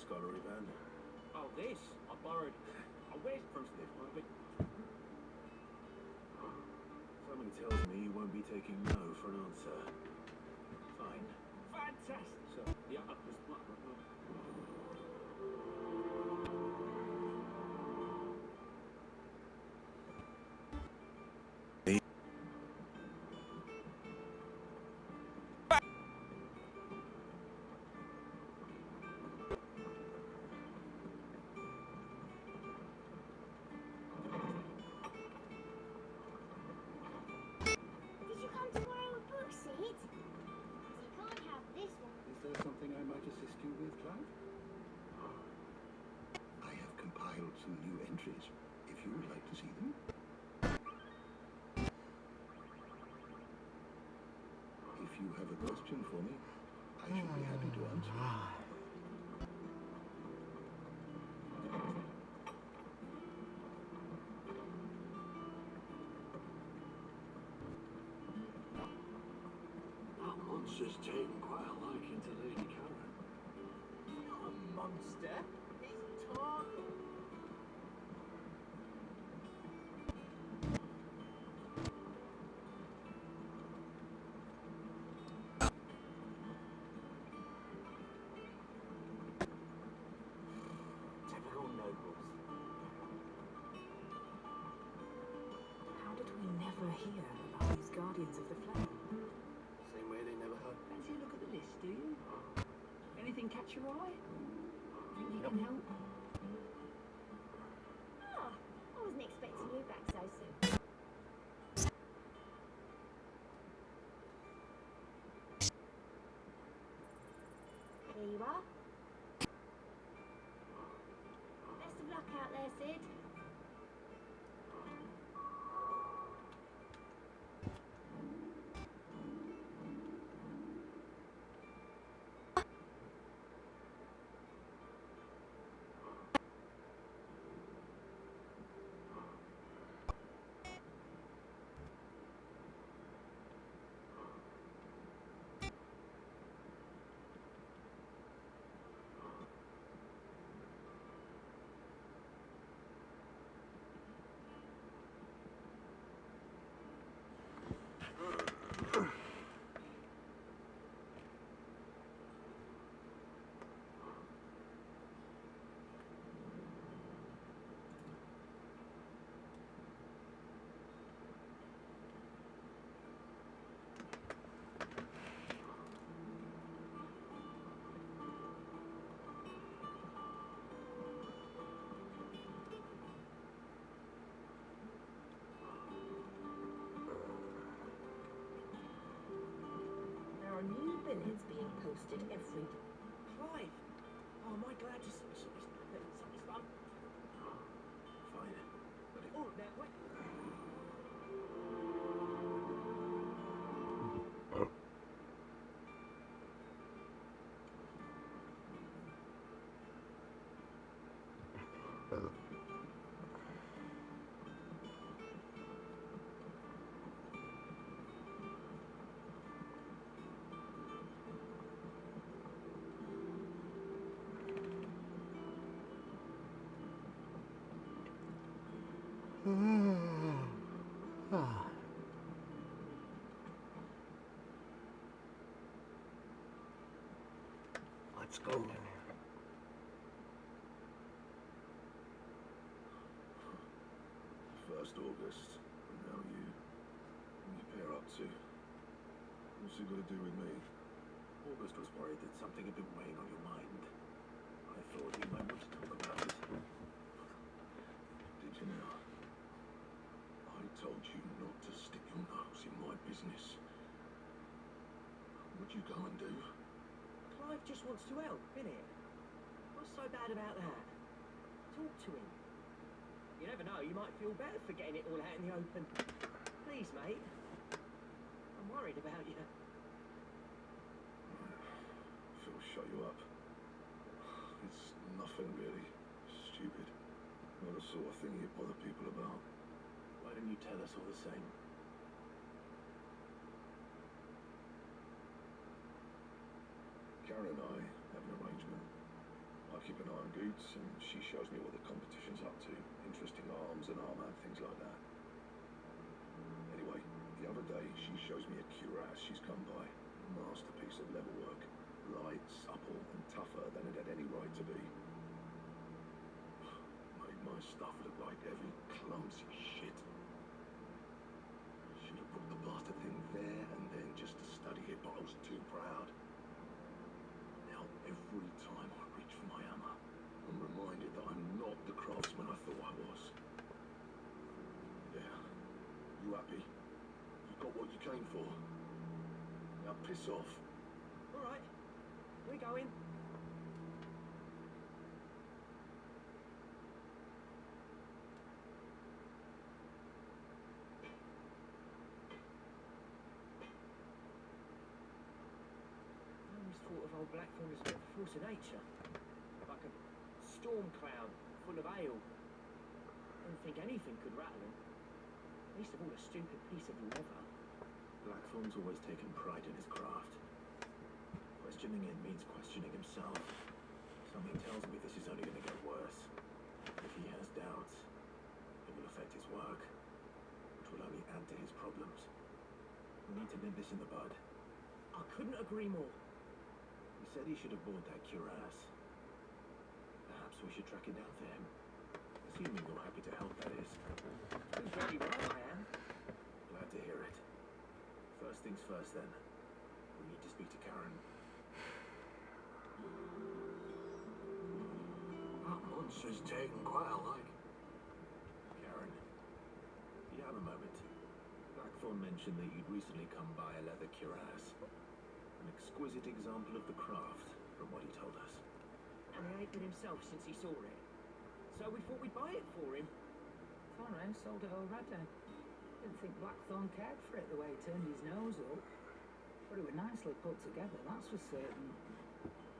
scholarly van? Oh, this? I borrowed. Oh, where's from this one? But Something tells me you won't be taking no for an answer. Fine. fantastic. So, yeah, up this block. Did you come to borrow a book, Sid? You can't have this one. Is there something I might assist you with, Clive? I have compiled some new entries, if you would like to see them. If you have a question for me, I should be happy to answer. Our monster's taken quite a liking to Lady Karen. Not a monster. He's tall. Typical nobles. How did we never hear about these Guardians of the Flame? Same way they never have. Fancy a look at the list, do you? Anything catch your eye? Think you can help? Oh, I wasn't expecting you back so soon. Here you are. Best of luck out there, Sid. There are new billets being posted every day. Clive! Oh, am I glad to see something's done? Fine. But if Oh, now, wait. Let's go. 1st August, and now you pair up to. What's it got to do with me? August was worried that something had been weighing on your mind. I thought you might want to talk about it. Did you now? I told you not to stick your nose in my business. What'd you go and do? Clive just wants to help, innit? What's so bad about that? Talk to him. You never know, you might feel better for getting it all out in the open. Please, mate. I'm worried about you. Phil shut you up. It's nothing really. Stupid. Not the sort of thing you bother people about. Why don't you tell us all the same? Karen and I have an arrangement. I keep an eye on Goots, and she shows me what the competition's up to. Interesting arms and armour, things like that. Anyway, the other day, she shows me a cuirass she's come by. Masterpiece of level work. Light, supple, and tougher than it had any right to be. Made my stuff look like heavy, clumsy shit. Should have put the bastard thing there and then just to study it, but I was too proud. Now, every time I reach for my hammer, I'm reminded that I'm not the craftsman I thought I was. Yeah. You happy? You got what you came for? Now piss off. All right, we're going. I always thought of old Blackthorn as a bit of a force of nature, like a storm cloud full of hail. Didn't think anything could rattle him. Least of all a stupid piece of leather. Blackthorn's always taken pride in his craft. Questioning it means questioning himself. Something tells me this is only going to get worse. If he has doubts, it will affect his work, which will only add to his problems. We need to nip this in the bud. I couldn't agree more. He said he should have bought that cuirass. Perhaps we should track it down for him. Assuming you're happy to help, that is. You're very right, I am. Glad to hear it. First things first, then. We need to speak to Karen. That monster's taken quite a like. Karen, do you have a moment? Blackthorn mentioned that you'd recently come by a leather cuirass. An exquisite example of the craft, from what he told us. And he ain't been himself since he saw it. So we thought we'd buy it for him. Foreign sold it already. Didn't think Blackthorn cared for it the way he turned his nose up. But it was nicely put together, that's for certain.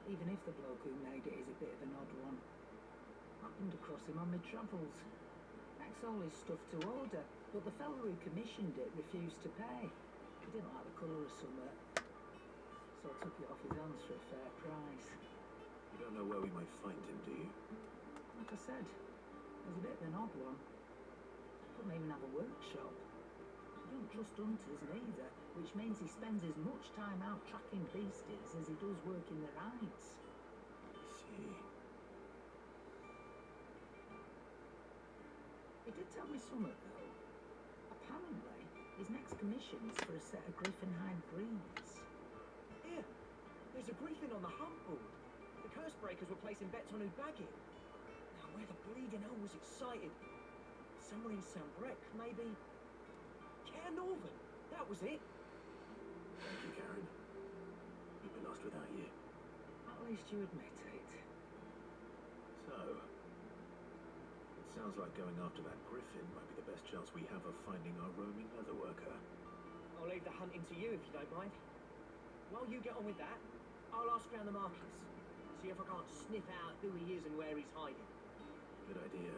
Even if the bloke who made it is a bit of an odd one. Happened across him on my travels. Makes all his stuff to order, but the fellow who commissioned it refused to pay. He didn't like the colour of summat. So I took it off his hands for a fair price. You don't know where we might find him, do you? Like I said, he's a bit of an odd one. Couldn't even have a workshop. He don't trust hunters neither, which means he spends as much time out tracking beasties as he does working the rides. See. He did tell me something though. Apparently, his next commission's for a set of griffin hide greaves. Here, there's a griffin on the hunt board. The curse breakers were placing bets on who'd bag it. Now, where the bleeding hell was excited. Somewhere in Sambrec, maybe... Care Northern, that was it. Thank you, Karen. We'd be lost without you. At least you admit it. So, it sounds like going after that griffin might be the best chance we have of finding our roaming leather worker. I'll leave the hunting to you if you don't mind. While you get on with that, I'll ask round the markets. See if I can't sniff out who he is and where he's hiding. Good idea.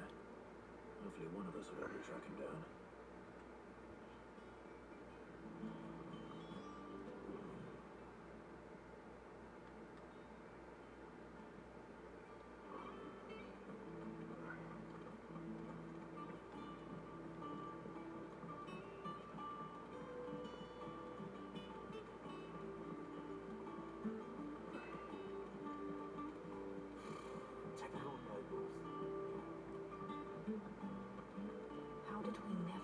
Hopefully one of us will be able to track him down. How did we never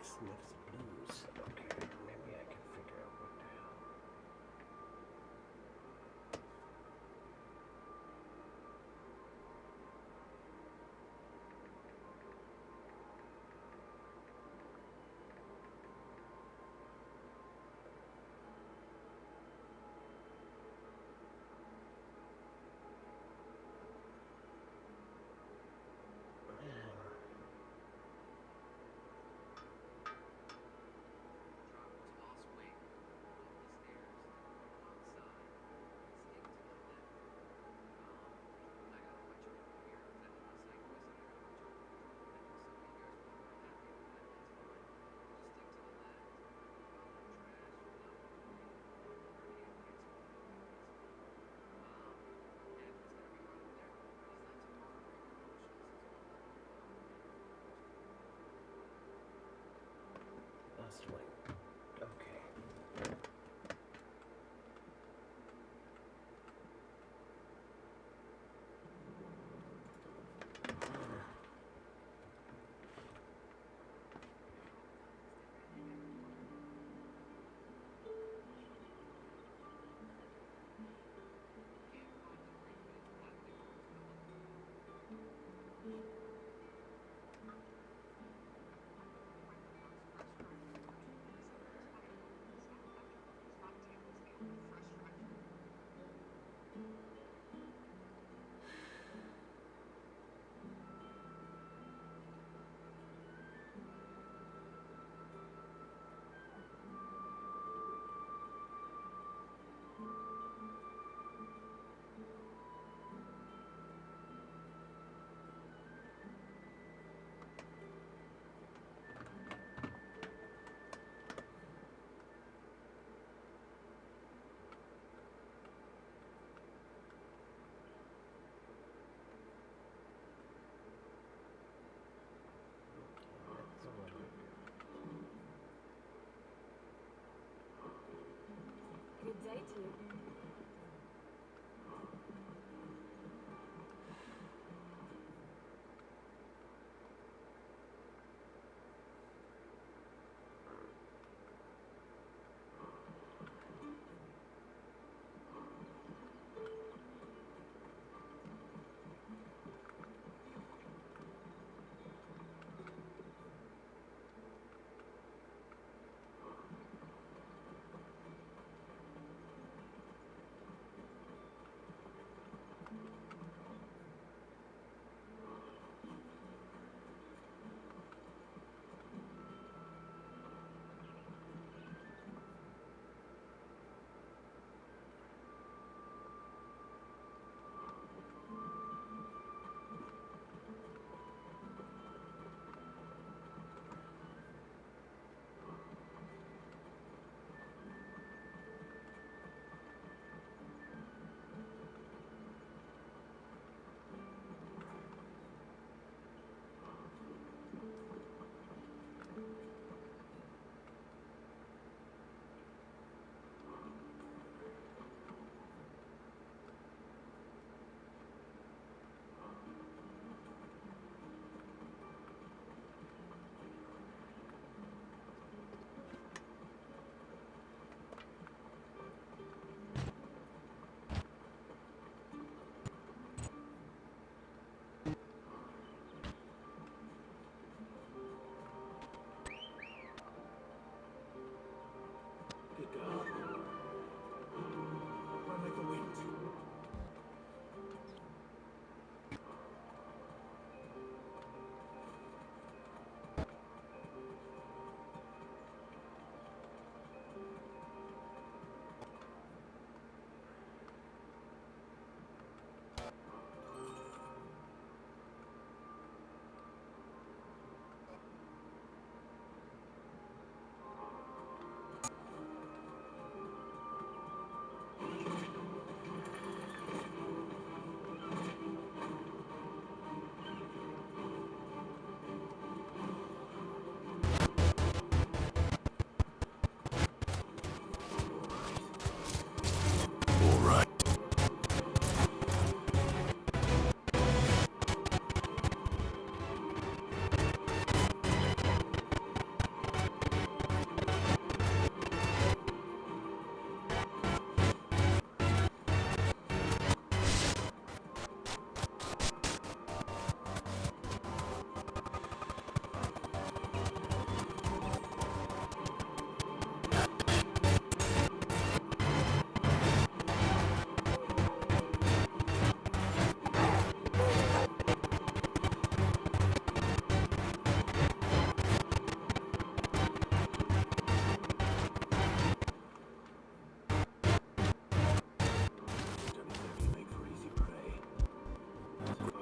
Sniffs blues. Okay, maybe I can figure out what the hell.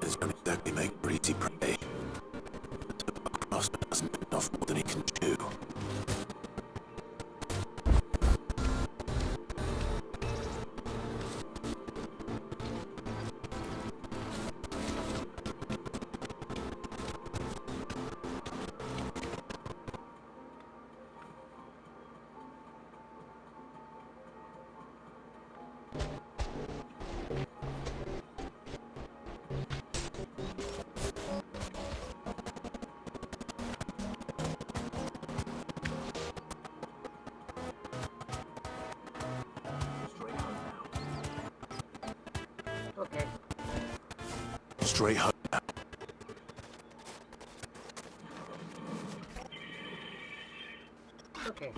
Humans don't exactly make for easy prey. The craftsman hasn't bitten off more than he can chew. Okay. Straight home now. Okay.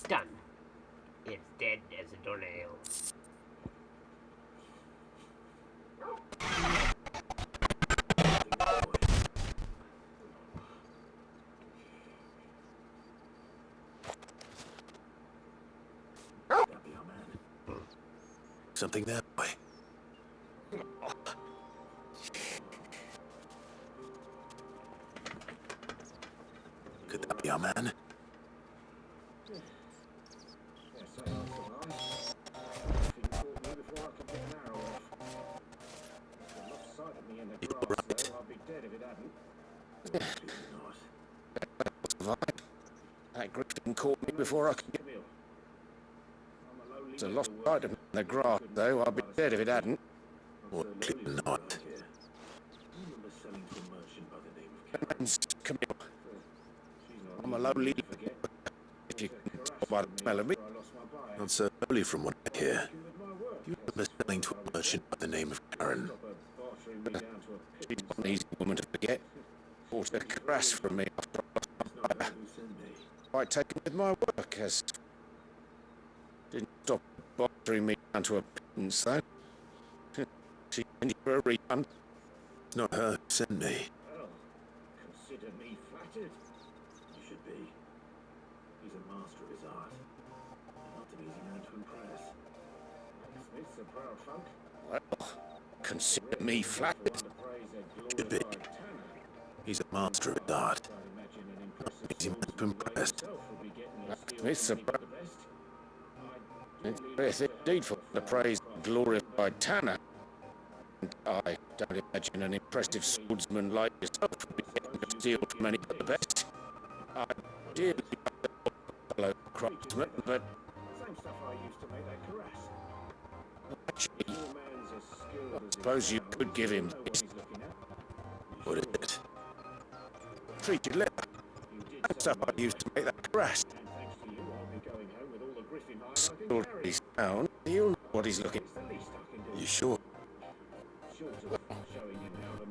Done. It's dead as a doornail. Something that way. young man. Yes, I know surprise. Nothing caught me before I could get an arrow off. If you lost sight of me in the grass, though, I'd be dead if it hadn't. That griffin caught me before I could get... It's a lost sight of me in the grass, though. I'd be dead if it hadn't. Or clearly not. Come here. I'm a lowly... If you can tell by the smell of me. Not so early from what I hear. You remember selling to a merchant by the name of Karen. She's not an easy woman to forget. Bought a crass from me after I lost my buyer. Quite taken with my work, as... Didn't stop bothering me down to a pittance, though. She went for a refund. It's not her who sent me. Well, consider me flattered. You should be. He's a master of his art. Not an easy man to impress. Smith's a proud folk. Well, consider me flattered. Should be. He's a master of his art. Easy man to impress. Smith's a proud... It's indeed for the praise and glorified Tanner. And I don't imagine an impressive swordsman like yourself would be getting to steal from any of the best. I dearly like the fellow craftsman, but... Same stuff I used to make that caress. Actually, I suppose you could give him this. What is it? Treated leather. Same stuff I used to make that caress. Still he's down. You know what he's looking for. You sure?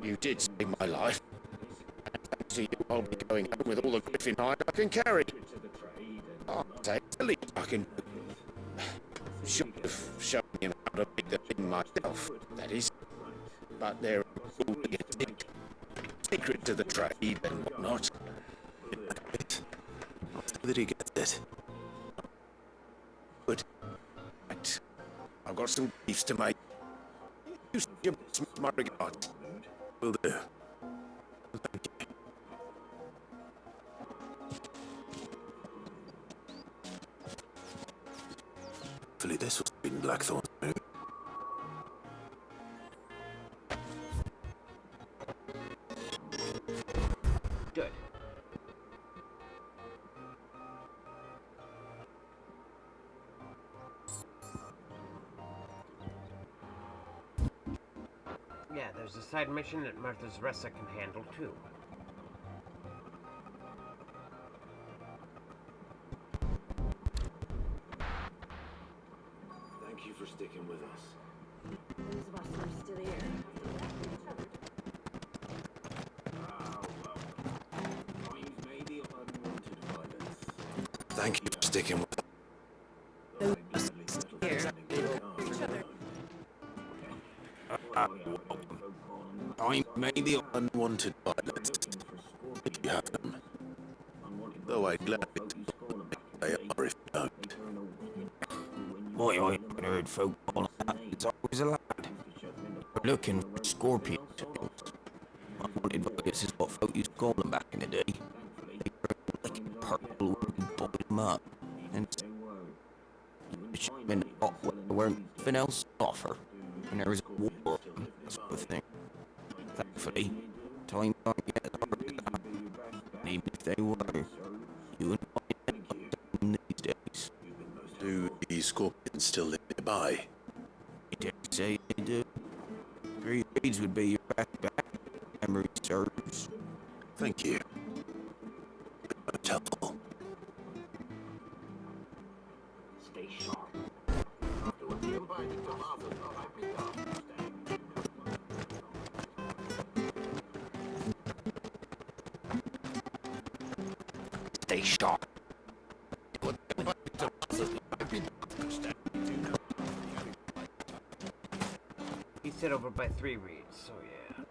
You did save my life. And thanks to you, I'll be going home with all the griffin hide I can carry. I'll take the least I can do. Should have shown him how to make the thing myself, that is. But there are all the secrets of the trade and whatnot. How did he get it? Good. Right. I've got some beefs to make. You give my regards. Will do. Thank you. Hopefully this was in Blackthorn's mood. Good. Yeah, there's a side mission that Martha's Ressa can handle too. Thank you for sticking with us. Those of us who are still here. Thank you for sticking with us. I made the unwanted violence. If you have them. Though I'd gladly they are if you don't. Boy, I haven't heard folk calling that. It's always allowed. We're looking for scorpion tails. Unwanted violets is what folk used to call them back in the day. They were like purple when you boiled them up. And you shoot them in the hot where there weren't nothing else to offer. And there was a war, that sort of thing. Thankfully, time can't get hard to that. And even if they were, you and I them these days. Do these scorpions still live nearby? I dare say they do. 3 reeds would be your backpack. Memory serves. Thank you. Most helpful. Stay sharp. Stay sharp. He said over by 3 reeds, so yeah.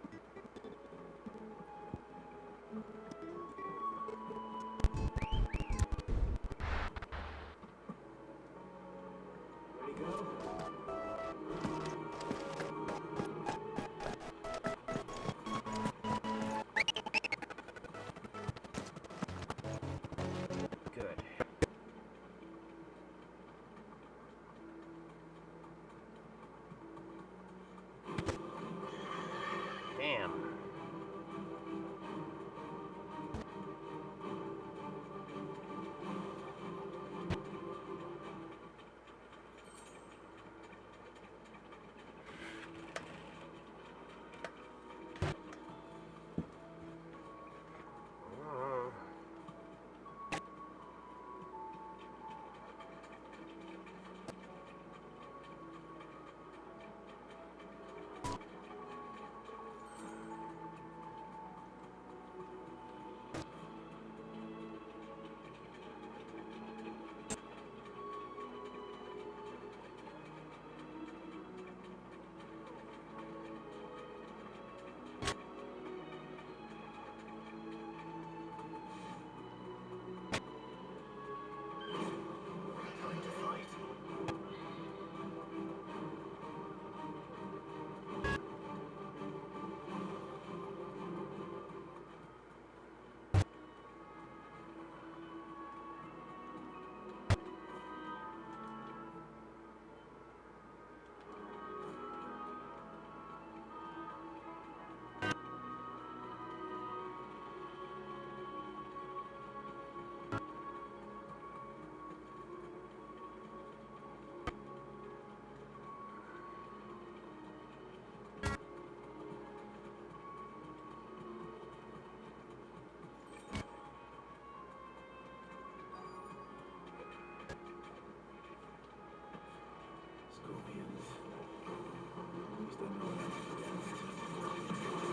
scorpions. At least I know what I'm up against.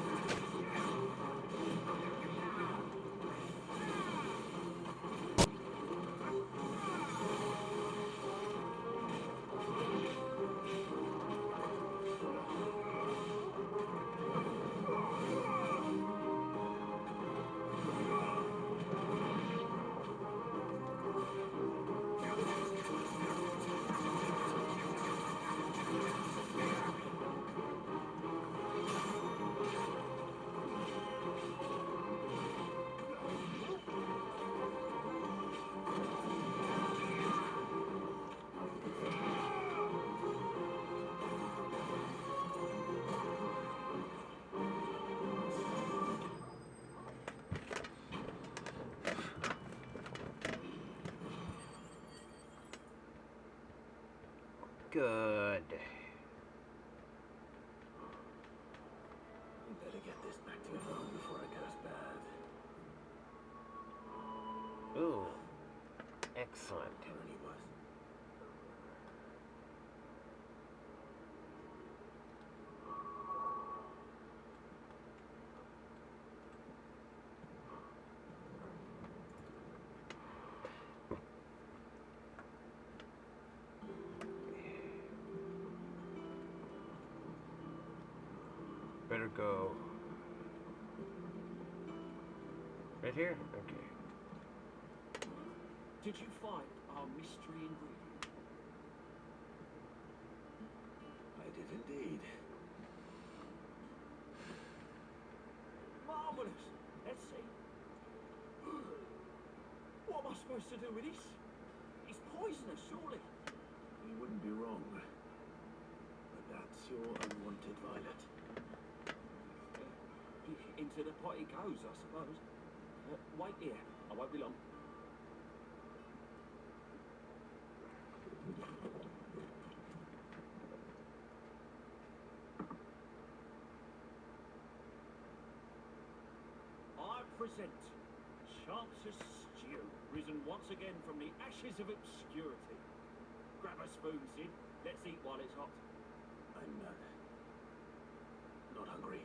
Good. You better get this back to your home before it goes bad. Ooh. Excellent. It really was. Better go. Right here? Okay. Did you find our mystery ingredient? I did indeed. Marvelous! Let's see. What am I supposed to do with this? It's poisonous, surely. You wouldn't be wrong. But that's your unwanted violet. Into the pot it goes, I suppose. Wait here. I won't be long. I present Chance's stew, risen once again from the ashes of obscurity. Grab a spoon, Sid. Let's eat while it's hot. I'm not hungry.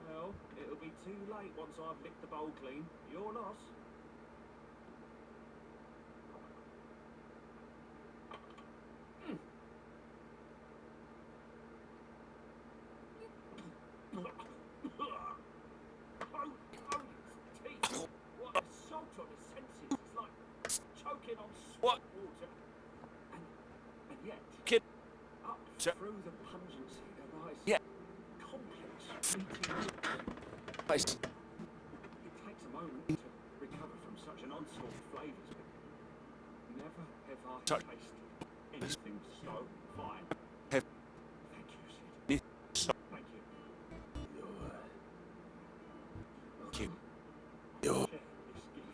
Well, it'll be too late once I've licked the bowl clean. Your loss. Teeth. What assault on his senses. It's like choking on sweet water. And yet, Kid. up Sir. through the pungency there lies Yeah. complex fleeting Nice. It takes a moment to recover from such an onslaught of flavours, but never have I tasted anything so fine. Have Thank you, Sid. this so Thank you. You're Share this gift.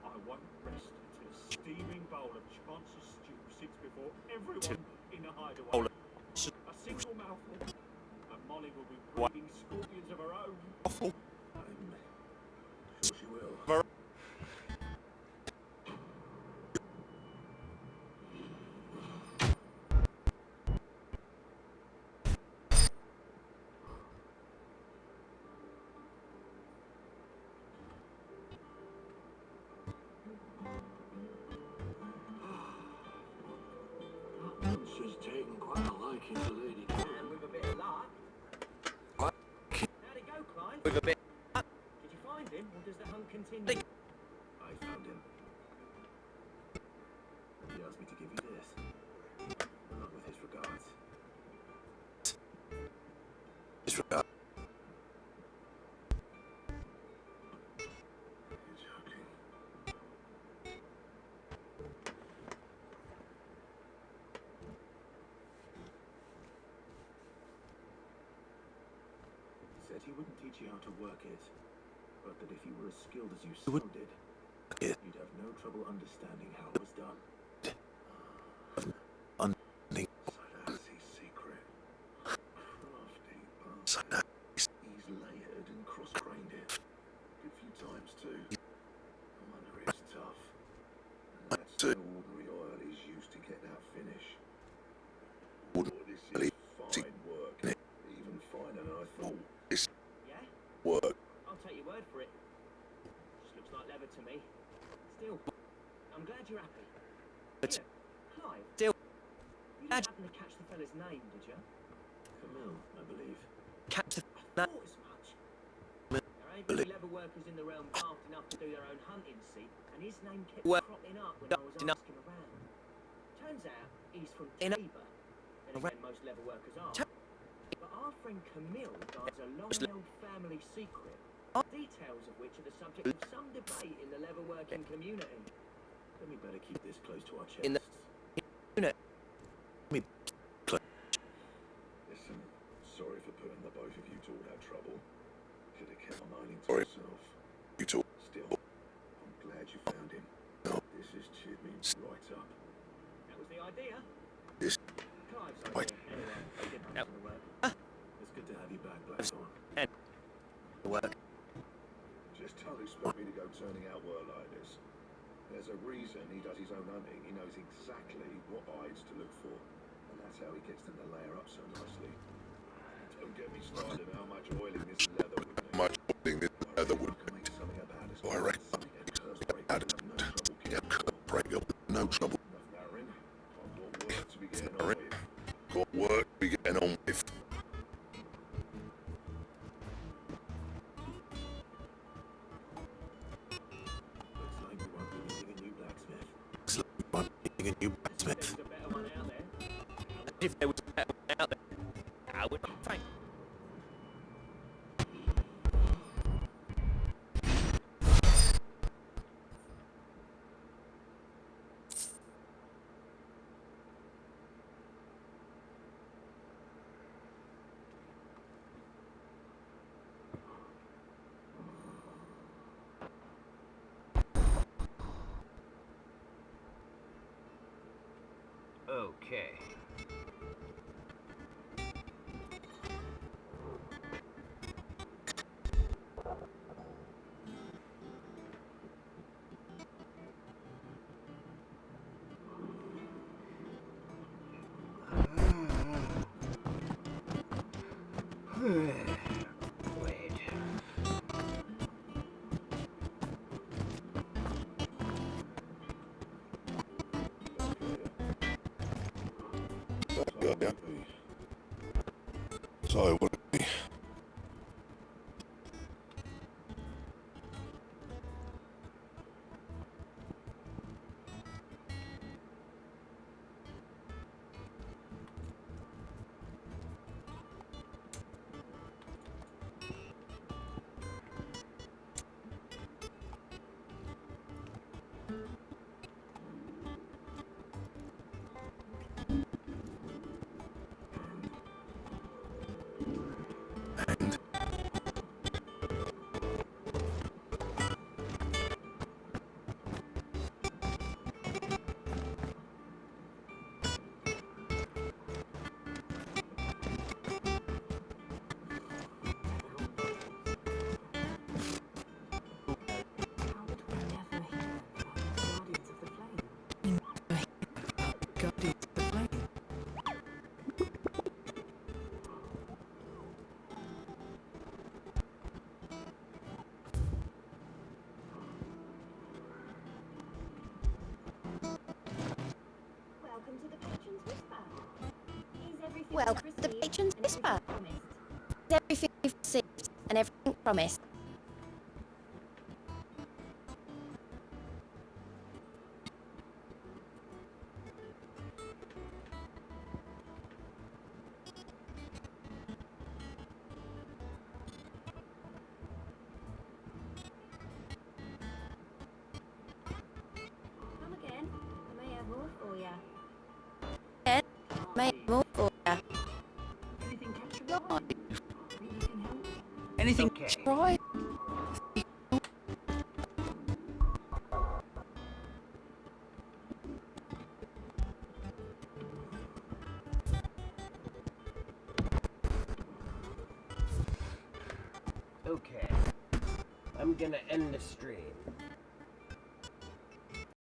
I won't rest until a steaming bowl of Chance's stew sits before everyone in the hideaway. A single mouthful, and Molly will be breeding scorpions of her own. awful. I'm sure she will. Ver- She's taken quite a liking to Lady And with a bit of luck. What? How'd it go, Clive? With a bit. Did you find him, or does the hunt continue? I found him. He asked me to give you this, along with his regards. Disregard. You're joking. He said he wouldn't teach you how to work it, but that if you were as skilled as you sounded, you'd have no trouble understanding how it was done. His secret. Crafty bastard. He's layered and cross-grained it. Good few times too. No wonder it's tough. And that's no ordinary oil he's used to get that finish. Work. I'll take your word for it. Just looks like leather to me. Still, I'm glad you're happy. Here, Clive. Still. You didn't happen to catch the fella's name, did you? Camille, I believe. Catch the Thought as much. There ain't many leather workers in the realm daft enough to do their own hunting, see, and his name kept cropping up when I was asking around. Turns out he's from Tabor. Then again, most leather workers are. But our friend Camille guards a long-held family secret, details of which are the subject of some debate in the leather working community. Then we better keep this close to our chests. in the unit. Listen, sorry for putting the both of you to all that trouble. Should have kept my mind to Sorry. myself. You talk. Still, I'm glad you found him. This has cheered me right up. That was the idea. This. Clive's Wait. idea. Anyway, I did most of the work. It's good to have you back, Blackthorn. Work. Just don't expect me to go turning out work like this. There's a reason he does his own hunting. He knows exactly what hides to look for. And that's how he gets them to layer up so nicely. Don't get me started on how much oiling this leather would need. Much thing this other would. Make something about it. Oh, I reckon. Yeah, break up. No trouble. Enough narrowing. I've got work to be getting on with. Got work we getting on with. Looks like we won't be needing a new blacksmith. Looks like we might be needing a new blacksmith. There's a better one out there. If there was a better one out there, I would thank. Okay. Wait. Got ya. So would it be? Welcome to the Patron's Whisper. Is everything you've received and everything promised? Come again. I may have more for you. Yeah, make more for ya. Anything catch your eye? Think you can help? Anything Okay. try? Okay. I'm gonna end the stream.